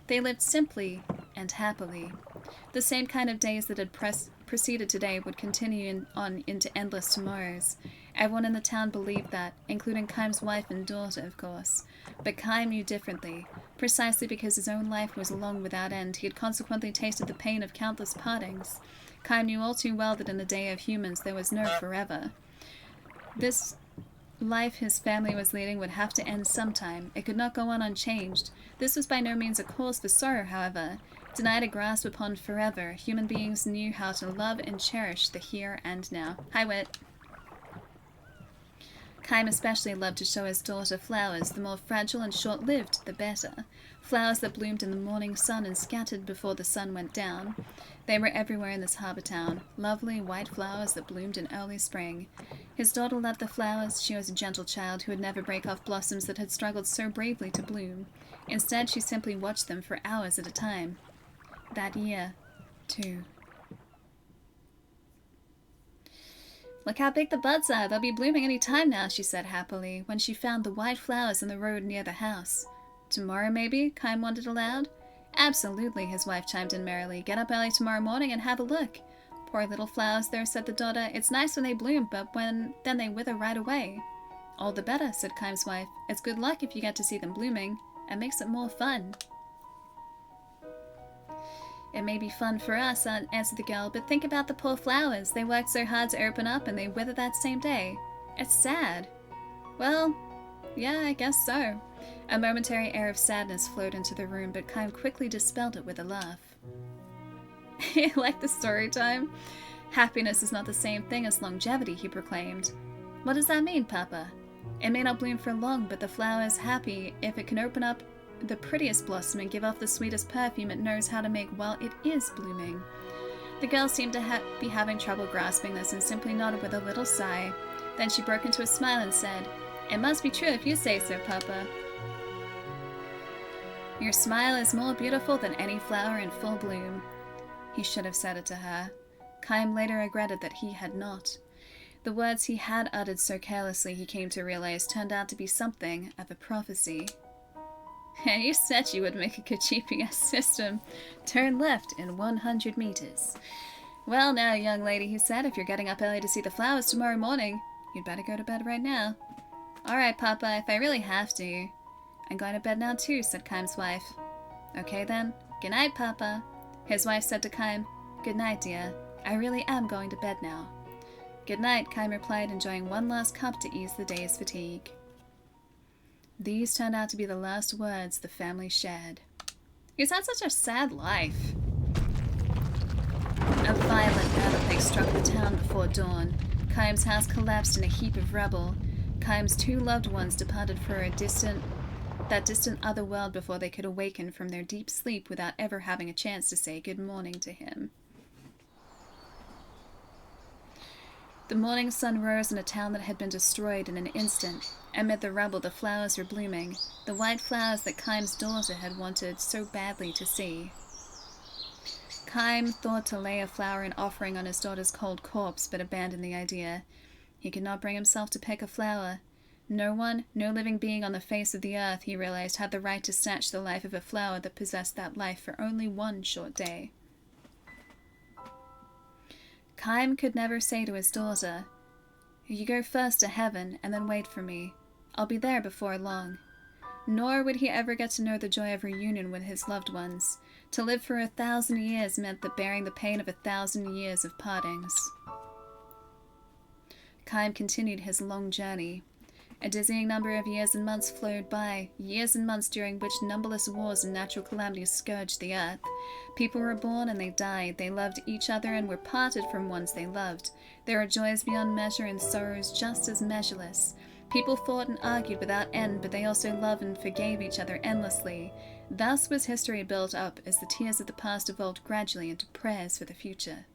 They lived simply and happily. The same kind of days that had preceded today would continue on into endless tomorrows. Everyone in the town believed that, including Kaim's wife and daughter, of course. But Kaim knew differently. Precisely because his own life was long without end, he had consequently tasted the pain of countless partings. Kaim knew all too well that in the day of humans there was no forever. This life his family was leading would have to end sometime. It could not go on unchanged. This was by no means a cause for sorrow, however. Denied a grasp upon forever, human beings knew how to love and cherish the here and now. Hi, Wit. Kaim especially loved to show his daughter flowers. The more fragile and short-lived, the better. Flowers that bloomed in the morning sun and scattered before the sun went down. They were everywhere in this harbor town. Lovely white flowers that bloomed in early spring. His daughter loved the flowers. She was a gentle child who would never break off blossoms that had struggled so bravely to bloom. Instead, she simply watched them for hours at a time. That year, too. Look how big the buds are. They'll be blooming any time now, she said happily, when she found the white flowers in the road near the house. Tomorrow, maybe? Kaim wondered aloud. Absolutely, his wife chimed in merrily. Get up early tomorrow morning and have a look. Poor little flowers, though, said the daughter. It's nice when they bloom, but then they wither right away. All the better, said Kaim's wife. It's good luck if you get to see them blooming. It makes it more fun. It may be fun for us, answered the girl, but think about the poor flowers. They worked so hard to open up and they wither that same day. It's sad. Well, yeah, I guess so. A momentary air of sadness flowed into the room, but Kaim quickly dispelled it with a laugh. Like the story time? Happiness is not the same thing as longevity, he proclaimed. What does that mean, Papa? It may not bloom for long, but the flower is happy if it can open up the prettiest blossom and give off the sweetest perfume it knows how to make while it is blooming. The girl seemed to be having trouble grasping this and simply nodded with a little sigh. Then she broke into a smile and said, It must be true if you say so, Papa. Your smile is more beautiful than any flower in full bloom. He should have said it to her. Kaim later regretted that he had not. The words he had uttered so carelessly, he came to realize, turned out to be something of a prophecy. You said you would make a good GPS system. Turn left in 100 meters. Well now, young lady, he said, if you're getting up early to see the flowers tomorrow morning, you'd better go to bed right now. All right, Papa, if I really have to. I'm going to bed now too, said Kaim's wife. Okay then. Good night, Papa. His wife said to Kaim, Good night, dear. I really am going to bed now. Good night, Kaim replied, enjoying one last cup to ease the day's fatigue. These turned out to be the last words the family shared. He's had such a sad life. A violent earthquake struck the town before dawn. Kaim's house collapsed in a heap of rubble. Kaim's 2 loved ones departed for that distant other world before they could awaken from their deep sleep without ever having a chance to say good morning to him. The morning sun rose in a town that had been destroyed in an instant. Amid the rubble, the flowers were blooming, the white flowers that Kaim's daughter had wanted so badly to see. Kaim thought to lay a flower in offering on his daughter's cold corpse, but abandoned the idea. He could not bring himself to pick a flower. No one, no living being on the face of the earth, he realized, had the right to snatch the life of a flower that possessed that life for only one short day. Kaim could never say to his daughter, You go first to heaven and then wait for me. I'll be there before long. Nor would he ever get to know the joy of reunion with his loved ones. To live for 1,000 years meant that bearing the pain of 1,000 years of partings. Kaim continued his long journey. A dizzying number of years and months flowed by, years and months during which numberless wars and natural calamities scourged the earth. People were born and they died. They loved each other and were parted from ones they loved. There were joys beyond measure and sorrows just as measureless. People fought and argued without end, but they also loved and forgave each other endlessly. Thus was history built up as the tears of the past evolved gradually into prayers for the future.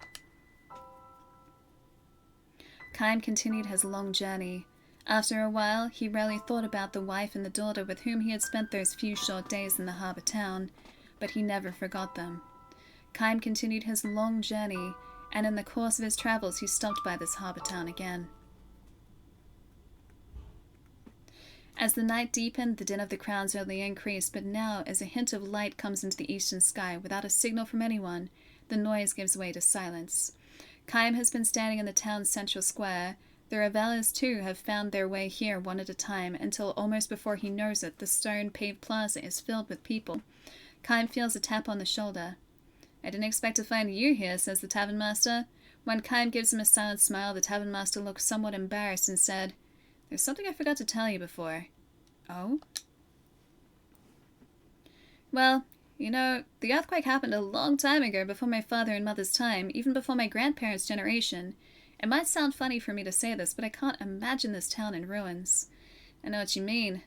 Kaim continued his long journey. After a while, he rarely thought about the wife and the daughter with whom he had spent those few short days in the harbor town, but he never forgot them. Kaim continued his long journey, and in the course of his travels he stopped by this harbor town again. As the night deepened, the din of the crowds only increased, but now, as a hint of light comes into the eastern sky without a signal from anyone, the noise gives way to silence. Kaim has been standing in the town's central square. The revelers, too, have found their way here one at a time, until almost before he knows it, the stone-paved plaza is filled with people. Kaim feels a tap on the shoulder. "I didn't expect to find you here," says the tavern master. When Kaim gives him a silent smile, the tavern master looked somewhat embarrassed and said, "There's something I forgot to tell you before." "Oh?" "Well, you know, the earthquake happened a long time ago, before my father and mother's time, even before my grandparents' generation. It might sound funny for me to say this, but I can't imagine this town in ruins." "I know what you mean.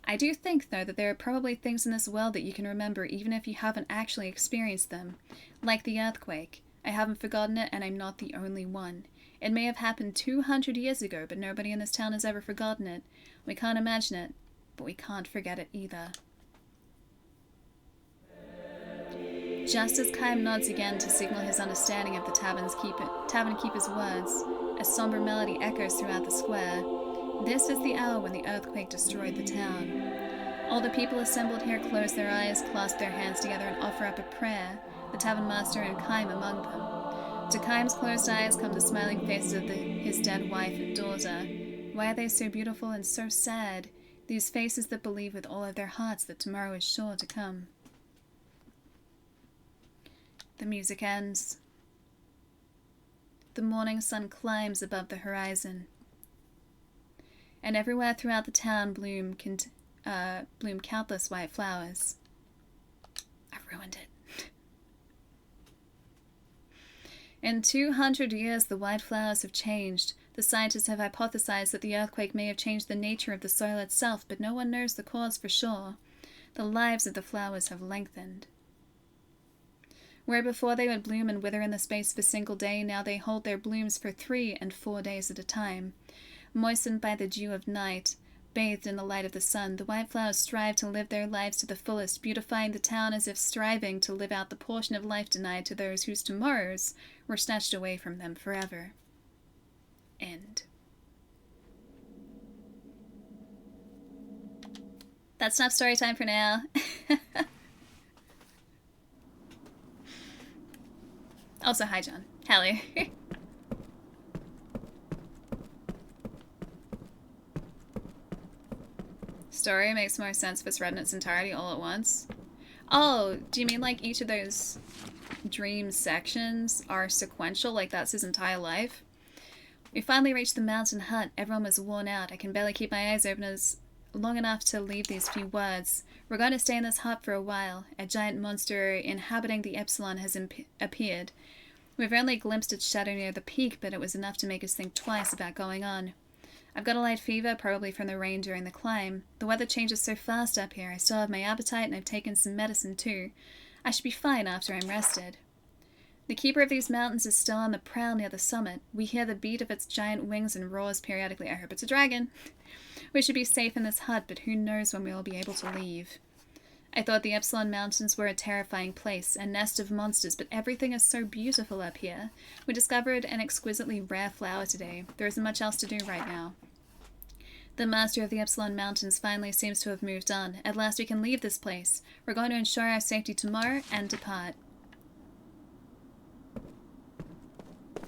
I do think, though, that there are probably things in this world that you can remember even if you haven't actually experienced them. Like the earthquake. I haven't forgotten it, and I'm not the only one. It may have happened 200 years ago, but nobody in this town has ever forgotten it. We can't imagine it, but we can't forget it either." Just as Kaim nods again to signal his understanding of the tavern keeper's words, a somber melody echoes throughout the square. This is the hour when the earthquake destroyed the town. All the people assembled here close their eyes, clasp their hands together, and offer up a prayer, the tavern master and Kaim among them. To Kaim's closed eyes come the smiling faces of his dead wife and daughter. Why are they so beautiful and so sad? These faces that believe with all of their hearts that tomorrow is sure to come. The music ends. The morning sun climbs above the horizon. And everywhere throughout the town bloom countless white flowers. I've ruined it. In 200 years, the white flowers have changed. The scientists have hypothesized that the earthquake may have changed the nature of the soil itself, but no one knows the cause for sure. The lives of the flowers have lengthened. Where before they would bloom and wither in the space of a single day, now they hold their blooms for 3 and 4 days at a time. Moistened by the dew of night, bathed in the light of the sun, the white flowers strive to live their lives to the fullest, beautifying the town as if striving to live out the portion of life denied to those whose tomorrows were snatched away from them forever. End. That's enough story time for now. Also, hi, John. Hello. Story makes more sense if it's read in its entirety all at once. Oh, do you mean like each of those dream sections are sequential, like that's his entire life? We finally reached the mountain hut. Everyone was worn out. I can barely keep my eyes open as long enough to leave these few words. We're going to stay in this hut for a while. A giant monster inhabiting the Epsilon has appeared. We've only glimpsed its shadow near the peak, but it was enough to make us think twice about going on. I've got a light fever, probably from the rain during the climb. The weather changes so fast up here. I still have my appetite, and I've taken some medicine too. I should be fine after I'm rested. The keeper of these mountains is still on the prowl near the summit. We hear the beat of its giant wings and roars periodically. I hope it's a dragon. We should be safe in this hut, but who knows when we will be able to leave. I thought the Epsilon Mountains were a terrifying place, a nest of monsters, but everything is so beautiful up here. We discovered an exquisitely rare flower today. There isn't much else to do right now. The master of the Epsilon Mountains finally seems to have moved on. At last we can leave this place. We're going to ensure our safety tomorrow and depart.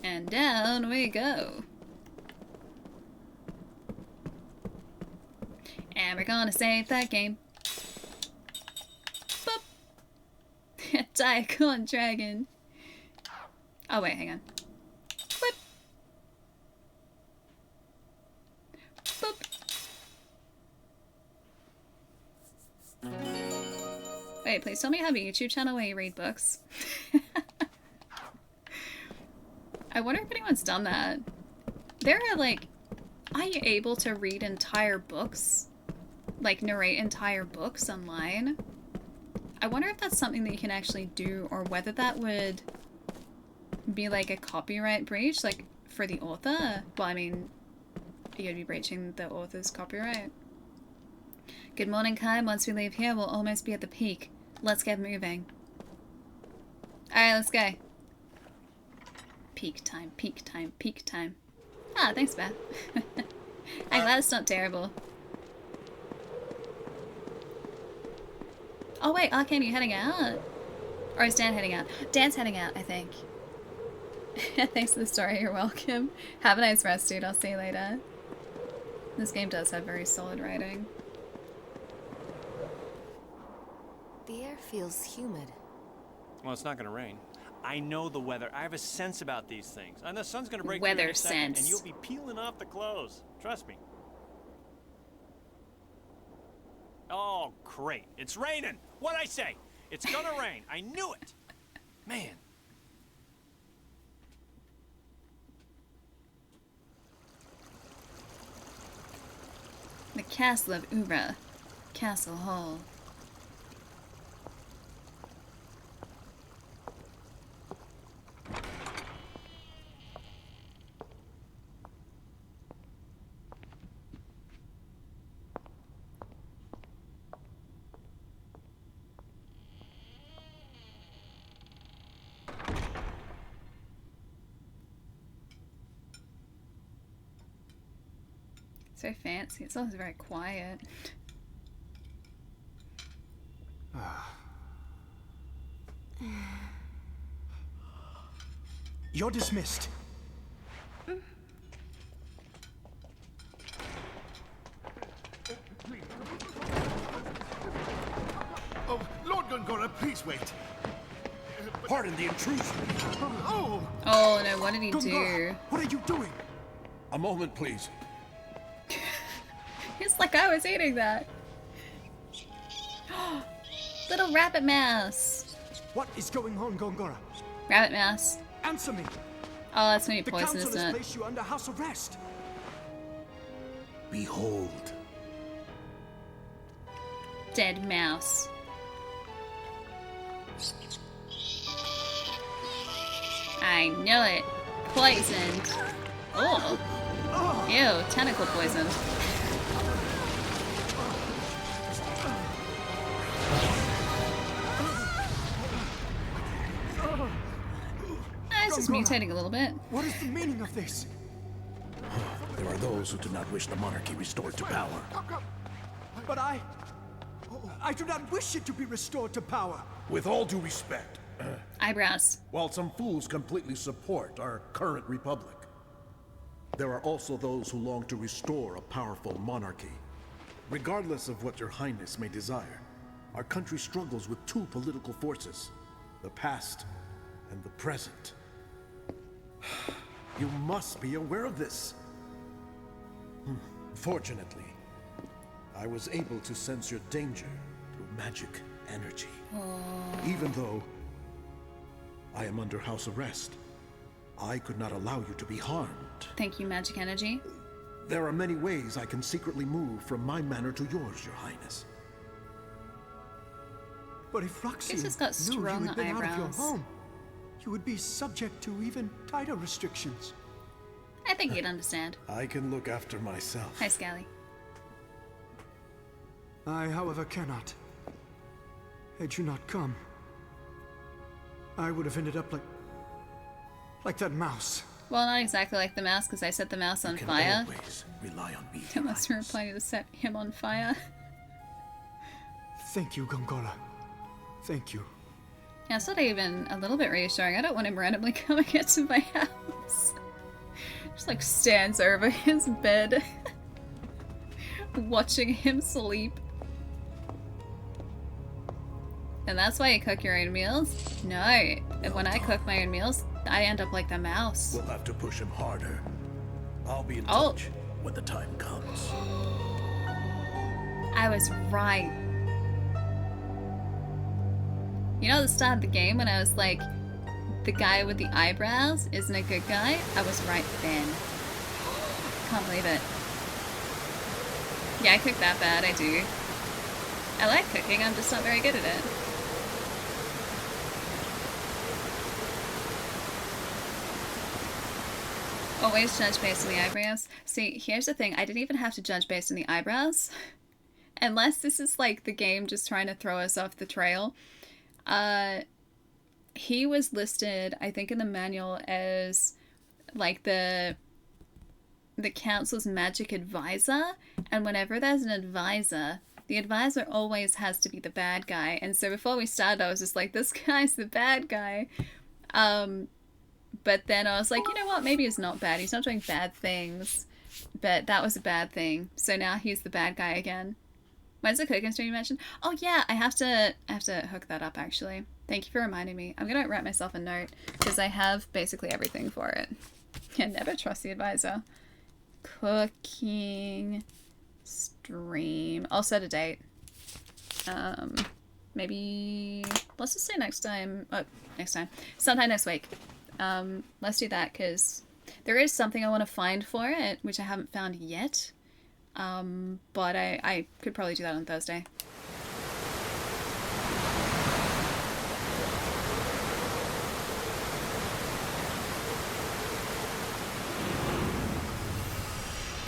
And down we go. And we're gonna save that game. Boop. Diacon Dragon. Oh wait, hang on. Boop. Boop. Wait, please tell me you have a YouTube channel where you read books. I wonder if anyone's done that. There are like, are you able to read entire books? Like narrate entire books online? I wonder if that's something that you can actually do, or whether that would be like a copyright breach, like for the author. Well, I mean, you'd be breaching the author's copyright. Good morning, Kaim. Once we leave here, we'll almost be at the peak. Let's get moving. Alright, let's go. Peak time, peak time, peak time. Ah, thanks, Beth. I'm glad it's not terrible. Oh wait, Arcane, are you heading out? Or is Dan heading out? Dan's heading out, I think. Thanks for the story, you're welcome. Have a nice rest, dude. I'll see you later. This game does have very solid writing. The air feels humid. Well, it's not gonna rain. I know the weather. I have a sense about these things. And the sun's gonna break Weather through in a second, sense. and you'll be peeling off the clothes. Trust me. Oh, great. It's raining. What'd I say? It's gonna rain. I knew it. Man. The Castle of Ura. Castle Hall. So fancy. It's also very quiet. You're dismissed. Oh, Lord Gongora, please wait. Pardon the intrusion. Oh! Oh no, what did he do? Gongora, what are you doing? A moment, please. It's like I was eating that. Little rabbit mouse. What is going on, Gongora? Rabbit mouse. Answer me. Oh, that's gonna be The poison, council isn't has it? placed you under house arrest. Behold. Dead mouse. I know it. Poisoned. Oh. Ew, tentacle poisoned. It's just mutating a little bit. What is the meaning of this? There are those who do not wish the monarchy restored to power. But I do not wish it to be restored to power. With all due respect, Eyebrows. while some fools completely support our current republic, there are also those who long to restore a powerful monarchy. Regardless of what your highness may desire, our country struggles with two political forces, the past and the present. You must be aware of this. Fortunately, I was able to sense your danger through magic energy. Even though I am under house arrest, I could not allow you to be harmed. Thank you, magic energy. There are many ways I can secretly move from my manor to yours, your highness. But if Roxy This has got knew you strong had been out of your eyebrows. home, you would be subject to even tighter restrictions. I think you'd understand. I can look after myself. Hi, Scally. I, however, cannot. Had you not come, I would have ended up like that mouse. Well, not exactly like the mouse, because I set the mouse on fire. Always rely on me. Unless we were planning to set him on fire. Thank you, Gongora. Thank you. Yeah, it's not even a little bit reassuring. I don't want him randomly coming into my house. Just like stands over his bed. watching him sleep. And that's why you cook your own meals? No. And when I cook my own meals, I end up like the mouse. We'll have to push him harder. I'll be in touch when the time comes. I was right. You know, at the start of the game when I was like, the guy with the eyebrows isn't a good guy? I was right then. Can't believe it. Yeah, I cook that bad, I do. I like cooking, I'm just not very good at it. Always judge based on the eyebrows. See, here's the thing, I didn't even have to judge based on the eyebrows. Unless this is like the game just trying to throw us off the trail. He was listed, I think in the manual, as like the council's magic advisor, and whenever there's an advisor, the advisor always has to be the bad guy. And so before we started, I was just like, this guy's the bad guy. But then I was like, you know what, maybe he's not bad, he's not doing bad things, but that was a bad thing, so now he's the bad guy again. When's the cooking stream you mentioned? Oh yeah, I have to hook that up actually. Thank you for reminding me. I'm gonna write myself a note because I have basically everything for it. Yeah, never trust the advisor. Cooking stream. I'll set a date. Maybe let's just say next time. Oh, next time. Sometime next week. Let's do that because there is something I want to find for it, which I haven't found yet. But I could probably do that on Thursday.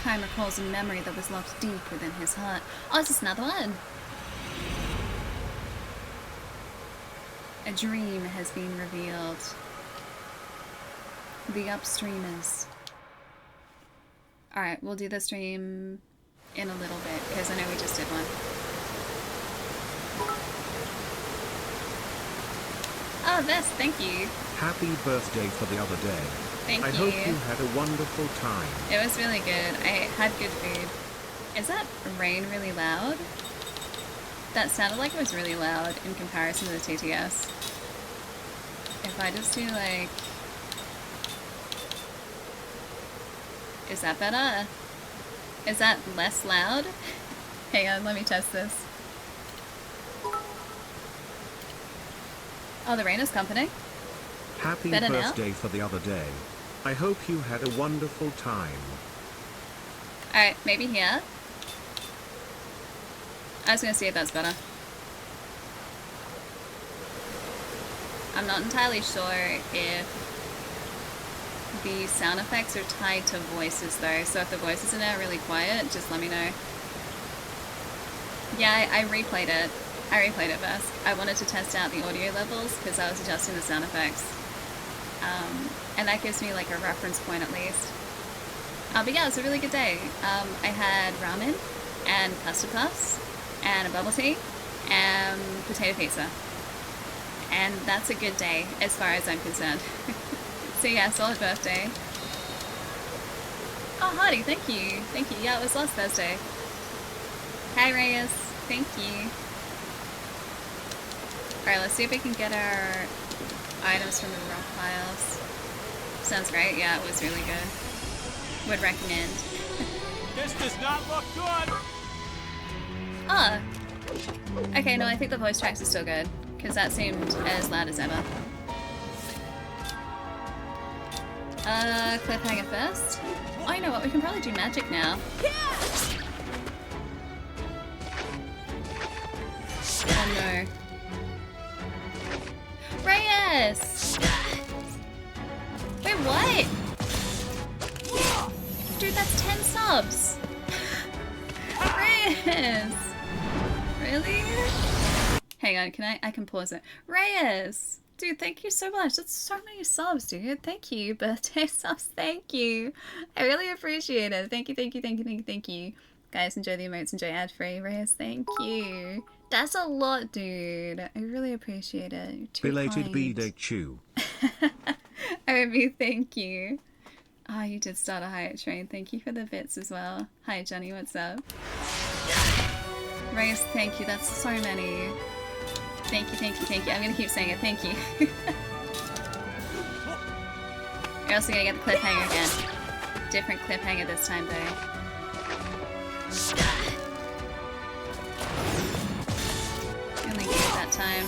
Kaim recalls a memory that was locked deep within his heart. Oh, it's just another one! A dream has been revealed. The upstreamers. Alright, we'll do the stream in a little bit, because I know we just did one. Oh, Vess, thank you. Happy birthday for the other day. Thank you. I hope you had a wonderful time. It was really good. I had good food. Is that rain really loud? That sounded like it was really loud in comparison to the TTS. If I just do like... Is that better? Is that less loud? Hang on, let me test this. Oh, the rain is comforting. Happy Better birthday now? for the other day. I hope you had a wonderful time. Alright, maybe here. I was gonna see if that's better. I'm not entirely sure if the sound effects are tied to voices though, so if the voices are now really quiet, just let me know. Yeah, I replayed it. I replayed it first. I wanted to test out the audio levels because I was adjusting the sound effects. And that gives me like a reference point at least. But yeah, it was a really good day. I had ramen and custard puffs and a bubble tea and potato pizza. And that's a good day as far as I'm concerned. So yeah, solid birthday. Oh, Hardy, thank you. Thank you. Yeah, it was last Thursday. Hi, Reyes. Thank you. Alright, let's see if we can get our items from the rock piles. Sounds great. Yeah, it was really good. Would recommend. This does not look good! Ah! Okay, no, I think the voice tracks are still good. Because that seemed as loud as ever. Cliffhanger first. Oh, you know what? We can probably do magic now. Oh no. Reyes! Wait, what? Dude, that's 10 subs! Reyes! Really? Hang on, I can pause it. Reyes! Dude, thank you so much. That's so many subs, dude. Thank you. Birthday subs, thank you. I really appreciate it. Thank you, thank you, thank you, thank you, thank you. Guys, enjoy the emotes, enjoy ad-free. Reyes, thank you. That's a lot, dude. I really appreciate it. You're too Belated kind. B-Day Chew. Obi, thank you. Oh, you did start a Hyatt train. Thank you for the bits as well. Hi, Johnny, what's up? Grace, thank you. That's so many. Thank you, thank you, thank you. I'm gonna keep saying it. Thank you. You're also gonna get the cliffhanger again. Different cliffhanger this time, though. Only good that time.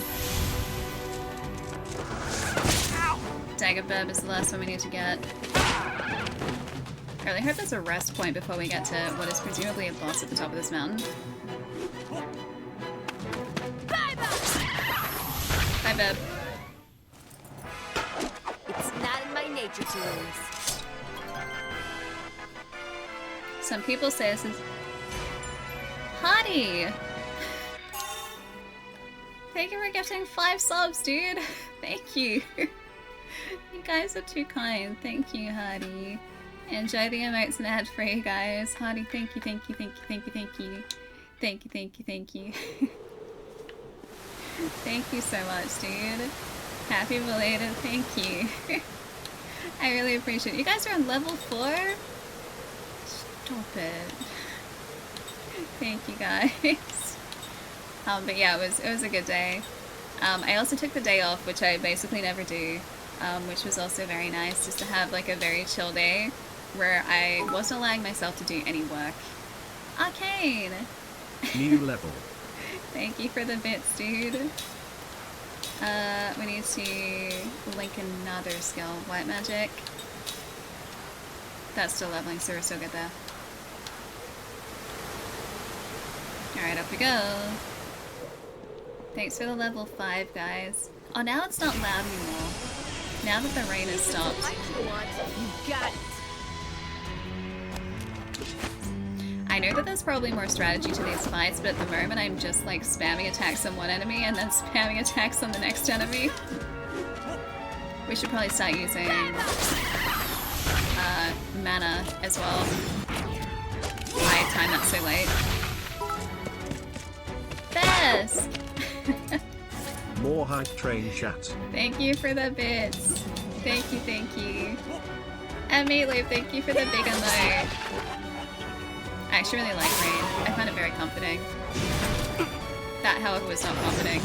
Dagger Burb is the last one we need to get. I really hope there's a rest point before we get to what is presumably a boss at the top of this mountain. Bye, Burb. It's not in my nature to lose. Some people say this is... Hardy! Thank you for gifting 5 subs, dude! Thank you! You guys are too kind. Thank you, Hardy. Enjoy the emotes and ad-free, guys. Hardy, thank you, thank you, thank you, thank you, thank you. Thank you, thank you, thank you. Thank you so much, dude. Happy belated, thank you. I really appreciate it. You guys are on level 4? Stop it. Thank you, guys. But yeah, it was a good day. I also took the day off, which I basically never do, which was also very nice, just to have like a very chill day where I wasn't allowing myself to do any work. Arcane! New level. Thank you for the bits, dude. We need to link another skill. White magic. That's still leveling, so we're still good there. Alright, up we go. Thanks for the level 5, guys. Oh, now it's not loud anymore. Now that the rain has stopped. You got it. I know that there's probably more strategy to these fights, but at the moment I'm just like spamming attacks on one enemy and then spamming attacks on the next enemy. We should probably start using mana as well. I timed that so late. Best! More hype train chat. Thank you for the bits. Thank you, thank you. And Meatloaf, thank you for the big emote. I actually really like rain. I find it very comforting. That, however, was not comforting.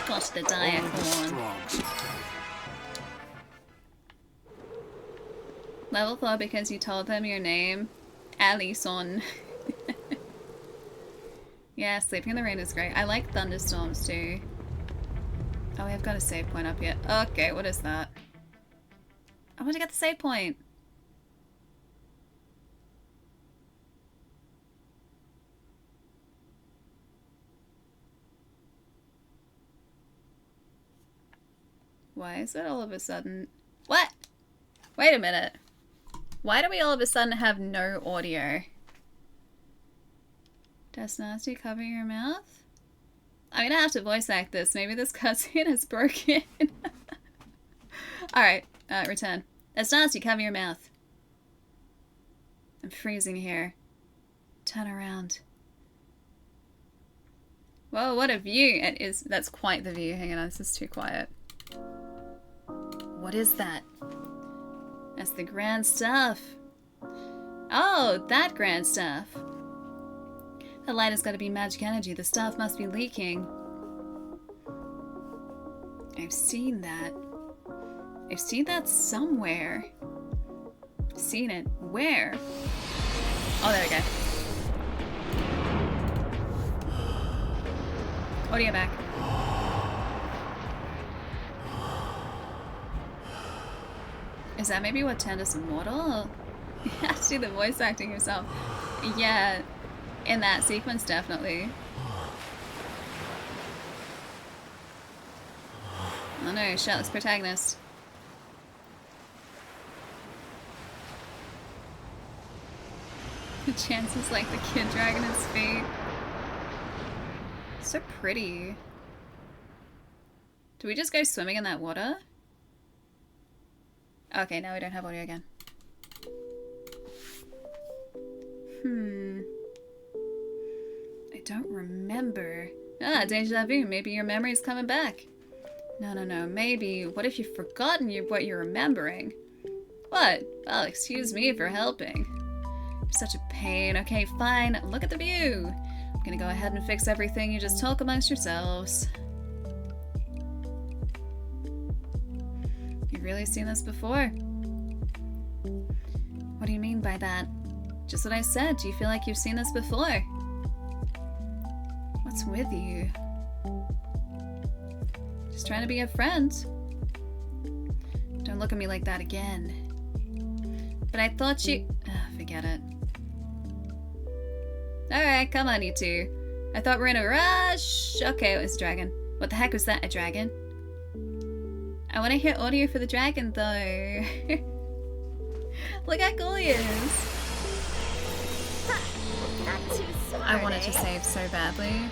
Gosh, the diet corn. Level 4 because you told them your name. Alison. Yeah, sleeping in the rain is great. I like thunderstorms too. Oh, I've got a save point up yet. Okay, what is that? I want to get the save point. Why is it all of a sudden... What? Wait a minute. Why do we all of a sudden have no audio? Does Nasty cover your mouth? I'm gonna have to voice act this. Maybe this cutscene is broken. Alright, return. That's Nasty, cover your mouth. I'm freezing here. Turn around. Whoa, what a view! It is. That's quite the view. Hang on, this is too quiet. What is that? That's the grand stuff. Oh, that grand stuff. The light has got to be magic energy. The stuff must be leaking. I've seen that. I've seen that somewhere. Seen it. Where? Oh, there we go. Audio back. Is that maybe what turned us immortal? You have to do the voice acting yourself. Yeah, in that sequence, definitely. Oh no, shirtless protagonist. The chances like the kid dragging his feet. So pretty. Do we just go swimming in that water? Okay, now we don't have audio again. I don't remember. Ah, deja vu. Maybe your memory's coming back. No, maybe. What if you've forgotten what you're remembering? What? Well, excuse me for helping. Such a pain. Okay, fine. Look at the view. I'm gonna go ahead and fix everything. You just talk amongst yourselves. You've really seen this before? What do you mean by that? Just what I said. Do you feel like you've seen this before? What's with you? Just trying to be a friend. Don't look at me like that again. But I thought you... forget it. Alright, come on you two. I thought we were in a rush. Okay, it was a dragon. What the heck was that, a dragon? I want to hear audio for the dragon though. Look how cool he is. Not too smart, I wanted to save so badly.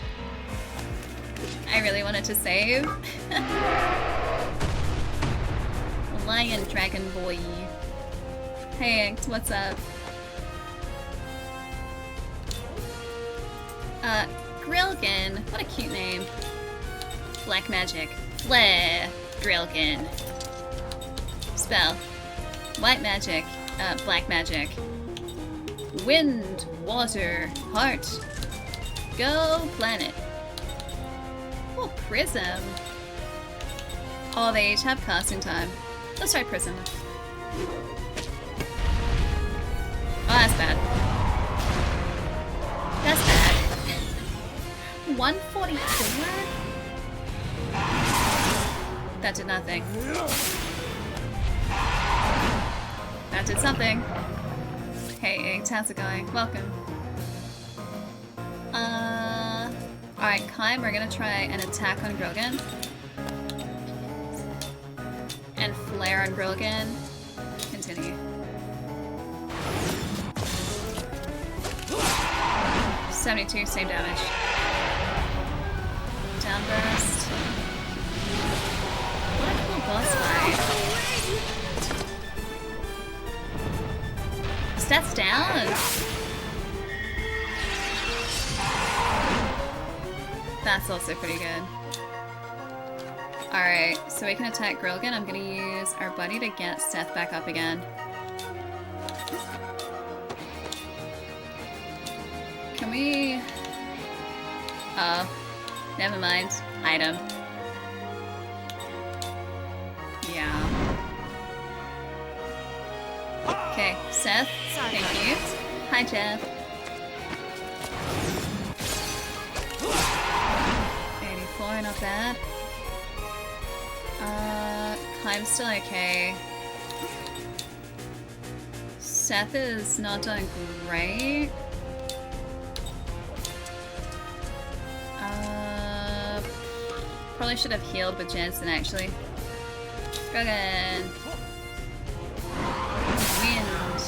I really wanted to save. Lion dragon boy. Hey, what's up? Grilgan. What a cute name. Black magic. Flare. Grilgan. Spell. White magic. Black magic. Wind. Water. Heart. Go planet. Oh, Prism. Oh, they each have casting time. Let's try Prism. Oh, that's bad. That's bad. 144? That did nothing. That did something. Hey, Iggs, how's it going? Welcome. Alright, Kaim, we're gonna try an attack on Grilgan. And flare on Grilgan. Continue. 72, same damage. Downburst. What a cool boss fight. Stats down. That's also pretty good. Alright, so we can attack Grilgan. I'm gonna use our buddy to get Seth back up again. Can we... Oh, never mind. Item. Yeah. Okay, Seth, thank you. Hi, Jeff. 84, not bad. Kaim's still okay. Seth is not doing great. Probably should have healed with Jensen actually. Dragon. Wind.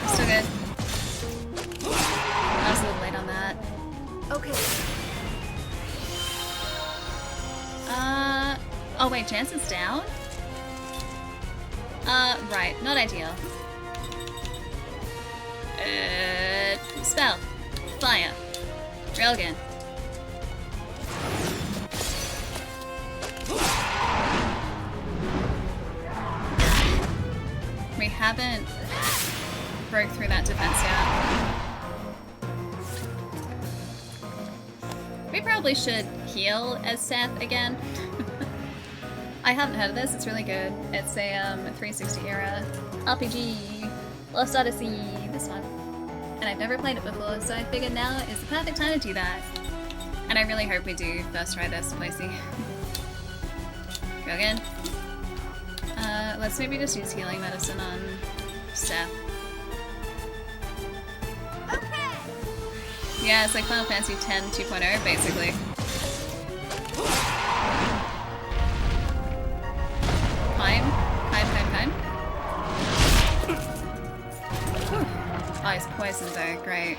Still good. I was a little late on that. Okay. Oh wait, Jensen's down? Right, not ideal. Spell. Fire. Railgun. We haven't broke through that defense yet. We probably should heal as Seth again. I haven't heard of this, it's really good. It's a 360 era RPG, Lost Odyssey, this one. And I've never played it before, so I figured now is the perfect time to do that. And I really hope we do first try this, Placey. Go again. Let's maybe just use healing medicine on Seth. Okay. Yeah, it's like Final Fantasy X 2.0, basically. Kaim? Kaim. Oh, he's poisoned though, great.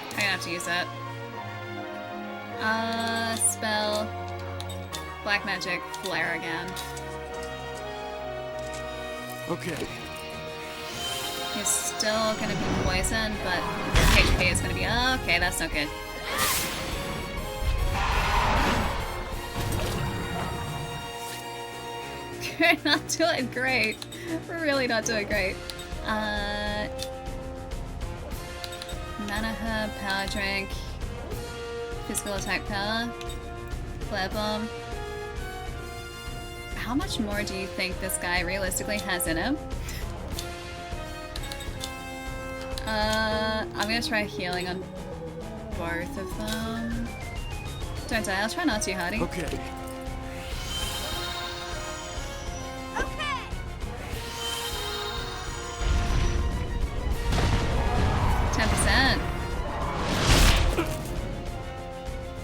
I'm gonna have to use that. Spell. Black magic, flare again. Okay. He's still gonna be poisoned, but HP is gonna be okay, that's not good. We're not doing great. We're really not doing great. Mana herb, power drink, physical attack power, flare bomb. How much more do you think this guy realistically has in him? I'm gonna try healing on both of them. Don't die, I'll try not to, Hardy. Okay. 10%.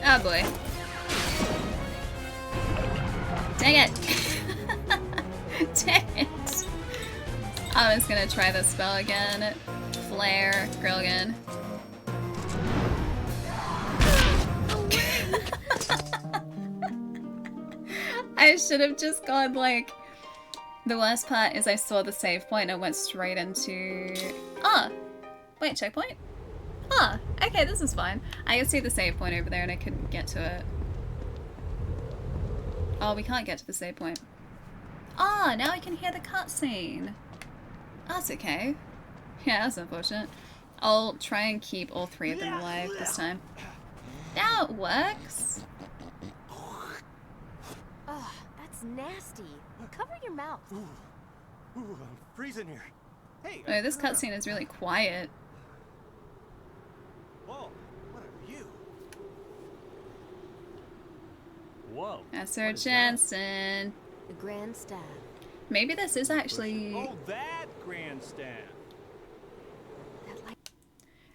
Oh boy. Dang it! Dang it! I was gonna try the spell again. Flare, Grilligan. I should have just gone like... The worst part is I saw the save point and went straight into... Ah! Wait, checkpoint? Ah, okay, this is fine. I could see the save point over there and I couldn't get to it. Oh, we can't get to the save point. Ah, now I can hear the cutscene. That's okay. Yeah, that's unfortunate. I'll try and keep all three of them alive this time. Now it works. Ugh, that's nasty. Cover your mouth. Ooh, I'm freezing here. Hey. Oh, this cutscene is really quiet. Whoa, what are you? Whoa. That's Sir Jansen. The Grand Staff. Maybe this is actually... Oh, that grandstand.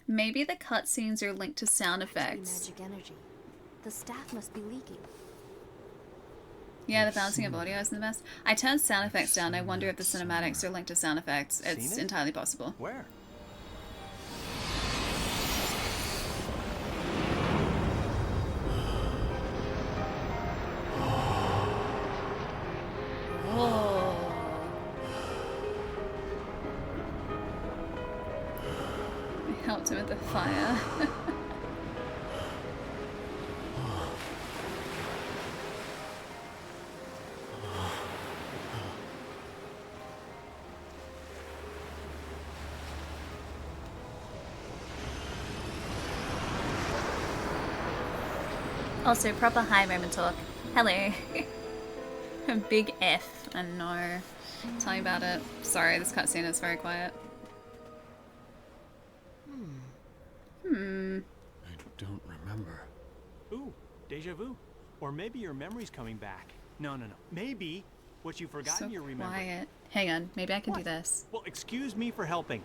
Maybe the cutscenes are linked to sound effects. Magic energy. The staff must be leaking. Yeah, the balancing of audio isn't the best. I turned sound effects down. I wonder if the cinematics are linked to sound effects. It's entirely possible. Where? Oh. I helped him with the fire. Also, proper high moment talk. Hello. A big F. I know. Tell me about it. Sorry, this cutscene is very quiet. I don't remember. Ooh, deja vu. Or maybe your memory's coming back. No. Maybe what you've forgotten you remember. Quiet. Hang on. Maybe I can do this. Well, excuse me for helping.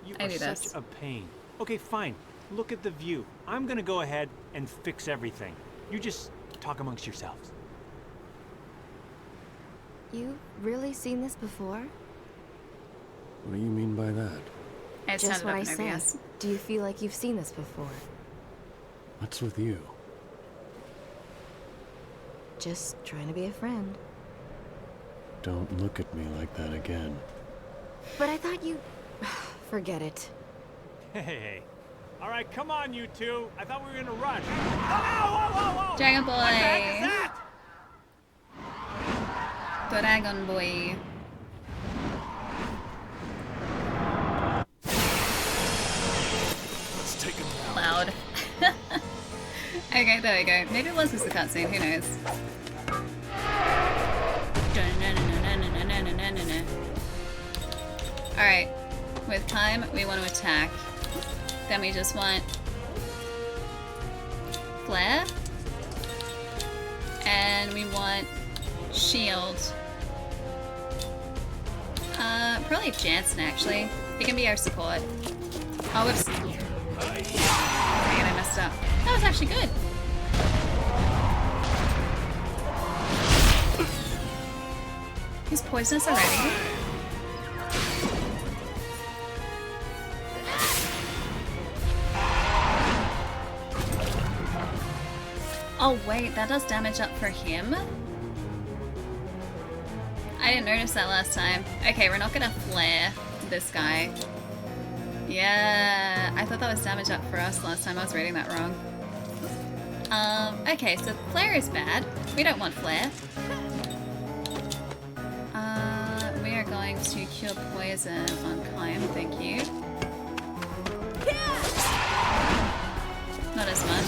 You I are do such this. a pain. Okay, fine. Look at the view. I'm gonna go ahead and fix everything. You just talk amongst yourselves. You've really seen this before? What do you mean by that? It's just what I up in said. OBS. Do you feel like you've seen this before? What's with you? Just trying to be a friend. Don't look at me like that again. But I thought you... Forget it. Hey. All right, come on, you two. I thought we were gonna rush. Whoa! Dragon Boy. What the heck is that? Dragon Boy. Let's take him down. Loud. Okay, there we go. Maybe it was just the cutscene, who knows? Alright. With time, we want to attack. Then we just want flare. And we want shield. Probably Jansen actually. He can be our support. Oh, whoops. Dang it, I messed up. That was actually good. He's poisonous already. Oh wait, that does damage up for him? I didn't notice that last time. Okay, we're not gonna flare this guy. Yeah, I thought that was damage up for us last time. I was reading that wrong. Okay, so flare is bad. We don't want flare. to cure poison on Kaim, thank you. Not as much.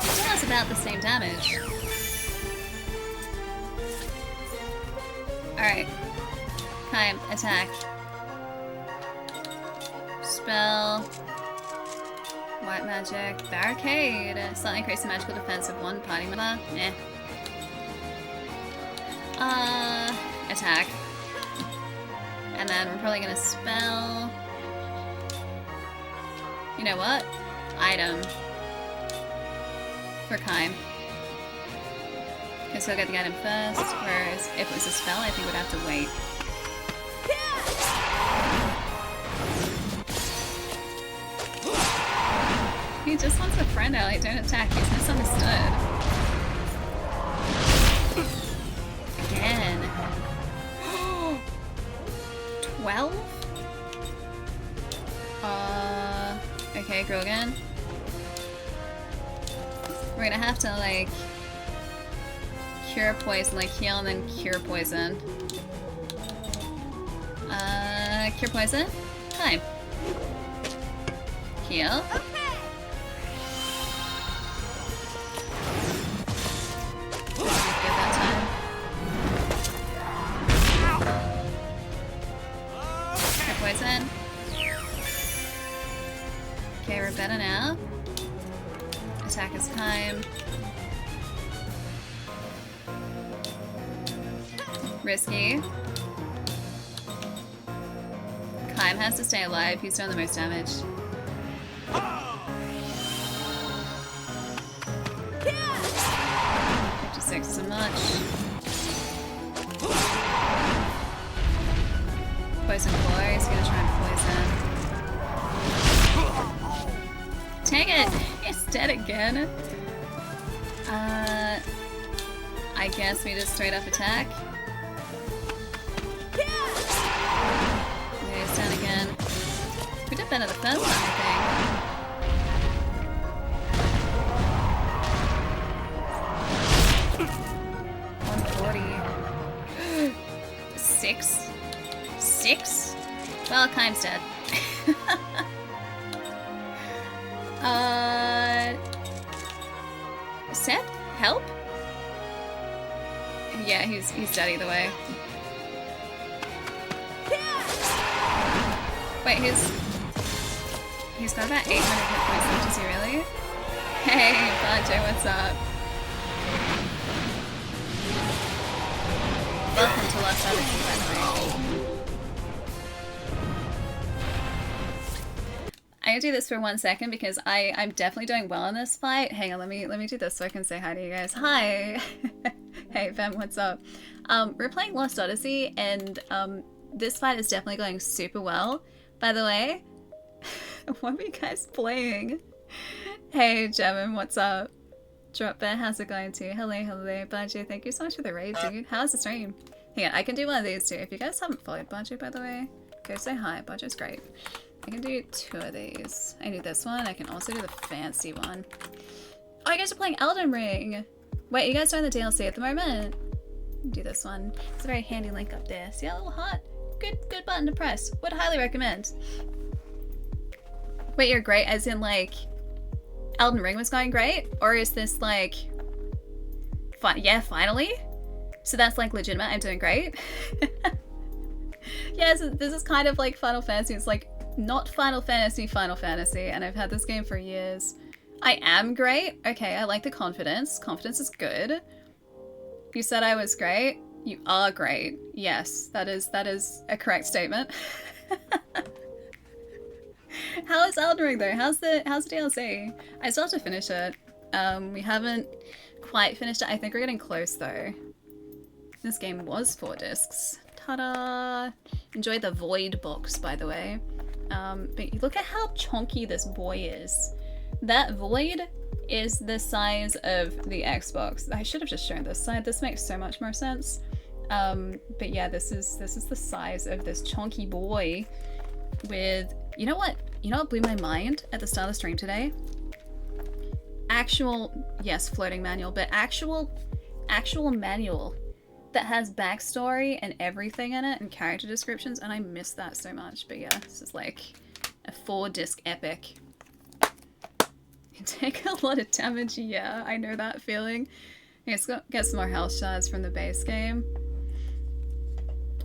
Still has about the same damage. Alright. Kaim, attack. Spell. White magic. Barricade. Slightly increase the magical defense of one party member. Eh. Attack. And then we're probably gonna spell. You know what? Item. For Kaim. Okay, so I'll get the item first, whereas if it was a spell, I think we'd have to wait. He just wants a friend ally, don't attack, he's misunderstood. Again. 12? Okay, go again. We're gonna have to, like, cure poison, like heal and then cure poison. Cure poison? Time. Heal. Poison. Okay, we're better now. Attack is Kaim. Risky. Kaim has to stay alive, he's done the most damage. 56 isn't much. Poison Floor, he's gonna try and poison. Dang it! He's dead again. I guess we just straight up attack. Okay, he's down again. We did better the first time, I think. 140. 6? 6? Well, Kaim's dead. Seth? Help? Yeah, he's dead either way. Wait, he's got about 800 hit points left, is he really? Hey, Banjo, what's up? Welcome to Lost Odyssey, by the way. I'm gonna do this for 1 second because I'm definitely doing well in this fight. Hang on, let me do this so I can say hi to you guys. Hi! Hey, Fem, what's up? We're playing Lost Odyssey, and this fight is definitely going super well. By the way, what are you guys playing? Hey, Gemma, what's up? Drop Bear, how's it going too? Hello, hello, Banjo, thank you so much for the raid, dude. How's the stream? Hang on, I can do one of these too. If you guys haven't followed Banjo, by the way, go say hi. Banjo's great. I can do 2 of these. I do this one. I can also do the fancy one. Oh, you guys are playing Elden Ring. Wait, you guys are in the DLC at the moment? Do this one. It's a very handy link up there. See that little heart? Good button to press. Would highly recommend. Wait, you're great as in like Elden Ring was going great? Or is this like yeah, finally? So that's like legitimate, I'm doing great. Yeah, so this is kind of like Final Fantasy. It's like not Final Fantasy, and I've had this game for years. I am great. Okay, I like the confidence. Confidence is good. You said I was great. You are great. Yes, that is a correct statement. How is Elden Ring though? How's the DLC? I still have to finish it. We haven't quite finished it. I think we're getting close though. This game was 4 discs. Ta-da! Enjoy the Void box, by the way. But look at how chunky this boy is. That Void is the size of the Xbox. I should have just shown this side. This makes so much more sense. But yeah, this is the size of this chunky boy with, you know what? You know what blew my mind at the start of the stream today? Actual, yes, floating manual, but actual manual that has backstory and everything in it and character descriptions, and I miss that so much. But yeah, this is like a 4-disc epic. You take a lot of damage, yeah, I know that feeling. Let's get some more health shards from the base game.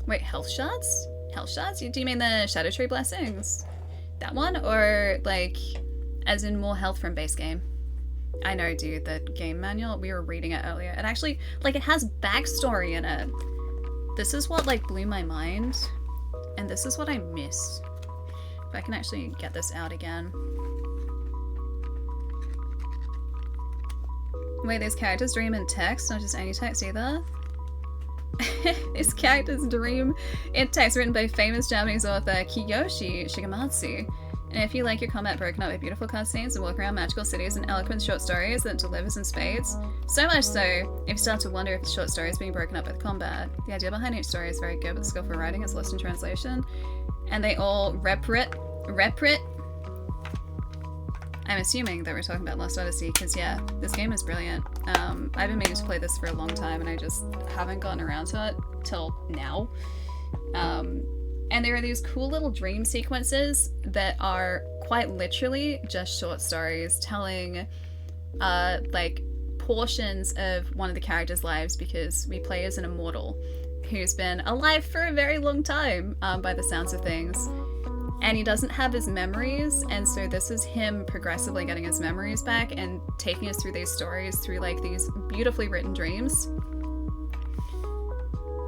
Wait, health shards? Health shards? Do you mean the Shadow Tree Blessings? That one? Or like, as in more health from base game? I know, dude, the game manual, we were reading it earlier. It actually, like, it has backstory in it. This is what, like, blew my mind. And this is what I miss. If I can actually get this out again. Wait, these characters dream in text, not just any text either? These characters dream in text written by famous Japanese author Kiyoshi Shigematsu. And if you like your combat broken up by beautiful cutscenes and walk around magical cities and eloquent short stories that delivers in spades, so much so, if you start to wonder if the short story is being broken up with combat. The idea behind each story is very good, but skillful writing is lost in translation. And they all reprit. I'm assuming that we're talking about Lost Odyssey, because yeah, this game is brilliant. I've been meaning to play this for a long time and I just haven't gotten around to it till now. And there are these cool little dream sequences that are quite literally just short stories telling like portions of one of the characters' lives, because we play as an immortal who's been alive for a very long time by the sounds of things. And he doesn't have his memories, and so this is him progressively getting his memories back and taking us through these stories through like these beautifully written dreams.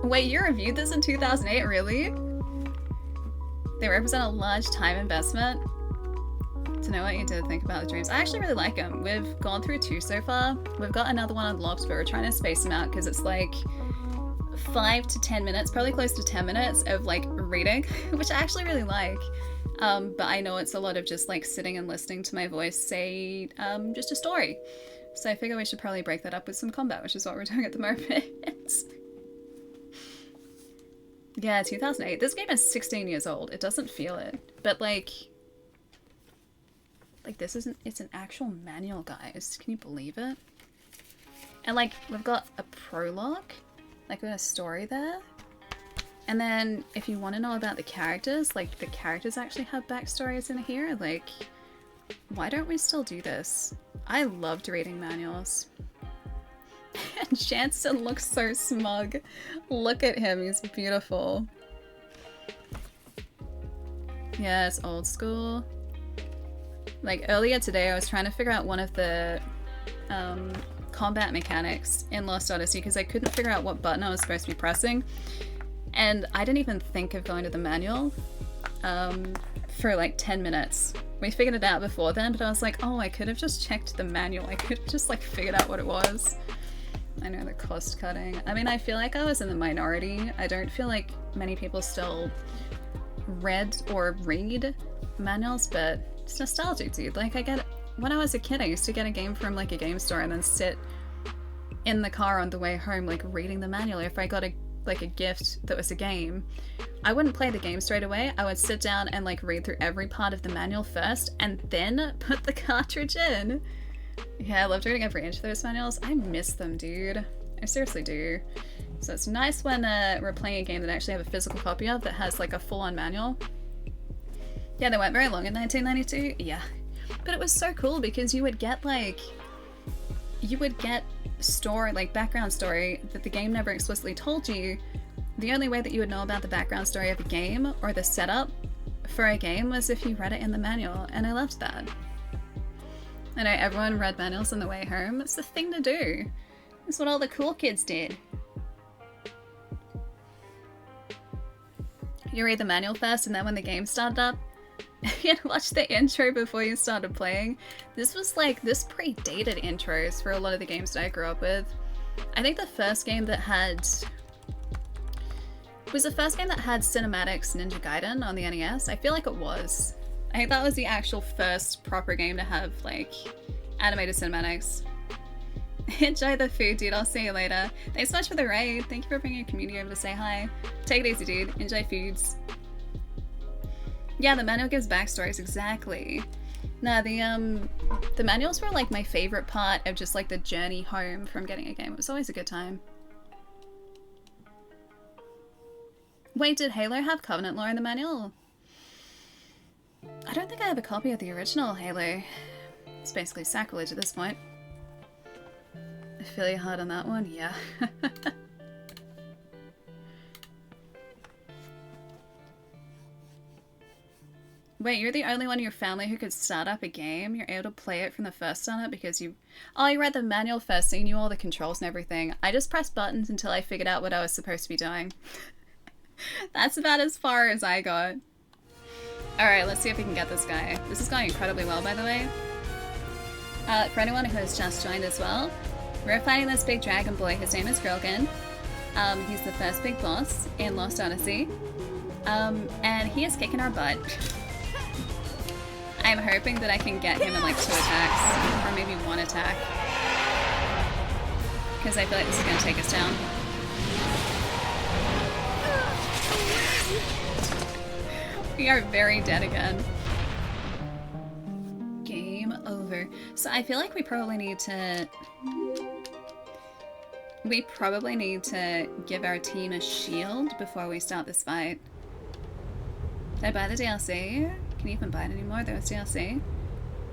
Wait, you reviewed this in 2008, really? They represent a large time investment. To know what you did think about the dreams. I actually really like them. We've gone through 2 so far. We've got another one unlocked, but we're trying to space them out because it's like 5 to 10 minutes, probably close to 10 minutes of like reading, which I actually really like. But I know it's a lot of just like sitting and listening to my voice say just a story. So I figure we should probably break that up with some combat, which is what we're doing at the moment. Yeah, 2008. This game is 16 years old. It doesn't feel it. But like this isn't, it's an actual manual, guys. Can you believe it? And like, we've got a prologue. Like, we got a story there. And then, if you want to know about the characters, like, the characters actually have backstories in here. Like, why don't we still do this? I loved reading manuals. And Jansen looks so smug. Look at him, he's beautiful. Yeah, it's old school. Like, earlier today I was trying to figure out one of the combat mechanics in Lost Odyssey because I couldn't figure out what button I was supposed to be pressing. And I didn't even think of going to the manual for like 10 minutes. We figured it out before then, but I was like, oh, I could have just checked the manual. I could have just like figured out what it was. I know, the cost cutting. I mean, I feel like I was in the minority. I don't feel like many people still read or read manuals, but it's nostalgic, dude. Like, I get it. When I was a kid, I used to get a game from like a game store and then sit in the car on the way home, like reading the manual. If I got a gift that was a game, I wouldn't play the game straight away. I would sit down and like read through every part of the manual first and then put the cartridge in. Yeah, I loved reading every inch of those manuals. I miss them, dude. I seriously do. So it's nice when we're playing a game that I actually have a physical copy of that has like a full-on manual. Yeah, they weren't very long in 1992. Yeah. But it was so cool because you would get story, like background story that the game never explicitly told you. The only way that you would know about the background story of a game or the setup for a game was if you read it in the manual, and I loved that. I know everyone read manuals on the way home. It's the thing to do. It's what all the cool kids did. You read the manual first, and then when the game started up, you'd watch the intro before you started playing. This predated intros for a lot of the games that I grew up with. I think the first game that had cinematics Ninja Gaiden on the NES. I feel like it was. I think that was the actual first proper game to have like animated cinematics. Enjoy the food, dude. I'll see you later. Thanks so much for the raid. Thank you for bringing your community over to say hi. Take it easy, dude. Enjoy foods. Yeah, the manual gives backstories, exactly. No, the manuals were like my favorite part of just like the journey home from getting a game. It was always a good time. Wait, did Halo have Covenant lore in the manual? I don't think I have a copy of the original Halo. It's basically sacrilege at this point. I feel you hard on that one, yeah. Wait, you're the only one in your family who could start up a game? You're able to play it from the first on it because you... Oh, you read the manual first, so you knew all the controls and everything. I just pressed buttons until I figured out what I was supposed to be doing. That's about as far as I got. Alright, let's see if we can get this guy. This is going incredibly well, by the way. For anyone who has just joined as well, we're fighting this big dragon boy. His name is Grogan. He's the first big boss in Lost Odyssey. And he is kicking our butt. I'm hoping that I can get him in like 2 attacks, or maybe 1 attack. Because I feel like this is going to take us down. We are very dead again. Game over. So I feel like we probably need to... give our team a shield before we start this fight. Did I buy the DLC? Can you even buy it anymore? There was DLC.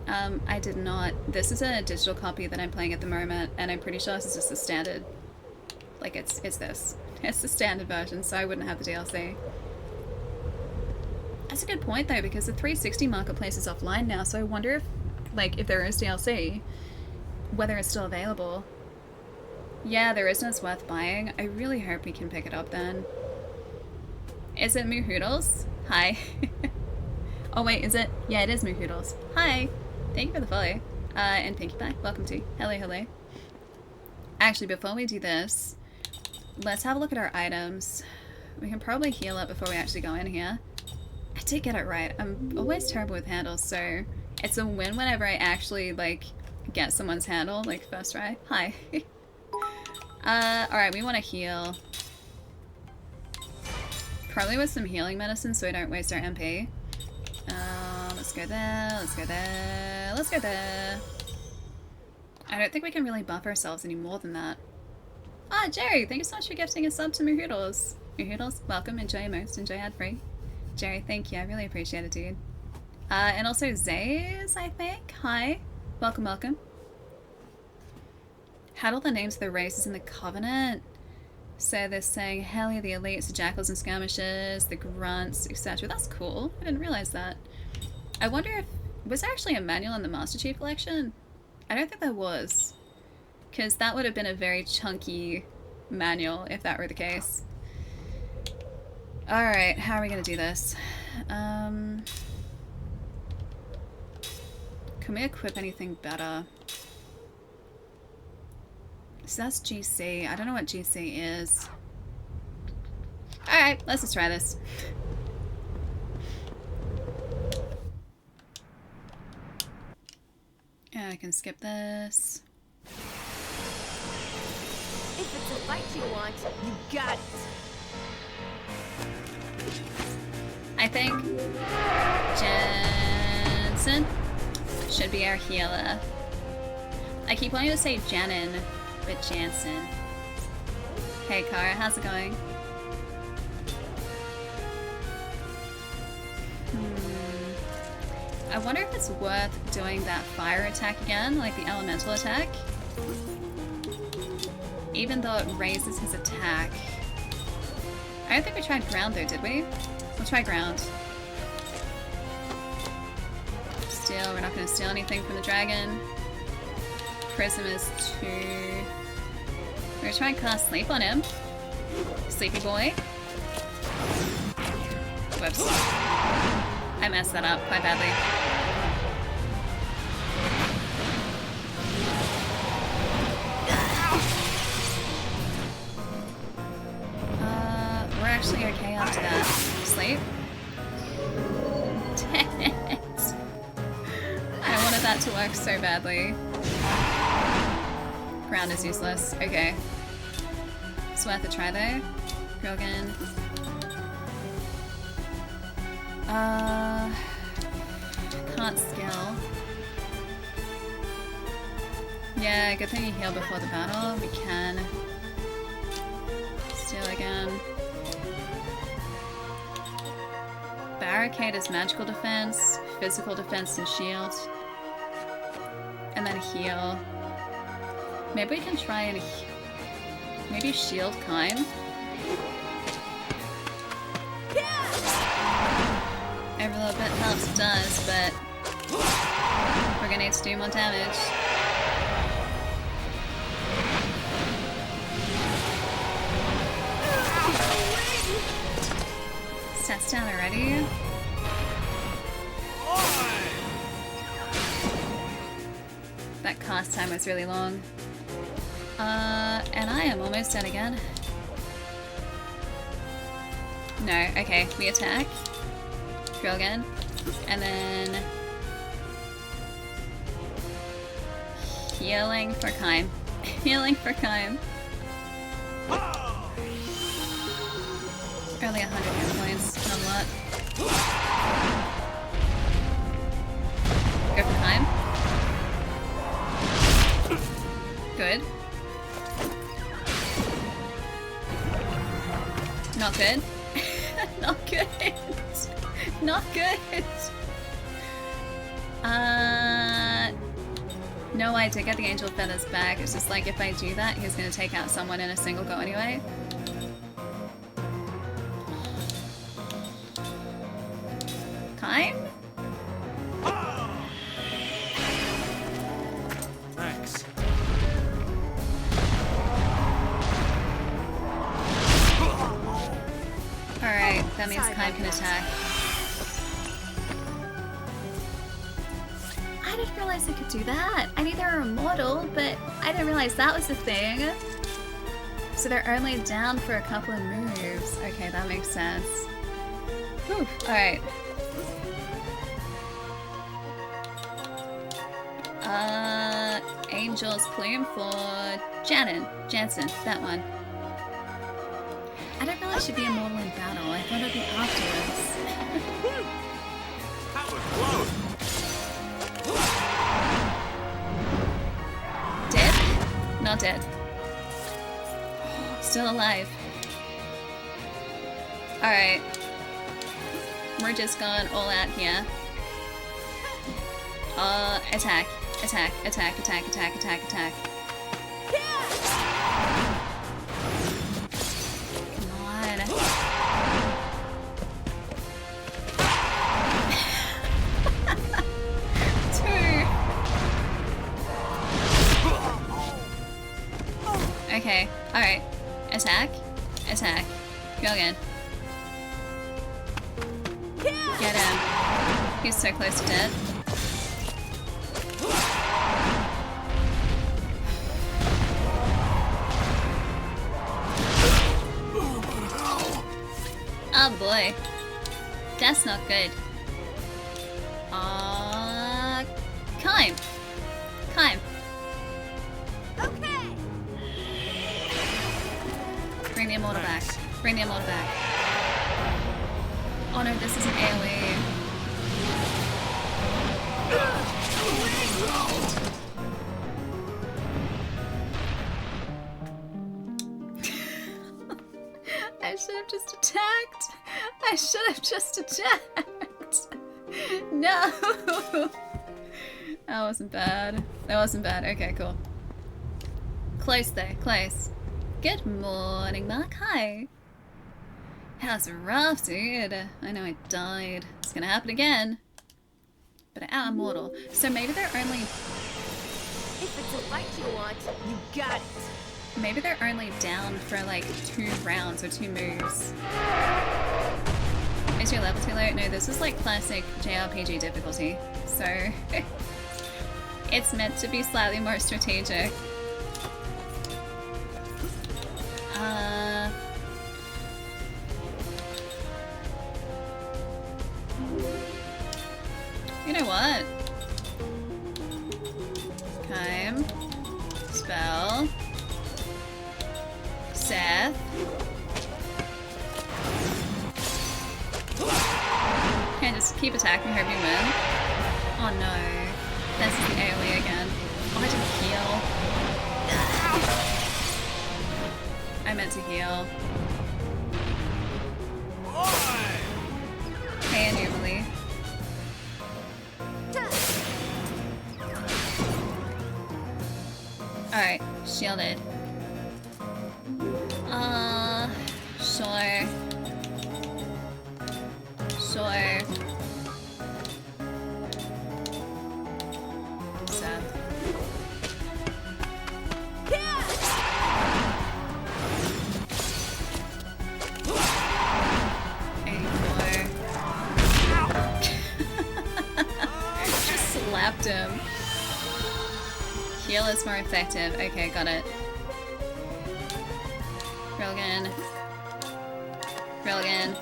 I did not. This is a digital copy that I'm playing at the moment, and I'm pretty sure this is just the standard. Like, it's this. It's the standard version, so I wouldn't have the DLC. That's a good point, though, because the 360 marketplace is offline now, so I wonder if, like, if there is DLC, whether it's still available. Yeah, there is, and it's worth buying. I really hope we can pick it up then. Is it Moo Hoodles? Hi. Oh wait, is it? Yeah, it is Moo Hoodles. Hi! Thank you for the follow. And Pinkie Pie, welcome to. Hello, hello. Actually, before we do this, let's have a look at our items. We can probably heal up before we actually go in here. I did get it right. I'm always terrible with handles, so it's a win whenever I actually, like, get someone's handle, like, first try. Hi. Alright, we want to heal. Probably with some healing medicine so we don't waste our MP. Let's go there, let's go there, let's go there. I don't think we can really buff ourselves any more than that. Ah, Jerry, thank you so much for gifting a sub to Moo Hoodles. Moo Hoodles, welcome, enjoy most, enjoy ad-free. Jerry, thank you, I really appreciate it, dude. And also Zays, I think. Hi, welcome, welcome. Had all the names of the races in the Covenant. So they're saying, hell yeah, the elites, the jackals and skirmishers, the grunts, etc. That's cool. I didn't realize that. I wonder if... was there actually a manual in the Master Chief Collection? I don't think there was. Because that would have been a very chunky manual if that were the case. Alright, how are we going to do this? Can we equip anything better? So that's GC. I don't know what GC is. Alright, let's just try this. Yeah, I can skip this. If it's a fight you want, you got it. I think Jensen should be our healer. I keep wanting to say Janin, but Jansen. Hey Kara, how's it going? I wonder if it's worth doing that fire attack again, like the elemental attack. Even though it raises his attack. I don't think we tried ground though, did we? We'll try ground. Steal, we're not going to steal anything from the dragon. Prism is 2. We're going to try and cast sleep on him. Sleepy boy. Whoops. I messed that up quite badly. We're actually okay after that. Sleep. Dang it. I wanted that to work so badly. Ground is useless. Okay. It's worth a try though. Grogan. Can't skill. Yeah, good thing you heal before the battle. We can steal again. Barricade is magical defense, physical defense and shield. And then heal. Maybe we can try and maybe shield Kaim. Every little bit helps does, but we're gonna need to do more damage. Stats down already. That cast time was really long. And I am almost done again. No, okay, we attack. Go again. And then healing for Kaim. Healing for Kaim. Only 100 hit points, not a lot. Go for Kaim. Good. Not good. Not good. Not good. No, I did get the angel feathers back. It's just like if I do that, he's gonna take out someone in a single go anyway. Kaim? Thanks. Alright, that means Kaim can attack. I didn't realize I could do that. I knew they were immortal, but I didn't realize that was a thing. So they're only down for a couple of moves. Okay, that makes sense. Whew, alright. Angel's Plume for Jansen, that one. I didn't realize she'd be immortal in battle. I thought it'd be afterwards. That was close. Dead? Not dead. Still alive. Alright. We're just going all out here. Attack. Attack, attack, attack, attack, attack, attack. Come on. Two. Okay, alright. Attack, attack. Go again. Get him. He's so close to dead. Oh boy. That's not good. Kaim. Kaim. Okay. Bring the immortal back. Bring the immortal back. Oh no, this is an AoE. I should have just attacked. I should have just attacked. No. That wasn't bad. That wasn't bad. Okay, cool. Close though, close. Good morning, Mark. Hi. That was rough, dude. I know I died. It's gonna happen again. But I am immortal. So maybe they're only... If it's a fight you want, you got it. Maybe they're only down for like 2 rounds or 2 moves. Is your level too low? No, this is like classic JRPG difficulty. So it's meant to be slightly more strategic. You know what? Kaim. Spell. Seth. Keep attacking, hope you win. Oh no. This is the AoE again. Oh, I didn't heal. I meant to heal. Hey, anomaly. Alright, shielded. Sure. Sure. Sad. Just slapped him. Heal is more effective. Okay, got it. Rilgan. Rilgan.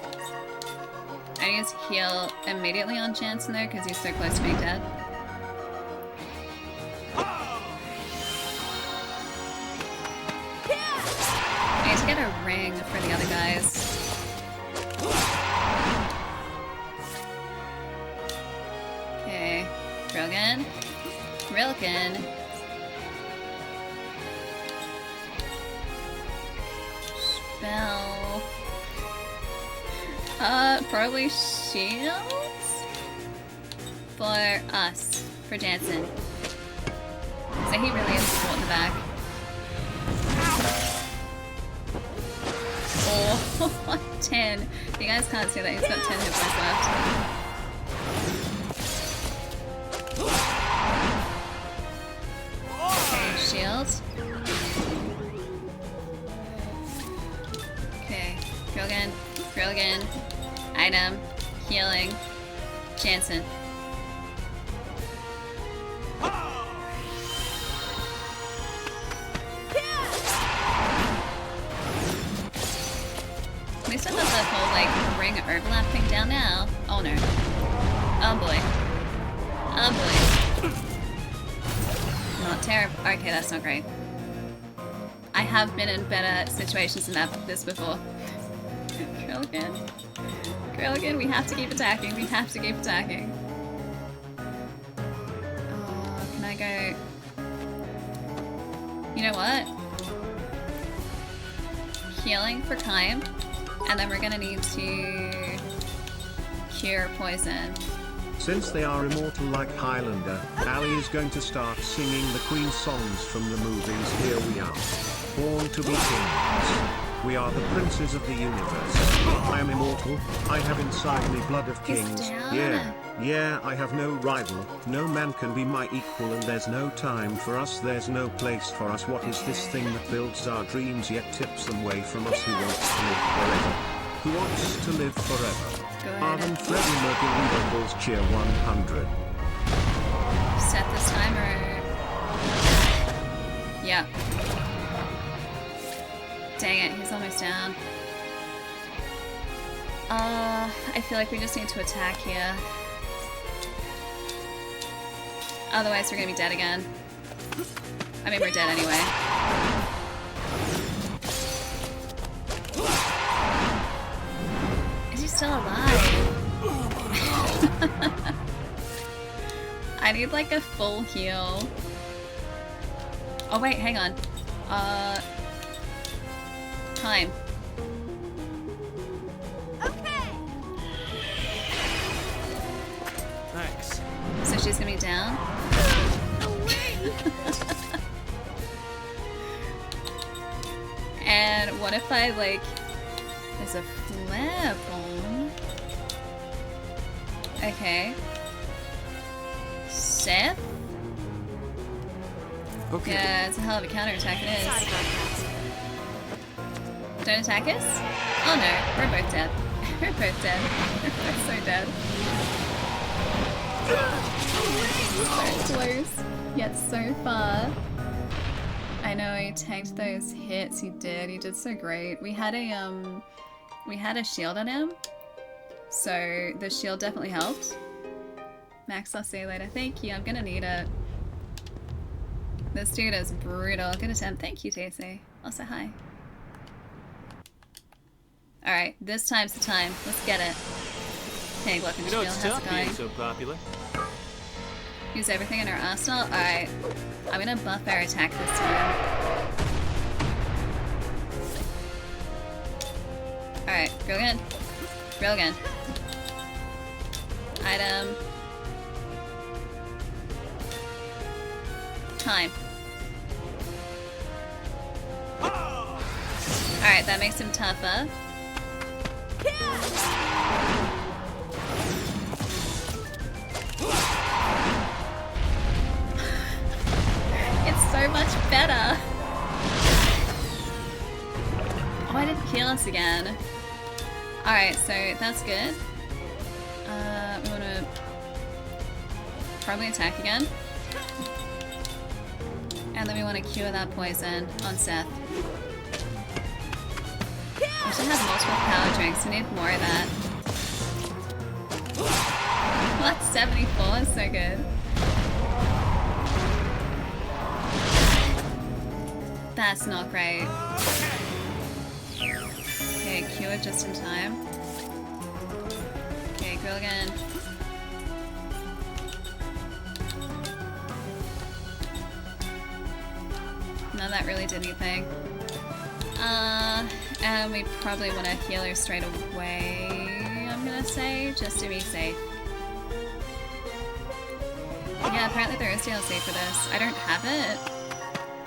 I need to heal immediately on Jansen there because he's so close to being dead. I need to get a ring for the other guys. Okay. Rilgan. Rilgan. Spell. Probably shields? For us. For Jansen. So he really is support in the back. Oh, 10. You guys can't see that, he's got 10 hit points left. Okay, shield. Okay, go again. Drill again. Item. Healing. Jansen. At least I got that whole, like, ring overlap thing down now. Oh no. Oh boy. Oh boy. Not terrible. Okay, that's not great. I have been in better situations than this before. Krillgan. Krillgan, we have to keep attacking. We have to keep attacking. Oh, can I go... You know what? Healing for Kaim. And then we're gonna need to cure poison. Since they are immortal like Highlander, Ali is going to start singing the Queen songs from the movies. Here we are. Born to be kings. We are the princes of the universe. I am immortal. I have inside me blood of kings. Yeah, I have no rival. No man can be my equal, and there's no time for us. There's no place for us. What is this thing that builds our dreams yet tips them away from us? Who wants to live forever? Who wants to live forever? Arvin Freddie Mercury vocals cheer 100. Set this timer. Yeah. Dang it, he's almost down. I feel like we just need to attack here. Otherwise we're gonna be dead again. I mean, we're dead anyway. Is he still alive? I need like a full heal. Oh wait, hang on. Time. Okay. Thanks. So she's gonna be down. And what if I like? There's a flare bomb. Okay. Seth. Okay. Yeah, it's a hell of a counterattack it is. Don't attack us? Oh no, we're both dead. We're both dead. We're both so dead. So close, yet so far. I know he tanked those hits. He did so great. We had a shield on him, so the shield definitely helped. Max, I'll see you later. Thank you. I'm gonna need it. This dude is brutal. Good attempt. Thank you, TC. Also, hi. Alright, this time's the time. Let's get it. Hey, Glockenspiel, You know, it's how's tough it going? being so popular. Use everything in our arsenal? Alright. I'm gonna buff our attack this time. Alright, go again. Go again. Item. Time. Alright, that makes him tougher. It's so much better. Oh, I didn't kill us again. Alright, so that's good. We want to probably attack again. And then we want to cure that poison on Seth. We should have multiple power drinks. We need more of that. Well, that's 74. Is so good. That's not great. Okay, cure just in time. Okay, go again. No, that really did anything. And we probably want to heal her straight away, I'm gonna say, just to be safe. Yeah, apparently there is DLC for this. I don't have it.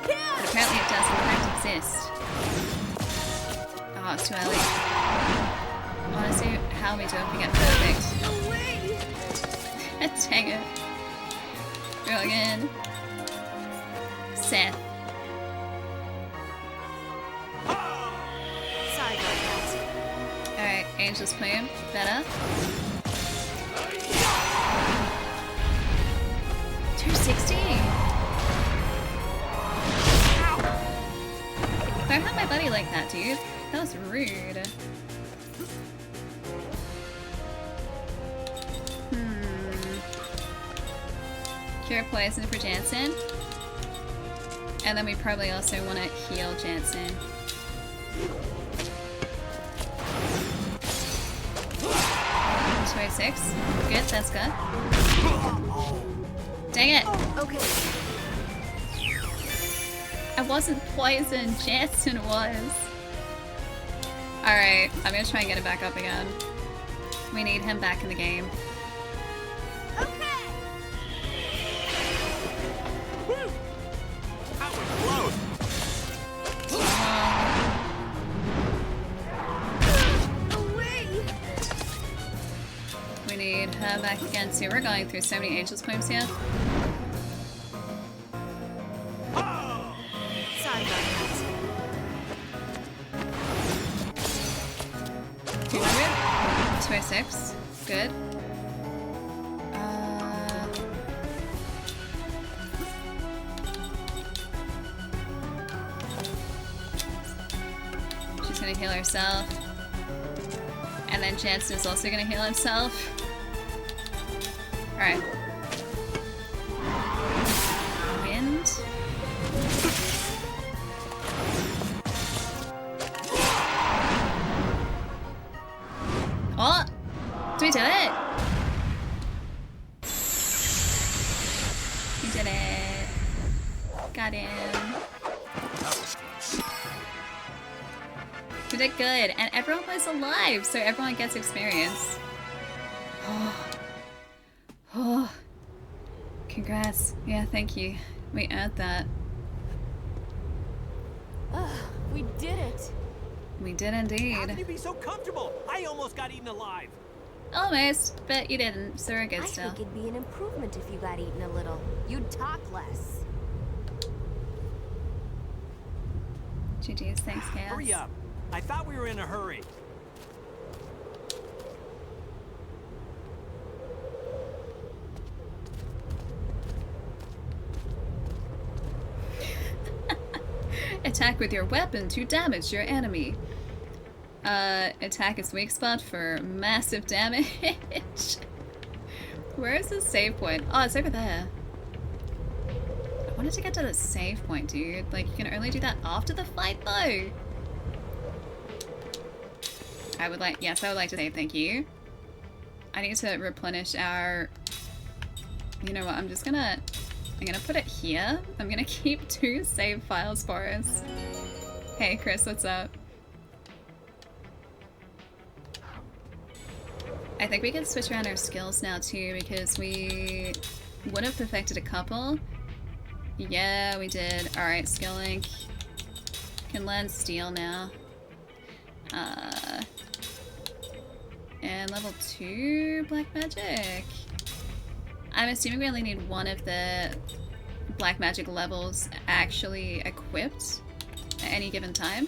But apparently it does in fact exist. Oh, it's too early. Honestly, how we do if we get perfect? Dang it. Go again. Seth. Alright, Angel's Plume. Better. 260! Don't have my buddy like that, dude. That was rude. Cure poison for Jansen. And then we probably also want to heal Jansen. Six. Good, that's good. Dang it! Okay. I wasn't poisoned, Jansen was. Alright, I'm gonna try and get it back up again. We need him back in the game. Okay. Woo! That was close. We need her back again too. We're going through so many Angel's Plumes here. Sorry about that. 200. 26. Good. She's gonna heal herself. And then Jansen is also gonna heal himself. Alright. Wind. Oh! Did we do it? We did it. Got him. We did good, and everyone was alive, so everyone gets experience. Oh, congrats. Yeah, thank you. We earned that. We did it. We did indeed. How can you be so comfortable? I almost got eaten alive. Almost, but you didn't, so we're good still. I think it'd be an improvement if you got eaten a little. You'd talk less. GG's, thanks, Chaos. Hurry up. I thought we were in a hurry. Attack with your weapon to damage your enemy. Attack its weak spot for massive damage. Where is the save point? Oh, it's over there. I wanted to get to the save point, dude. Like, you can only do that after the fight, though. Yes, I would like to save, thank you. I need to replenish our... You know what, I'm gonna put it here. I'm gonna keep 2 save files for us. Hey Chris, what's up? I think we can switch around our skills now too, because we would have perfected a couple. Yeah, we did. Alright, skill link. Can learn steel now. And level 2 black magic. I'm assuming we only need 1 of the black magic levels actually equipped at any given time.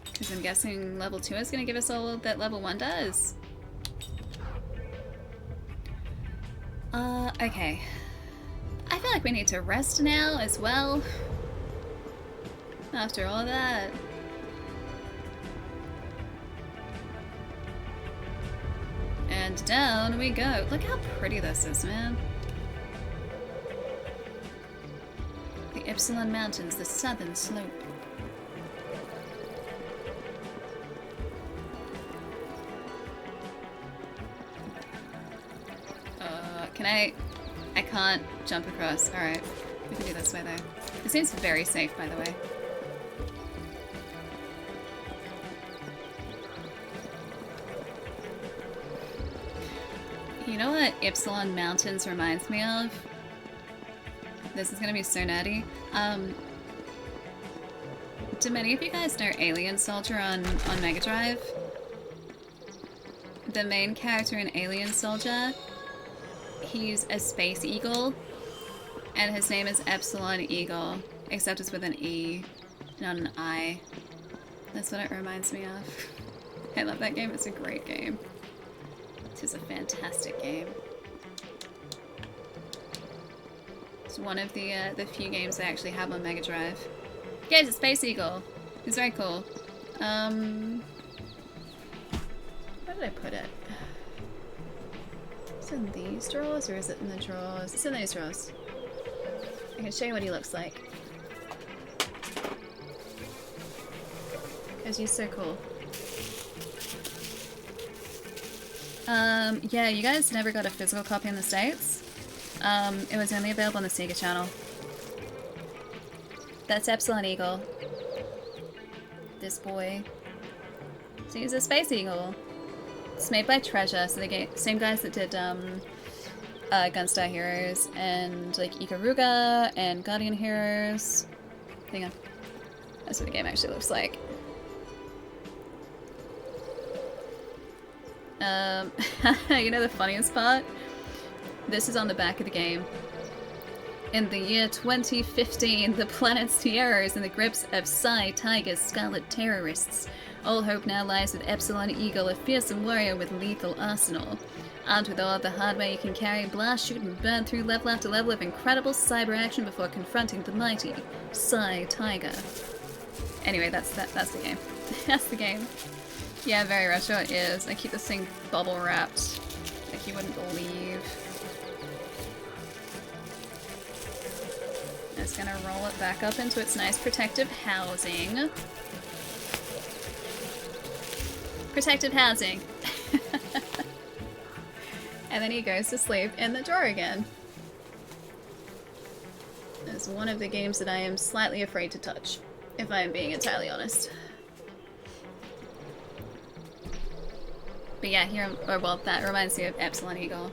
Because I'm guessing level 2 is going to give us all that level 1 does. Okay. I feel like we need to rest now as well. After all of that. And down we go. Look how pretty this is, man. The Ypsilon Mountains, the southern slope. I can't jump across. Alright. We can do this way though. This seems very safe, by the way. You know what Ypsilon Mountains reminds me of? This is gonna be so nerdy. Do many of you guys know Alien Soldier on Mega Drive? The main character in Alien Soldier, he's a space eagle, and his name is Epsilon Eagle, except it's with an E, not an I. That's what it reminds me of. I love that game, it's a great game. It is a fantastic game. It's one of the few games I actually have on Mega Drive. Yeah, it's a Space Eagle. It's very cool. Where did I put it? Is it in these drawers or is it in the drawers? It's in these drawers. I can show you what he looks like. Because he's so cool. Yeah, you guys never got a physical copy in the States. It was only available on the Sega channel. That's Epsilon Eagle. This boy. So he's a Space Eagle. It's made by Treasure, so the same guys that did Gunstar Heroes and like Ikaruga and Guardian Heroes. Hang on. That's what the game actually looks like. You know the funniest part? This is on the back of the game. In the year 2015, the planet Sierra is in the grips of Psy Tiger's scarlet terrorists. All hope now lies with Epsilon Eagle, a fearsome warrior with lethal arsenal. Armed with all the hardware you can carry, blast, shoot, and burn through level after level of incredible cyber action before confronting the mighty Psy Tiger. Anyway, that's the game. That's the game. Yeah, very retro it is. I keep this thing bubble wrapped, like you wouldn't believe. I'm just gonna roll it back up into its nice protective housing. Protective housing. And then he goes to sleep in the drawer again. It's one of the games that I am slightly afraid to touch, if I am being entirely honest. But yeah, here, or well, that reminds me of Epsilon Eagle.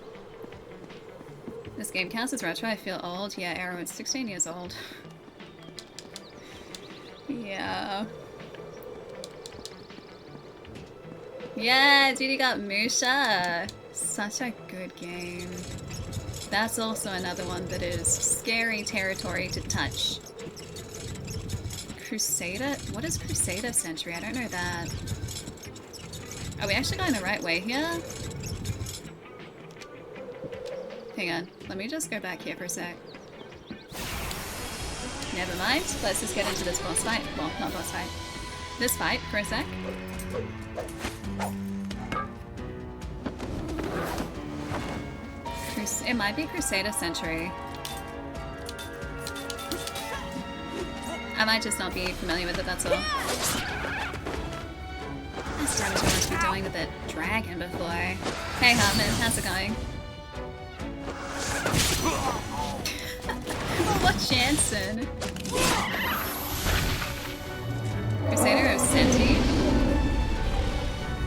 This game counts as retro. I feel old. Yeah, Arrow is 16 years old. Yeah. Yeah, Judy got Musha. Such a good game. That's also another one that is scary territory to touch. Crusader? What is Crusader Century? I don't know that. Are we actually going the right way here? Hang on. Let me just go back here for a sec. Never mind. Let's just get into this boss fight. Well, not boss fight. This fight for a sec. It might be Crusader Century. I might just not be familiar with it, that's all. This damage I want to be doing with the dragon before. Hey Hartman, how's it going? What Jansen? Crusader of Senti?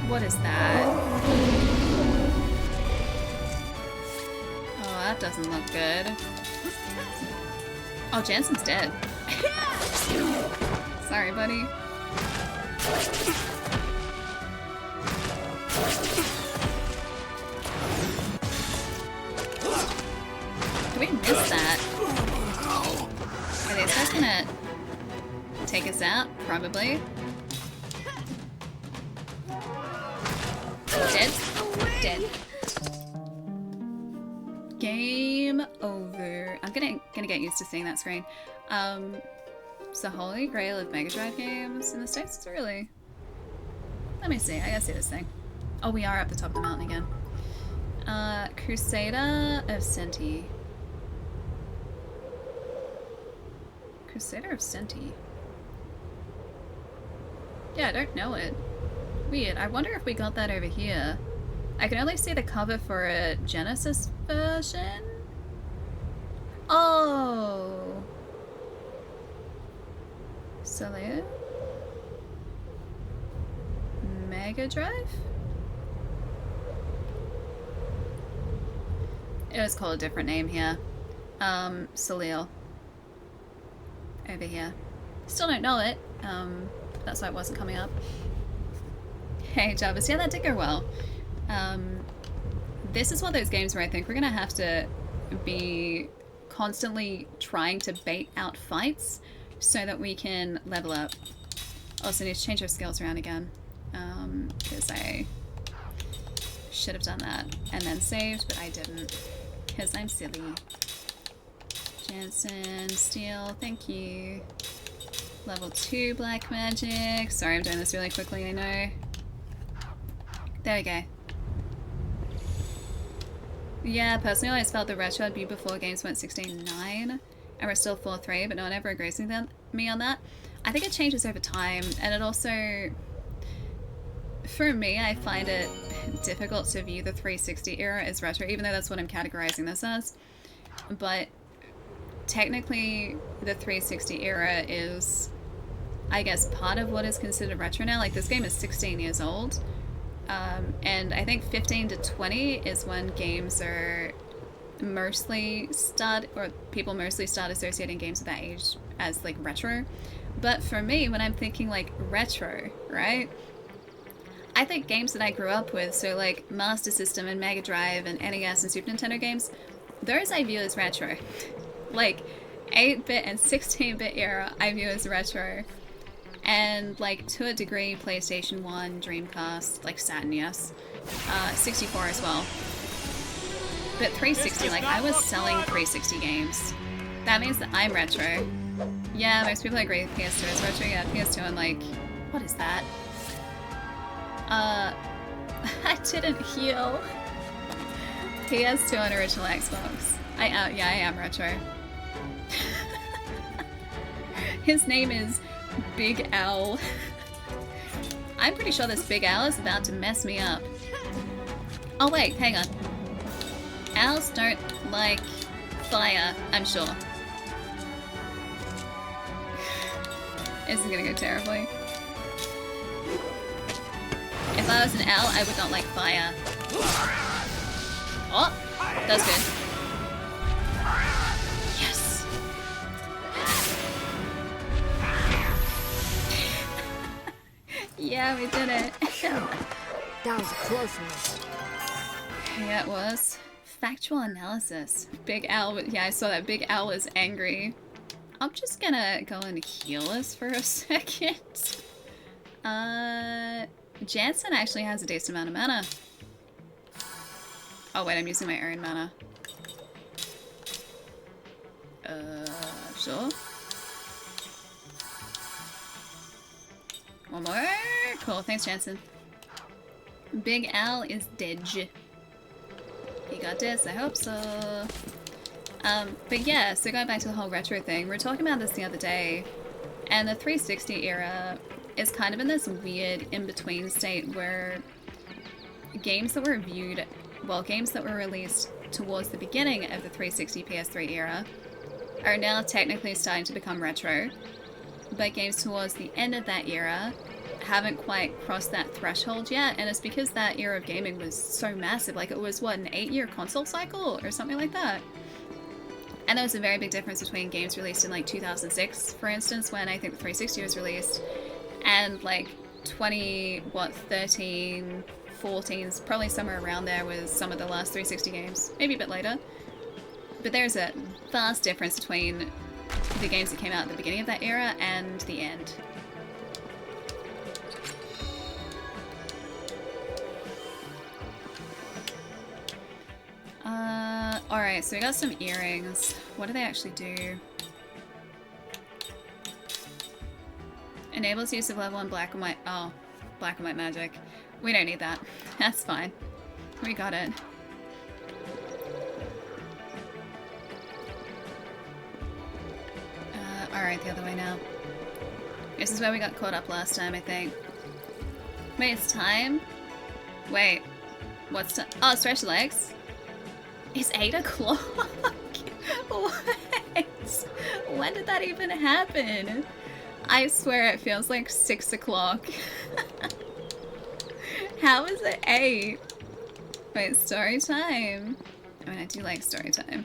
What is that? Oh, that doesn't look good. Oh, Jansen's dead. Sorry, buddy. Did we miss that? Are these guys gonna take us out? Probably. Dead? Dead. Game over. I'm gonna get used to seeing that screen. It's the holy grail of Mega Drive games in the States, really? Let me see. I gotta see this thing. Oh, we are up the top of the mountain again. Crusader of Senti. Crusader of Senti. Yeah, I don't know it. Weird. I wonder if we got that over here. I can only see the cover for a Genesis version. Oh. So there. Mega Drive? It was called a different name here. Salil. Over here. Still don't know it. That's why it wasn't coming up. Hey Jarvis, yeah, that did go well. This is one of those games where I think we're gonna have to be constantly trying to bait out fights so that we can level up. Also need to change our skills around again. Because I should have done that and then saved, but I didn't. Because I'm silly. Jansen, steel, thank you. Level 2 black magic. Sorry, I'm doing this really quickly, I know. There we go. Yeah, personally I always felt the retro would be before games went 16.9 and we're still 4.3, but no one ever agrees with me on that. I think it changes over time, and it also, for me, I find it difficult to view the 360 era as retro, even though that's what I'm categorizing this as. But technically, the 360 era is, I guess, part of what is considered retro now. Like, this game is 16 years old. And I think 15 to 20 is when games are mostly people mostly start associating games of that age as like retro. But for me, when I'm thinking like retro, right? I think games that I grew up with, so like Master System and Mega Drive and NES and Super Nintendo games, those I view as retro. Like 8-bit and 16-bit era I view as retro. And like to a degree PlayStation 1, Dreamcast, like Saturn, yes. 64 as well. But 360, like I was selling 360 games. That means that I'm retro. Yeah, most people agree with PS2 is retro. Yeah, PS2 and like, what is that? I didn't heal. PS2 on original Xbox. Yeah, I am retro. His name is Big Owl. I'm pretty sure this Big Owl is about to mess me up. Oh wait, hang on. Owls don't like fire, I'm sure. This is gonna go terribly. If I was an owl, I would not like fire. Oh, that's good. Yes. Yeah, we did it. That was a close one. Yeah, it was. Factual analysis. Big Owl, yeah, I saw that. Big Owl is angry. I'm just gonna go and heal us for a second. Jansen actually has a decent amount of mana. Oh wait, I'm using my own mana. Sure. One more. Cool, thanks Jansen. Big Al is dead. You got this, I hope so. But yeah, so going back to the whole retro thing, we were talking about this the other day, and the 360 era, is kind of in this weird in-between state where games that were viewed, well, games that were released towards the beginning of the 360 PS3 era are now technically starting to become retro, but games towards the end of that era haven't quite crossed that threshold yet, and it's because that era of gaming was so massive. Like, it was, what, an 8-year console cycle or something like that? And there was a very big difference between games released in like 2006, for instance, when I think the 360 was released, and like 13, 14, probably somewhere around there was some of the last 360 games, maybe a bit later. But there's a vast difference between the games that came out at the beginning of that era and the end. Alright, so we got some earrings. What do they actually do? Enables use of level 1 black and white. Oh, black and white magic. We don't need that. That's fine. We got it. Alright, the other way now. This is where we got caught up last time, I think. Wait, it's time? Wait. What's time? Oh, stretch your legs? It's 8 o'clock? What? When did that even happen? I swear it feels like 6 o'clock. How is it 8? Wait, story time. I mean, I do like story time.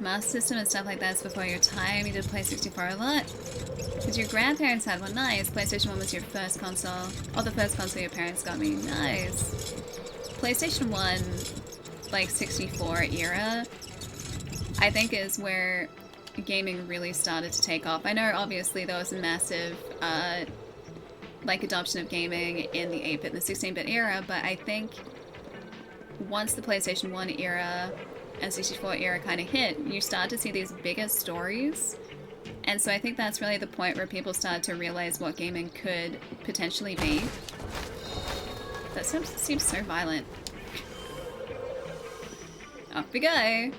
Master System and stuff like that's before your time. You did play 64 a lot. Because your grandparents had one. Nice. PlayStation 1 was your first console. Oh, the first console your parents got me. Nice. PlayStation 1, like 64 era, I think is where gaming really started to take off. I know obviously there was a massive like adoption of gaming in the 8-bit and the 16-bit era, but I think once the PlayStation 1 era and 64 era kind of hit, you start to see these bigger stories. And so I think that's really the point where people started to realize what gaming could potentially be. That seems so violent. Off we go!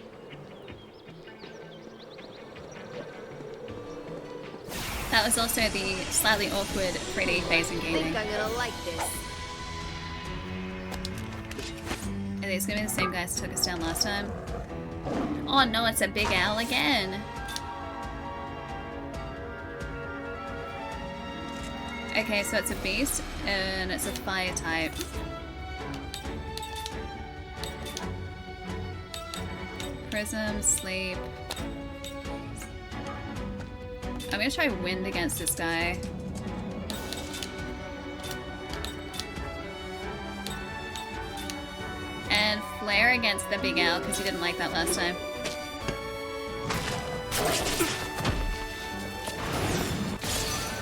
That was also the slightly awkward 3D phase in gaming. I think I'm gonna like this. Are these gonna be the same guys who took us down last time? Oh no, it's a big owl again! Okay, so it's a beast, and it's a fire type. Prism, sleep. I'm gonna try wind against this guy. And flare against the big owl, because he didn't like that last time.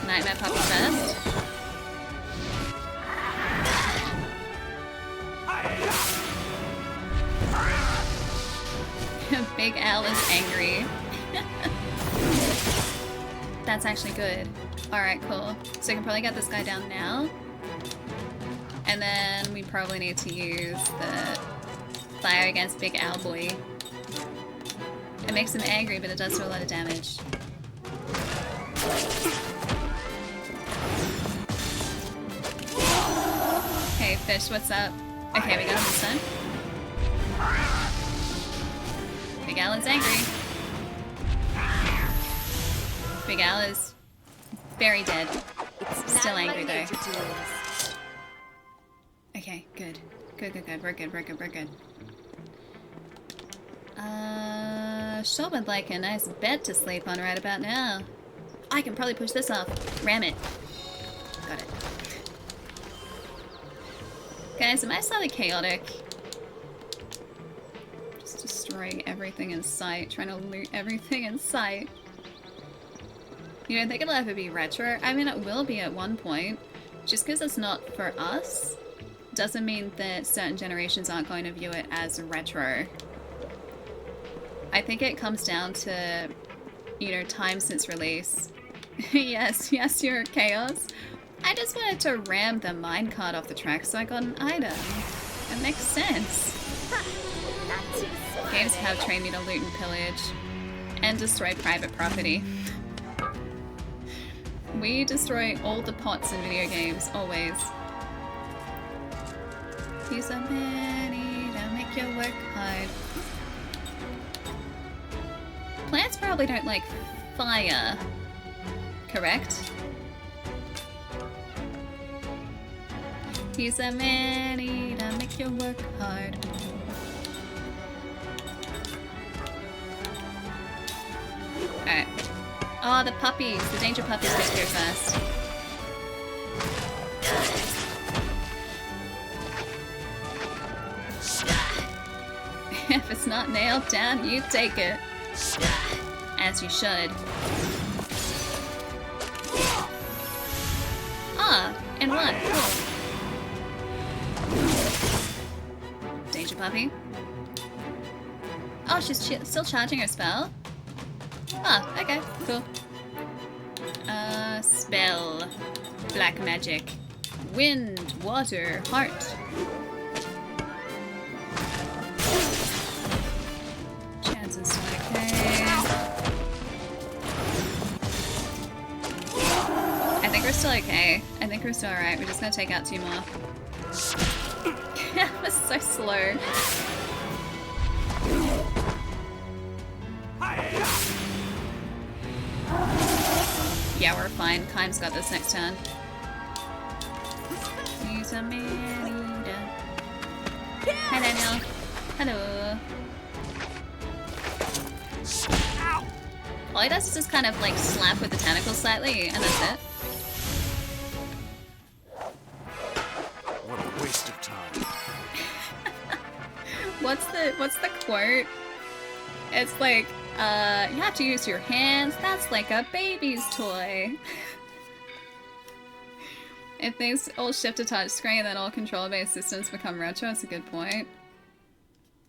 Nightmare puppy first. Big Al is angry. That's actually good. Alright, cool. So I can probably get this guy down now. And then we probably need to use the fire against Big Al Boy. It makes him angry, but it does do a lot of damage. Hey, fish, what's up? Okay, we got him this time. Big Al is angry. Big Al is very dead. It's still angry though. Okay, good. Good. We're good. Sure would like a nice bed to sleep on right about now. I can probably push this off. Ram it. Got it. Guys, am I slightly chaotic? Just destroying everything in sight, trying to loot everything in sight. You don't think it'll ever be retro? I mean, it will be at one point. Just because it's not for us doesn't mean that certain generations aren't going to view it as retro. I think it comes down to, you know, time since release. yes, you're chaos. I just wanted to ram the minecart off the track so I got an item. It makes sense. Games have trained me to loot and pillage and destroy private property. We destroy all the pots in video games, always. Use a many to make your work hard. Plants probably don't like fire, correct? Use a many to make your work hard. Alright. Oh, the puppies. The danger puppies get here first. If it's not nailed down, you take it. As you should. Ah, in one. Cool. Danger puppy. Oh, she's still charging her spell? Ah, okay, cool. Spell. Black magic. Wind, water, heart. Chances okay. I think we're still okay. I think we're still alright. We're just gonna take out 2 more. That was so slow. Yeah, we're fine. Kaim's got this next turn. Use a manida. Hi, Daniel. Hello. All he does is just kind of like slap with the tentacles slightly, and that's it. What a waste of time. What's the quote? It's like, you have to use your hands. That's like a baby's toy. If things all shift to touchscreen, then all controller-based systems become retro. That's a good point.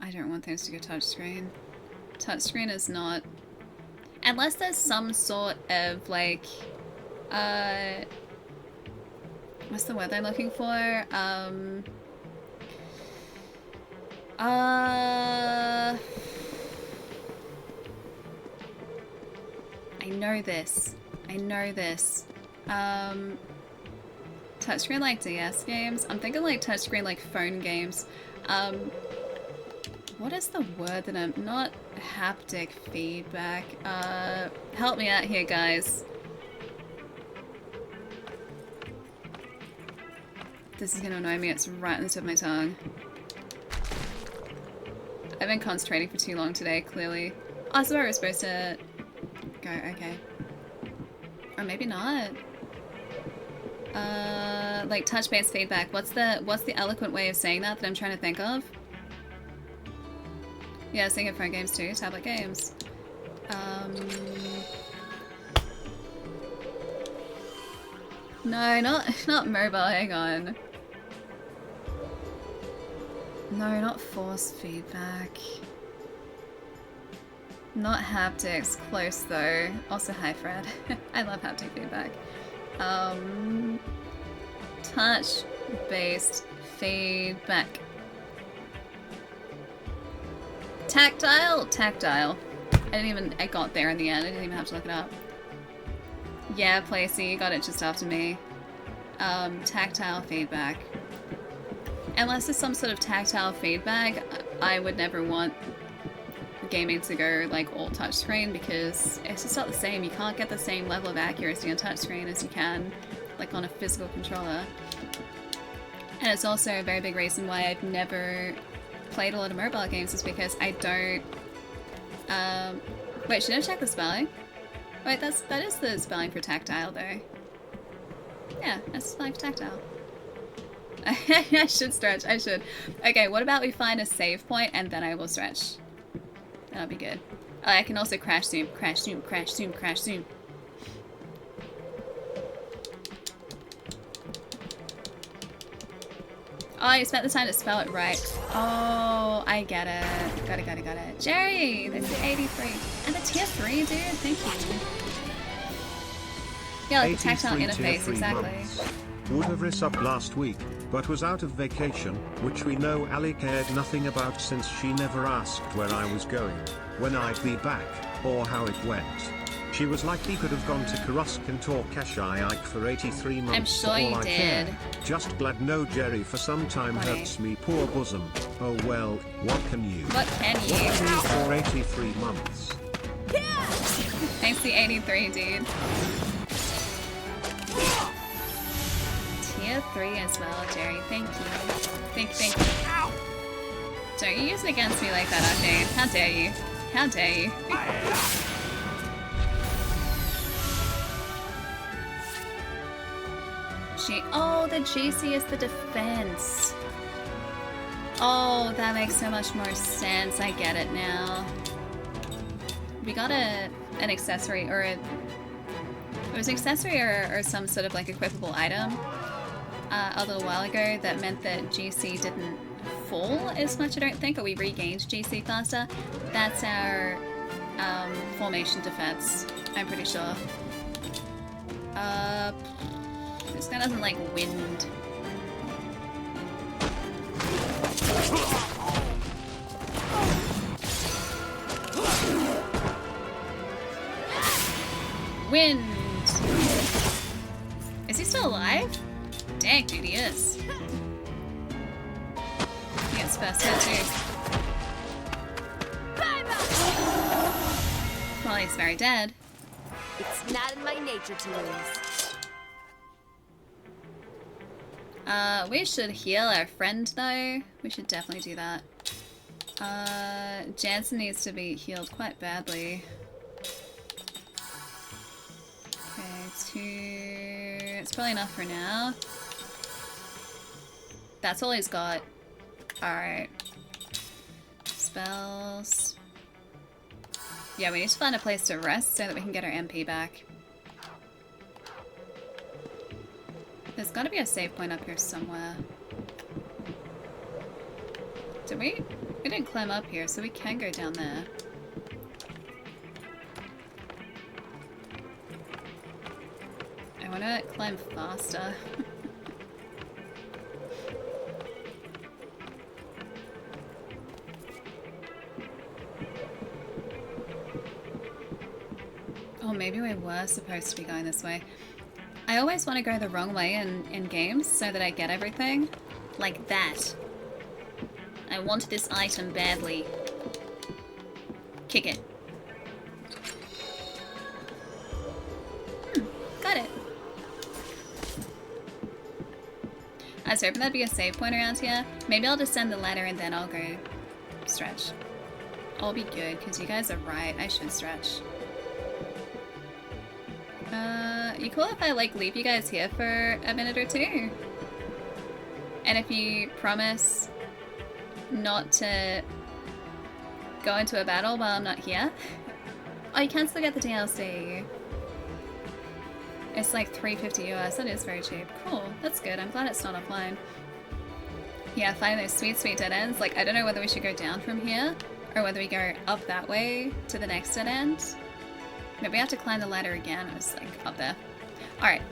I don't want things to go touchscreen. Touchscreen is not... Unless there's some sort of, like... What's the word I'm looking for? I know this. I know this. Touchscreen like DS games? I'm thinking like touchscreen like phone games. What is the word that I'm... Not haptic feedback. Help me out here, guys. This is gonna annoy me. It's right on the tip of my tongue. I've been concentrating for too long today, clearly. Oh, so I was supposed to... Go, okay. Or maybe not. Like touch-based feedback. What's the eloquent way of saying that I'm trying to think of? Yeah, I was thinking phone games too, tablet games. No, not mobile, hang on. No, not force feedback. Not haptics, close though. Also, hi Fred. I love haptic feedback. Touch-based feedback. Tactile? Tactile. I got there in the end. I didn't even have to look it up. Yeah, Placey, you got it just after me. Tactile feedback. Unless there's some sort of tactile feedback, I would never want gaming to go like all touchscreen because it's just not the same. You can't get the same level of accuracy on touchscreen as you can like on a physical controller. And it's also a very big reason why I've never played a lot of mobile games is because I don't... Wait, should I check the spelling? Wait, that is the spelling for tactile though. Yeah, that's spelling for tactile. I should stretch, I should. Okay, what about we find a save point and then I will stretch. That'll be good. I can also crash zoom, crash zoom, crash zoom, crash zoom. Oh, you spent the time to spell it right. Oh, I get it. Got it. Jerry, that's the 83. And the tier 3, dude. Thank you. Yeah, like the tactile interface, exactly. Would have resubbed last week, but was out of vacation, which we know Ali cared nothing about since she never asked where I was going, when I'd be back, or how it went. She was like he could have gone to Coruscant or Kashyyyk for 83 months. I'm sure for all you I did. care. Just glad no Jerry for some time Funny. hurts me poor bosom. Oh well, what can you? What can you? What can you for 83 months? Thanks the 83, dude. Tier 3 as well, Jerry. Thank you. Thank you. Don't you use it against me like that, Arcane. How dare you? How dare you? Oh, the GC is the defense. Oh, that makes so much more sense. I get it now. We got an accessory, or it was an accessory or some sort of like equipable item a little while ago that meant that GC didn't fall as much, I don't think, or we regained GC faster. That's our formation defense, I'm pretty sure. This guy doesn't like wind. Wind! Is he still alive? Dang, dude, he is. He gets first hit too. Well, he's very dead. It's not in my nature to lose. We should heal our friend though. We should definitely do that. Jansen needs to be healed quite badly. Okay, 2... It's probably enough for now. That's all he's got. Alright. Spells. Yeah, we need to find a place to rest so that we can get our MP back. There's gotta be a save point up here somewhere. Did we? We didn't climb up here, so we can go down there. I wanna climb faster. Oh, maybe we were supposed to be going this way. I always want to go the wrong way in games so that I get everything. Like that. I want this item badly. Kick it. Got it. I was hoping that'd be a save point around here. Maybe I'll descend the ladder and then I'll go stretch. I'll be good, because you guys are right. I should stretch. You cool if I like leave you guys here for a minute or two? And if you promise not to go into a battle while I'm not here? Oh, you can still get the DLC. It's like $3.50 US. That is very cheap. Cool. That's good. I'm glad it's not offline. Yeah, find those sweet, sweet dead ends. Like, I don't know whether we should go down from here or whether we go up that way to the next dead end. Maybe I have to climb the ladder again. It was like up there. Alright.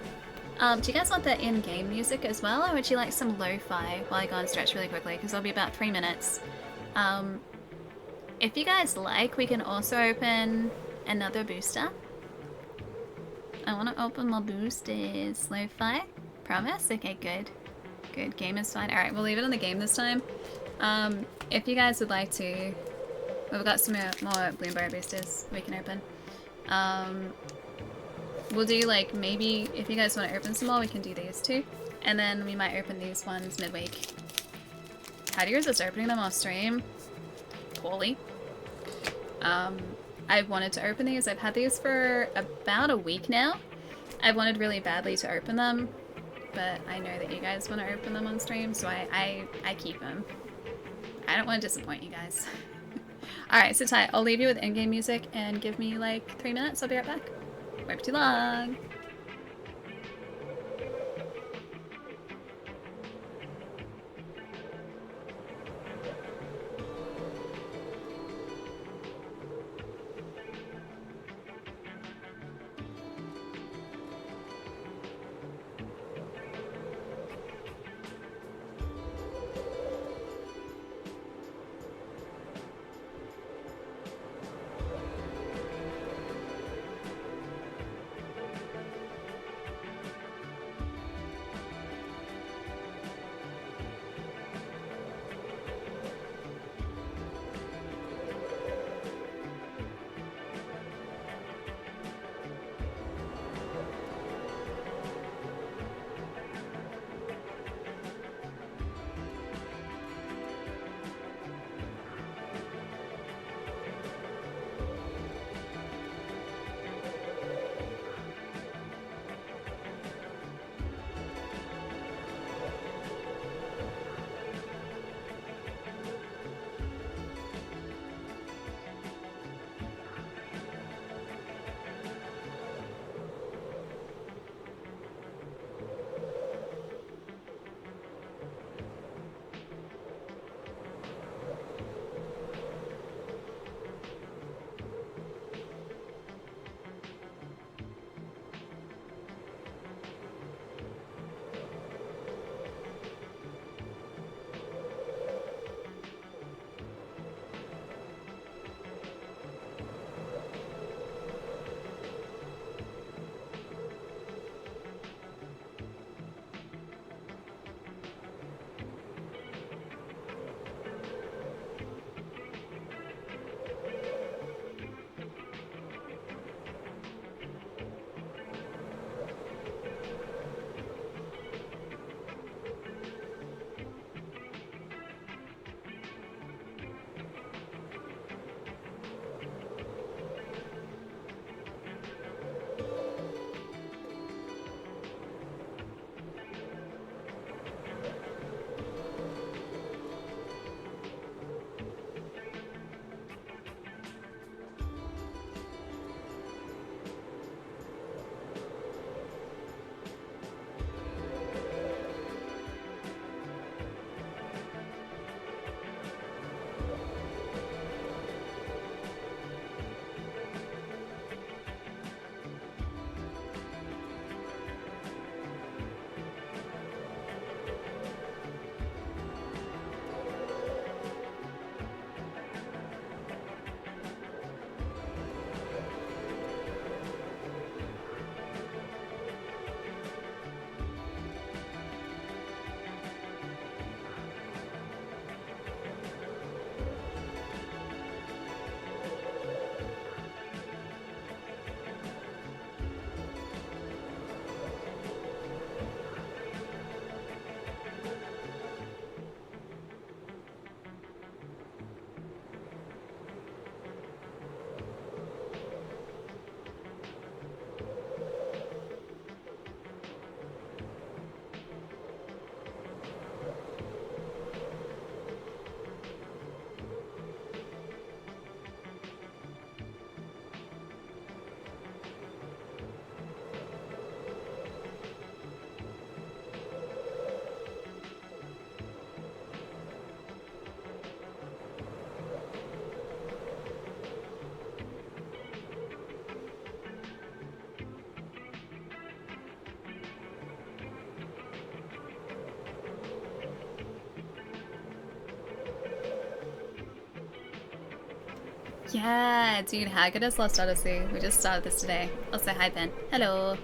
Do you guys want the in-game music as well, or would you like some lo-fi while I go and stretch really quickly? Because it'll be about 3 minutes. If you guys like, we can also open another booster. I want to open my boosters. Lo-fi? Promise? Okay, good. Good. Game is fine. Alright, we'll leave it on the game this time. If you guys would like to... We've got some more Bloomberg boosters we can open. We'll do like maybe if you guys want to open some more, we can do these too, and then we might open these ones midweek. How do you resist opening them off stream? Poorly. I've wanted to open these. I've had these for about a week now. I've wanted really badly to open them, but I know that you guys want to open them on stream, so I keep them. I don't want to disappoint you guys. Alright, so Ty, I'll leave you with in-game music and give me like 3 minutes. I'll be right back. Won't be too long. Yeah, dude, Haggadis lost Odyssey. We just started this today. I'll say hi, Ben. Hello.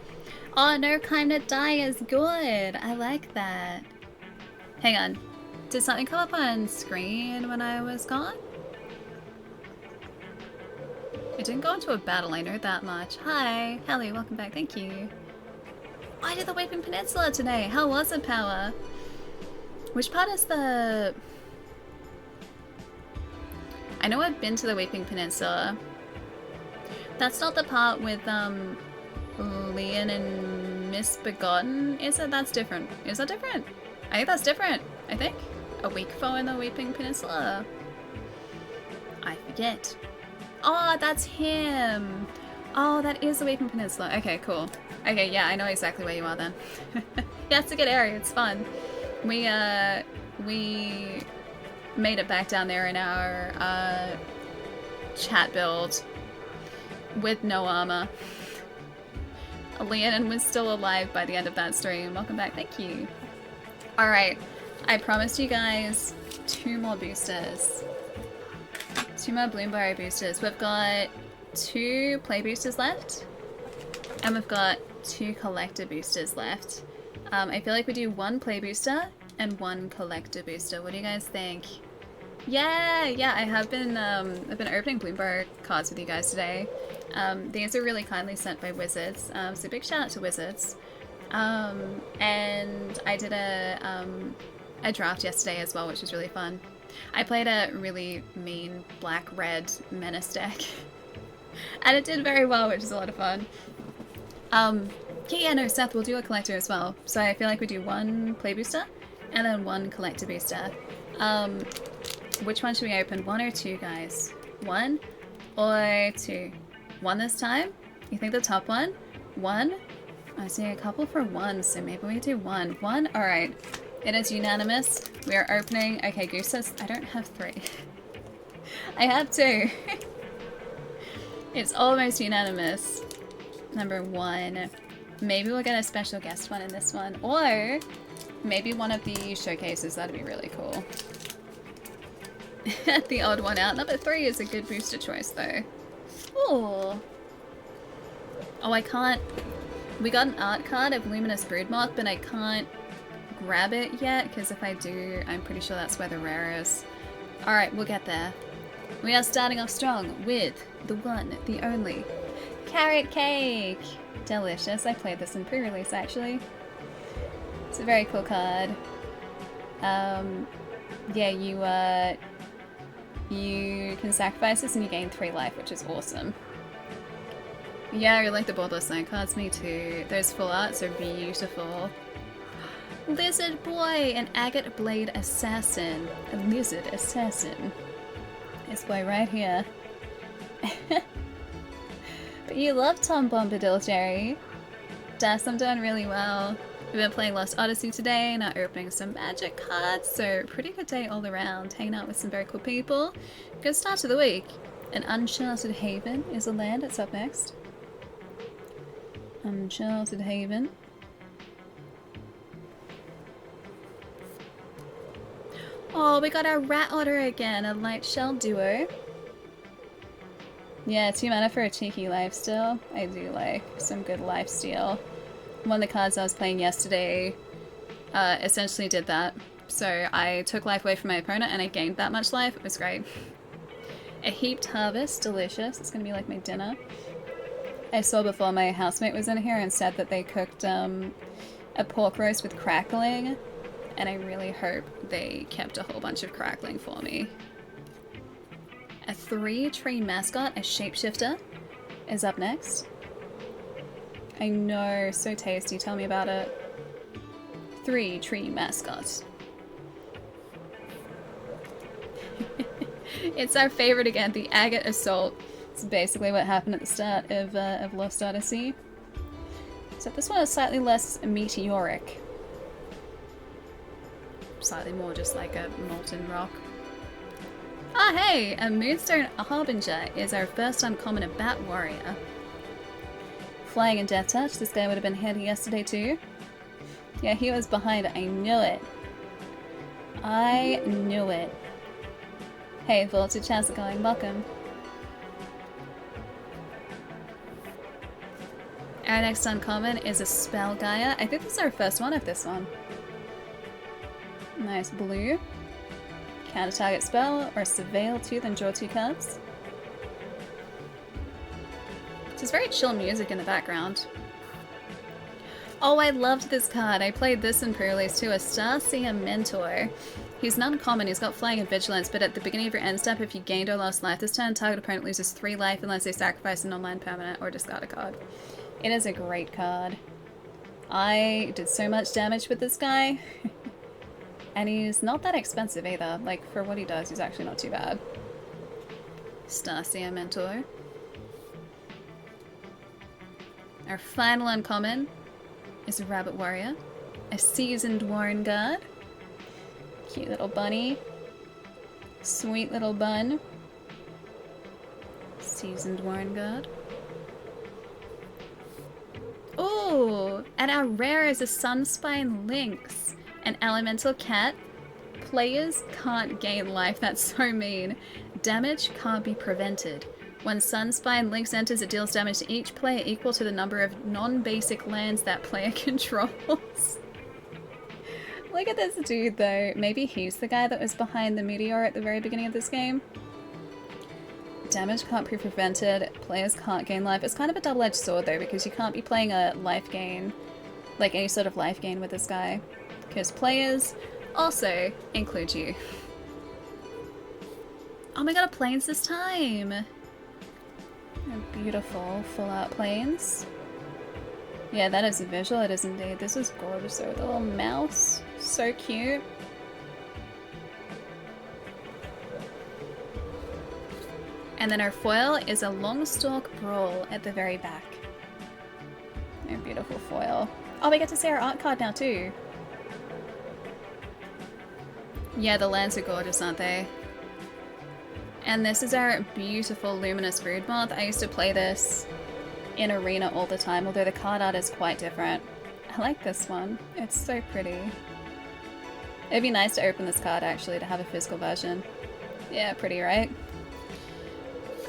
Oh, no kind to die is good. I like that. Hang on. Did something come up on screen when I was gone? I didn't go into a battle, I know that much. Hi. Hello, welcome back. Thank you. I did the Weeping Peninsula today. How was it, Power? Which part is the... I know I've been to the Weeping Peninsula. That's not the part with, Leon and Misbegotten, is it? That's different. Is that different? I think that's different. I think. A weak foe in the Weeping Peninsula. I forget. Oh, that's him! Oh, that is the Weeping Peninsula. Okay, cool. Okay, yeah, I know exactly where you are then. Yeah, it's a good area. It's fun. We made it back down there in our, chat build with no armor. Leonin was still alive by the end of that stream. Welcome back, thank you. Alright, I promised you guys 2 more boosters. 2 more Bloomberry boosters. We've got 2 play boosters left. And we've got 2 collector boosters left. I feel like we do 1 play booster and 1 collector booster. What do you guys think? Yeah, I have been I've been opening Bloomberg cards with you guys today. These are really kindly sent by Wizards, so big shout out to Wizards. And I did a draft yesterday as well, which was really fun. I played a really mean black-red menace deck, and it did very well, which is a lot of fun. Yeah, no, Seth, we'll do a collector as well. So I feel like we do 1 play booster, and then 1 collector booster. Which one should we open? 1 or 2, guys? 1 or 2? 1 this time? You think the top one? 1? I see a couple for 1, so maybe we do 1. 1? Alright. It is unanimous. We are opening... Okay, Goose says I don't have 3. I have 2. It's almost unanimous. Number 1. Maybe we'll get a special guest one in this one. Or maybe one of the showcases. That'd be really cool. The odd one out. Number 3 is a good booster choice, though. Ooh. Oh, I can't... We got an art card of Luminous Broodmoth, but I can't grab it yet, because if I do, I'm pretty sure that's where the rare is. Alright, we'll get there. We are starting off strong with the one, the only, Carrot Cake! Delicious. I played this in pre-release, actually. It's a very cool card. Yeah, you can sacrifice this and you gain 3 life, which is awesome. Yeah, I like the borderless land cards, me too. Those full arts are beautiful. Lizard Boy, an Agate Blade Assassin. A Lizard Assassin. This boy right here. But you love Tom Bombadil, Jerry. Des, I'm doing really well. We've been playing Lost Odyssey today, now opening some magic cards, so pretty good day all around. Hanging out with some very cool people. Good start to the week. An Uncharted Haven is a land that's up next. Uncharted Haven. Oh, we got our Rat Otter again, a Light Shell Duo. Yeah, 2 mana for a cheeky lifesteal. I do like some good lifesteal. One of the cards I was playing yesterday essentially did that. So I took life away from my opponent and I gained that much life. It was great. A Heaped Harvest, delicious. It's gonna be like my dinner. I saw before my housemate was in here and said that they cooked a pork roast with crackling, and I really hope they kept a whole bunch of crackling for me. A 3-tree mascot, a shapeshifter, is up next. I know, so tasty, tell me about it. 3-tree mascot. It's our favorite again, the Agate Assault. It's basically what happened at the start of Lost Odyssey. So this one is slightly less meteoric. Slightly more just like a molten rock. Ah, hey! A Moonstone Harbinger is our first uncommon, a Bat Warrior. Flying and Death Touch. This guy would have been handy yesterday too. Yeah, he was behind it. I knew it. I knew it. Hey, Voltage, how's it going? Welcome. Our next uncommon is a Spell Gaia. I think this is our first one of this one. Nice blue. Counter target spell or surveil 2, then draw 2 cards. It's very chill music in the background. Oh, I loved this card. I played this in pre-release too. A Starseer Mentor. He's not uncommon, he's got flying and vigilance, but at the beginning of your end step, if you gained or lost life this turn, target opponent loses 3 life unless they sacrifice an online permanent or discard a card. It is a great card. I did so much damage with this guy. And he's not that expensive either. Like, for what he does, he's actually not too bad. Starseer Mentor. Our final uncommon is a Rabbit Warrior. A Seasoned Warren Guard. Cute little bunny. Sweet little bun. Seasoned Warren Guard. Ooh! And our rare is a Sunspine Lynx. An elemental cat. Players can't gain life. That's so mean. Damage can't be prevented. When Sunspine Lynx enters, it deals damage to each player equal to the number of non-basic lands that player controls. Look at this dude though. Maybe he's the guy that was behind the meteor at the very beginning of this game. Damage can't be prevented. Players can't gain life. It's kind of a double-edged sword though, because you can't be playing a life gain, like any sort of life gain with this guy. Because players also include you. Oh my god, a plains this time! Beautiful full-out plains. Yeah, that is a visual, it is indeed. This is gorgeous though, with a little mouse. So cute. And then our foil is a Longstalk Brawl at the very back. A beautiful foil. Oh, we get to see our art card now too. Yeah, the lands are gorgeous, aren't they? And this is our beautiful Luminous Broodmoth. I used to play this in Arena all the time, although the card art is quite different. I like this one. It's so pretty. It'd be nice to open this card actually, to have a physical version. Yeah, pretty, right?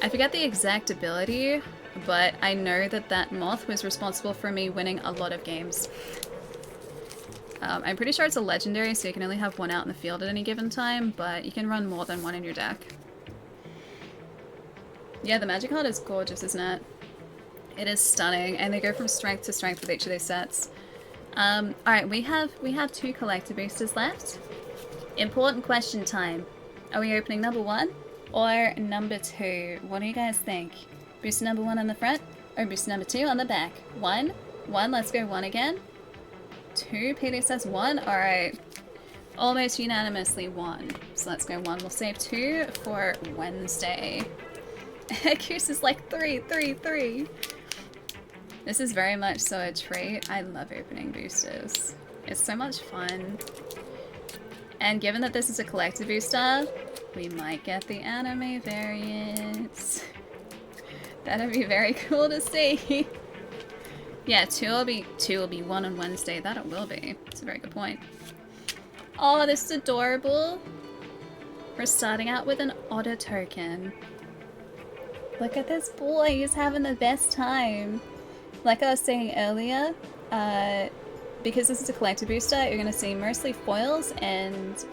I forget the exact ability, but I know that that moth was responsible for me winning a lot of games. I'm pretty sure it's a legendary, so you can only have one out in the field at any given time, but you can run more than one in your deck. Yeah, the magic card is gorgeous, isn't it? It is stunning, and they go from strength to strength with each of these sets. Alright, we have 2 collector boosters left. Important question time. Are we opening number 1 or number 2? What do you guys think? Booster number 1 on the front or booster number 2 on the back? 1, let's go 1 again. 2, PD says 1, alright. Almost unanimously 1. So let's go 1. We'll save 2 for Wednesday. Goose is like 3. This is very much so a treat. I love opening boosters. It's so much fun. And given that this is a collector booster, we might get the anime variants. That'd be very cool to see. Yeah, 2 will be 1 on Wednesday. That it will be. It's a very good point. Oh, this is adorable. We're starting out with an otter token. Look at this boy, he's having the best time. Like I was saying earlier, because this is a collector booster, you're going to see mostly foils and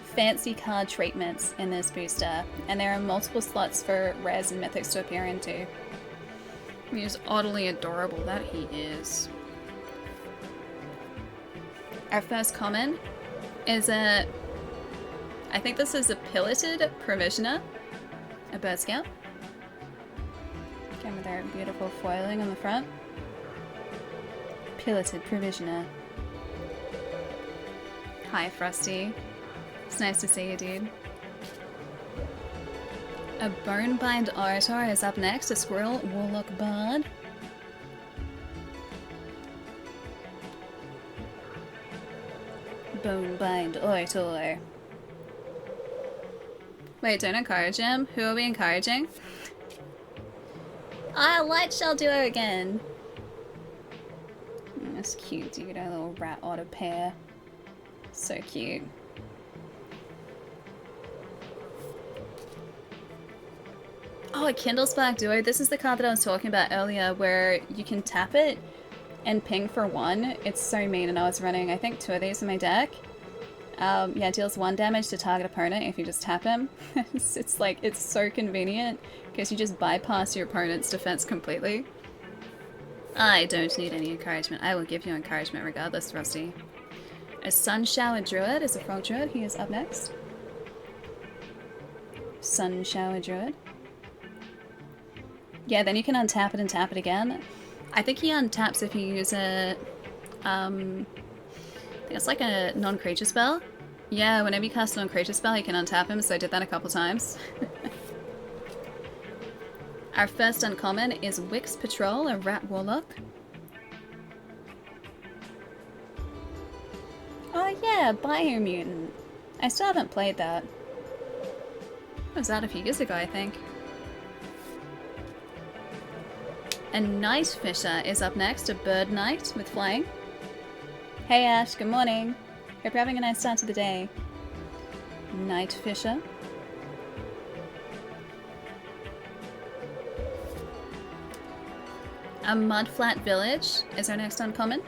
fancy card treatments in this booster. And there are multiple slots for rares and mythics to appear into. He's oddly adorable, that he is. Our first common is I think this is a piloted provisioner, a bird scout. Again with our beautiful foiling on the front. Piloted provisioner. Hi Frosty. It's nice to see you, dude. A Bonebind Orator is up next, a Squirrel Warlock Bard. Bonebind Orator. Wait, don't encourage him. Who are we encouraging? Ah, Light Shell Duo again. That's cute, dude. A little rat otter pair. So cute. Oh, Kindle Spark Duo. This is the card that I was talking about earlier where you can tap it and ping for 1. It's so mean, and I was running, I think, 2 of these in my deck. Yeah, deals 1 damage to target opponent if you just tap him. It's like, it's so convenient because you just bypass your opponent's defense completely. I don't need any encouragement. I will give you encouragement regardless, Rusty. A Sun Shower Druid is a frog druid. He is up next. Sun Shower Druid. Yeah, then you can untap it and tap it again. I think he untaps if you use a... I think it's like a non-creature spell. Yeah, whenever you cast a non-creature spell, you can untap him, so I did that a couple times. Our first uncommon is Wix Patrol, a Rat Warlock. Oh yeah, Biomutant. I still haven't played that. It was out a few years ago, I think. And Night Fisher is up next, a Bird Knight with flying. Hey Ash, good morning. Hope you're having a nice start to the day. Night Fisher. A Mudflat Village is our next uncommon.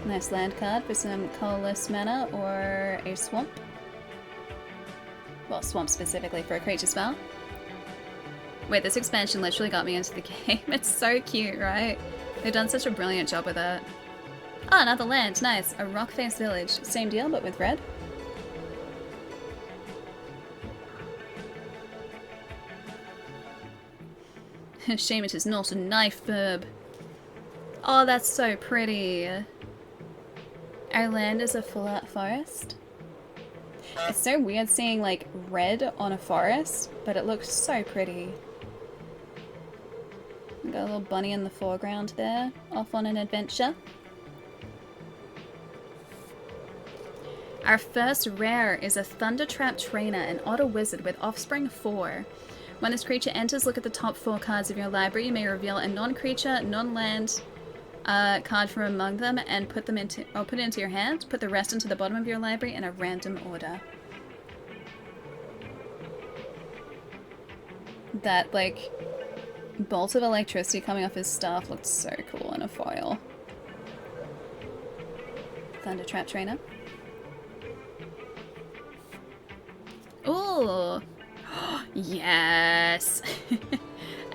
Nice land card for some colorless mana or a swamp. Well, swamp specifically for a creature spell. Wait, this expansion literally got me into the game. It's so cute, right? They've done such a brilliant job with it. Oh, another land. Nice. A rock-faced village. Same deal, but with red. Shame it is not a knife verb. Oh, that's so pretty. Our land is a full-out forest. It's so weird seeing, like, red on a forest, but it looks so pretty. Got a little bunny in the foreground there, off on an adventure. Our first rare is a Thundertrap Trainer, an Otter Wizard with Offspring 4. When this creature enters, look at the top 4 cards of your library. You may reveal a non-creature, non-land card from among them and put it into your hand. Put the rest into the bottom of your library in a random order. That, like, bolt of electricity coming off his staff looked so cool in a foil. Thundertrap Trainer. Ooh! Yes!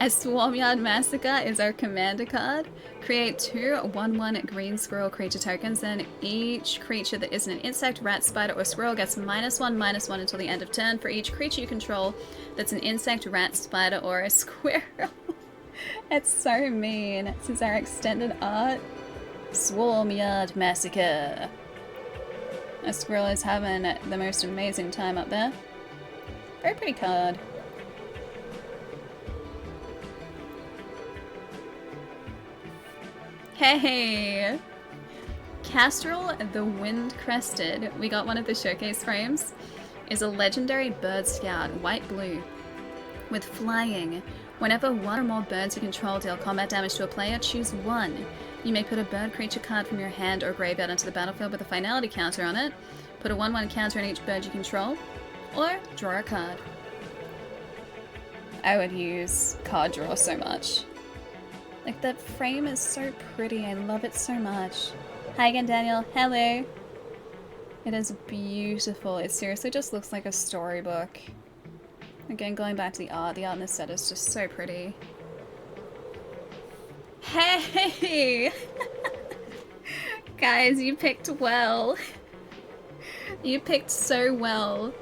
A Swarmyard Massacre is our commander card. Create 2 1/1 green squirrel creature tokens, and each creature that isn't an insect, rat, spider, or squirrel gets -1/-1 until the end of turn for each creature you control that's an insect, rat, spider, or a squirrel. That's so mean. This is our extended art. Swarmyard Massacre. A squirrel is having the most amazing time up there. Very pretty card. Hey! Castrel the Wind-Crested, we got one of the showcase frames, is a legendary bird scout, white-blue, with flying. Whenever 1 or more birds you control deal combat damage to a player, choose 1. You may put a bird creature card from your hand or graveyard onto the battlefield with a finality counter on it, put a 1/1 counter on each bird you control, or draw a card. I would use card draw so much. Like, that frame is so pretty. I love it so much. Hi again, Daniel. Hello. It is beautiful. It seriously just looks like a storybook. Again, going back to the art in this set is just so pretty. Hey! Guys, you picked well. You picked so well.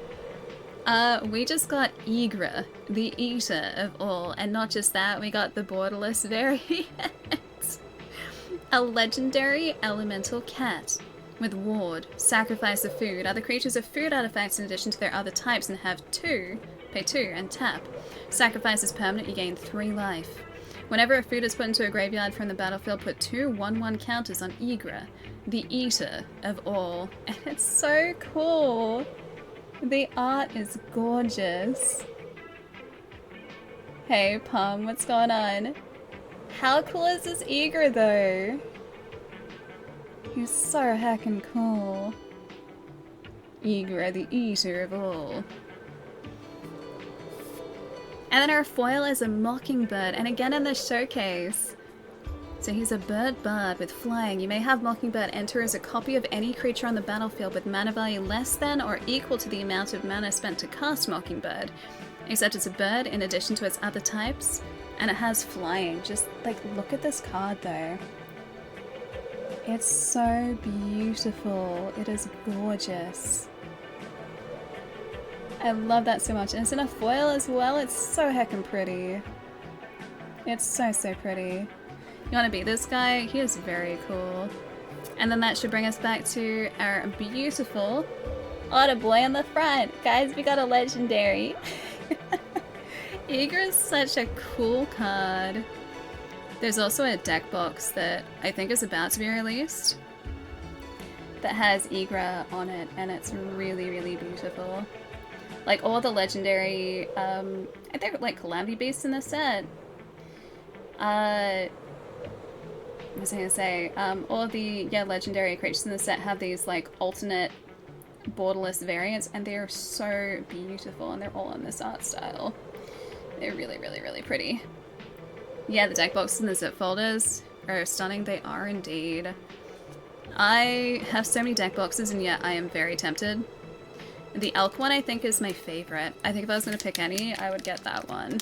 We just got Igra, the eater of all, and not just that, we got the borderless variant. A legendary elemental cat with ward, sacrifice of food. Other creatures have food artifacts in addition to their other types and have 2, pay 2 and tap. Sacrifice is permanent, you gain 3 life. Whenever a food is put into a graveyard from the battlefield, put 2 1/1 counters on Igra, the eater of all. And it's so cool. The art is gorgeous. Hey, Pum, what's going on? How cool is this Eager, though? He's so heckin' cool. Eager, the eater of all. And then our foil is a mockingbird, and again in the showcase. So he's a bird with flying. You may have mockingbird enter as a copy of any creature on the battlefield with mana value less than or equal to the amount of mana spent to cast mockingbird. Except it's a bird in addition to its other types, and it has flying. Just like, look at this card though. It's so beautiful. It is gorgeous. I love that so much. And it's in a foil as well. It's so heckin' pretty. It's so, so pretty. You want to be this guy? He is very cool. And then that should bring us back to our beautiful Otter boy on the front. Guys, we got a legendary. Eager is such a cool card. There's also a deck box that I think is about to be released that has Igra on it, and it's really, really beautiful. Like all the legendary, I think like Calamity Beasts in this set. What was I gonna say? All the legendary creatures in the set have these like alternate borderless variants, and they are so beautiful, and they're all in this art style. They're really, really, really pretty. Yeah, the deck boxes and the zip folders are stunning. They are indeed. I have so many deck boxes, and yet I am very tempted. The elk one I think is my favorite. I think if I was gonna pick any, I would get that one.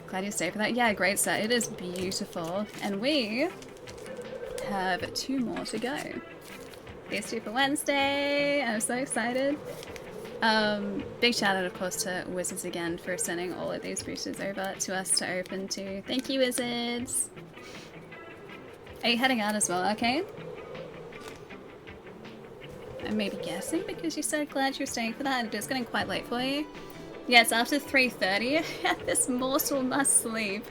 Glad you stayed for that. Yeah, great set. It is beautiful. And we have 2 more to go. These 2 for Wednesday. I'm so excited. Big shout out, of course, to Wizards again for sending all of these boosters over to us to open too. Thank you, Wizards. Are you heading out as well? Okay. I'm maybe guessing because you said glad you're staying for that. It is getting quite late for you. Yes, after 3:30, this mortal must sleep.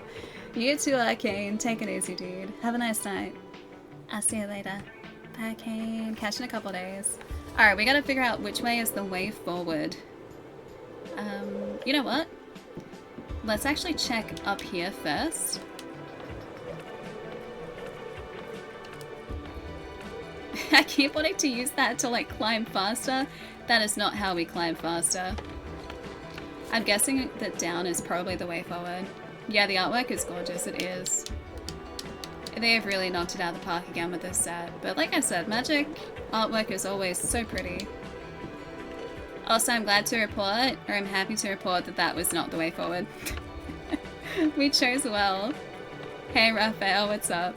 You too, Arcane. Take it easy, dude. Have a nice night. I'll see you later. Bye, Arcane. Catch you in a couple days. Alright, we gotta figure out which way is the way forward. You know what? Let's actually check up here first. I keep wanting to use that to like climb faster. That is not how we climb faster. I'm guessing that down is probably the way forward. Yeah, the artwork is gorgeous, it is. They have really knocked it out of the park again with this set. But like I said, Magic artwork is always so pretty. Also, I'm glad to report, or I'm happy to report, that that was not the way forward. We chose well. Hey Raphael, what's up?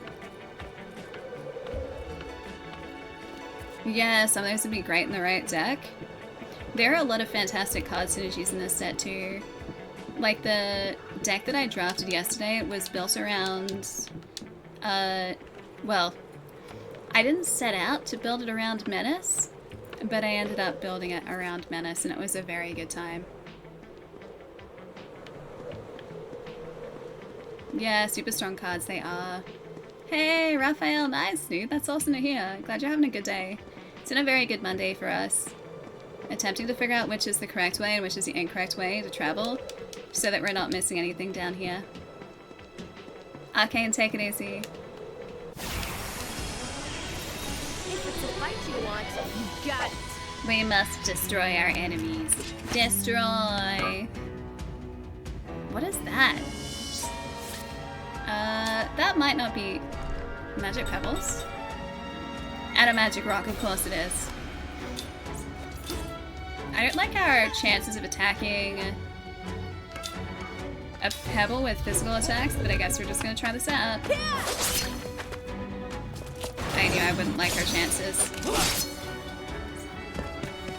Yeah, some of those would be great in the right deck. There are a lot of fantastic card synergies in this set too. Like the deck that I drafted yesterday was built around, well, I didn't set out to build it around Menace, but I ended up building it around Menace, and it was a very good time. Yeah, super strong cards they are. Hey, Raphael, nice, dude. That's awesome to hear. Glad you're having a good day. It's been a very good Monday for us. Attempting to figure out which is the correct way and which is the incorrect way to travel, so that we're not missing anything down here. Arcane, take it easy. If it's a fight you want, you got it. We must destroy our enemies. Destroy! What is that? That might not be magic pebbles. And a magic rock, of course it is. I don't like our chances of attacking a pebble with physical attacks, but I guess we're just gonna try this out. I knew I wouldn't like our chances.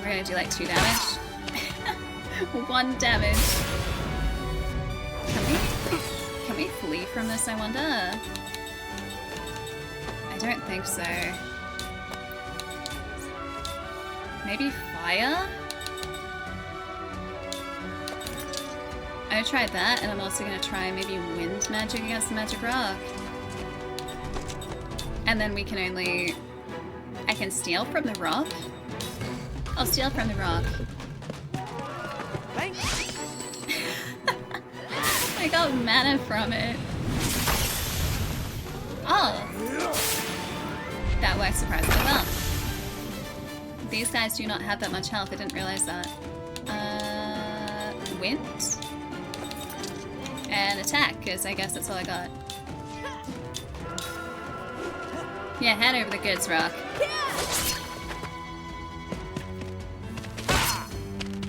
We're gonna do like 2 damage. 1 damage. Can we flee from this, I wonder? I don't think so. Maybe fire? I tried that, and I'm also gonna try maybe wind magic against the magic rock. And then we can only... I can steal from the rock? I'll steal from the rock. I got mana from it. Oh! That works surprisingly well. These guys do not have that much health, I didn't realize that. Wind? attack, because I guess that's all I got. Yeah, hand over the goods, Rock.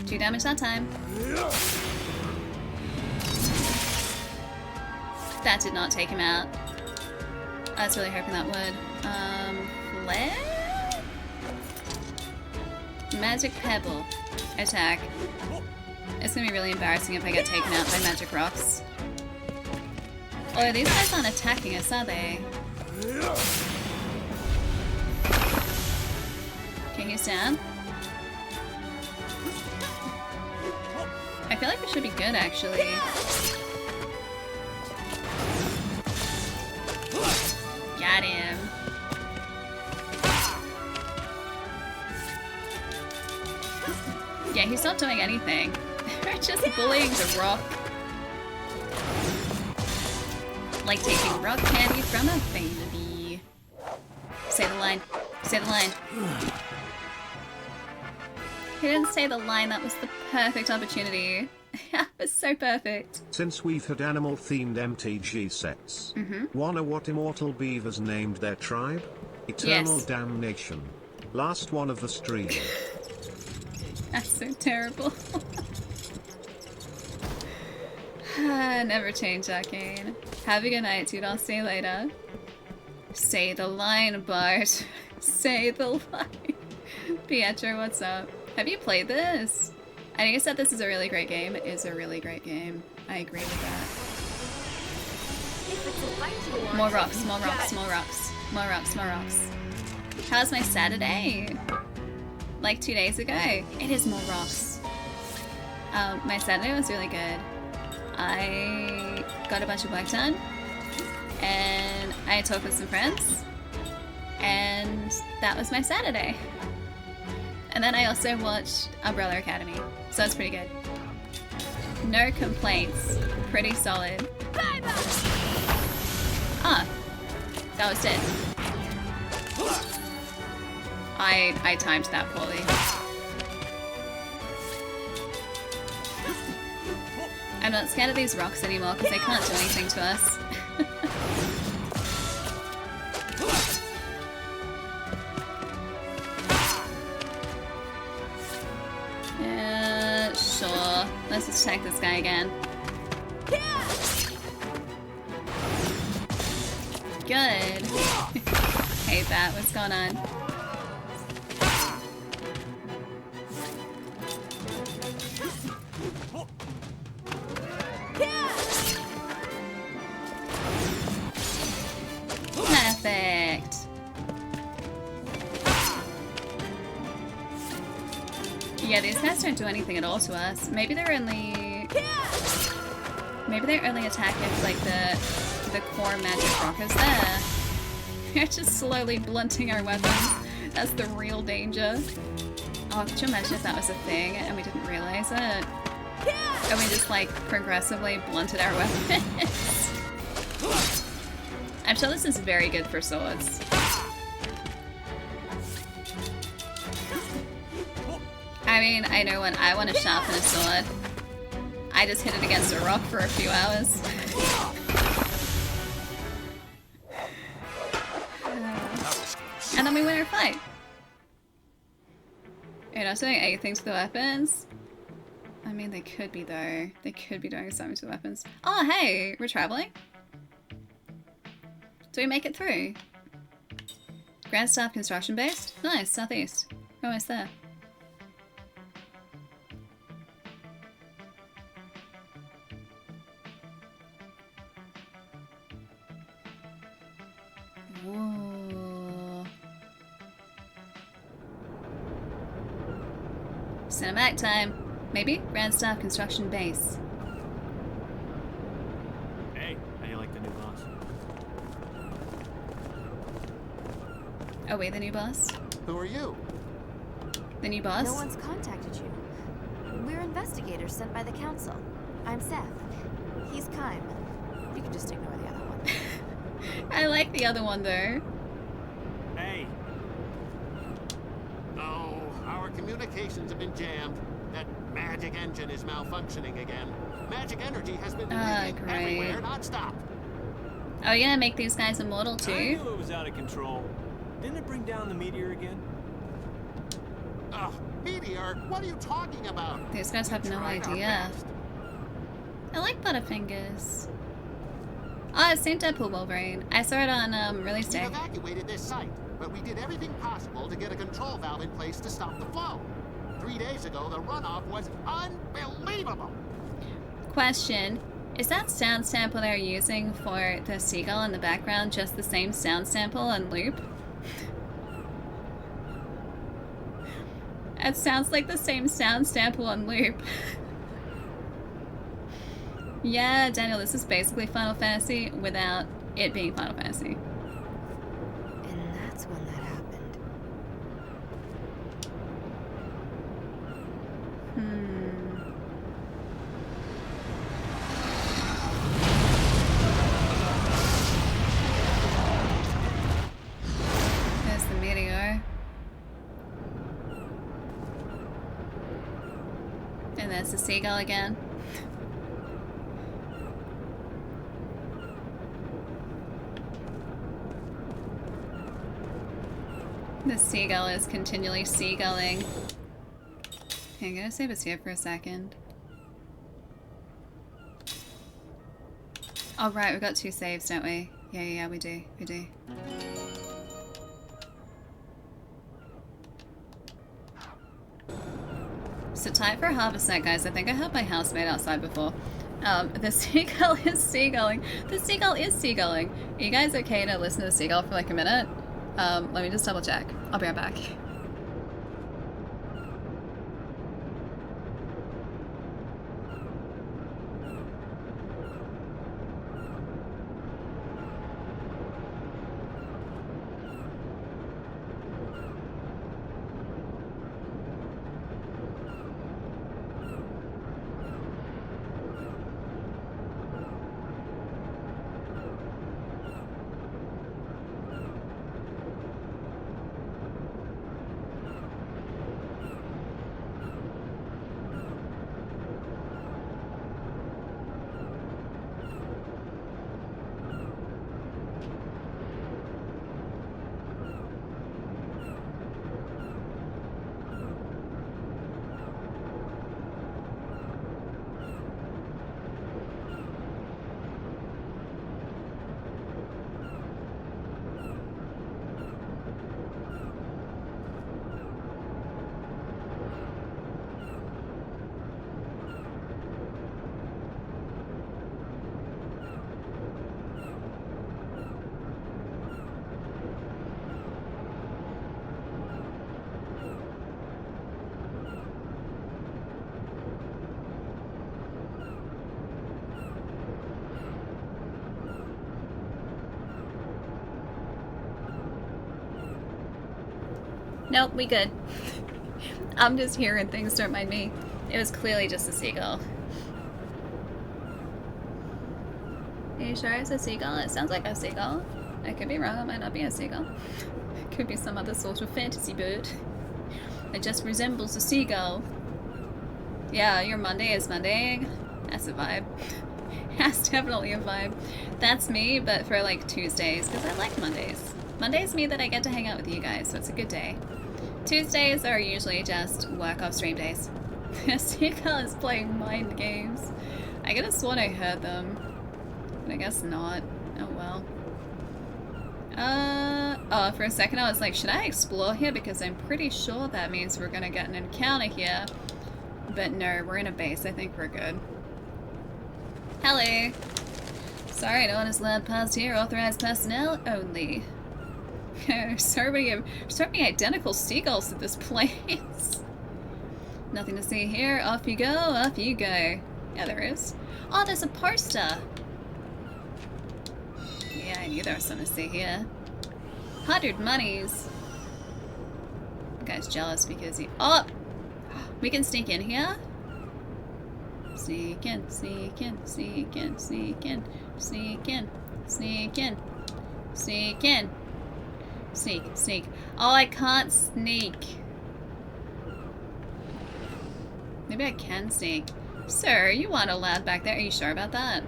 2 damage that time. That did not take him out. I was really hoping that would. Flare? Magic Pebble. Attack. It's gonna be really embarrassing if I get taken out by magic rocks. Oh, these guys aren't attacking us, are they? Okay, he's down. I feel like we should be good, actually. Got him. Yeah, he's not doing anything. We're just bullying the rock. Like taking rock candy from a baby. Say the line. Say the line. He didn't say the line, that was the perfect opportunity. That was so perfect. Since we've had animal-themed MTG sets, wanna what immortal beavers named their tribe? Eternal Yes. Damnation. Last one of the stream. That's so terrible. Never change that, Kane. Have a good night, dude. I'll see you later. Say the line, Bart. Say the line. Pietro, what's up? Have you played this? I know you said this is a really great game. It is a really great game. I agree with that. More rocks, more rocks, more rocks. More rocks, more rocks. How's my Saturday? Like 2 days ago. It is more rocks. My Saturday was really good. I got a bunch of work done. And I talked with some friends. And that was my Saturday. And then I also watched Umbrella Academy, so that's pretty good. No complaints. Pretty solid. Ah, that was it. I timed that poorly. I'm not scared of these rocks anymore because they can't do anything to us. Sure. Let's just attack this guy again. Good. Hey, Bat, what's going on? Perfect. Yeah, these guys don't do anything at all to us. Maybe they're only attack if like the core magic rock is there. They're just slowly blunting our weapons. That's the real danger. Oh, could you imagine if that was a thing and we didn't realize it? And we just like progressively blunted our weapons. I'm sure this is very good for swords. I mean, I know when I want to sharpen a sword, I just hit it against a rock for a few hours. And then we win our fight. You're not doing anything to the weapons? I mean, they could be though. They could be doing something to the weapons. Oh, hey, we're traveling? Do we make it through? Grand Staff construction based? Nice, southeast. We're almost there. Whoa. Cinematic time. Maybe? Grand Staff construction base. Hey, how do you like the new boss? Are we the new boss? Who are you? The new boss? No one's contacted you. We're investigators sent by the council. I'm Seth. He's Kaim. You can just ignore the other one. I like the other one though. Hey. Oh, our communications have been jammed. That magic engine is malfunctioning again. Magic energy has been leaking everywhere non-stop. Oh, you're gonna make these guys immortal too? I knew it was out of control. Didn't it bring down the meteor again? Ugh, meteor? What are you talking about? These guys have no idea. I like Butterfingers. Oh, it's St. Deadpool Wolverine. I saw it on release day. We evacuated this site, but we did everything possible to get a control valve in place to stop the flow. 3 days ago, the runoff was unbelievable. Question. Is that sound sample they're using for the seagull in the background just the same sound sample on loop? It sounds like the same sound sample on loop. Yeah, Daniel, this is basically Final Fantasy without it being Final Fantasy. And that's when that happened. There's the meteor. And there's the seagull again. The seagull is continually seagulling. Okay, I'm gonna save us here for a second. Oh right, we've got 2 saves, don't we? Yeah, we do. So time for harvest night, guys. I think I had my housemate outside before. The seagull is seagulling. The seagull is seagulling. Are you guys okay to listen to the seagull for like a minute? Let me just double check. I'll be right back. Nope, we good. I'm just hearing things, don't mind me. It was clearly just a seagull. Are you sure it's a seagull? It sounds like a seagull. I could be wrong, it might not be a seagull. It could be some other sort of fantasy bird. It just resembles a seagull. Yeah, your Monday is Monday. That's a vibe. That's definitely a vibe. That's me, but for like Tuesdays, because I like Mondays. Mondays mean that I get to hang out with you guys, so it's a good day. Tuesdays are usually just work off stream days. Seagull is playing mind games. I could have sworn I heard them, but I guess not. Oh well. Oh, for a second I was like, should I explore here? Because I'm pretty sure that means we're gonna get an encounter here. But no, we're in a base. I think we're good. Hello. Sorry, no one is allowed past here. Authorized personnel only. There's so many identical seagulls at this place. Nothing to see here. Off you go, off you go. Yeah, there is. Oh, there's a poster. Yeah, I knew there was something to see here. 100 monies. The guy's jealous because he... Oh! We can sneak in here. Sneak in, sneak in, sneak in, sneak in, sneak in, sneak in, sneak in. Sneak, sneak. Oh, I can't sneak. Maybe I can sneak. Sir, you aren't allowed back there. Are you sure about that?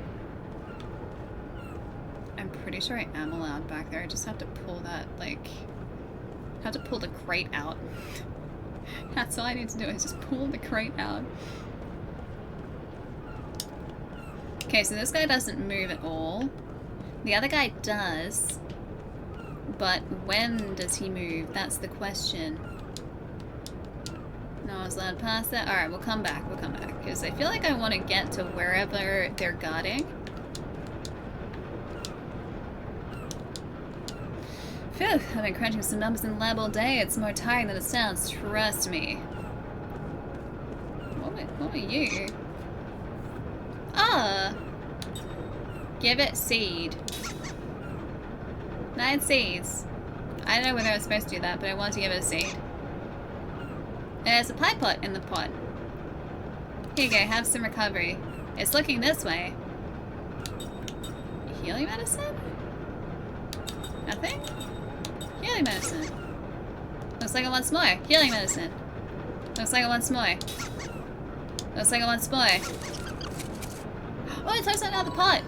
I'm pretty sure I am allowed back there. I just have to pull that, like... have to pull the crate out. That's all I need to do is just pull the crate out. Okay, so this guy doesn't move at all. The other guy does. But when does he move? That's the question. No one's allowed past that. Alright, we'll come back. We'll come back. Because I feel like I want to get to wherever they're guarding. Phew, I've been crunching some numbers in the lab all day. It's more tiring than it sounds. Trust me. What were you? Ah! Give it seed. 9 seeds. I don't know whether I was supposed to do that, but I want to give it a seed. There's a pie pot in the pot. Here you go, have some recovery. It's looking this way. Healing medicine? Nothing? Healing medicine. Looks like it wants more. Healing medicine. Looks like it wants more. Looks like it wants more. Oh, it took something out of the pot!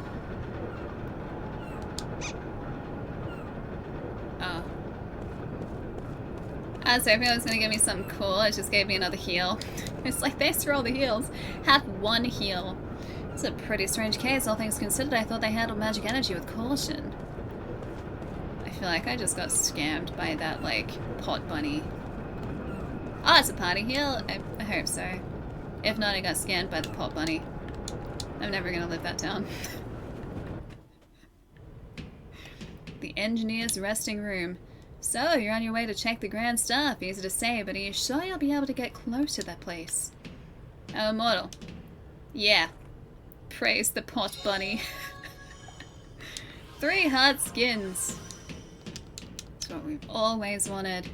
Oh. I was hoping it was gonna give me something cool. It just gave me another heal. It's like, thanks for all the heals. Have 1 heal. It's a pretty strange case, all things considered. I thought they handled magic energy with caution. I feel like I just got scammed by that, like, pot bunny. Oh, it's a party heal? I hope so. If not, I got scammed by the pot bunny. I'm never gonna live that down. The engineer's resting room. So, you're on your way to check the grand stuff. Easy to say, but are you sure you'll be able to get close to that place? Oh, immortal. Yeah. Praise the pot bunny. 3 hard skins. That's what we've always wanted.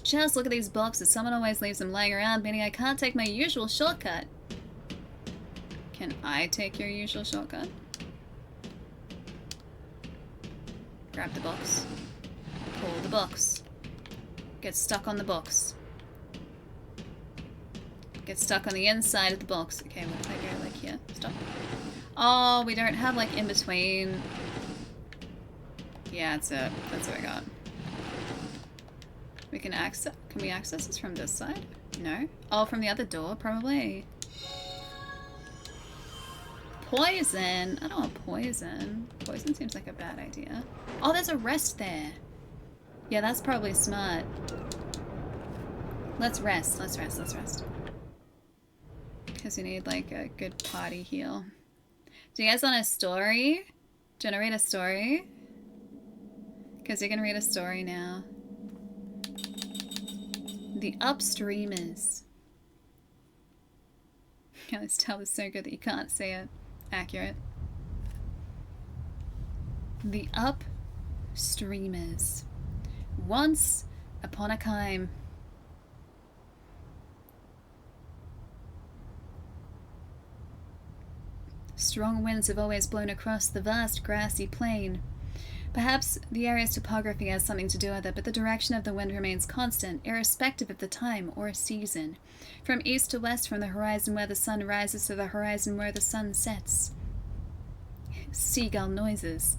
Just look at these boxes. Someone always leaves them lying around, meaning I can't take my usual shortcut. Can I take your usual shortcut? Grab the box. Pull the box. Get stuck on the box. Get stuck on the inside of the box. Okay, what if I go like here? Stop. Oh, we don't have like in between. Yeah, that's it. That's what I got. We can access. Can we access this from this side? No. Oh, from the other door, probably. Poison. I don't want poison. Poison seems like a bad idea. Oh, there's a rest there. Yeah, that's probably smart. Let's rest. Let's rest. Let's rest. Because you need like a good party heal. Do you guys want a story? Do you want to read a story? Because you can read a story now. The Upstreamers. Yeah, this tell is so good that you can't say it. Accurate. The Upstreamers. Once upon a Kaim. Strong winds have always blown across the vast grassy plain. Perhaps the area's topography has something to do with it, but the direction of the wind remains constant, irrespective of the time or season. From east to west, from the horizon where the sun rises to the horizon where the sun sets. Seagull noises.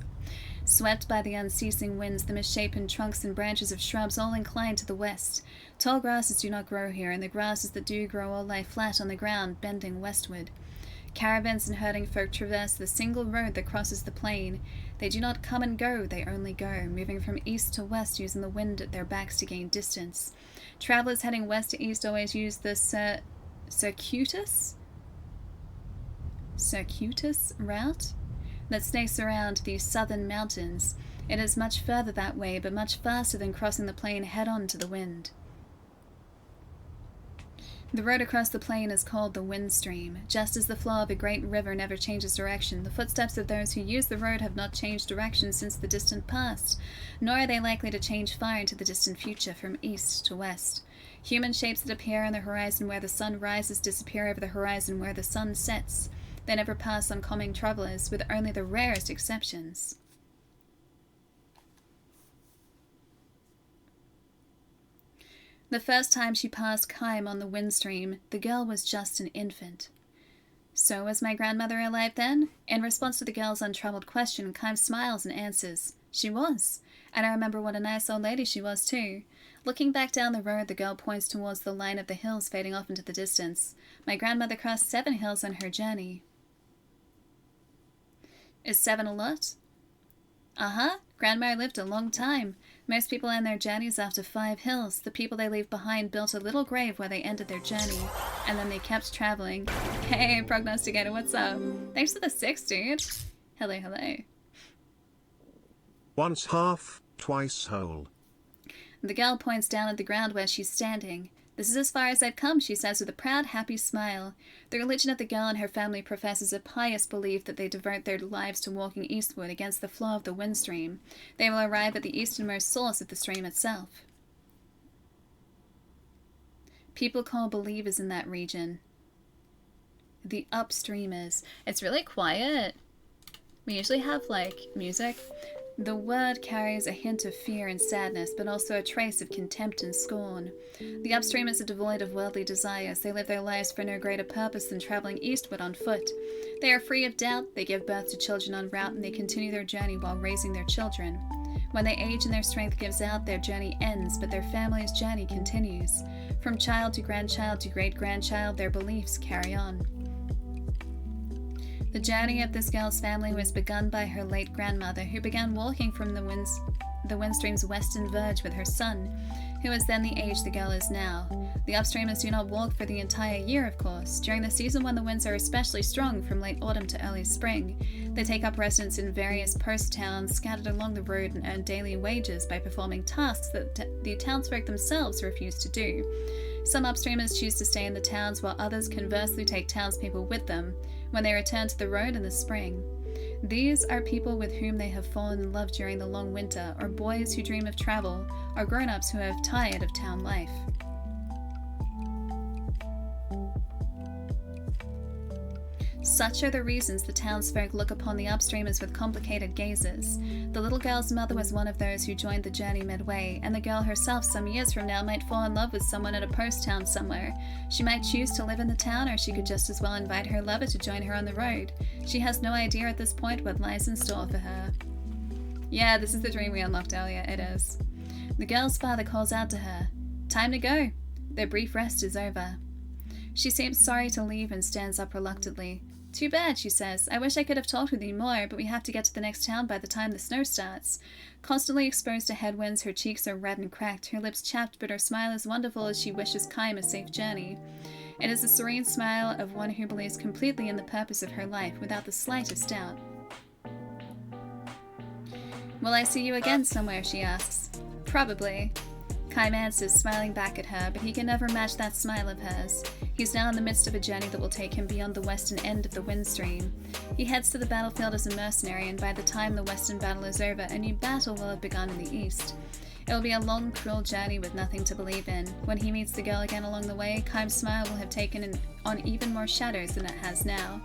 Swept by the unceasing winds, the misshapen trunks and branches of shrubs all incline to the west. Tall grasses do not grow here, and the grasses that do grow all lie flat on the ground, bending westward. Caravans and herding folk traverse the single road that crosses the plain. They do not come and go, they only go, moving from east to west, using the wind at their backs to gain distance. Travelers heading west to east always use the circuitous route that snakes around these southern mountains. It is much further that way, but much faster than crossing the plain head-on to the wind. The road across the plain is called the wind stream. Just as the flow of a great river never changes direction, the footsteps of those who use the road have not changed direction since the distant past, nor are they likely to change far into the distant future from east to west. Human shapes that appear on the horizon where the sun rises disappear over the horizon where the sun sets. They never pass oncoming travelers, with only the rarest exceptions. The first time she passed Kaim on the windstream, the girl was just an infant. So was my grandmother alive then? In response to the girl's untroubled question, Kaim smiles and answers, she was. And I remember what a nice old lady she was too. Looking back down the road, the girl points towards the line of the hills fading off into the distance. My grandmother crossed 7 hills on her journey. Is 7 a lot? Uh-huh. Grandma lived a long time. Most people end their journeys after 5 hills. The people they leave behind built a little grave where they ended their journey, and then they kept traveling. Hey, Prognosticator, what's up? Thanks for the 6, dude. Hello, hello. Once half, twice whole. The girl points down at the ground where she's standing. This is as far as I've come, she says with a proud, happy smile. The religion of the girl and her family professes a pious belief that they devote their lives to walking eastward against the flow of the wind stream. They will arrive at the easternmost source of the stream itself. People call believers in that region the upstreamers. It's really quiet. We usually have, like, music. The word carries a hint of fear and sadness, but also a trace of contempt and scorn. The upstreamers are devoid of worldly desires. They live their lives for no greater purpose than traveling eastward on foot. They are free of doubt, they give birth to children en route, and they continue their journey while raising their children. When they age and their strength gives out, their journey ends, but their family's journey continues. From child to grandchild to great-grandchild, their beliefs carry on. The journey of this girl's family was begun by her late grandmother, who began walking from the windstream's western verge with her son, who was then the age the girl is now. The upstreamers do not walk for the entire year, of course. During the season when the winds are especially strong, from late autumn to early spring, they take up residence in various post towns scattered along the road and earn daily wages by performing tasks that the townsfolk themselves refuse to do. Some upstreamers choose to stay in the towns, while others conversely take townspeople with them when they return to the road in the spring. These are people with whom they have fallen in love during the long winter, or boys who dream of travel, or grown-ups who have tired of town life. Such are the reasons the townsfolk look upon the upstreamers with complicated gazes. The little girl's mother was one of those who joined the journey midway, and the girl herself some years from now might fall in love with someone at a post town somewhere. She might choose to live in the town, or she could just as well invite her lover to join her on the road. She has no idea at this point what lies in store for her. Yeah, this is the dream we unlocked earlier, it is. The girl's father calls out to her. Time to go. Their brief rest is over. She seems sorry to leave and stands up reluctantly. Too bad, she says. I wish I could have talked with you more, but we have to get to the next town by the time the snow starts. Constantly exposed to headwinds, her cheeks are red and cracked, her lips chapped, but her smile is wonderful as she wishes Kaim a safe journey. It is the serene smile of one who believes completely in the purpose of her life, without the slightest doubt. Will I see you again somewhere, she asks. Probably. Kaim answers, smiling back at her, but he can never match that smile of hers. He's now in the midst of a journey that will take him beyond the western end of the wind stream. He heads to the battlefield as a mercenary, and by the time the western battle is over, a new battle will have begun in the east. It will be a long, cruel journey with nothing to believe in. When he meets the girl again along the way, Kaim's smile will have taken on even more shadows than it has now.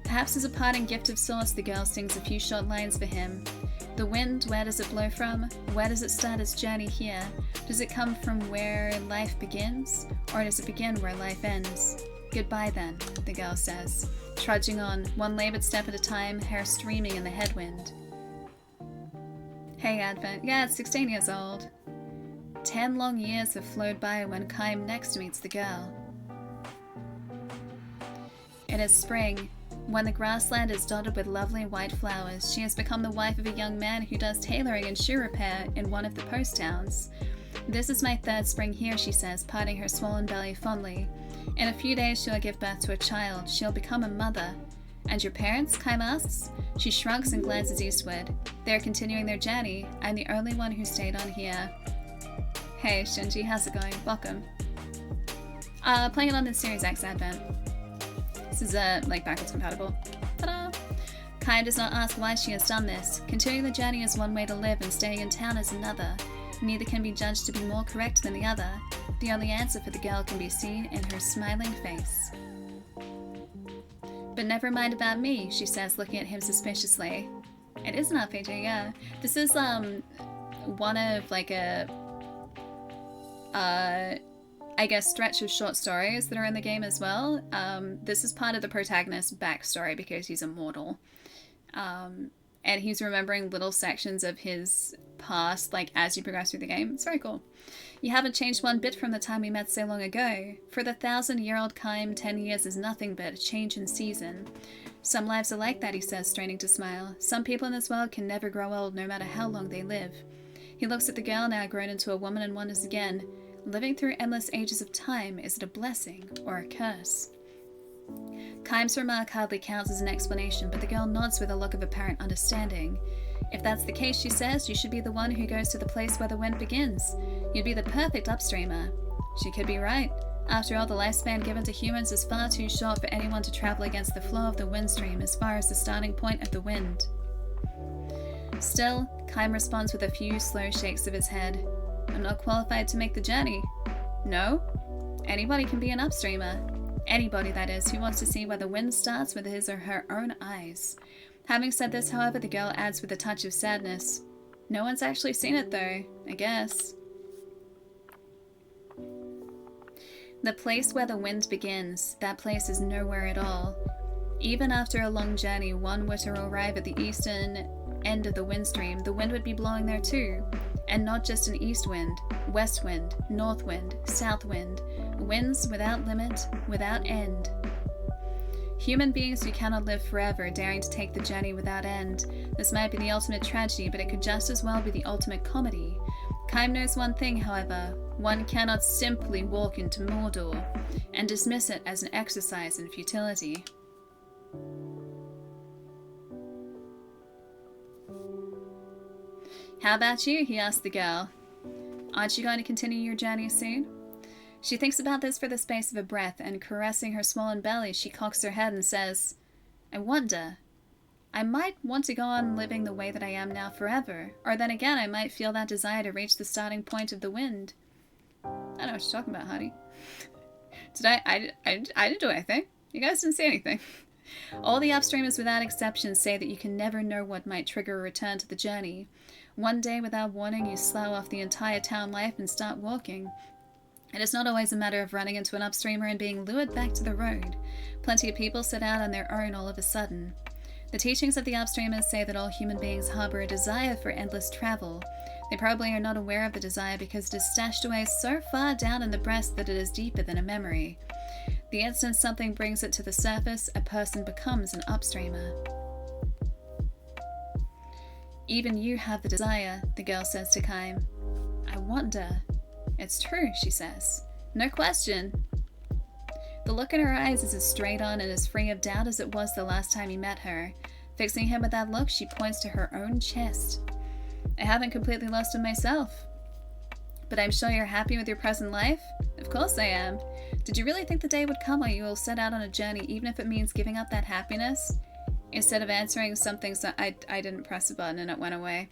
Perhaps as a parting gift of sorts, the girl sings a few short lines for him. The wind, where does it blow from? Where does it start its journey here? Does it come from where life begins? Or does it begin where life ends? Goodbye then, the girl says, trudging on, one labored step at a time, hair streaming in the headwind. Hey, Advent. Yeah, it's 16 years old. 10 long years have flowed by when Kaim next meets the girl. It is spring. When the grassland is dotted with lovely white flowers, she has become the wife of a young man who does tailoring and shoe repair in one of the post towns. This is my 3rd spring here, she says, patting her swollen belly fondly. In a few days she'll give birth to a child. She'll become a mother. And your parents? Kaim asks. She shrugs and glances eastward. They are continuing their journey. I'm the only one who stayed on here. Hey, Shinji, how's it going? Welcome. Playing it on the Series X Advent. This is, like, backwards compatible. Ta-da! Kaim does not ask why she has done this. Continuing the journey is one way to live, and staying in town is another. Neither can be judged to be more correct than the other. The only answer for the girl can be seen in her smiling face. But never mind about me, she says, looking at him suspiciously. It is an RPG, yeah. This is, one of, like, I guess, stretch of short stories that are in the game as well. This is part of the protagonist's backstory because he's immortal. And he's remembering little sections of his past, like, as you progress through the game. It's very cool. You haven't changed one bit from the time we met so long ago. For the 1,000-year-old Kaim, 10 years is nothing but a change in season. Some lives are like that, he says, straining to smile. Some people in this world can never grow old, no matter how long they live. He looks at the girl, now grown into a woman, and wonders again, living through endless ages of time, is it a blessing or a curse? Kaim's remark hardly counts as an explanation, but the girl nods with a look of apparent understanding. If that's the case, she says, you should be the one who goes to the place where the wind begins. You'd be the perfect upstreamer. She could be right. After all, the lifespan given to humans is far too short for anyone to travel against the flow of the wind stream as far as the starting point of the wind. Still, Kaim responds with a few slow shakes of his head. I'm not qualified to make the journey. No? Anybody can be an upstreamer. Anybody, that is, who wants to see where the wind starts with his or her own eyes. Having said this, however, the girl adds with a touch of sadness. No one's actually seen it, though, I guess. The place where the wind begins, that place is nowhere at all. Even after a long journey, one were to arrive at the eastern end of the wind stream, the wind would be blowing there too. And not just an east wind, west wind, north wind, south wind. Winds without limit, without end. Human beings who cannot live forever, daring to take the journey without end. This might be the ultimate tragedy, but it could just as well be the ultimate comedy. Kaim knows one thing, however. One cannot simply walk into Mordor and dismiss it as an exercise in futility. How about you? He asked the girl. Aren't you going to continue your journey soon? She thinks about this for the space of a breath, and caressing her swollen belly, she cocks her head and says, I wonder. I might want to go on living the way that I am now forever, or then again I might feel that desire to reach the starting point of the wind. I don't know what you're talking about, honey. I didn't do anything. You guys didn't say anything. All the upstreamers without exception say that you can never know what might trigger a return to the journey. One day, without warning, you slough off the entire town life and start walking. It is not always a matter of running into an upstreamer and being lured back to the road. Plenty of people set out on their own all of a sudden. The teachings of the upstreamers say that all human beings harbor a desire for endless travel. They probably are not aware of the desire because it is stashed away so far down in the breast that it is deeper than a memory. The instant something brings it to the surface, a person becomes an upstreamer. Even you have the desire, the girl says to Kaim. I wonder. It's true, she says. No question. The look in her eyes is as straight on and as free of doubt as it was the last time he met her. Fixing him with that look, she points to her own chest. I haven't completely lost him myself. But I'm sure you're happy with your present life? Of course I am. Did you really think the day would come where you will set out on a journey even if it means giving up that happiness? Instead of answering something, so I didn't press a button and it went away.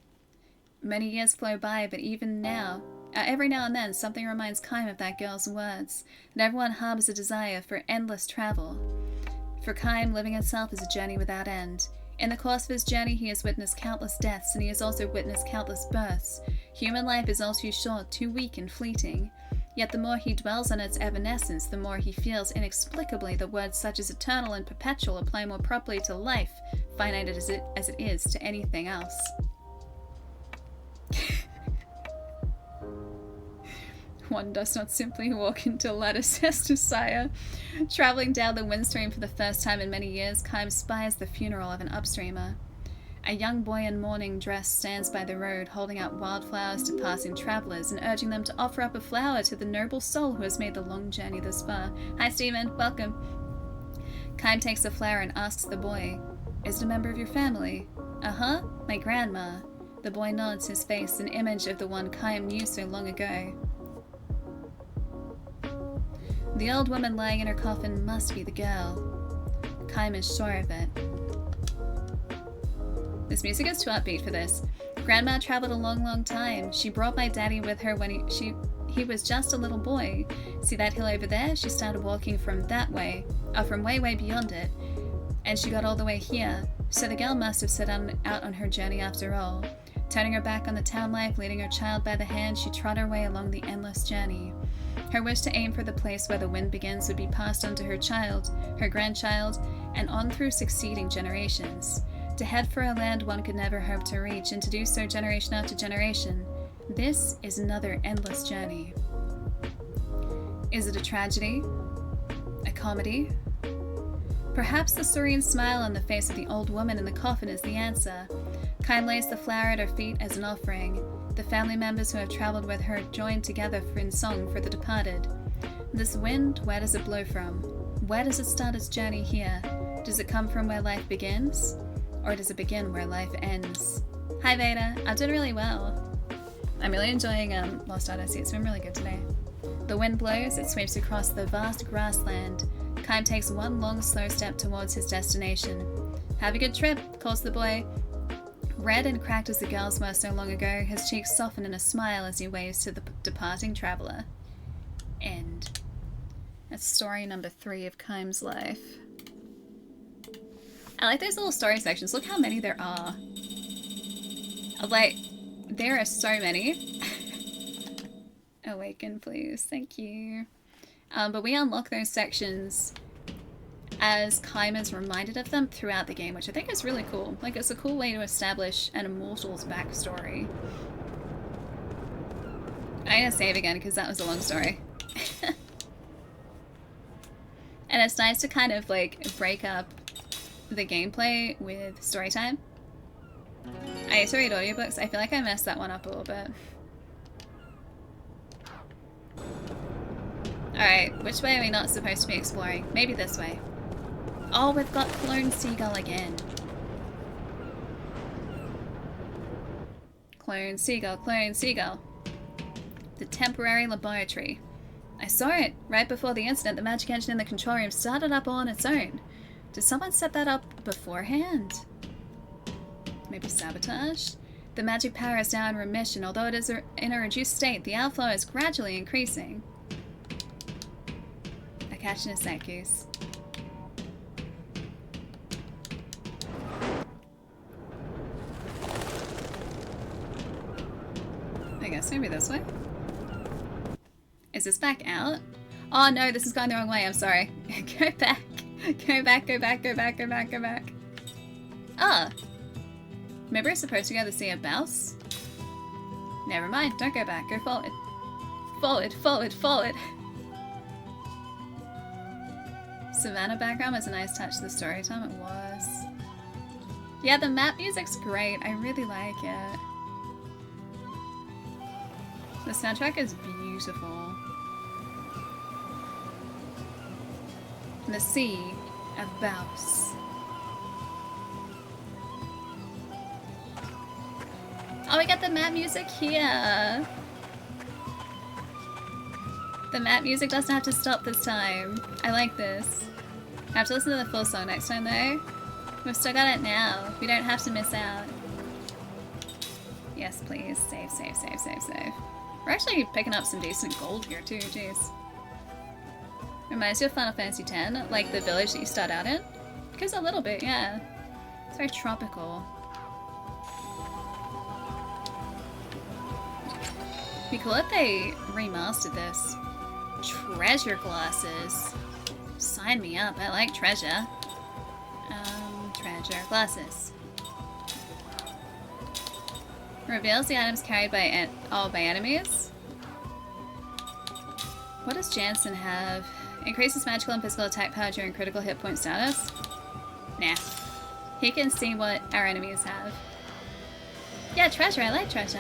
Many years flow by, but even now, every now and then, something reminds Kaim of that girl's words, that everyone harbors a desire for endless travel. For Kaim, living itself is a journey without end. In the course of his journey, he has witnessed countless deaths, and he has also witnessed countless births. Human life is all too short, too weak and fleeting. Yet the more he dwells on its evanescence, the more he feels inexplicably that words such as eternal and perpetual apply more properly to life, finite as it is to anything else. One does not simply walk into ladder, says to Sire. Traveling down the windstream for the first time in many years, Kaim spies the funeral of an upstreamer. A young boy in mourning dress stands by the road, holding out wildflowers to passing travelers and urging them to offer up a flower to the noble soul who has made the long journey this far. Hi, Stephen. Welcome. Kaim takes the flower and asks the boy, Is it a member of your family? Uh-huh, my grandma. The boy nods, his face an image of the one Kaim knew so long ago. The old woman lying in her coffin must be the girl. Kaim is sure of it. This music is too upbeat for this. Grandma traveled a long, long time. She brought my daddy with her when he was just a little boy. See that hill over there? She started walking from that way, from way, way beyond it. And she got all the way here. So the girl must have set out on her journey after all. Turning her back on the town life, leading her child by the hand, she trod her way along the endless journey. Her wish to aim for the place where the wind begins would be passed on to her child, her grandchild, and on through succeeding generations. To head for a land one could never hope to reach, and to do so generation after generation. This is another endless journey. Is it a tragedy? A comedy? Perhaps the serene smile on the face of the old woman in the coffin is the answer. Kaim lays the flower at her feet as an offering. The family members who have traveled with her join together in song for the departed. This wind, where does it blow from? Where does it start its journey here? Does it come from where life begins? Or does it begin where life ends? Hi Veda, I'm doing really well. I'm really enjoying Lost Odyssey. It's been really good today. The wind blows, it sweeps across the vast grassland. Kaim takes one long, slow step towards his destination. Have a good trip, calls the boy. Red and cracked as the girls were so long ago, his cheeks soften in a smile as he waves to the departing traveller. End. That's story number 3 of Kaim's life. I like those little story sections. Look how many there are. Like, there are so many. Awaken, please. Thank you. But we unlock those sections as Kaim is reminded of them throughout the game, which I think is really cool. Like, it's a cool way to establish an immortal's backstory. I'm gonna save again because that was a long story. And it's nice to kind of like break up the gameplay with story time. I used to read audiobooks. I feel like I messed that one up a little bit. Alright, which way are we not supposed to be exploring? Maybe this way. Oh, we've got Clone Seagull again. Clone Seagull, Clone Seagull. The temporary laboratory. I saw it. Right before the incident, the magic engine in the control room started up all on its own. Did someone set that up beforehand? Maybe sabotage? The magic power is now in remission. Although it is in a reduced state, the outflow is gradually increasing. I catch in a sec, Goose. I guess maybe this way? Is this back out? Oh no, this is going the wrong way, I'm sorry. Go back. Go back, go back, go back, go back, go back. Ah! Maybe we're supposed to go to the Sea of Bouse? Never mind, don't go back, go forward. Forward, forward, forward! Savannah background was a nice touch to the story time, it was. Yeah, the map music's great, I really like it. The soundtrack is beautiful. The Sea of Bouse. Oh, we got the map music here. The map music doesn't have to stop this time. I like this. I have to listen to the full song next time though. We've still got it now. We don't have to miss out. Yes, please. Save, save, save, save, save. We're actually picking up some decent gold here too, jeez. Reminds you of Final Fantasy X, like the village that you start out in? Because a little bit, yeah. It's very tropical. Be cool if they remastered this. Treasure glasses. Sign me up, I like treasure. Treasure glasses. Reveals the items carried by by enemies. What does Jansen have? Increases magical and physical attack power during critical hit point status? Nah. He can see what our enemies have. Yeah, treasure. I like treasure.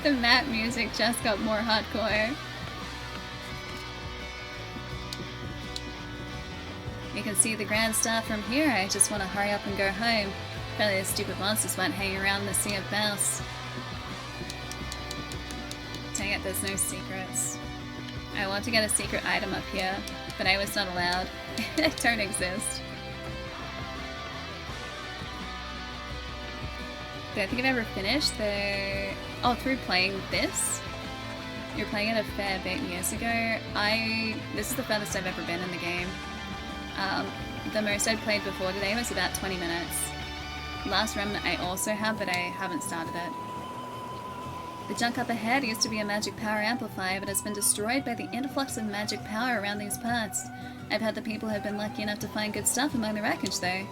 The map music just got more hardcore. You can see the grand star from here. I just want to hurry up and go home. Apparently the stupid monsters weren't hanging around the Sea of Bouse. Dang it, there's no secrets. I want to get a secret item up here, but I was not allowed. They don't exist. Don't think I've ever finished the... Oh, through playing this? You're playing it a fair bit years ago. This is the furthest I've ever been in the game. The most I'd played before today was about 20 minutes. Last Remnant I also have, but I haven't started it. The junk up ahead used to be a magic power amplifier, but has been destroyed by the influx of magic power around these parts. I've heard that people have been lucky enough to find good stuff among the wreckage, though.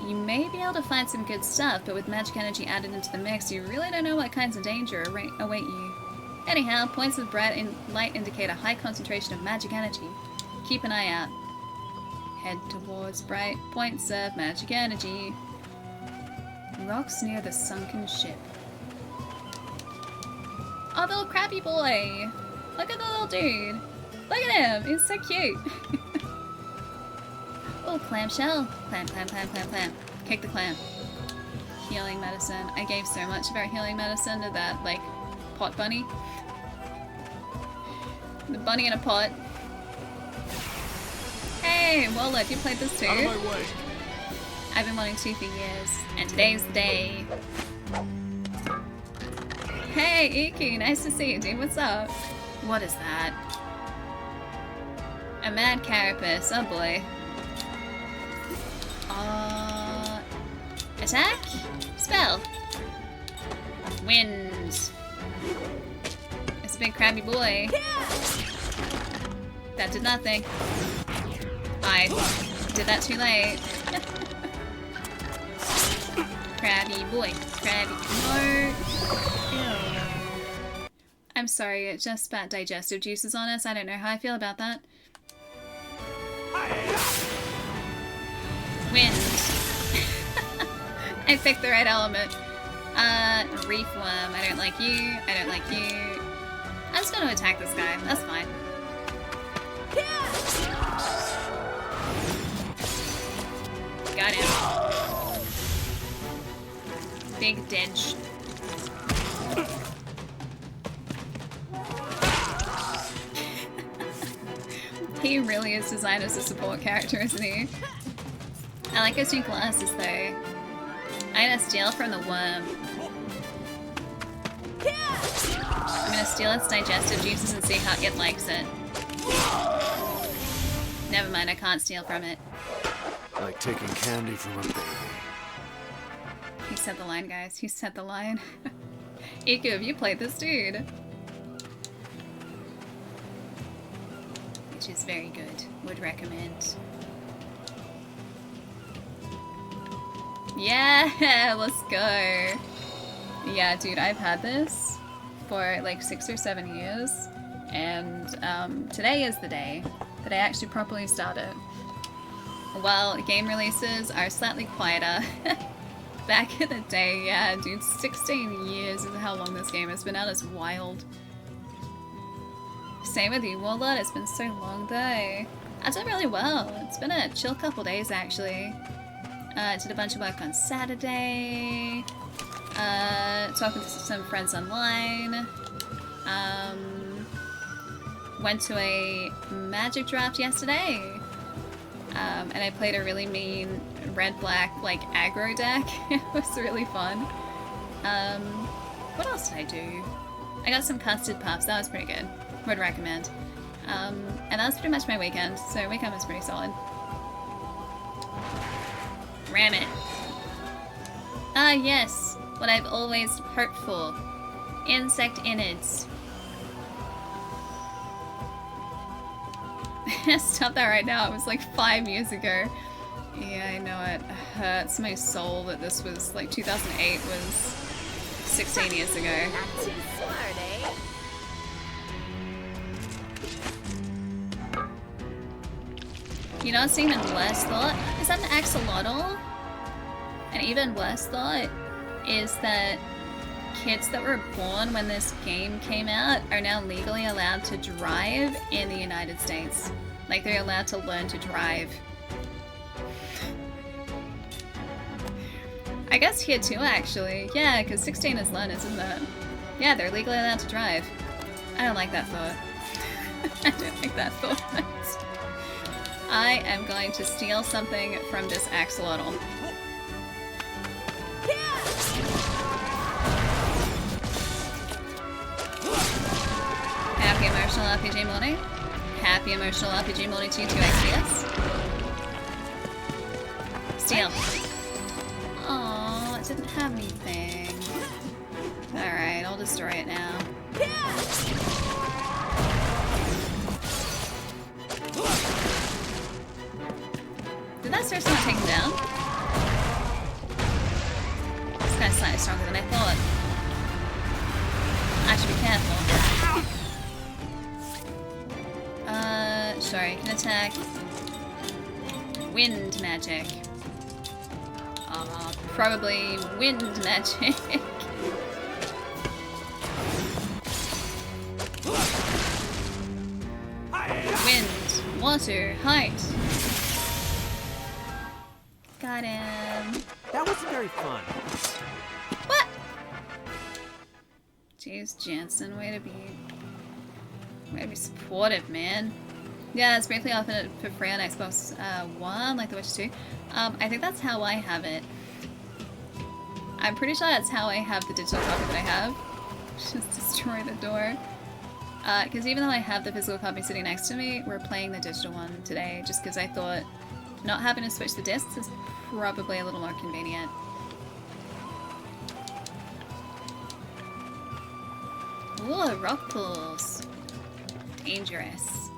You may be able to find some good stuff, but with magic energy added into the mix, you really don't know what kinds of danger await you. Anyhow, points of bright light indicate a high concentration of magic energy. Keep an eye out. Head towards bright points of magic energy. Rocks near the sunken ship. Oh, the little crabby boy! Look at the little dude! Look at him! He's so cute! Oh, clamshell! Clam, clam, clam, clam, clam. Kick the clam. Healing medicine. I gave so much of our healing medicine to that, like, pot bunny. The bunny in a pot. Hey, Wallet, you played this too? Out of my way! I've been wanting to for years, and today's the day. Hey, Iki, nice to see you, dude. What's up? What is that? A mad carapace. Oh boy. Attack? Spell. Wind. It's a big crabby boy. That did nothing. I did that too late. Crabby boy. Crabby. No. Ew. I'm sorry, it just spat digestive juices on us. I don't know how I feel about that. Wind. I picked the right element. Reef worm. I don't like you. I don't like you. I'm just gonna attack this guy. That's fine. Got him. Big dench. He really is designed as a support character, isn't he? I like his new glasses though. I'm gonna steal from the worm. I'm gonna steal its digestive juices and see how it likes it. Never mind, I can't steal from it. Like taking candy from a baby. He said the line, guys. He said the line. Iku, have you played this dude? Which is very good. Would recommend. Yeah, let's go. Yeah, dude, I've had this for like 6 or 7 years, and today is the day that I actually properly start it. While game releases are slightly quieter, back in the day, yeah, dude, 16 years is how long this game has been out. It's wild. Same with you, Warlord. It's been so long though. I did really well. It's been a chill couple days actually. Did a bunch of work on Saturday. Talking to some friends online. Went to a magic draft yesterday. And I played a really mean red-black like aggro deck. It was really fun. What else did I do? I got some custard puffs. That was pretty good. Would recommend. And that was pretty much my weekend. So weekend was pretty solid. Ram it. Ah, yes. What I've always hoped for. Insect innards. Stop that right now. It was like 5 years ago. Yeah, I know it hurts my soul that this was like 2008 was 16 years ago. Not too smart, eh? You know what's even worse thought? Is that an axolotl? An even worse thought is that kids that were born when this game came out are now legally allowed to drive in the United States. Like they're allowed to learn to drive. I guess here too actually. Yeah, because 16 is learners, isn't it? Yeah, they're legally allowed to drive. I don't like that thought. I don't like that thought. I am going to steal something from this axolotl. Happy Emotional RPG morning. Happy Emotional RPG morning to you too, XPS. Steal. Aww. didn't have anything. Alright, I'll destroy it now. Did that seriously not take him down? This guy's slightly stronger than I thought. I should be careful. Sorry, can attack. Wind magic. Probably wind magic. Wind, water, height. Got him. That wasn't very fun. What? Jeez, Jansen, way to be supportive, man. Yeah, it's briefly offered for free on Xbox One, like The Witcher 2. I think that's how I have it. I'm pretty sure that's how I have the digital copy that I have. Just destroy the door. Because even though I have the physical copy sitting next to me, we're playing the digital one today, just because I thought not having to switch the discs is probably a little more convenient. Ooh, rock pools. Dangerous.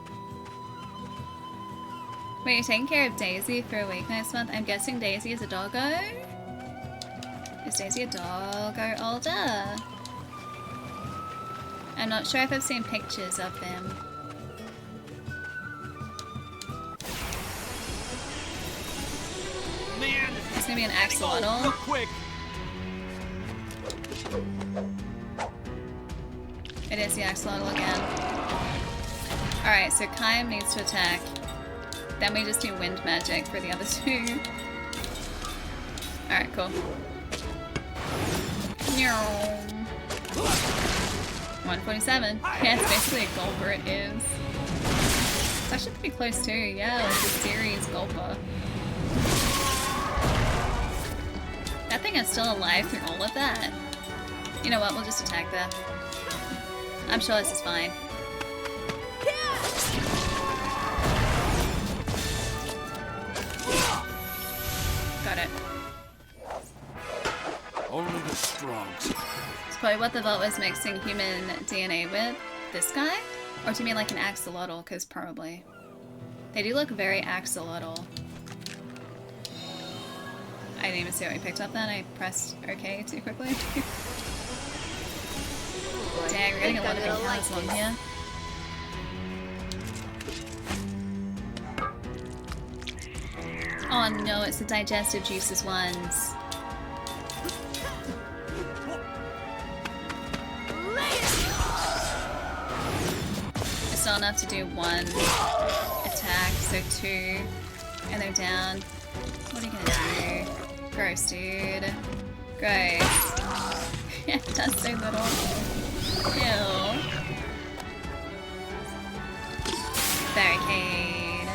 Wait, you're taking care of Daisy for a week next month? I'm guessing Daisy is a doggo? Is Daisy a doggo older? I'm not sure if I've seen pictures of them. Man, it's gonna be an axolotl. Real quick. It is the axolotl again. Alright, so Kaim needs to attack. Then we just do wind magic for the other two. Alright, cool. 147. Yeah, it's basically a gulper, it is. It's actually pretty close too, yeah, like the series gulper. That thing is still alive through all of that. You know what, we'll just attack that. I'm sure this is fine. Got it. Only the strong. It's probably what the vault was mixing human DNA with. This guy? Or do you mean like an axolotl? Because probably. They do look very axolotl. I didn't even see what we picked up then. I pressed OK too quickly. Dang, we're getting a lot of big hands on here. Oh no, it's the digestive juices ones. It's not enough to do one attack, so two, and they're down. What are you gonna do? Gross, dude. Gross. It does so little. Ew. Barricade.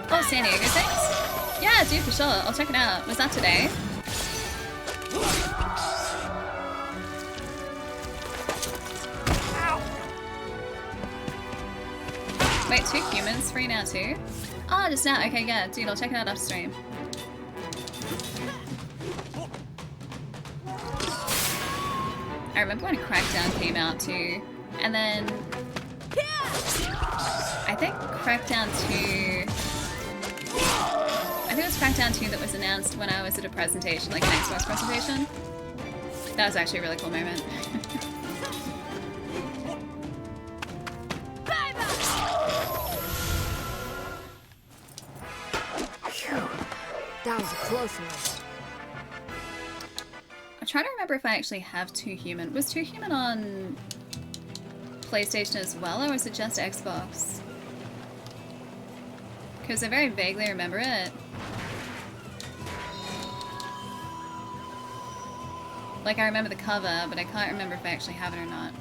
Oh, San Diego 6? Yeah, dude, for sure. I'll check it out. Was that today? Wait, 2 humans free now too? Oh, just now. Okay, yeah, dude, I'll check it out off stream. I remember when Crackdown came out too, and then I think Crackdown 2. I think it was Crackdown 2 that was announced when I was at a presentation, like an Xbox presentation. That was actually a really cool moment. That was a close one. I'm trying to remember if I actually have 2 Human. Was 2 Human on PlayStation as well, or was it just Xbox? Because I very vaguely remember it. Like, I remember the cover, but I can't remember if I actually have it or not.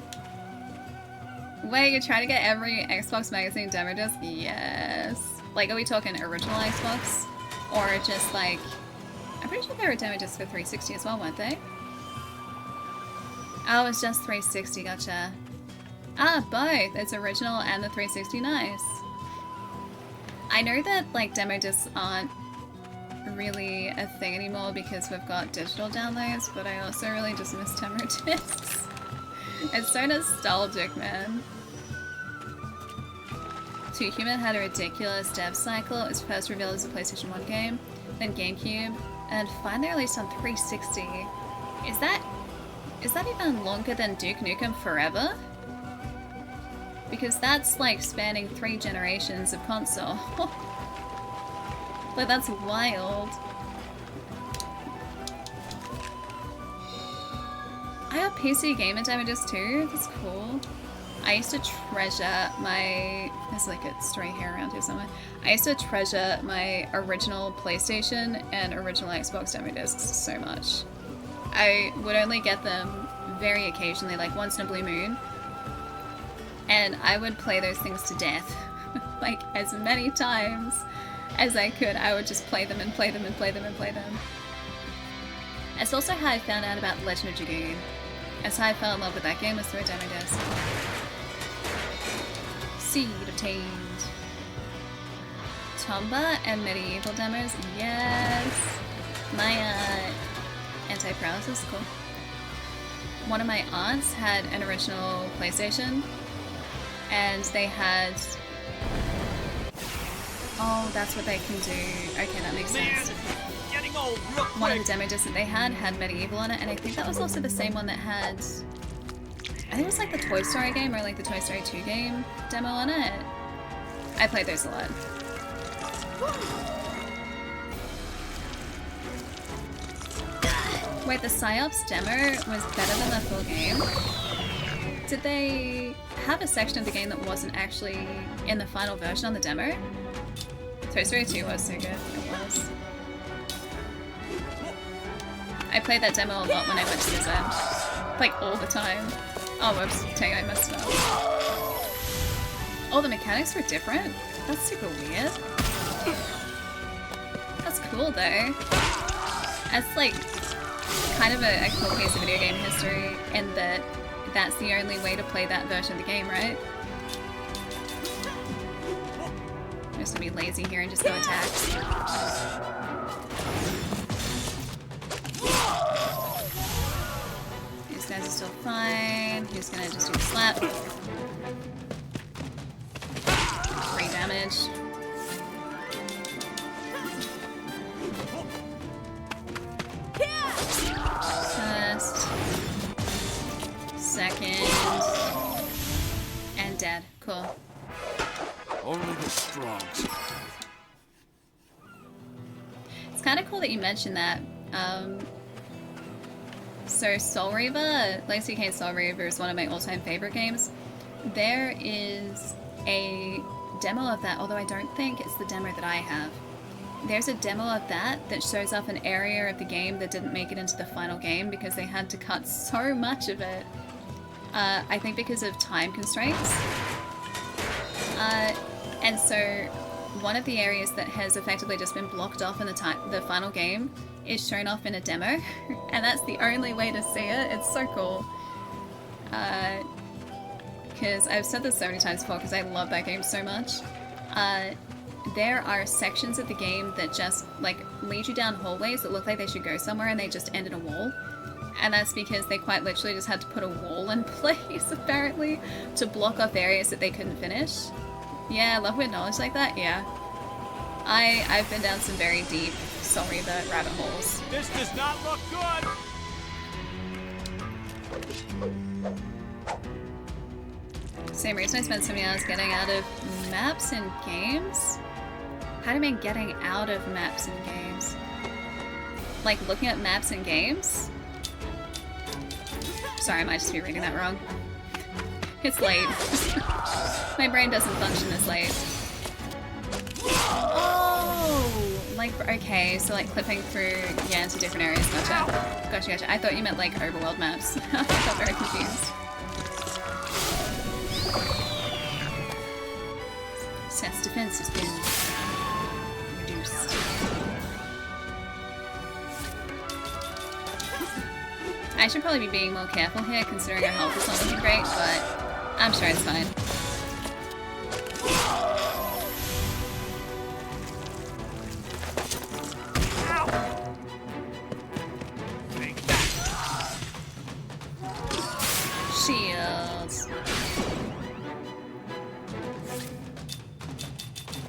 Wait, you're trying to get every Xbox magazine demo disc? Yes. Like, are we talking original Xbox? Or just like... I'm pretty sure they were demo discs for 360 as well, weren't they? Oh, it's just 360, gotcha. Ah, both! It's original and the 360, nice. I know that like demo discs aren't really a thing anymore because we've got digital downloads, but I also really just miss demo discs. It's so nostalgic, man. Two Human had a ridiculous dev cycle. It was first revealed as a PlayStation 1 game, then GameCube, and finally released on 360. Is that even longer than Duke Nukem Forever? Because that's like spanning 3 generations of console. Like, that's wild. I got PC Gamer demo disc too. That's cool. I used to treasure my... There's like a stray hair around here somewhere. I used to treasure my original PlayStation and original Xbox demo discs so much. I would only get them very occasionally, like once in a blue moon. And I would play those things to death. Like, as many times as I could. I would just play them and play them and play them and play them. That's also how I found out about Legend of Dragoon. That's how I fell in love with that game, was through a demo disc. Seed obtained. Tomba and medieval demos, yes. My anti-paralysis, cool. One of my aunts had an original PlayStation, and they had... Oh, that's what they can do. Okay, that makes sense. Getting old real quick. One of the demo discs that they had medieval on it, and I think that was also the same one that had... I think it was like the Toy Story game or like the Toy Story 2 game demo on it. I played those a lot. Wait, the PsyOps demo was better than the full game? Did they have a section of the game that wasn't actually in the final version on the demo? Toy Story 2 was so good. It was. I played that demo a lot when I went to the Zen. Like, all the time. Oh, whoops. Dang, I messed it up. Oh, the mechanics were different? That's super weird. That's cool, though. That's, like, kind of a cool piece of video game history, in that that's the only way to play that version of the game, right? I'm just gonna be lazy here and just go attack. These guys are still fine. He's gonna just do the slap. 3 damage. First. Second. And dead. Cool. Only the strong survive. It's kind of cool that you mentioned that. So Soul Reaver, Legacy Kain Soul Reaver is one of my all-time favorite games. There is a demo of that, although I don't think it's the demo that I have. There's a demo of that shows off an area of the game that didn't make it into the final game because they had to cut so much of it. I think because of time constraints. And so one of the areas that has effectively just been blocked off in the final game is shown off in a demo, and that's the only way to see it. It's so cool. Because I've said this so many times before because I love that game so much. There are sections of the game that just like lead you down hallways that look like they should go somewhere and they just end in a wall. And that's because they quite literally just had to put a wall in place, apparently, to block off areas that they couldn't finish. Yeah, love weird knowledge like that, yeah. I've been down some very deep Soul Reaver rabbit holes. This does not look good! Same reason I spent so many hours getting out of maps and games? How do you mean getting out of maps and games? Like looking at maps and games? Sorry, I might just be reading that wrong. It's late. My brain doesn't function this late. Oh! Like, okay, so like clipping through, yeah, into different areas. Gotcha. Gotcha. I thought you meant like overworld maps. I got very confused. Seth's defense has been reduced. I should probably be being more careful here, considering our health is not looking great, but I'm sure it's fine. Shields.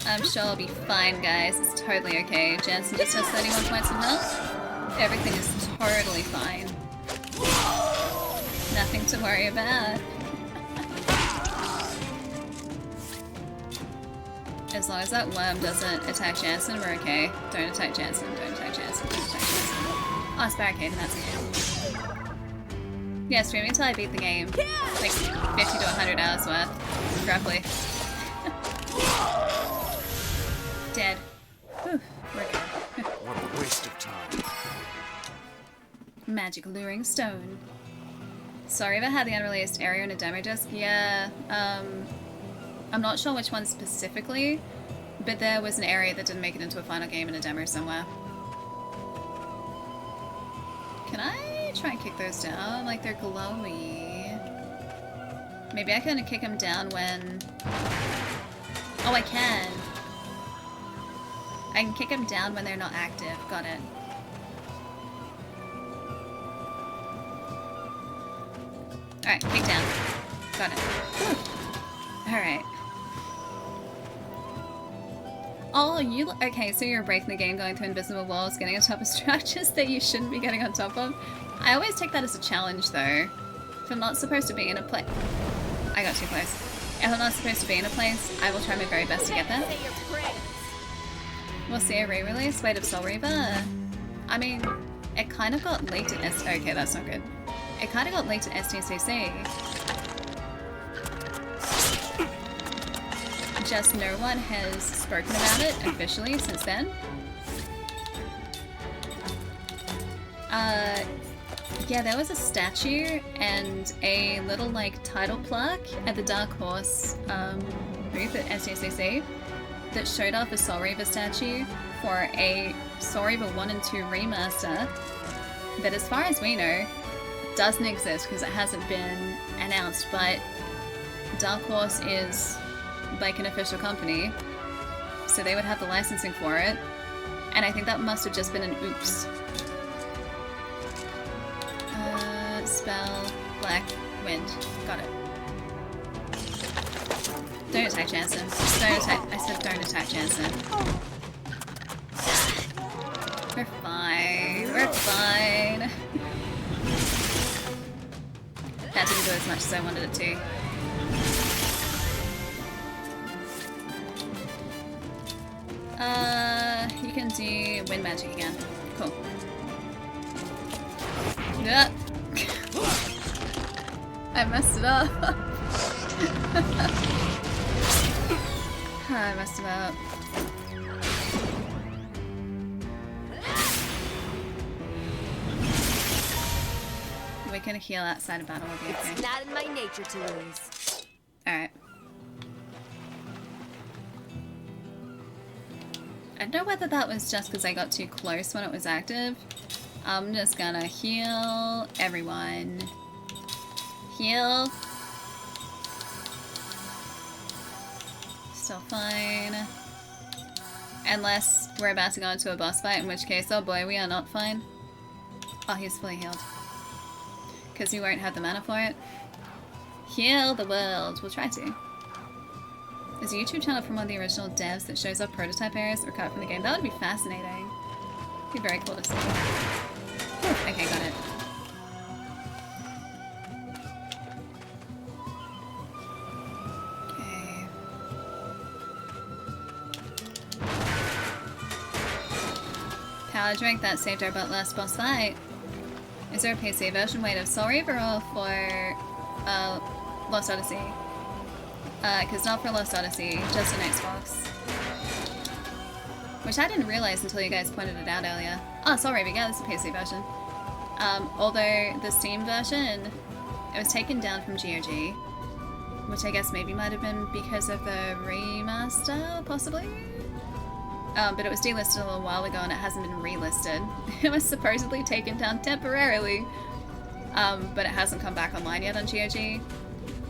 I'm sure I'll be fine, guys. It's totally okay. Jansen just has 31 points of health. Everything is totally fine. Nothing to worry about. As long as that worm doesn't attack Jansen, we're okay. Don't attack Jansen, don't attack Jansen, don't attack Jansen. Oh, it's barricade, and that's okay. Yeah, streaming until I beat the game. Like 50 to 100 hours worth, roughly. Dead. Whew, we're good. What a waste of time. Magic luring stone. Sorry about how the unreleased area and a demo disc. Yeah, I'm not sure which one specifically, but there was an area that didn't make it into a final game in a demo somewhere. Can I try and kick those down? Like, they're glowy. Maybe I can kick them down when... Oh, I can. I can kick them down when they're not active. Got it. Alright, kick down. Got it. Alright. Oh, you... Okay, so you're breaking the game, going through invisible walls, getting on top of structures that you shouldn't be getting on top of. I always take that as a challenge, though. If I'm not supposed to be in a place... I got too close. If I'm not supposed to be in a place, I will try my very best to get there. We'll see a re-release. Weight of Soul Reaver. I mean, it kind of got leaked at okay, that's not good. It kind of got leaked at STCC. Just no one has spoken about it officially since then. Yeah, there was a statue and a little, like, title plaque at the Dark Horse booth at STCC that showed off a Soul Reaver statue for a Soul Reaver 1 and 2 remaster that, as far as we know, doesn't exist because it hasn't been announced, but Dark Horse is like an official company, so they would have the licensing for it, and I think that must have just been an oops. Spell Black Wind. Got it. Don't attack Jansen. Don't attack. I said don't attack Jansen. We're fine. We're fine. That didn't do as much as I wanted it to. You can do wind magic again. Cool. Yeah. I messed it up. I messed it up. We can heal outside of battle, we'll be okay. It's not in my nature to lose. Alright. I don't know whether that was just because I got too close when it was active. I'm just gonna heal everyone. Heal. Still fine. Unless we're about to go into a boss fight, in which case, oh boy, we are not fine. Oh, he's fully healed. Because we won't have the mana for it. Heal the world. We'll try to. There's a YouTube channel from one of the original devs that shows off prototype areas that were cut from the game. That would be fascinating. It'd be very cool to see. Okay, got it. Okay. Power drink that saved our butt last boss fight. Is there a PC version Weight of Soul Reaver or for Lost Odyssey? Because not for Lost Odyssey, just an Xbox. Which I didn't realize until you guys pointed it out earlier. Oh, Soul Reaver, yeah, this is a PC version. Although the Steam version, it was taken down from GOG, which I guess maybe might have been because of the remaster, possibly? But it was delisted a little while ago and it hasn't been relisted. It was supposedly taken down temporarily, but it hasn't come back online yet on GOG.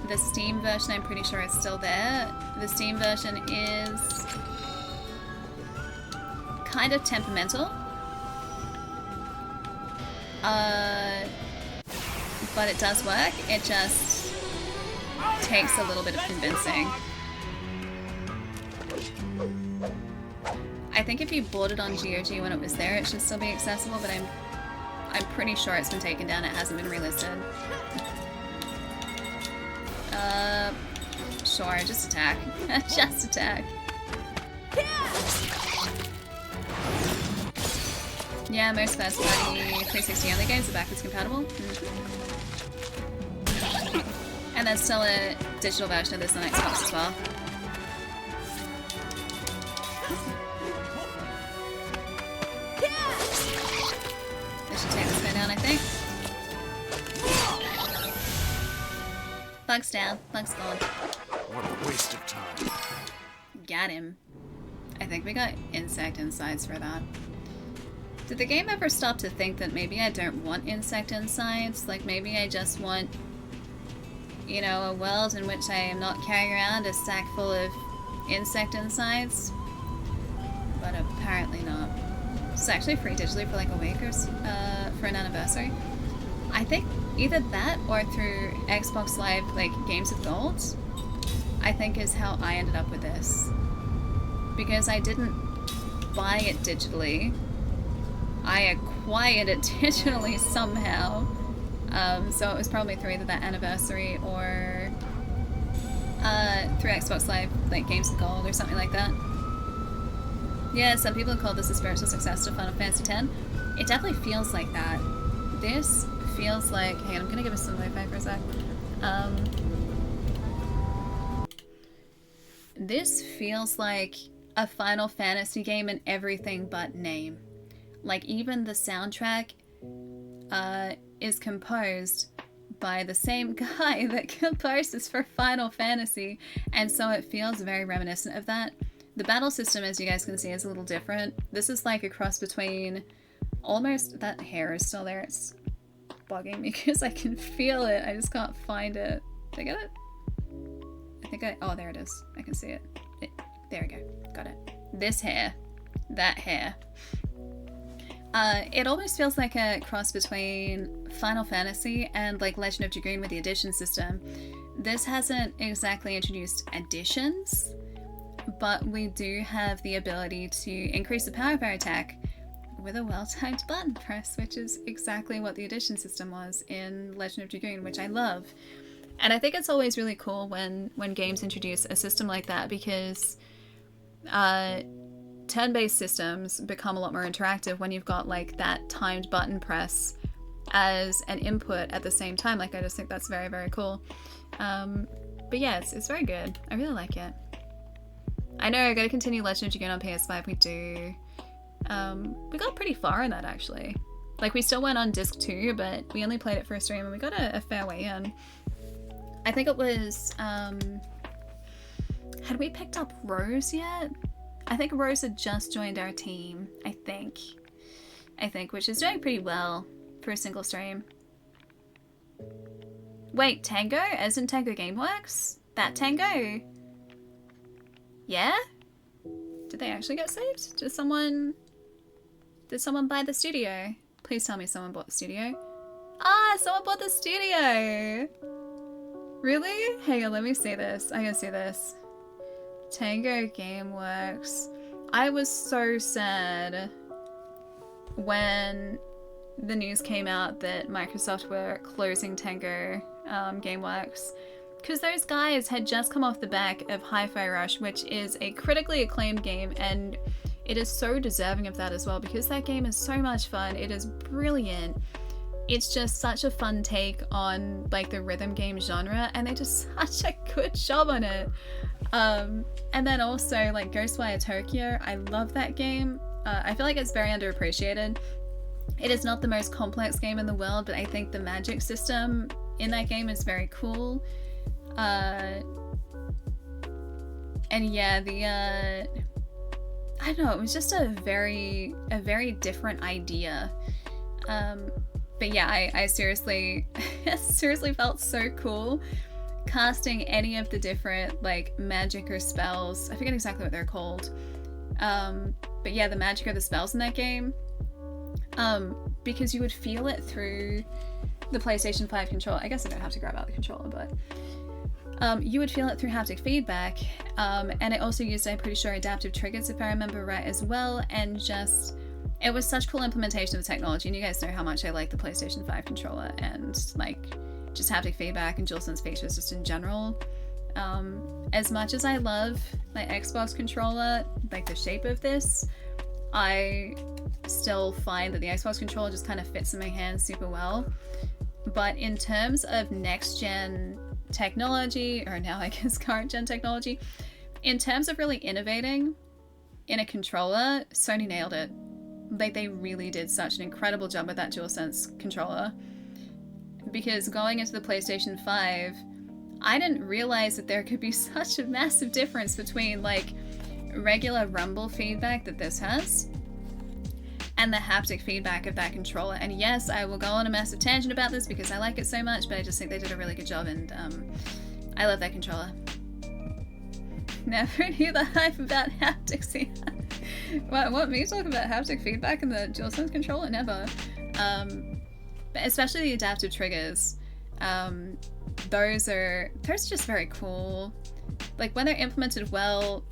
The Steam version, I'm pretty sure, is still there. The Steam version is kind of temperamental. but it does work. It just takes a little bit of convincing. I think if you bought it on GOG when it was there, it should still be accessible, but I'm pretty sure it's been taken down. It hasn't been relisted. Sure, just attack. Just attack. Yeah, most first-party 360 only games are backwards compatible. And there's still a digital version of this on Xbox as well. This should take this guy down, I think. Bug's down. Bug's gone. What a waste of time. Got him. I think we got insect insides for that. Did the game ever stop to think that maybe I don't want insect insides? Like maybe I just want, you know, a world in which I am not carrying around a sack full of insect insides? But apparently not. It's actually free digitally for like a week or for an anniversary. I think either that or through Xbox Live, like Games of Gold, I think is how I ended up with this. Because I didn't buy it digitally. I acquired it digitally somehow. So it was probably through either that anniversary or through Xbox Live, like Games of Gold or something like that. Yeah, some people have called this a spiritual successor to Final Fantasy X. It definitely feels like that. This feels like... Hang on, I'm gonna give us some lo-fi for a sec. This feels like a Final Fantasy game in everything but name. Like, even the soundtrack is composed by the same guy that composes for Final Fantasy, and so it feels very reminiscent of that. The battle system, as you guys can see, is a little different. This is like a cross between almost... That hair is still there. It's bugging me because I can feel it. I just can't find it. Did I get it? I think I... Oh, there it is. I can see it. There we go. Got it. This hair. That hair. It almost feels like a cross between Final Fantasy and like Legend of Dragoon with the addition system. This hasn't exactly introduced additions, but we do have the ability to increase the power of our attack with a well-timed button press, which is exactly what the addition system was in Legend of Dragoon, which I love. And I think it's always really cool when games introduce a system like that, because turn-based systems become a lot more interactive when you've got like that timed button press as an input at the same time. Like, I just think that's very, very cool. But yeah, it's very good. I really like it. I know I gotta continue Legend of Dragoon on PS5. We do. We got pretty far in that, actually. Like, we still went on disc 2, but we only played it for a stream and we got a fair way in. I think it was, had we picked up Rose yet? I think Rose had just joined our team, I think, which is doing pretty well for a single stream. Wait, Tango? As in Tango Gameworks? That Tango? Yeah? Did they actually get saved? Did someone buy the studio? Please tell me someone bought the studio. Ah, someone bought the studio! Really? Hang on, let me see this. I gotta see this. Tango Gameworks. I was so sad when the news came out that Microsoft were closing Tango Gameworks, because those guys had just come off the back of Hi-Fi Rush, which is a critically acclaimed game, and it is so deserving of that as well, because that game is so much fun. It is brilliant. It's just such a fun take on like the rhythm game genre, and they did such a good job on it. And then also like Ghostwire Tokyo, I love that game. I feel like it's very underappreciated. It is not the most complex game in the world, but I think the magic system in that game is very cool. And yeah, I don't know, it was just a very different idea. But yeah, I seriously felt so cool casting any of the different like magic or spells. I forget exactly what they're called. But yeah, the magic or the spells in that game. Because you would feel it through the PlayStation 5 controller, I guess I don't have to grab out the controller, but you would feel it through haptic feedback, and it also used, I'm pretty sure, adaptive triggers if I remember right as well, and just, it was such cool implementation of the technology, and you guys know how much I like the PlayStation 5 controller, and like, just haptic feedback and DualSense features just in general. As much as I love my Xbox controller, like the shape of this, I still find that the Xbox controller just kind of fits in my hands super well. But in terms of next gen technology, or now I guess current gen technology, in terms of really innovating in a controller, Sony nailed it. Like, they really did such an incredible job with that DualSense controller. Because going into the PlayStation 5, I didn't realize that there could be such a massive difference between like regular rumble feedback that this has and the haptic feedback of that controller. And yes, I will go on a massive tangent about this because I like it so much, but I just think they did a really good job, and I love that controller. Never knew the hype about haptics here. What, me talk about haptic feedback in the DualSense controller? Never. But especially the adaptive triggers. Those are just very cool. Like, when they're implemented well,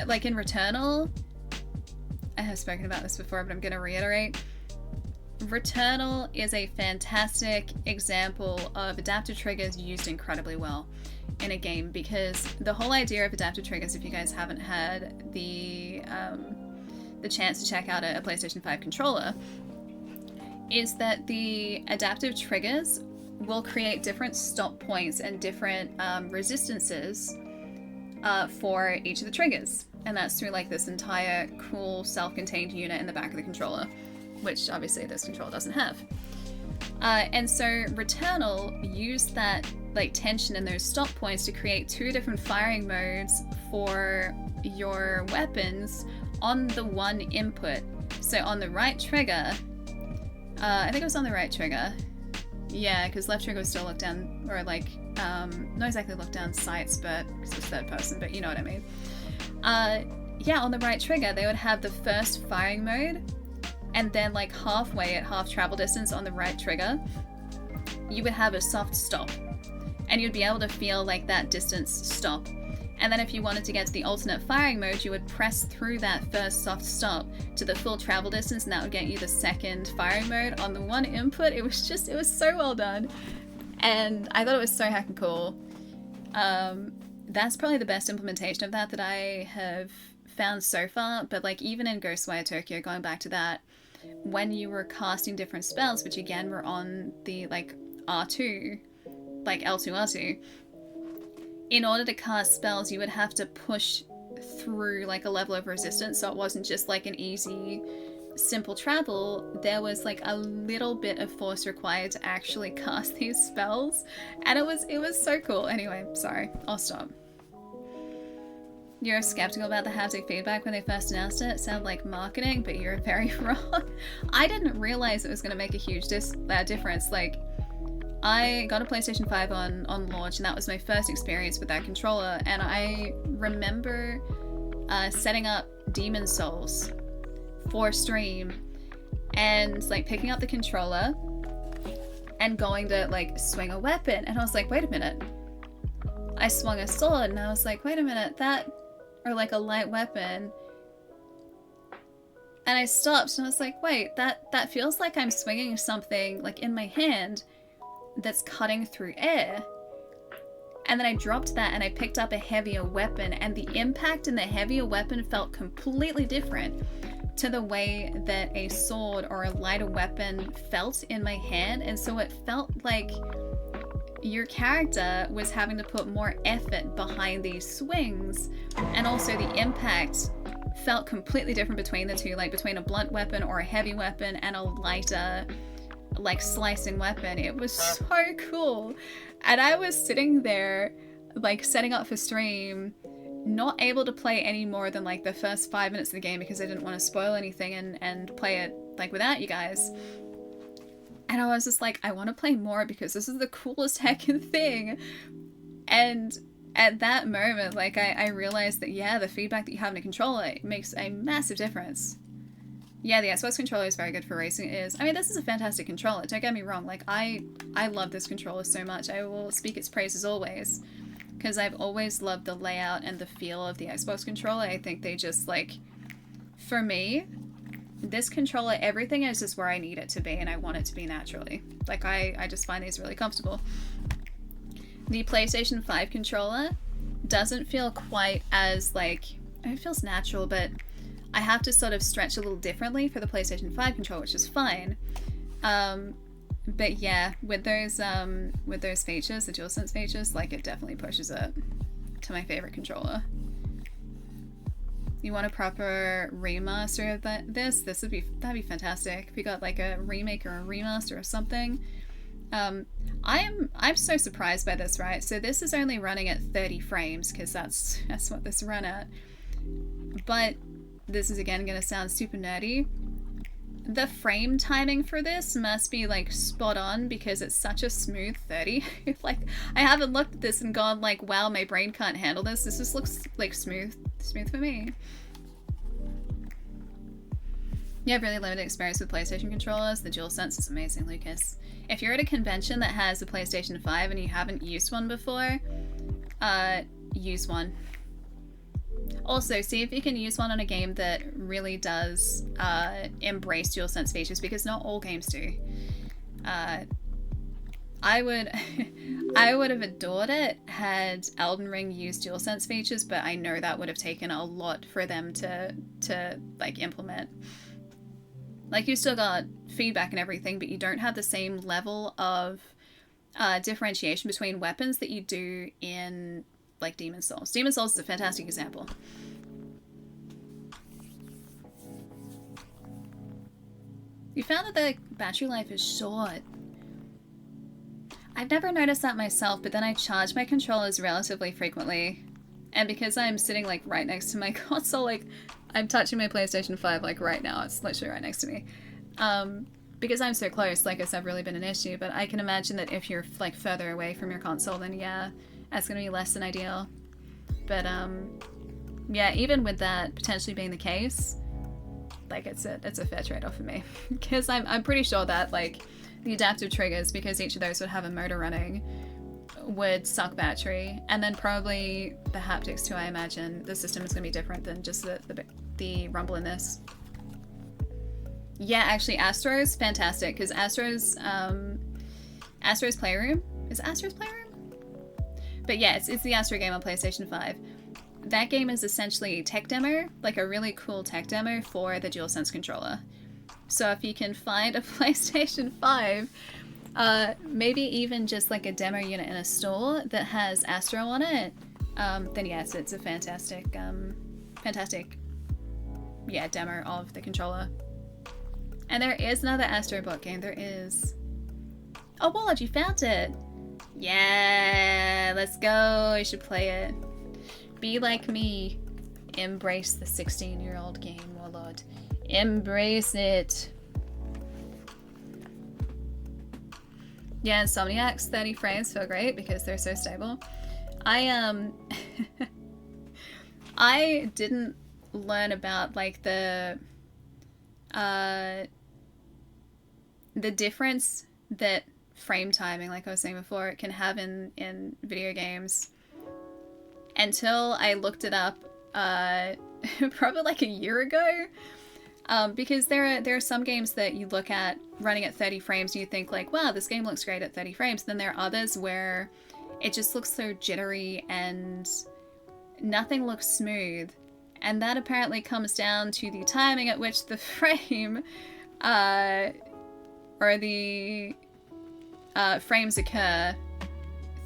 like in Returnal, I have spoken about this before, but I'm going to reiterate. Returnal is a fantastic example of adaptive triggers used incredibly well in a game, because the whole idea of adaptive triggers, if you guys haven't had the chance to check out a PlayStation 5 controller, is that the adaptive triggers will create different stop points and different resistances for each of the triggers. And that's through like this entire cool self-contained unit in the back of the controller, which obviously this controller doesn't have. And so Returnal used that like tension and those stop points to create two different firing modes for your weapons on the one input. So on the right trigger, I think it was on the right trigger. Yeah, because left trigger was still look down, or like, not exactly look down sights, but because it's third person, but you know what I mean. Yeah, on the right trigger, they would have the first firing mode, and then like halfway at half travel distance on the right trigger, you would have a soft stop, and you'd be able to feel like that distance stop. And then if you wanted to get to the alternate firing mode, you would press through that first soft stop to the full travel distance, and that would get you the second firing mode on the one input. It was so well done. And I thought it was so heckin' cool. That's probably the best implementation of that I have found so far. But like, even in Ghostwire Tokyo, going back to that, when you were casting different spells, which again were on the like R2, like L2, R2, in order to cast spells, you would have to push through like a level of resistance, so it wasn't just like an easy, simple travel. There was like a little bit of force required to actually cast these spells, and it was so cool. Anyway, sorry, I'll stop. You're skeptical about the haptic feedback when they first announced it. It sounded like marketing, but you're very wrong. I didn't realize it was going to make a huge difference. Like, I got a PlayStation 5 on launch, and that was my first experience with that controller, and I remember setting up Demon Souls for stream, and like picking up the controller and going to like swing a weapon, and I was like, wait a minute. I swung a sword, and I was like, wait a minute, or like a light weapon. And I stopped, and I was like, wait, that feels like I'm swinging something like in my hand that's cutting through air. And then I dropped that and I picked up a heavier weapon, and the impact in the heavier weapon felt completely different to the way that a sword or a lighter weapon felt in my hand. And so it felt like your character was having to put more effort behind these swings, and also the impact felt completely different between the two, like between a blunt weapon or a heavy weapon and a lighter like slicing weapon. It was so cool. And I was sitting there like setting up for stream, not able to play any more than like the first 5 minutes of the game because I didn't want to spoil anything and play it like without you guys. And I was just like, I want to play more because this is the coolest heckin' thing. And at that moment, like I realized that, yeah, the feedback that you have in a controller makes a massive difference. Yeah, the Xbox controller is very good for racing. I mean, this is a fantastic controller. Don't get me wrong. Like, I love this controller so much. I will speak its praises always. Because I've always loved the layout and the feel of the Xbox controller. I think they just, like... For me, this controller, everything is just where I need it to be, and I want it to be naturally. Like, I just find these really comfortable. The PlayStation 5 controller doesn't feel quite as, like... It feels natural, but I have to sort of stretch a little differently for the PlayStation 5 controller, which is fine. But yeah, with those features, the DualSense features, like, it definitely pushes it to my favorite controller. You want a proper remaster of that'd be fantastic. If you got like a remake or a remaster or something. I'm so surprised by this, right? So this is only running at 30 frames because that's what this run at. But this is again gonna sound super nerdy. The frame timing for this must be like spot on because it's such a smooth 30. Like, I haven't looked at this and gone like, wow, my brain can't handle this. This just looks like smooth for me. You have really limited experience with PlayStation controllers. The DualSense is amazing, Lucas. If you're at a convention that has a PlayStation 5 and you haven't used one before, use one. Also, see if you can use one on a game that really does embrace DualSense features, because not all games do. I would have adored it had Elden Ring used DualSense features, but I know that would have taken a lot for them to like implement. Like, you still got feedback and everything, but you don't have the same level of differentiation between weapons that you do in like Demon's Souls. Demon's Souls is a fantastic example. You found that the battery life is short. I've never noticed that myself, but then I charge my controllers relatively frequently. And because I'm sitting like right next to my console, like I'm touching my PlayStation 5 like right now, it's literally right next to me. Because I'm so close, like it's never really been an issue, but I can imagine that if you're like further away from your console, then yeah, that's gonna be less than ideal. But yeah, even with that potentially being the case, like it's a fair trade-off for me. Because I'm pretty sure that like the adaptive triggers, because each of those would have a motor running, would suck battery, and then probably the haptics too. I imagine the system is gonna be different than just the rumble in this. Yeah, actually, Astro's fantastic, because Astro's Playroom. Is it Astro's Playroom? But yeah, it's the Astro game on PlayStation 5. That game is essentially a tech demo, like a really cool tech demo for the DualSense controller. So if you can find a PlayStation 5, maybe even just like a demo unit in a store that has Astro on it, then yes, it's a fantastic, yeah, demo of the controller. And there is another Astro Bot game, there is. Oh, Warlord, you found it! Yeah, let's go, you should play it. Be like me. Embrace the 16-year-old game, Warlord. Embrace it. Yeah, Insomniac's 30 frames feel great because they're so stable. I didn't learn about like the difference that frame timing, like I was saying before, it can have in video games until I looked it up probably like a year ago. Because there are some games that you look at running at 30 frames and you think like, wow, this game looks great at 30 frames. Then there are others where it just looks so jittery and nothing looks smooth. And that apparently comes down to the timing at which the frame or the frames occur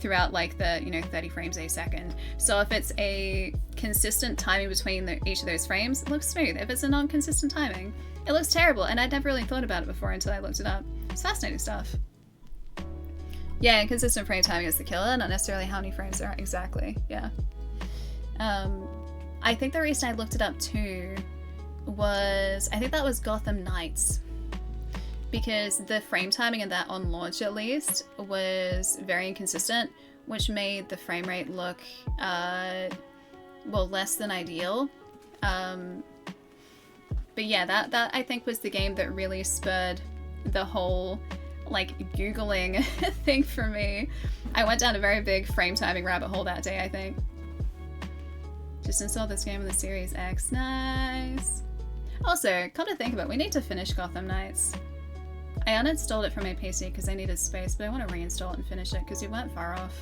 throughout like the 30 frames a second. So if it's a consistent timing between each of those frames, it looks smooth. If it's a non-consistent timing, it looks terrible. And I'd never really thought about it before until I looked it up. It's fascinating stuff. Yeah, inconsistent frame timing is the killer, not necessarily how many frames there are. Exactly, yeah. I think the reason I looked it up too was, I think that was Gotham Knights. Because the frame timing in that, on launch at least, was very inconsistent, which made the frame rate look, well, less than ideal. But yeah, that I think was the game that really spurred the whole like Googling thing for me. I went down a very big frame timing rabbit hole that day, I think. Just installed this game on the Series X. Nice. Also, come to think of it, we need to finish Gotham Knights. I uninstalled it from my PC because I needed space, but I want to reinstall it and finish it because we weren't far off.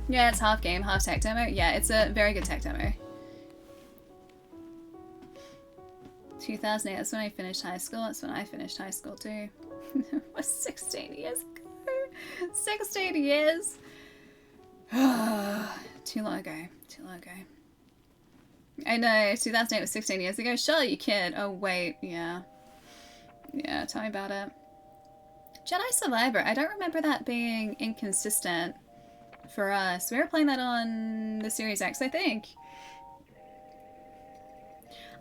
Yeah, it's half game, half tech demo. Yeah, it's a very good tech demo. 2008, that's when I finished high school. That's when I finished high school too. It was 16 years ago. 16 years. Too long ago. Too long ago. I know, 2008 was 16 years ago. Sure, you kid. Oh, wait. Yeah. Yeah, tell me about it. Jedi Survivor. I don't remember that being inconsistent for us. We were playing that on the Series X, I think.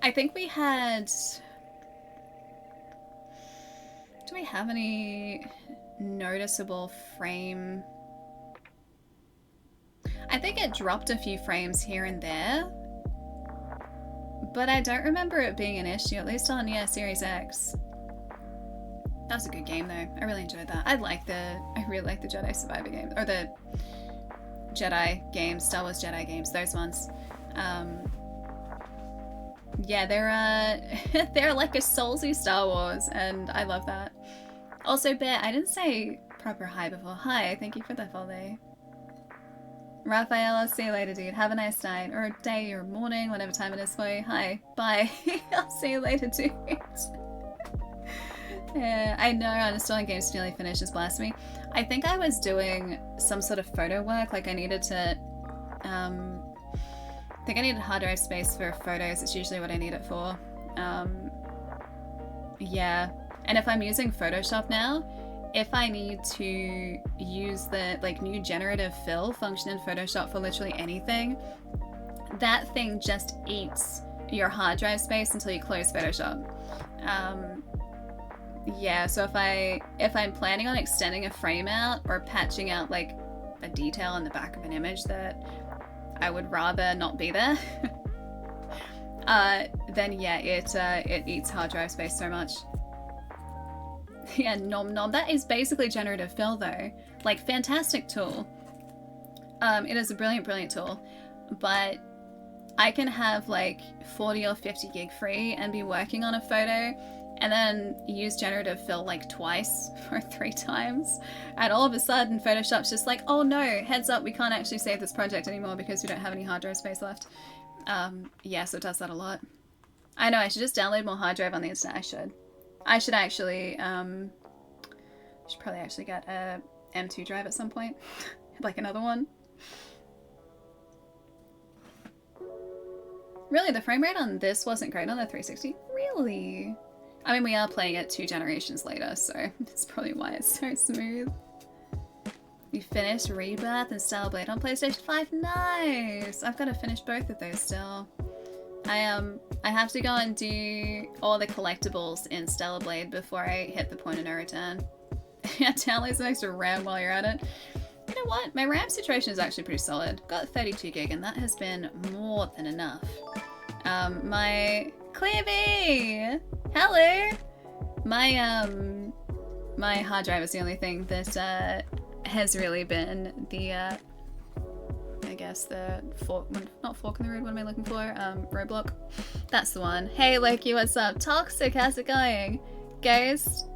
I think we had... Do we have any noticeable frame... I think it dropped a few frames here and there. But I don't remember it being an issue, at least on, yeah, Series X. That was a good game though. I really enjoyed that. I really like the Jedi Survivor games, or the Jedi games, Star Wars Jedi games, those ones. Yeah, they're like a soulsy Star Wars, and I love that. Also, Bear, I didn't say proper hi before. Hi, thank you for the follow. Raphael, I'll see you later, dude. Have a nice night, or day, or morning, whatever time it is for you. Hi, bye. I'll see you later, dude. Yeah, I know uninstalling games to nearly finish is blasphemy. I think I was doing some sort of photo work, like I needed to, I think I needed hard drive space for photos. It's usually what I need it for. Yeah, and if I'm using Photoshop now, if I need to use the like new generative fill function in Photoshop for literally anything, that thing just eats your hard drive space until you close Photoshop. Yeah, so if I'm planning on extending a frame out or patching out like a detail in the back of an image that I would rather not be there, then yeah, it eats hard drive space so much. Yeah, nom nom. That is basically generative fill though. Like, fantastic tool. It is a brilliant, brilliant tool. But I can have like 40 or 50 gig free and be working on a photo and then use generative fill like twice or 3 times. And all of a sudden Photoshop's just like, oh no, heads up, we can't actually save this project anymore because we don't have any hard drive space left. Yeah, so it does that a lot. I know, I should just download more hard drive on the internet. I should actually, should probably actually get a M2 drive at some point. Like another one. Really, the frame rate on this wasn't great on the 360? Really? I mean, we are playing it 2 generations later, so that's probably why it's so smooth. You finished Rebirth and Stellar Blade on PlayStation 5? Nice! I've got to finish both of those still. I have to go and do all the collectibles in Stellar Blade before I hit the point of no return. Yeah, download some extra RAM while you're at it. You know what? My RAM situation is actually pretty solid. Got 32 gig and that has been more than enough. My Cleavy! Hello! My hard drive is the only thing that has really been the I guess the not fork in the road, what am I looking for? Roadblock. That's the one. Hey Loki, what's up? Toxic, how's it going? Ghost.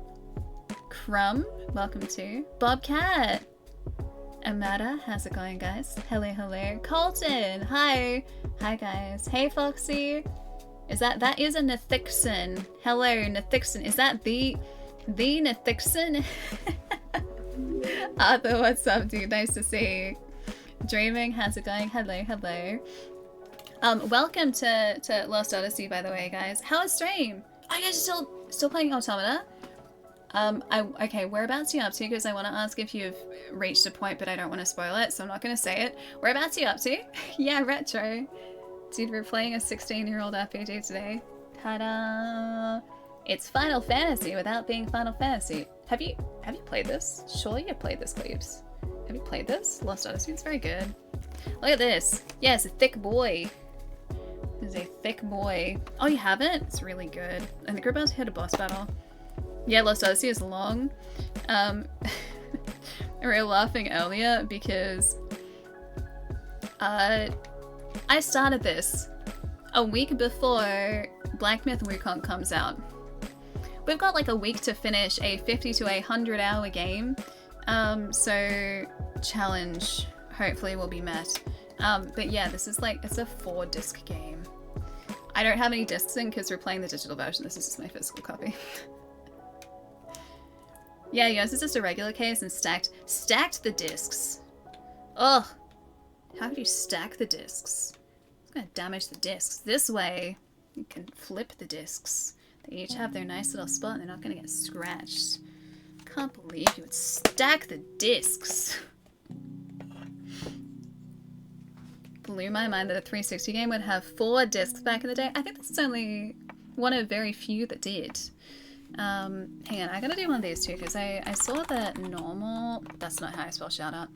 Crumb, welcome to. Bobcat. Amada, how's it going, guys? Hello, hello. Colton, hi. Hi, guys. Hey, Foxy. That is a Nethixon. Hello, Nethixon. Is that the Nethixon? Arthur, what's up, dude? Nice to see you. Dreaming, how's it going? Hello, hello. Welcome to Lost Odyssey, by the way, guys. How is stream? Oh, you guys are still playing Automata? Okay, whereabouts are you up to? Because I want to ask if you've reached a point, but I don't want to spoil it, so I'm not going to say it. Whereabouts are you up to? Yeah, retro. Dude, we're playing a 16-year-old RPG today. Ta-da! It's Final Fantasy without being Final Fantasy. Have you played this? Surely you've played this, Cleaves. Have you played this? Lost Odyssey, it's very good. Look at this. Yes, a thick boy. He's a thick boy. Oh, you haven't? It's really good. I think we're about to hit a boss battle. Yeah, Lost Odyssey is long. We were laughing earlier because I started this a week before Black Myth Wukong comes out. We've got like a week to finish a 50 to 100 hour game, so challenge hopefully will be met. But yeah, this is like, it's a 4-disc game. I don't have any discs in because we're playing the digital version. This is just my physical copy. Yeah, yours is just a regular case and stacked the discs. Ugh. How could you stack the discs? It's gonna damage the discs. This way, you can flip the discs. They each have their nice little spot and they're not gonna get scratched. Can't believe you would stack the discs. Blew my mind that a 360 game would have 4 discs back in the day. I think this is only one of very few that did. Hang on, I gotta do one of these too, because I saw the normal, that's not how I spell shout out.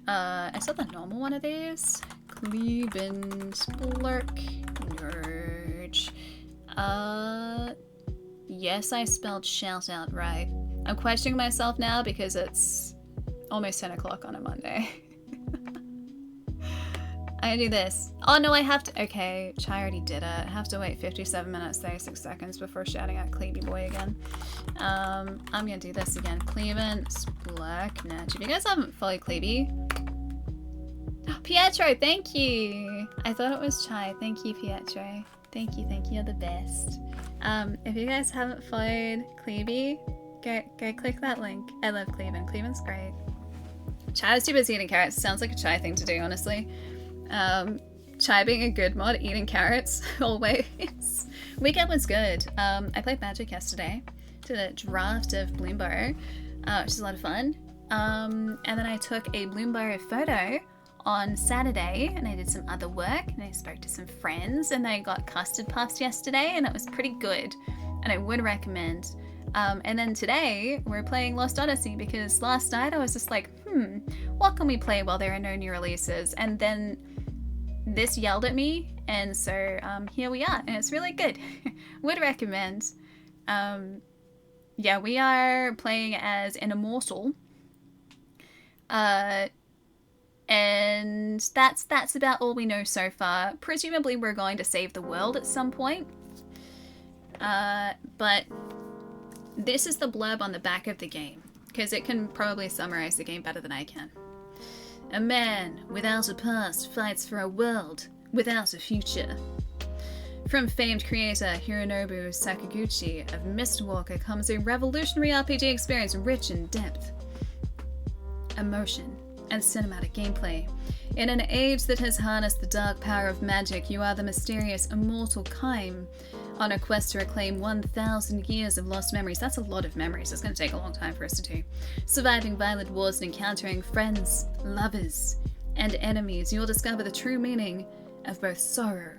I saw the normal one of these. Cleveland Splurk Nerd. Yes, I spelled shout out right. I'm questioning myself now because it's almost 10 o'clock on a Monday. I do this. Oh no, I have to. Okay, Chai already did it. I have to wait 57 minutes, 36 seconds before shouting out Cleavy Boy again. I'm gonna do this again. Cleveland Splurk Nerd. If you guys haven't followed Cleavy. Pietro, thank you! I thought it was Chai. Thank you, Pietro. Thank you, you're the best. If you guys haven't followed Cleavy, go click that link. I love Cleveland. Cleveland's great. Chai was too busy eating carrots. Sounds like a Chai thing to do, honestly. Chai being a good mod, eating carrots, always. Weekend was good. I played Magic yesterday. Did a draft of Bloomburrow, which is a lot of fun. And then I took a Bloomburrow photo on Saturday, and I did some other work, and I spoke to some friends, and I got custard puffs yesterday, and it was pretty good, and I would recommend. And then today, we're playing Lost Odyssey, because last night I was just like, what can we play while there are no new releases? And then this yelled at me, and so here we are, and it's really good. Would recommend. Yeah, we are playing as an immortal. And that's about all we know so far. Presumably we're going to save the world at some point. But this is the blurb on the back of the game, because it can probably summarize the game better than I can. A man without a past fights for a world without a future. From famed creator Hironobu Sakaguchi of Mistwalker comes a revolutionary RPG experience rich in depth, emotion, and cinematic gameplay. In an age that has harnessed the dark power of magic, you are the mysterious immortal Kaim, on a quest to reclaim 1,000 years of lost memories. That's a lot of memories. It's going to take a long time for us to do. Surviving violent wars and encountering friends, lovers, and enemies, you'll discover the true meaning of both sorrow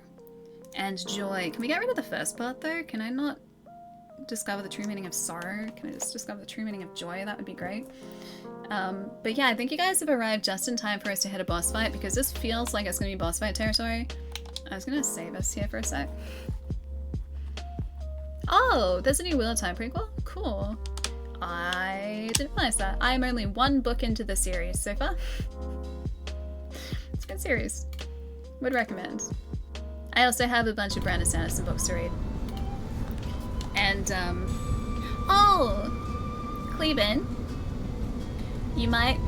and joy. Can we get rid of the first part, though? Can I not discover the true meaning of sorrow? Can I just discover the true meaning of joy? That would be great. But yeah, I think you guys have arrived just in time for us to hit a boss fight, because this feels like it's going to be boss fight territory. I was going to save us here for a sec. Oh, there's a new Wheel of Time prequel? Cool. I didn't realize that. I'm only one book into the series so far. It's a good series. Would recommend. I also have a bunch of Brandon Sanderson books to read. And, oh! Cleben. You might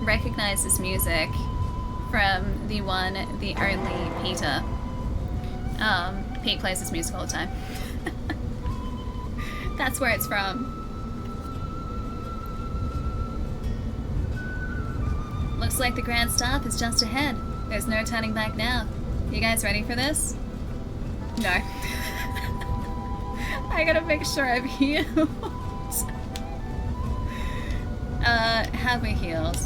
recognize this music from the one, the only Peter. Pete plays this music all the time. That's where it's from. Looks like the Grand Staff is just ahead. There's no turning back now. You guys ready for this? No. I gotta make sure I've healed. Have we healed?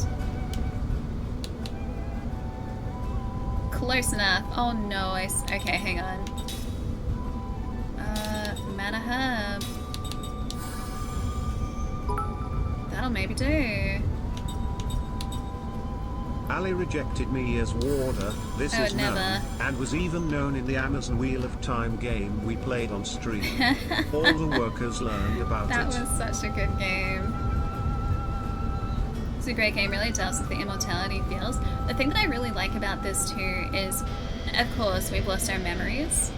Close enough. Oh no, okay, hang on. Mana Herb. That'll maybe do. Ali rejected me as warder, this I is would known, never. and was even known in the Amazon Wheel of Time game we played on stream. All the workers learned about That it. was such a good game. It's a great game, really tells us the immortality feels. The thing that I really like about this too is, of course, we've lost our memories,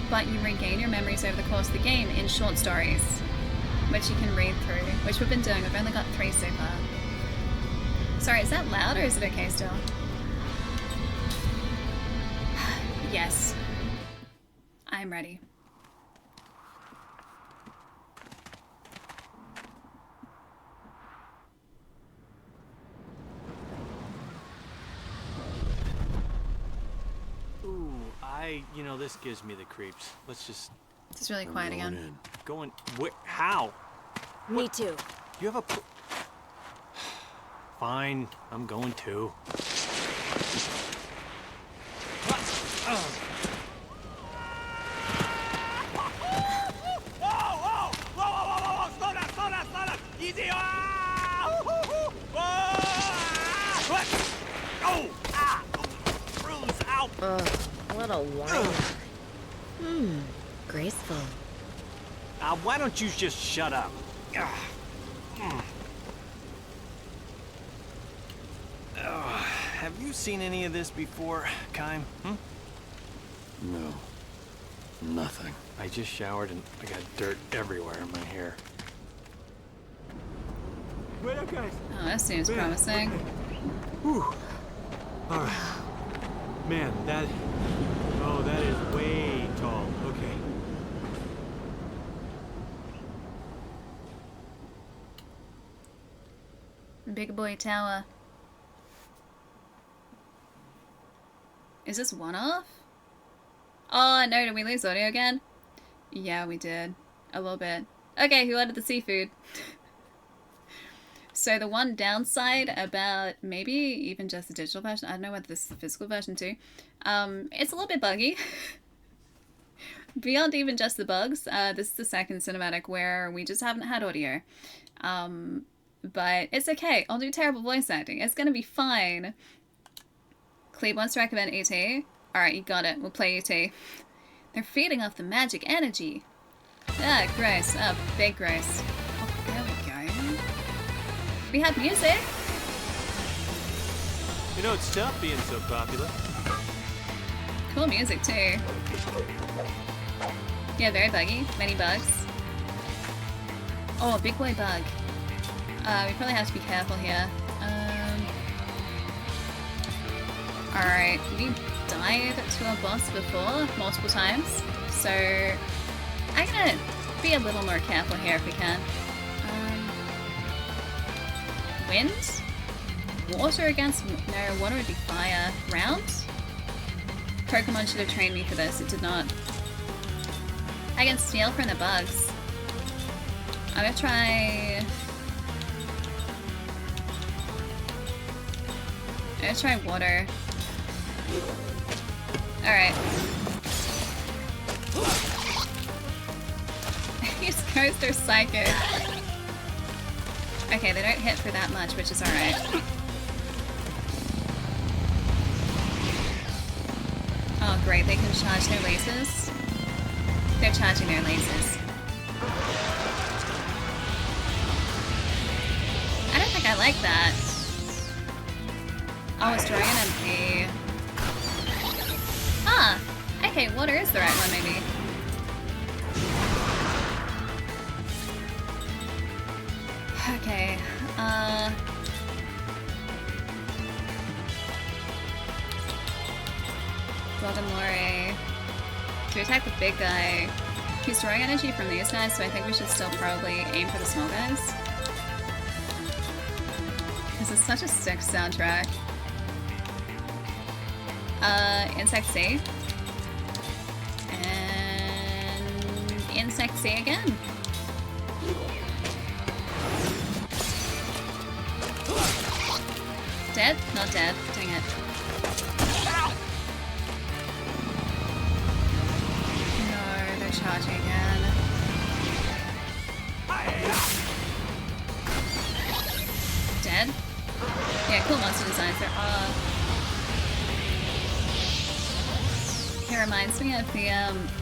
but you regain your memories over the course of the game in short stories, which you can read through, which we've been doing. We've only got 3 so far. Sorry, is that loud or is it okay still? Yes. I'm ready. Ooh, you know, this gives me the creeps. Let's just... It's really quiet again. Going... Where? How? Me too. You have a... Fine, I'm going too. Easy! Oh! Ah! Bruise! Ow! Ugh, what a whine. Graceful. Why don't you just shut up? Have you seen any of this before, Kaim? No. Nothing. I just showered and I got dirt everywhere in my hair. Wait up, guys. Oh, that seems promising. Whew. All right. Man, that... Oh, that is way tall. Okay. Big boy tower. Is this one off? Oh no, did we lose audio again? Yeah, we did. A little bit. Okay, who ordered the seafood? So the one downside about maybe even just the digital version, I don't know whether this is the physical version too, it's a little bit buggy. Beyond even just the bugs, this is the second cinematic where we just haven't had audio. But it's okay. I'll do terrible voice acting. It's gonna be fine. Cleve wants to recommend E.T. Alright, you got it. We'll play E.T. They're feeding off the magic energy. Ah, gross. Oh, big gross. Oh, there we go. We have music. You know, it's tough being so popular. Cool music, too. Yeah, very buggy. Many bugs. Oh, big boy bug. We probably have to be careful here. Alright, we died to a boss before, multiple times, so I'm gonna be a little more careful here if we can. Wind? Water against... No, water would be fire. Round? Pokemon should have trained me for this, it did not. I can steal from the bugs. I'm gonna try... water. Alright. These ghosts are psychic. Okay, they don't hit for that much, which is alright. Oh great, they can charge their lasers. They're charging their lasers. I don't think I like that. Oh, it's Dragon MP. Ah! Okay, water is the right one, maybe. Okay, Golden Lore. To attack the big guy. He's drawing energy from these guys, so I think we should still probably aim for the small guys. This is such a sick soundtrack. Insect C. And Insect C again. Dead? Not dead. Dang it. No, they're charging again. Dead? Yeah, cool monster designs there are. He reminds me of the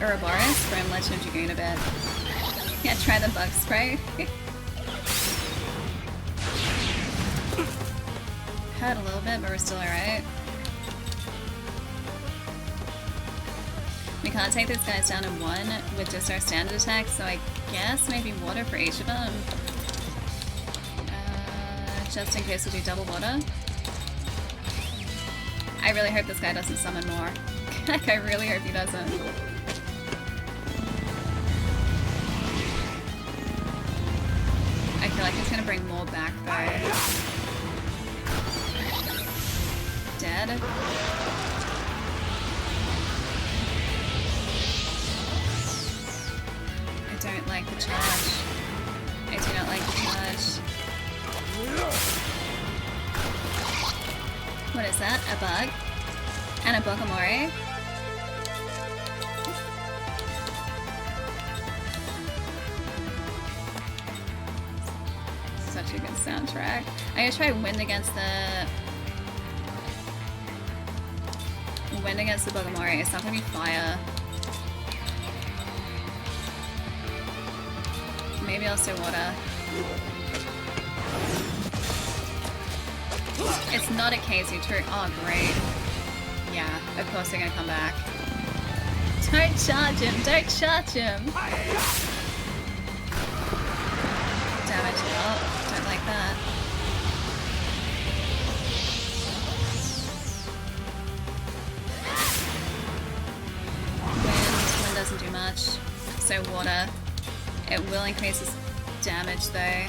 Ouroboros from Legend of Dragoon a bit. Yeah, try the bug spray. Hurt a little bit, but we're still alright. We can't take these guys down in one with just our standard attack, so I guess maybe water for each of them. Just in case we do double water. I really hope this guy doesn't summon more. Like, I really hope he doesn't. I feel like he's gonna bring more back though. Dead. I don't like the charge. I do not like the charge. What is that? A bug? And a Bokamori? Such a good soundtrack. I'm gonna try wind against the Bokamori. It's not gonna be fire. Maybe I'll say water. It's not a KZ2. Oh, great. Yeah, of course they're gonna come back. Don't charge him! Don't charge him! Damage it up. Don't like that. Wind doesn't do much. So water. It will increase his damage though.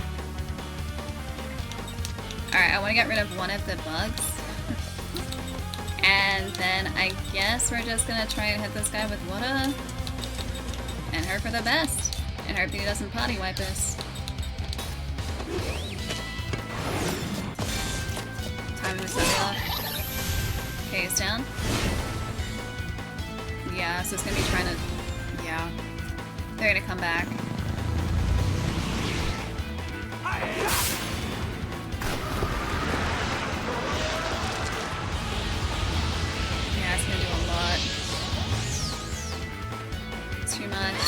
Alright, I want to get rid of one of the bugs. And then I guess we're just gonna try and hit this guy with water. And hope for the best. And hope that he doesn't party wipe us. Time to set it off. Okay, he's down. Yeah, so it's gonna be trying to... Yeah. They're gonna come back. Yeah, it's gonna do a lot. Too much.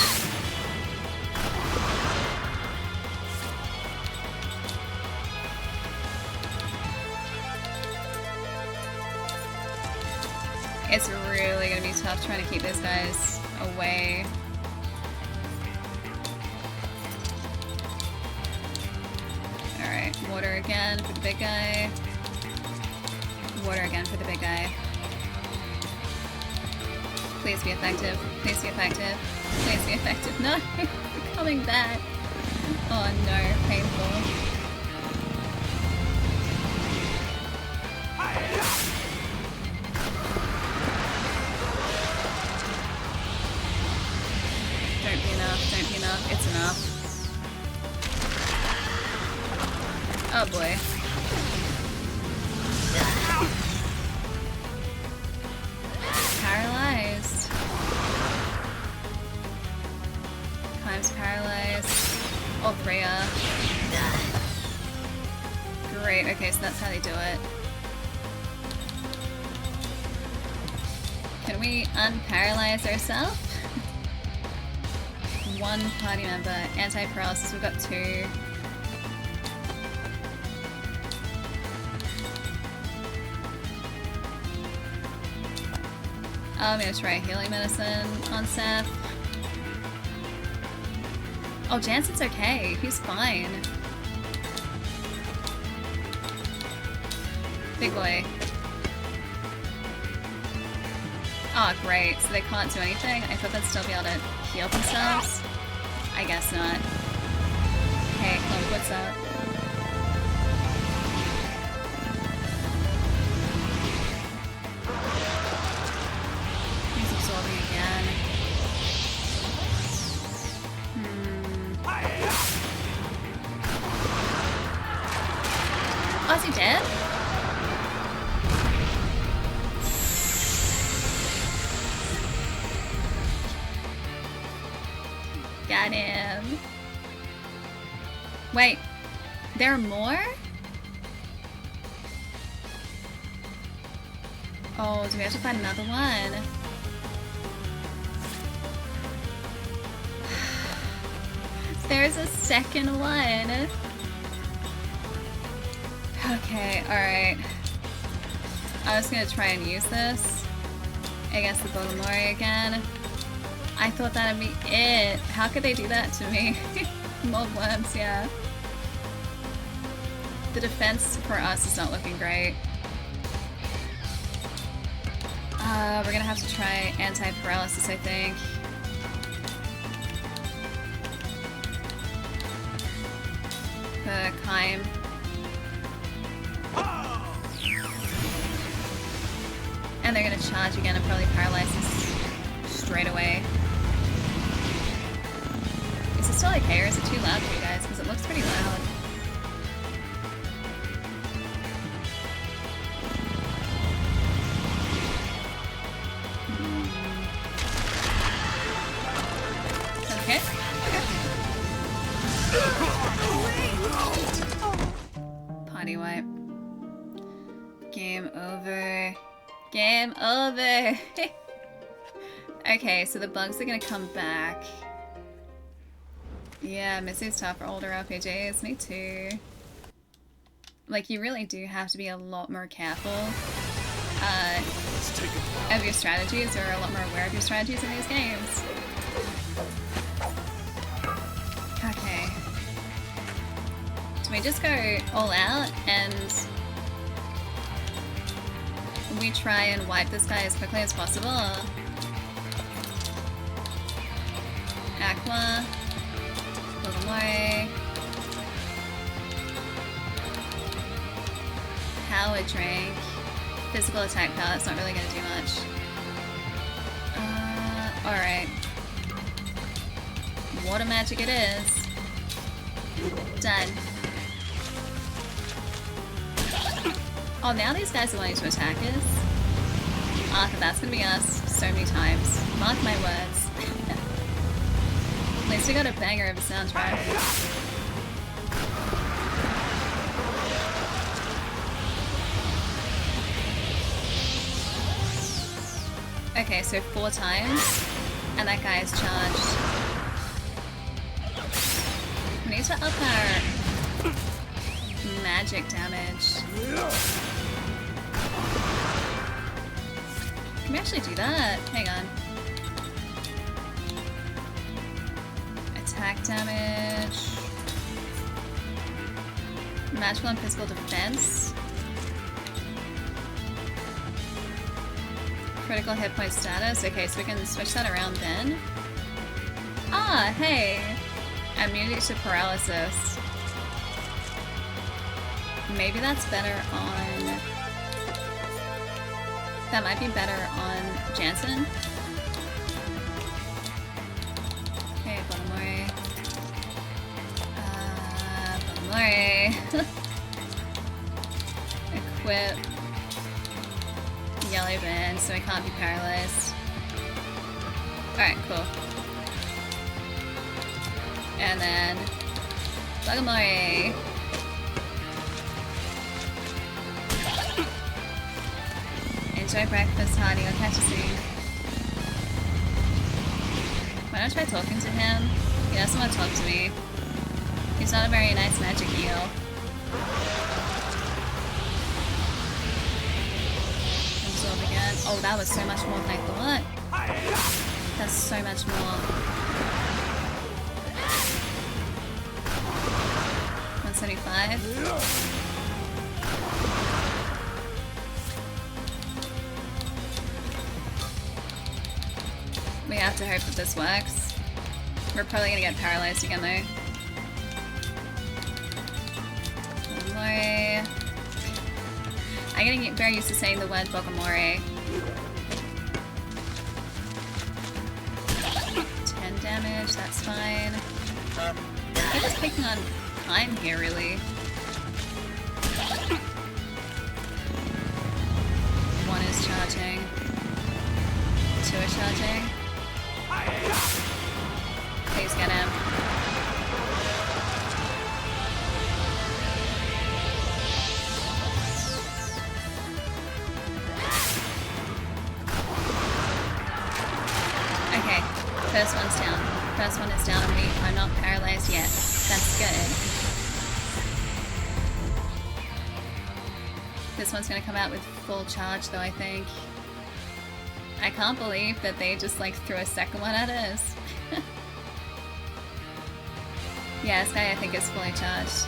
It's really gonna be tough trying to keep these guys away. Alright, water again for the big guy. Water again for the big guy. Please be effective. Please be effective. Please be effective. No! Coming back. Oh no, painful. Don't be enough. Don't be enough. It's enough. Oh boy. Paralyzed. Kaim's paralyzed. All three are. Great, okay, so that's how they do it. Can we unparalyze ourselves? One party member. Anti-paralysis, we've got two. I'm gonna try healing medicine on Seth. Oh, Jansen's okay. He's fine. Big boy. Oh, great. So they can't do anything? I thought they'd still be able to heal themselves. I guess not. Hey, Clunk, what's up? He's absorbing again. Oh, is he dead? Got him. Wait, there are more? Oh, do we have to find another one? There's a second one. Okay, alright. I was gonna try and use this against the Bogomori again. I thought that'd be it. How could they do that to me? Mold worms, yeah. The defense for us is not looking great. We're gonna have to try anti-paralysis, I think. The Kaim. And they're gonna charge again and probably paralyze us straight away. Is it still okay or is it too loud for you guys? Because it looks pretty loud. Okay. Potty wipe. Game over. Game over! Okay, so the bugs are gonna come back. Yeah, Missy's tough for older RPGs. Me too. Like, you really do have to be a lot more careful of your strategies, or a lot more aware of your strategies in these games. Okay. Do we just go all out and we try and wipe this guy as quickly as possible? Aqua. Bogomori. Power drink. Physical attack power, that's not really gonna do much. Alright. Water magic it is. Done. Oh, now these guys are wanting to attack us? Arthur, that's gonna be us so many times. Mark my words. At least we got a banger of a soundtrack. Okay, so 4 times, and that guy is charged. We need to up our magic damage. Can we actually do that? Hang on. Attack damage. Magical and physical defense. Critical hit point status. Okay, so we can switch that around then. Ah, hey! Immunity to paralysis. Maybe that's better on... That might be better on Jansen. Okay, Bogomori. Bogomori. Equip. Yellow band, so I can't be paralyzed. Alright, cool. And then... Bogomori. Enjoy breakfast, honey. I'll catch you soon. Why don't I try talking to him? He doesn't want to talk to me. He's not a very nice magic eel. Absorb again. Oh, that was so much more than I thought. That's so much more. 175. We have to hope that this works. We're probably gonna get paralyzed again though. Bogomori. I'm gonna get very used to saying the word Bogomori. 10 damage, that's fine. I'm just picking on Kaim here, really. 1 is charging. 2 is charging. Please get him. First one's down. First one is down and we are not paralyzed yet. That's good. This one's gonna come out with full charge though, I think. I can't believe that they just like threw a second one at us. Yeah, this guy I think is fully charged.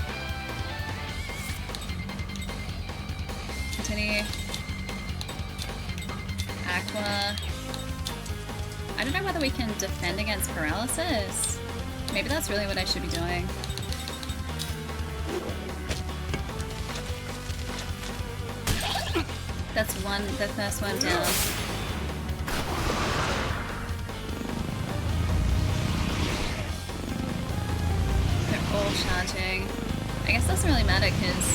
Continue. Aqua. I don't know whether we can defend against paralysis. Maybe that's really what I should be doing. That's the first one down. They're all charging. I guess it doesn't really matter because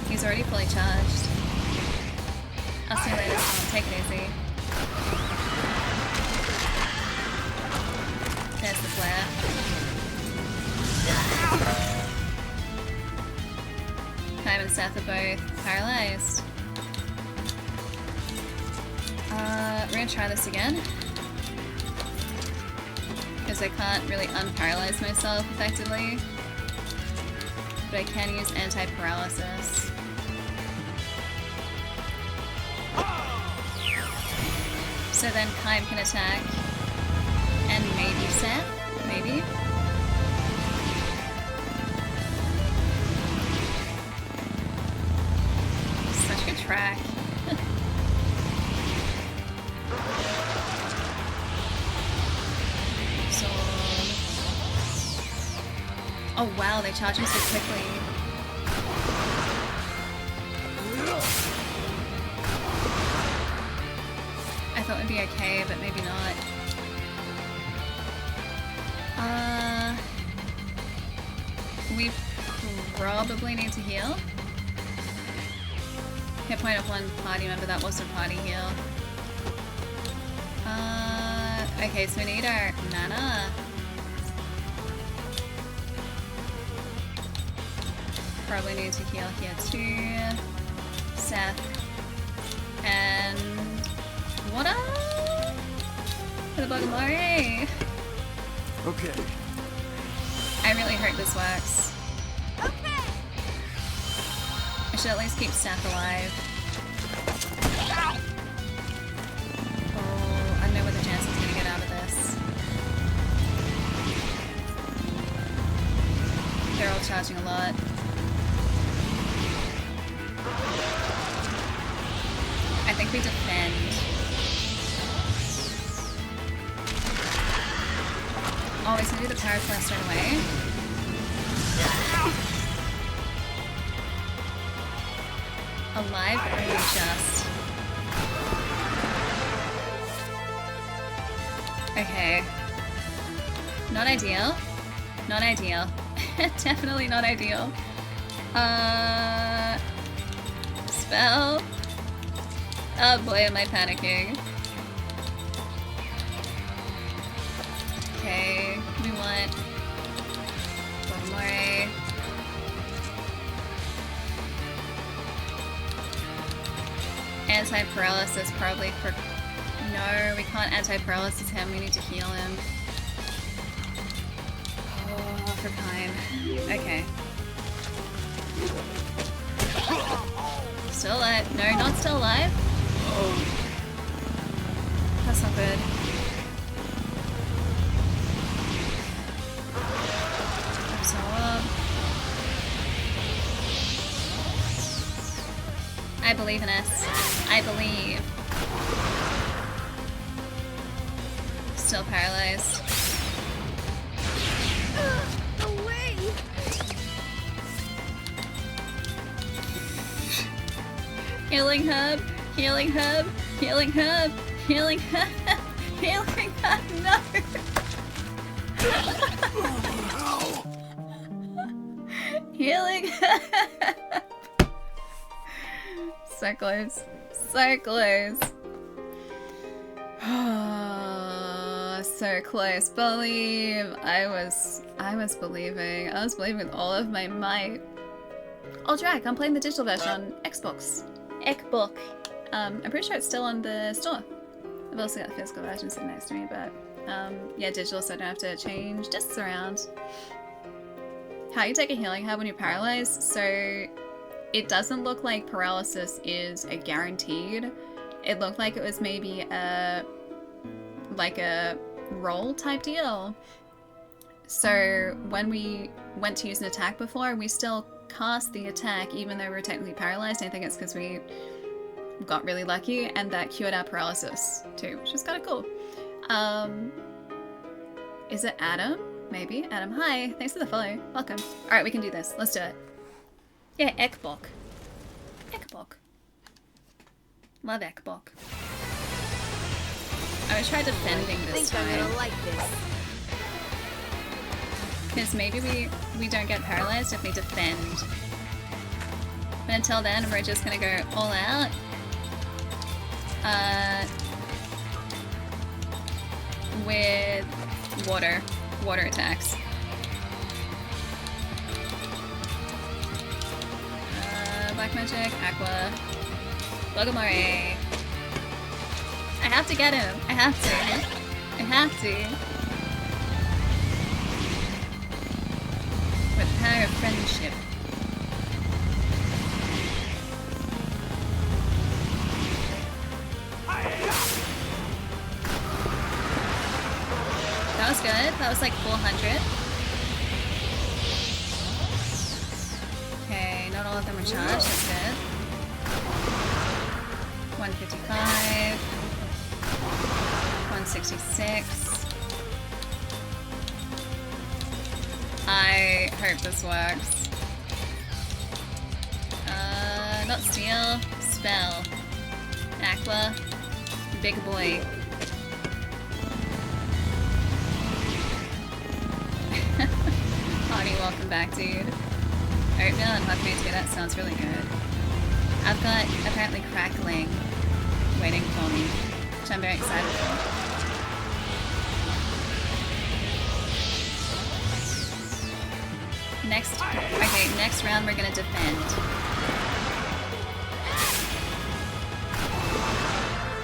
he's already fully charged. I'll see you later, so take it easy. There's the flare. Kaim and Seth are both paralyzed. We're gonna try this again. Because I can't really unparalyze myself effectively. But I can use anti-paralysis. So then Kaim can attack. And maybe Seth? Maybe? Such a good track. So... Oh wow, they charge me so quickly. I thought it'd be okay, but maybe not. We probably need to heal. Hit point of one party member, that was a party heal. Okay, so we need our mana. Probably need to heal here too. Seth. And... what up? For the Bogomori! Okay. I really hope this works. Okay. I should at least keep Seth alive. Oh, I know what the chance is gonna get out of this. They're all charging a lot. I think we defend. Oh, he's gonna do the power plant straight away. Alive or only just? Okay. Not ideal. Not ideal. Definitely not ideal. Spell. Oh boy, am I panicking. Okay, we want one more. Anti-paralysis probably for... No, we can't anti-paralysis him, we need to heal him. Oh, for Kaim. Okay. Still alive. No, not still alive. Oh. That's not good. Absorb. I believe in us. I believe. Still paralyzed. Away! Healing herb, healing herb, healing herb, healing herb, healing herb, no! Healing herb! So close. So close. So close. Believe. I was believing. I was believing with all of my might. Oh, Drag, I'm playing the digital version on Xbox. Xbox. I'm pretty sure it's still on the store. I've also got the physical version sitting next to me, but Yeah, digital, so I don't have to change discs around. How you take a healing herb when you're paralyzed? So it doesn't look like paralysis is a guaranteed. It looked like it was maybe a roll type deal. So when we went to use an attack before, we still cast the attack even though we were technically paralyzed. I think it's because we got really lucky and that cured our paralysis too, which is kind of cool. Is it Adam? Maybe. Adam, hi. Thanks for the follow. Welcome. Alright, we can do this. Let's do it. Yeah, Ekbok. Ekbok. Love Ekbok. I would try defending this time. I'm gonna like this. Because maybe we don't get paralyzed if we defend. But until then, we're just gonna go all out. With water attacks. Black magic, aqua, Logomore. I have to get him. I have to. I have to. With the power of friendship. That was good. That was like 400. Okay, not all of them are charged. That's good. 155. 166. I hope this works. Not steal. Spell. Aqua. Big boy. Honey, welcome back, dude. Oatmeal and hot meat, that sounds really good. I've got apparently crackling waiting for me, which I'm very excited for. Next round we're gonna defend.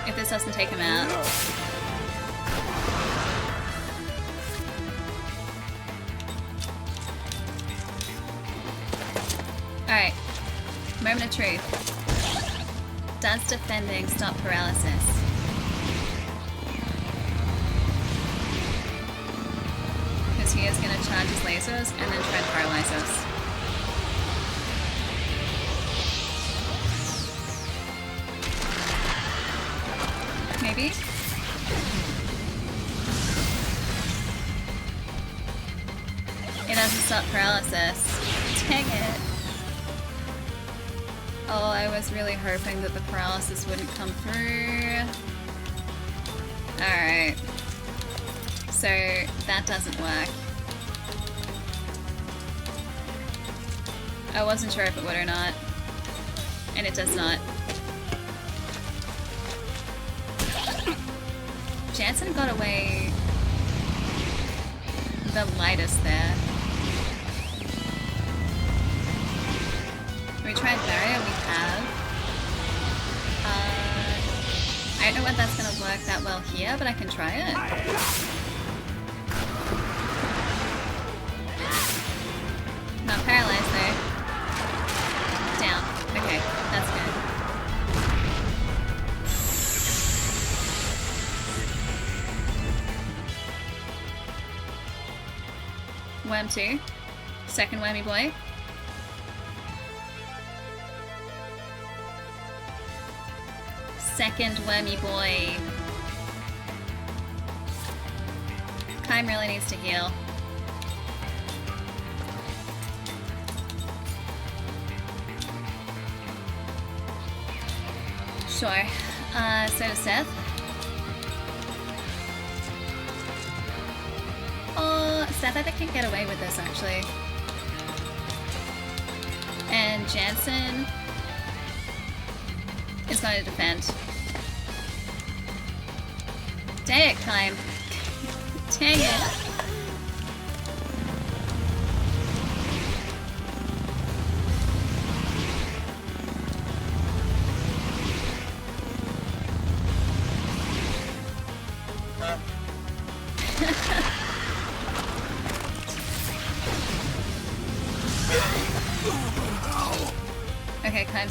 If this doesn't take him out. Alright, moment of truth. Does defending stop paralysis? Because he is going to charge his lasers and then try to paralyze us. Maybe? It doesn't stop paralysis. Dang it. Oh, I was really hoping that the paralysis wouldn't come through. Alright. So, that doesn't work. I wasn't sure if it would or not. And it does not. Jansen got away the lightest there. We tried barrier, we have. I don't know whether that's gonna work that well here, but I can try it. Not paralyzed though. Down. Okay, that's good. Worm 2. Second wormy boy. Second wormy boy. Kaim really needs to heal. Sure. So does Seth. Oh, Seth I think can get away with this actually. And Jansen is going to defend. Dang it, Kaim. Dang it.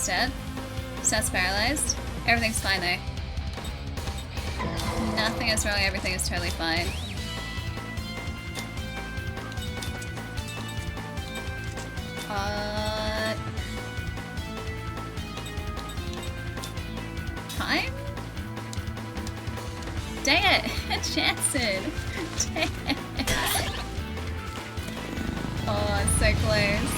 He's dead. Seth's paralyzed. Everything's fine though. Nothing is wrong, everything is totally fine. Kaim? Dang it! Jansen! Dang it! Oh, it's so close.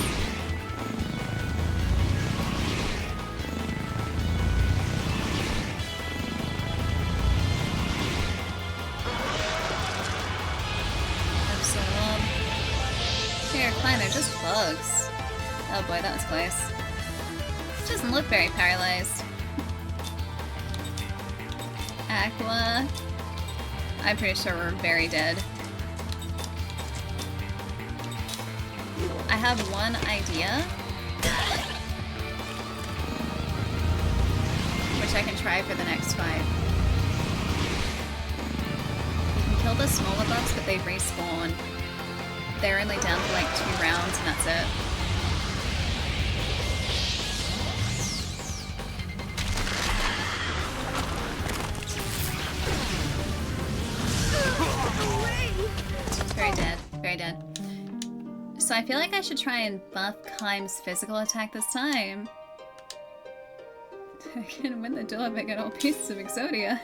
Here, fine, they're just bugs. Oh boy, that was close. Doesn't look very paralyzed. Aqua. I'm pretty sure we're very dead. I have one idea, which I can try for the next fight. You can kill the smaller bugs, but they respawn. They're only down for like 2 rounds and that's it. Very dead, very dead. So I feel like I should try and buff Kaim's physical attack this time. I can win the duel by getting all pieces of Exodia.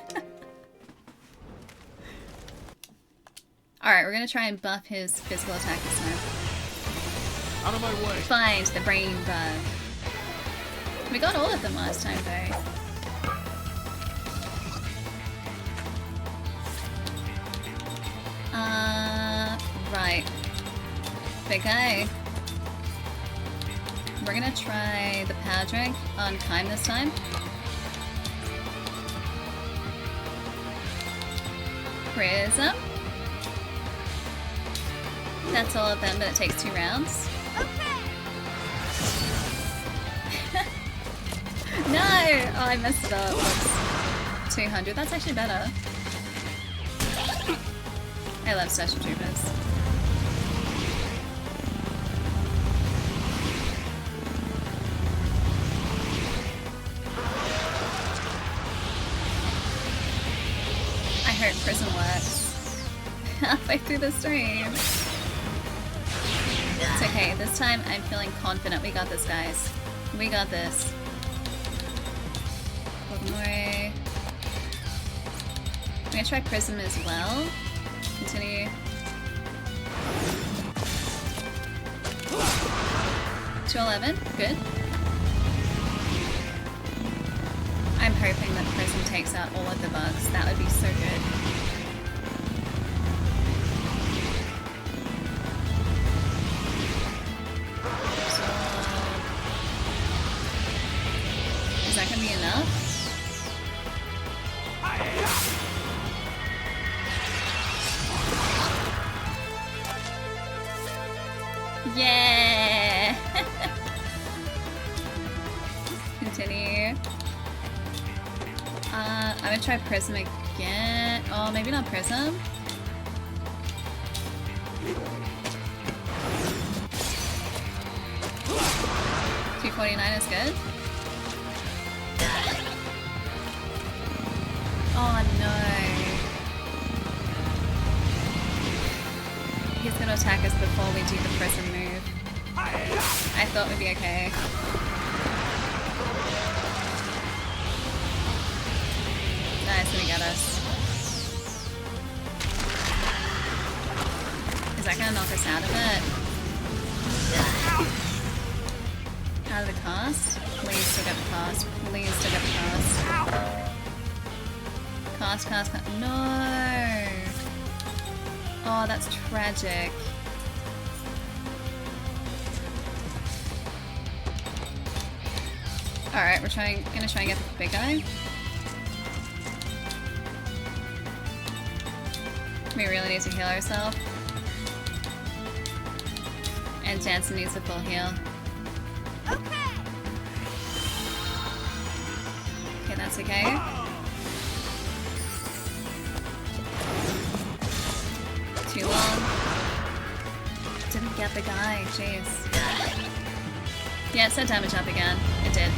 Alright, we're gonna try and buff his physical attack this time. Out of my way! Find the brain bug. We got all of them last time though. Right. Big guy. We're gonna try the power drink on Kaim this time. Prism. That's all of them, but it takes 2 rounds. Okay. No! Oh, I messed it up. Oops. 200. That's actually better. I love Special Troopers. I hope Prism works. Halfway through the stream. It's okay, this time I'm feeling confident. We got this, guys. We got this. One more. I'm gonna try Prism as well. Continue. To 11, good. I'm hoping that Prism takes out all of the bugs. That would be so good. Is that gonna be enough? Yeah! Continue. I'm gonna try Prism again. Oh, maybe not Prism. $249 is good. Oh no. He's gonna attack us before we do the Prism move. I thought we'd be okay. Nice, gonna get us. Is that gonna knock us out of it? Out of the cast? Please still get the cast. Please still get the cast. Cast. No! Oh, that's tragic. Alright, gonna try and get the big guy. We really need to heal ourselves. And Jansen needs a full heal. Okay, that's okay. Too long. Didn't get the guy, jeez. Yeah, it said damage up again. It did.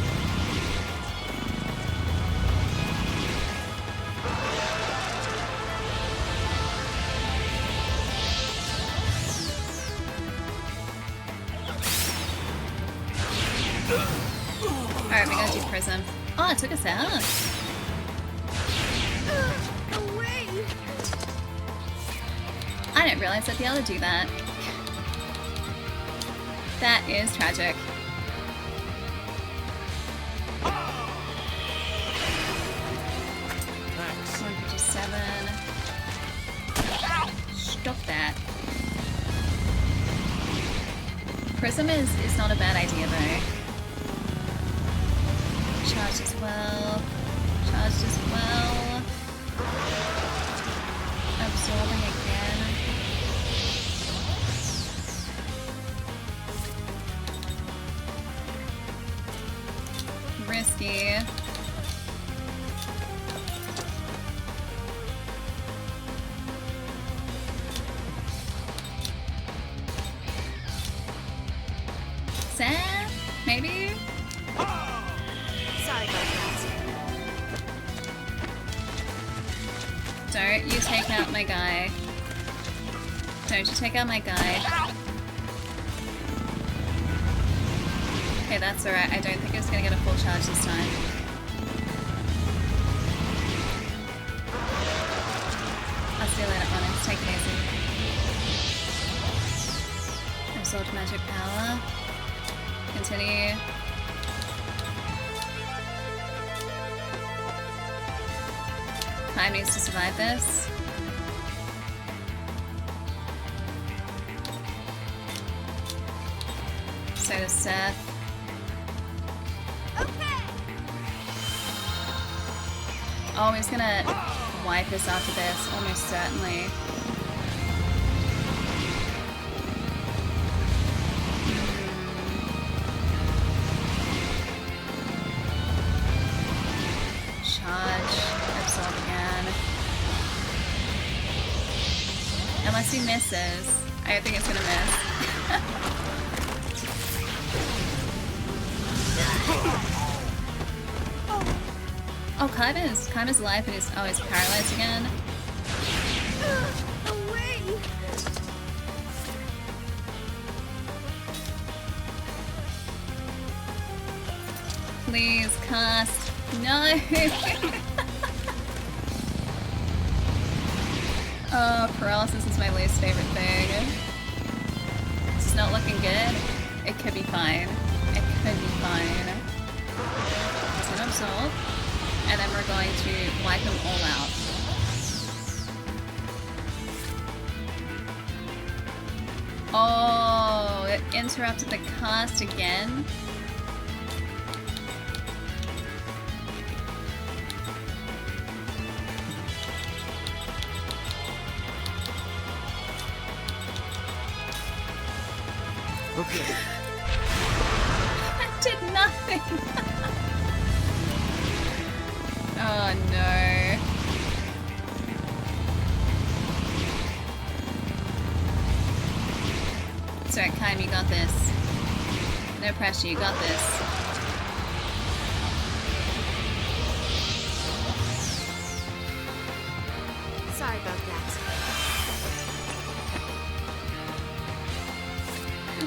Alright, we gotta do Prism. Oh, it took us out. Away! I didn't realize I'd be able to do that. That is tragic. Thanks. 157. Stop that. Prism is not a bad idea though. Charged as well. Charged as well. Absorbing again. Risky. Sam? Maybe? Sorry about that. Don't you take out my guy. Don't you take out my guy. Okay, that's alright. I don't think it's gonna get a full charge this time. I'll see you later, Onyx. Take it easy. Absorbed magic power. Continue. Kaim needs to survive this. So does Seth. Oh, he's gonna wipe us after this, almost certainly. Charge, absorb again. Unless he misses. I don't think it's gonna miss. Oh, Kaim is alive and he's paralyzed again. Away! Please cast. No! Oh, paralysis is my least favorite thing. This is not looking good. It could be fine. It could be fine. It's gonna absorb. And then we're going to wipe them all out. Oh, it interrupted the cast again. Okay. That did nothing. Oh no. It's alright, Kaim, you got this. No pressure, you got this. Sorry about that.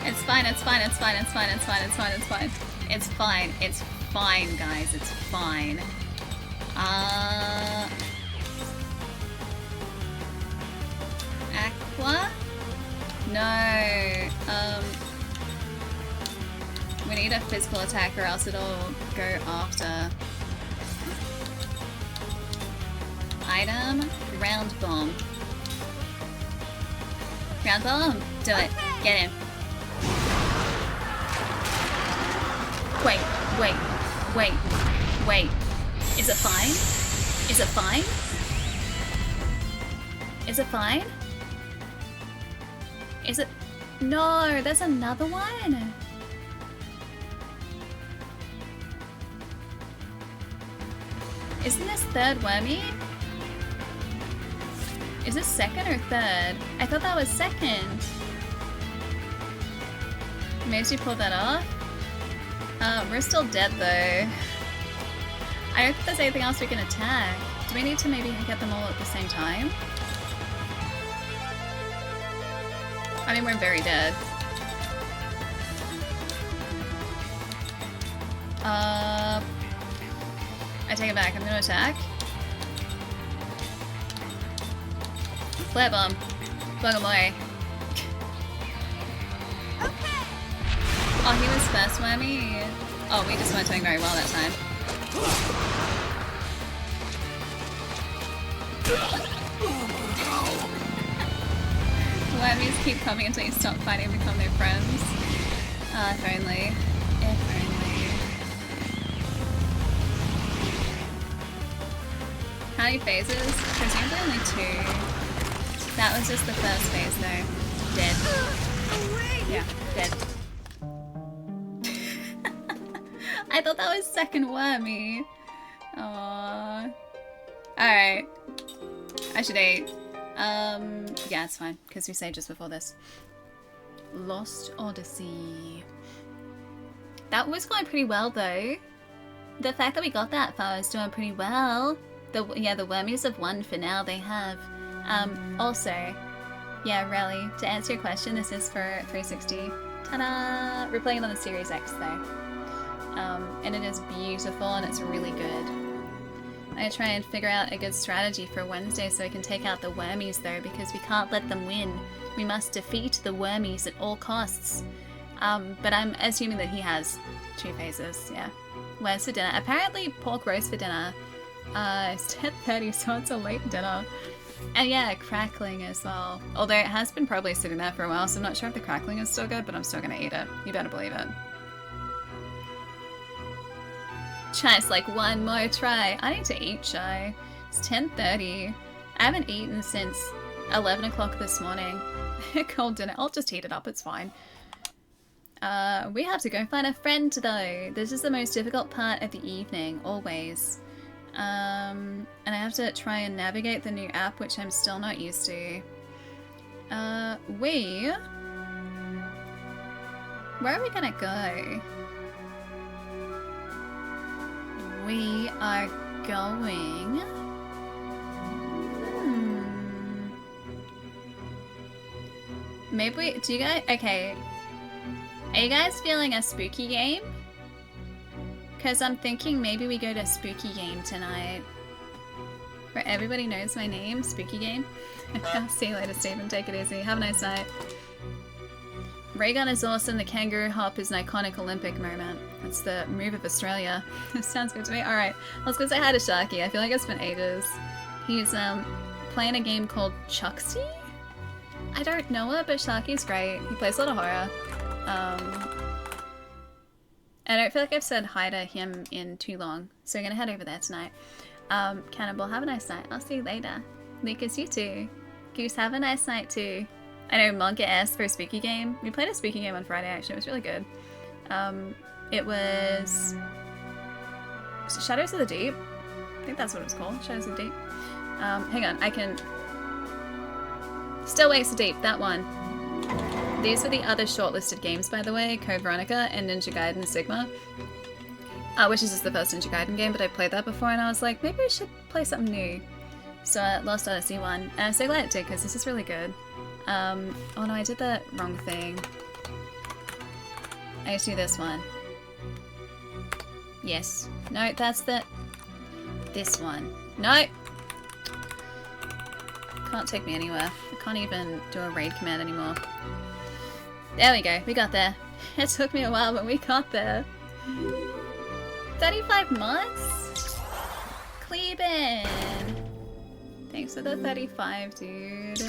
It's fine, it's fine, it's fine, it's fine, it's fine, it's fine, it's fine. It's fine, it's fine, guys, it's fine. Aqua? No. We need a physical attack or else it'll go after. Item, ground bomb. Ground bomb, do it. Get him. Wait. Is it fine? Is it fine? Is it fine? Is it? No, there's another one. Isn't this third wormy? Is this second or third? I thought that was second. Maybe we pulled that off? We're still dead though. I don't think there's anything else we can attack. Do we need to maybe get them all at the same time? I mean, we're very dead. I take it back. I'm gonna attack. Flare bomb. Bug away. Oh, he was first whammy. Oh, we just weren't doing very well that time. Whammies keep coming until you stop fighting and become their friends. Ah, if only. If only. How many phases? Presumably only 2. That was just the first phase though. Dead. Yeah, dead. I thought that was second wormy. Aww. Alright. I should eat. Yeah, it's fine, because we saved just before this. Lost Odyssey. That was going pretty well though. The fact that we got that far is doing pretty well. The wormies have won for now, they have. Also, yeah, really, to answer your question, this is for 360. Ta-da! We're playing it on the Series X though. And it is beautiful and it's really good. I try and figure out a good strategy for Wednesday so I can take out the wormies though, because we can't let them win. We must defeat the wormies at all costs. But I'm assuming that he has 2 phases, yeah. Where's for dinner? Apparently pork roast for dinner. It's 10:30, so it's a late dinner. And yeah, crackling as well. Although it has been probably sitting there for a while, so I'm not sure if the crackling is still good, but I'm still gonna eat it. You better believe it. Chai's like, one more try. I need to eat, Chai. It's 10:30. I haven't eaten since 11 o'clock this morning. Cold dinner. I'll just heat it up, it's fine. We have to go find a friend though. This is the most difficult part of the evening, always. And I have to try and navigate the new app, which I'm still not used to. Where are we gonna go? We are going... Maybe we... Do you guys... Okay. Are you guys feeling a spooky game? Because I'm thinking maybe we go to spooky game tonight. Where everybody knows my name, spooky game. See you later, Stephen. Take it easy. Have a nice night. Ray gun is awesome. The kangaroo hop is an iconic Olympic moment. That's the move of Australia. Sounds good to me. Alright, let's go say hi to Sharky. I feel like it's been ages. He's playing a game called Chucksy? I don't know it, but Sharky's great. He plays a lot of horror. I don't feel like I've said hi to him in too long, so we're gonna head over there tonight. Cannibal, have a nice night. I'll see you later. Lucas, you too. Goose, have a nice night too. I know Monka asked for a spooky game. We played a spooky game on Friday actually, it was really good. It was Shadows of the Deep. I think that's what it was called, Shadows of the Deep. Hang on, I can... Still Wakes the Deep, that one. These were the other shortlisted games, by the way, Code Veronica and Ninja Gaiden Sigma. Which is just the first Ninja Gaiden game, but I played that before and I was like, maybe I should play something new. So Lost Odyssey won, and I'm so glad it did because this is really good. Oh no, I did the wrong thing. I used to do this one. Yes. No, that's this one. No! Can't take me anywhere. I can't even do a raid command anymore. There we go, we got there. It took me a while, but we got there. 35 months? Cleeben! Thanks for the 35, dude.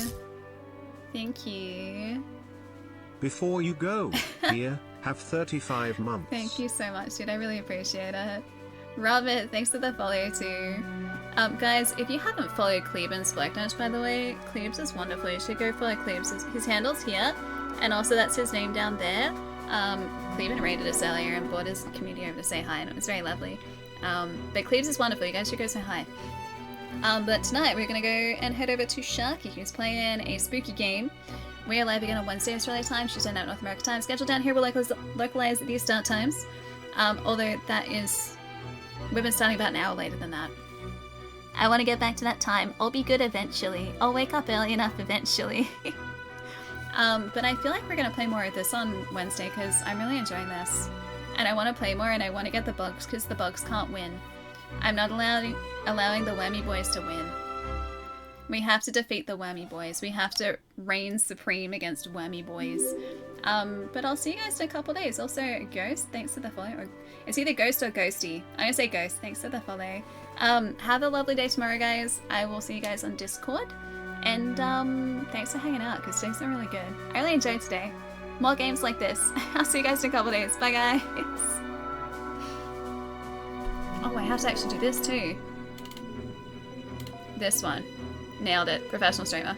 Thank you. Before you go, dear, have 35 months. Thank you so much, dude. I really appreciate it. Robert, thanks for the follow too. Guys, if you haven't followed Cleben's Blacknudge, by the way, Klebs is wonderful. You should go follow Klebs. His handle's here, and also that's his name down there. Cleben raided us earlier and brought his community over to say hi, and it was very lovely. But Klebs is wonderful. You guys should go say hi. But tonight we're gonna go and head over to Sharky, who's playing a spooky game. We are live again on Wednesday Australia time, Tuesday night North America time. Schedule down here will localize these start times. Although that is, we've been starting about an hour later than that. I want to get back to that time. I'll be good eventually. I'll wake up early enough eventually. But I feel like we're gonna play more of this on Wednesday because I'm really enjoying this. and I want to play more, and I want to get the bugs because the bugs can't win. I'm not allowing the Wormy Boys to win. We have to defeat the Wormy Boys. We have to reign supreme against Wormy Boys. But I'll see you guys in a couple days. Also, Ghost, thanks for the follow. Or, it's either Ghost or Ghosty. I'm gonna say Ghost, thanks for the follow. Have a lovely day tomorrow, guys. I will see you guys on Discord. And thanks for hanging out, because today's been really good. I really enjoyed today. More games like this. I'll see you guys in a couple days. Bye, guys. Oh, I have to actually do this too. This one. Nailed it. Professional streamer.